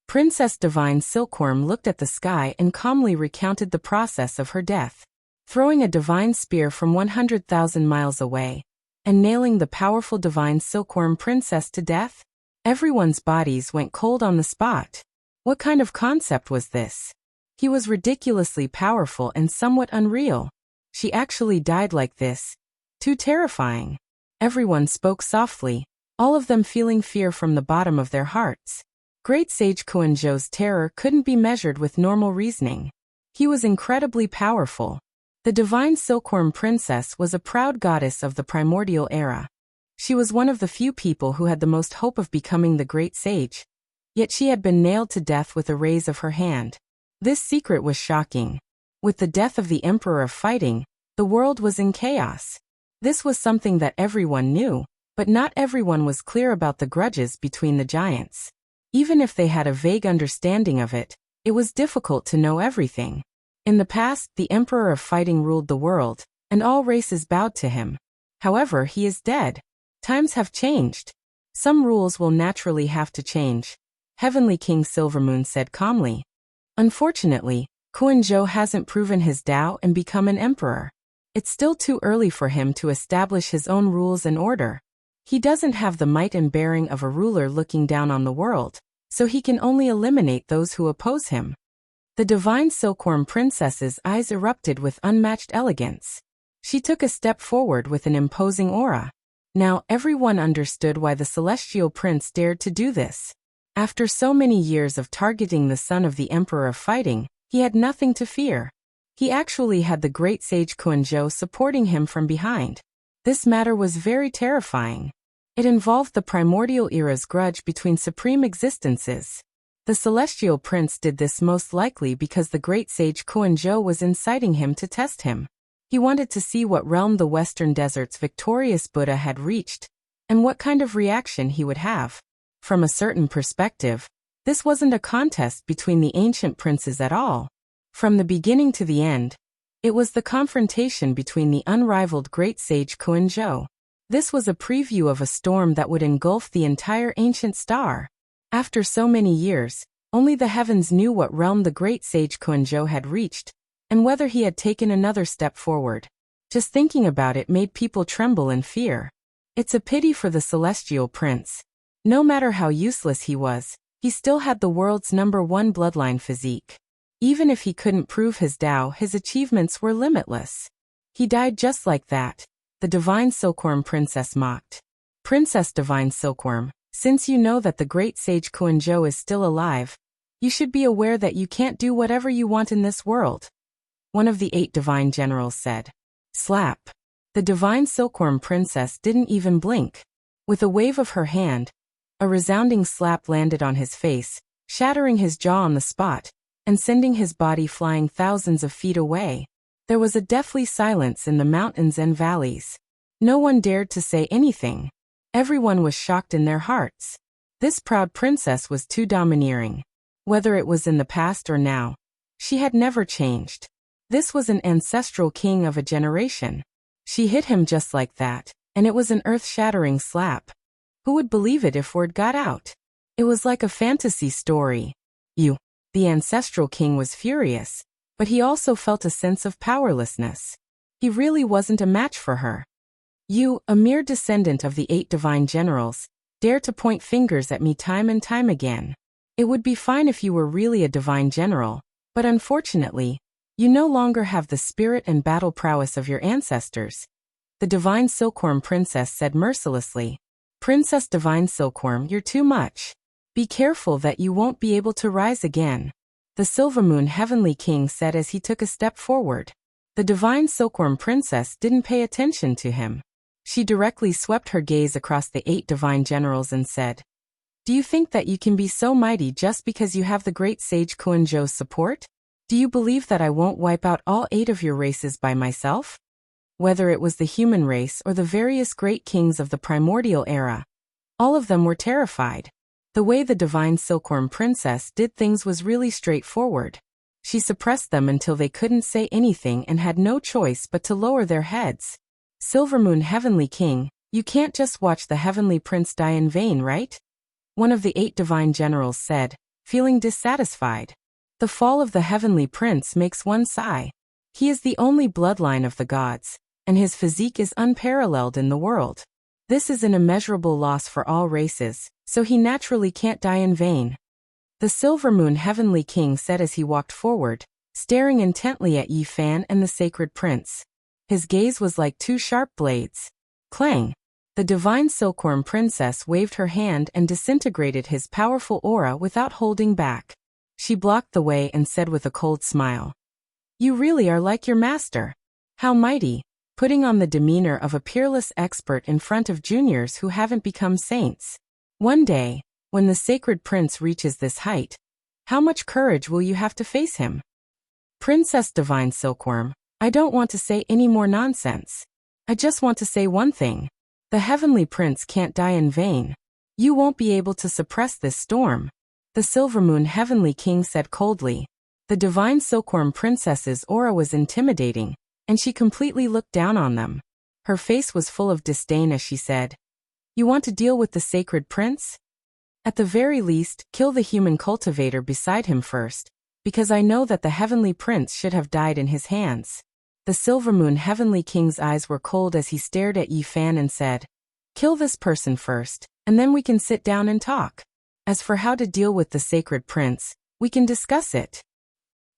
Princess Divine Silkworm looked at the sky and calmly recounted the process of her death. Throwing a divine spear from 100,000 miles away, and nailing the powerful divine silkworm princess to death? Everyone's bodies went cold on the spot. What kind of concept was this? He was ridiculously powerful and somewhat unreal. She actually died like this. Too terrifying. Everyone spoke softly, all of them feeling fear from the bottom of their hearts. Great Sage Kuan-jo's terror couldn't be measured with normal reasoning. He was incredibly powerful. The divine silkworm princess was a proud goddess of the primordial era. She was one of the few people who had the most hope of becoming the great sage. Yet she had been nailed to death with a raise of her hand. This secret was shocking. With the death of the Emperor of Fighting, the world was in chaos. This was something that everyone knew, but not everyone was clear about the grudges between the giants. Even if they had a vague understanding of it, it was difficult to know everything. In the past, the Emperor of Fighting ruled the world, and all races bowed to him. However, he is dead. Times have changed. Some rules will naturally have to change, Heavenly King Silvermoon said calmly. Unfortunately, Kuan-jo hasn't proven his Tao and become an emperor. It's still too early for him to establish his own rules and order. He doesn't have the might and bearing of a ruler looking down on the world, so he can only eliminate those who oppose him. The divine silkworm princess's eyes erupted with unmatched elegance. She took a step forward with an imposing aura. Now everyone understood why the celestial prince dared to do this. After so many years of targeting the son of the Emperor of Fighting, he had nothing to fear. He actually had the great sage Kuan-jo supporting him from behind. This matter was very terrifying. It involved the primordial era's grudge between supreme existences. The celestial prince did this most likely because the great sage Kuan-jo was inciting him to test him. He wanted to see what realm the Western Desert's victorious Buddha had reached, and what kind of reaction he would have. From a certain perspective, this wasn't a contest between the ancient princes at all. From the beginning to the end, it was the confrontation between the unrivaled great sage Kuan-jo. This was a preview of a storm that would engulf the entire ancient star. After so many years, only the heavens knew what realm the great sage Kuan-jo had reached, and whether he had taken another step forward. Just thinking about it made people tremble in fear. It's a pity for the celestial prince. No matter how useless he was, he still had the world's #1 bloodline physique. Even if he couldn't prove his Tao, his achievements were limitless. He died just like that, the divine silkworm princess mocked. Princess Divine Silkworm, since you know that the great sage Kuan-jo is still alive, you should be aware that you can't do whatever you want in this world, one of the 8 divine generals said. Slap. The divine silkworm princess didn't even blink. With a wave of her hand, a resounding slap landed on his face, shattering his jaw on the spot, and sending his body flying thousands of feet away. There was a deathly silence in the mountains and valleys. No one dared to say anything. Everyone was shocked in their hearts. This proud princess was too domineering. Whether it was in the past or now, she had never changed. This was an ancestral king of a generation. She hit him just like that, and it was an earth-shattering slap. Who would believe it if word got out? It was like a fantasy story. The ancestral king was furious, but he also felt a sense of powerlessness. He really wasn't a match for her. You, a mere descendant of the 8 divine generals, dare to point fingers at me time and time again. It would be fine if you were really a divine general, but unfortunately, you no longer have the spirit and battle prowess of your ancestors. The divine silkworm princess said mercilessly. Princess Divine Silkworm, you're too much. Be careful that you won't be able to rise again. The Silvermoon Heavenly King said as he took a step forward. The divine silkworm princess didn't pay attention to him. She directly swept her gaze across the 8 divine generals and said, "Do you think that you can be so mighty just because you have the great sage Kuan-Zhou's support? Do you believe that I won't wipe out all 8 of your races by myself?" Whether it was the human race or the various great kings of the primordial era, all of them were terrified. The way the divine silkworm princess did things was really straightforward. She suppressed them until they couldn't say anything and had no choice but to lower their heads. Silvermoon Heavenly King, you can't just watch the heavenly prince die in vain, right? One of the 8 divine generals said, feeling dissatisfied. The fall of the heavenly prince makes one sigh. He is the only bloodline of the gods, and his physique is unparalleled in the world. This is an immeasurable loss for all races, so he naturally can't die in vain. The Silvermoon Heavenly King said as he walked forward, staring intently at Yi Fan and the sacred prince. His gaze was like 2 sharp blades. Clang! The divine silkworm princess waved her hand and disintegrated his powerful aura without holding back. She blocked the way and said with a cold smile, "You really are like your master. How mighty," putting on the demeanor of a peerless expert in front of juniors who haven't become saints. One day, when the sacred prince reaches this height, how much courage will you have to face him? Princess Divine Silkworm, I don't want to say any more nonsense. I just want to say one thing. The heavenly prince can't die in vain. You won't be able to suppress this storm. The Silvermoon Heavenly King said coldly. The divine silkworm princess's aura was intimidating, and she completely looked down on them. Her face was full of disdain as she said, "You want to deal with the sacred prince? At the very least, kill the human cultivator beside him first, because I know that the heavenly prince should have died in his hands." The Silvermoon Heavenly King's eyes were cold as he stared at Yi Fan and said, "Kill this person first, and then we can sit down and talk. As for how to deal with the sacred prince, we can discuss it."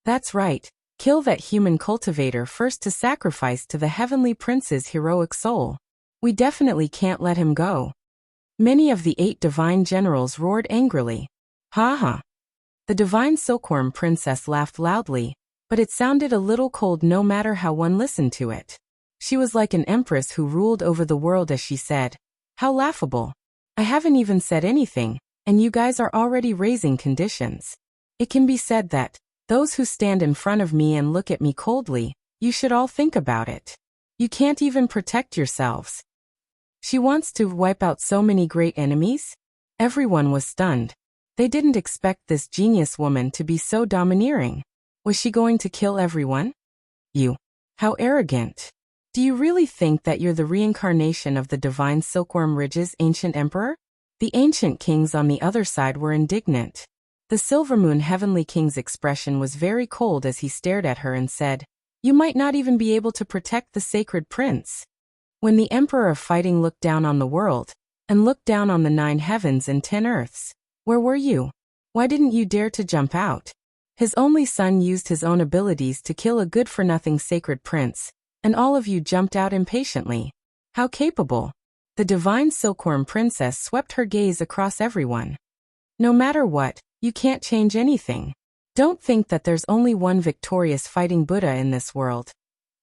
That's right, kill that human cultivator first to sacrifice to the heavenly prince's heroic soul. We definitely can't let him go. Many of the 8 divine generals roared angrily. Ha ha. The divine silkworm princess laughed loudly, but it sounded a little cold no matter how one listened to it. She was like an empress who ruled over the world as she said, "How laughable. I haven't even said anything, and you guys are already raising conditions. It can be said that, those who stand in front of me and look at me coldly, you should all think about it. You can't even protect yourselves." She wants to wipe out so many great enemies? Everyone was stunned. They didn't expect this genius woman to be so domineering. Was she going to kill everyone? You. How arrogant. Do you really think that you're the reincarnation of the divine Silkworm Ridge's ancient emperor? The ancient kings on the other side were indignant. The Silvermoon Heavenly King's expression was very cold as he stared at her and said, "You might not even be able to protect the sacred prince." When the Emperor of Fighting looked down on the world, and looked down on the 9 heavens and 10 earths, where were you? Why didn't you dare to jump out? His only son used his own abilities to kill a good-for-nothing sacred prince, and all of you jumped out impatiently. How capable! The divine silkworm princess swept her gaze across everyone. No matter what, you can't change anything. Don't think that there's only one victorious fighting Buddha in this world.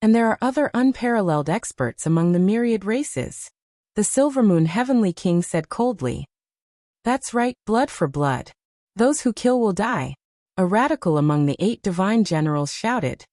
And there are other unparalleled experts among the myriad races. The Silvermoon Heavenly King said coldly. That's right, blood for blood. Those who kill will die. A radical among the 8 divine generals shouted.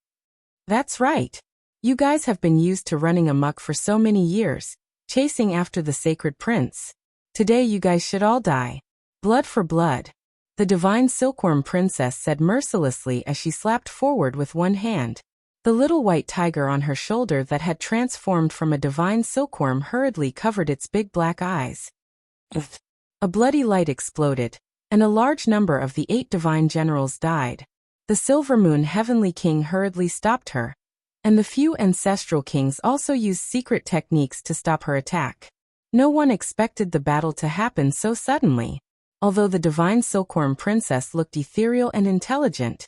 That's right. You guys have been used to running amok for so many years, chasing after the sacred prince. Today you guys should all die. Blood for blood. The divine silkworm princess said mercilessly as she slapped forward with one hand. The little white tiger on her shoulder that had transformed from a divine silkworm hurriedly covered its big black eyes. A bloody light exploded, and a large number of the 8 divine generals died. The Silver Moon Heavenly King hurriedly stopped her, and the few ancestral kings also used secret techniques to stop her attack. No one expected the battle to happen so suddenly. Although the divine silkworm princess looked ethereal and intelligent,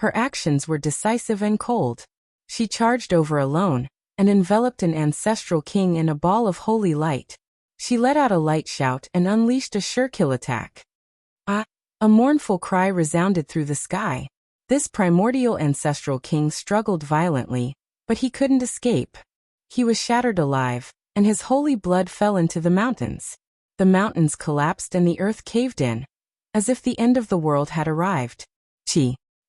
her actions were decisive and cold. She charged over alone, and enveloped an ancestral king in a ball of holy light. She let out a light shout and unleashed a sure-kill attack. Ah! A mournful cry resounded through the sky. This primordial ancestral king struggled violently, but he couldn't escape. He was shattered alive, and his holy blood fell into the mountains. The mountains collapsed and the earth caved in, as if the end of the world had arrived.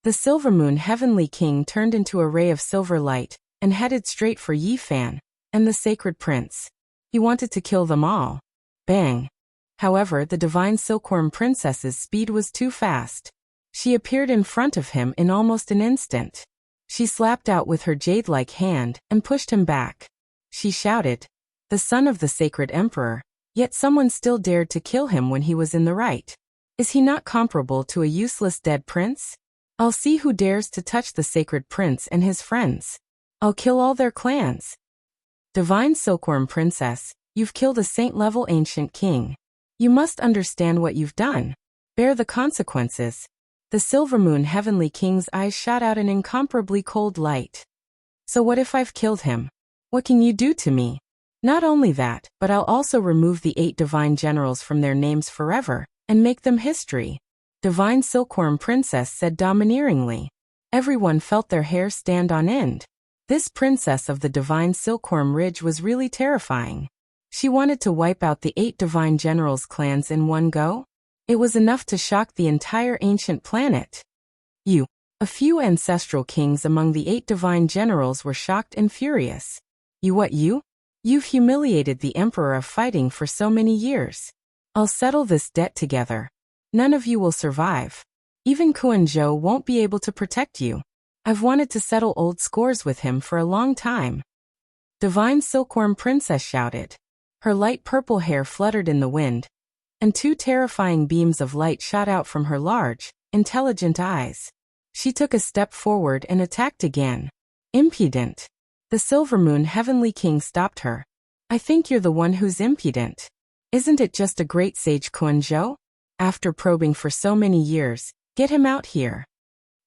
The Silver Moon Heavenly King turned into a ray of silver light, and headed straight for Yi Fan and the Sacred Prince. He wanted to kill them all. Bang! However, the divine silkworm princess's speed was too fast. She appeared in front of him in almost an instant. She slapped out with her jade-like hand and pushed him back. She shouted, "The son of the sacred emperor," yet someone still dared to kill him when he was in the right. Is he not comparable to a useless dead prince? I'll see who dares to touch the sacred prince and his friends. I'll kill all their clans. Divine Silkworm Princess, you've killed a saint-level ancient king. You must understand what you've done. Bear the consequences. The Silver Moon Heavenly King's eyes shot out an incomparably cold light. So what if I've killed him? What can you do to me? Not only that, but I'll also remove the 8 divine generals from their names forever, and make them history. Divine Silkworm Princess said domineeringly. Everyone felt their hair stand on end. This princess of the divine Silkworm Ridge was really terrifying. She wanted to wipe out the 8 divine generals' clans in one go. It was enough to shock the entire ancient planet. A few ancestral kings among the 8 divine generals were shocked and furious. You've humiliated the emperor of fighting for so many years. I'll settle this debt together. None of you will survive. Even Kuan-zhou won't be able to protect you. I've wanted to settle old scores with him for a long time. Divine Silkworm Princess shouted. Her light purple hair fluttered in the wind, and 2 terrifying beams of light shot out from her large, intelligent eyes. She took a step forward and attacked again. Impudent. The Silver Moon Heavenly King stopped her. I think you're the one who's impudent. Isn't it just a great sage Kuan-zhou? After probing for so many years, get him out here.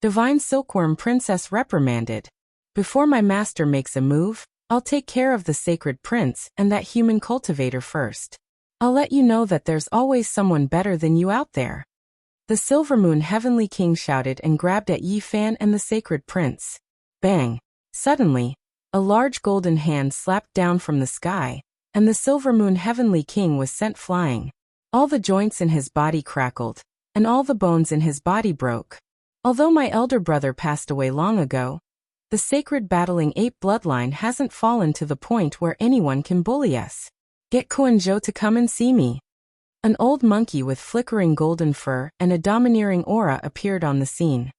Divine Silkworm Princess reprimanded. Before my master makes a move, I'll take care of the sacred prince and that human cultivator first. I'll let you know that there's always someone better than you out there. The Silver Moon Heavenly King shouted and grabbed at Yi Fan and the sacred prince. Bang! Suddenly, a large golden hand slapped down from the sky, and the Silver Moon Heavenly King was sent flying. All the joints in his body crackled, and all the bones in his body broke. Although my elder brother passed away long ago, the sacred battling ape bloodline hasn't fallen to the point where anyone can bully us. Get Kuan-zhou to come and see me. An old monkey with flickering golden fur and a domineering aura appeared on the scene.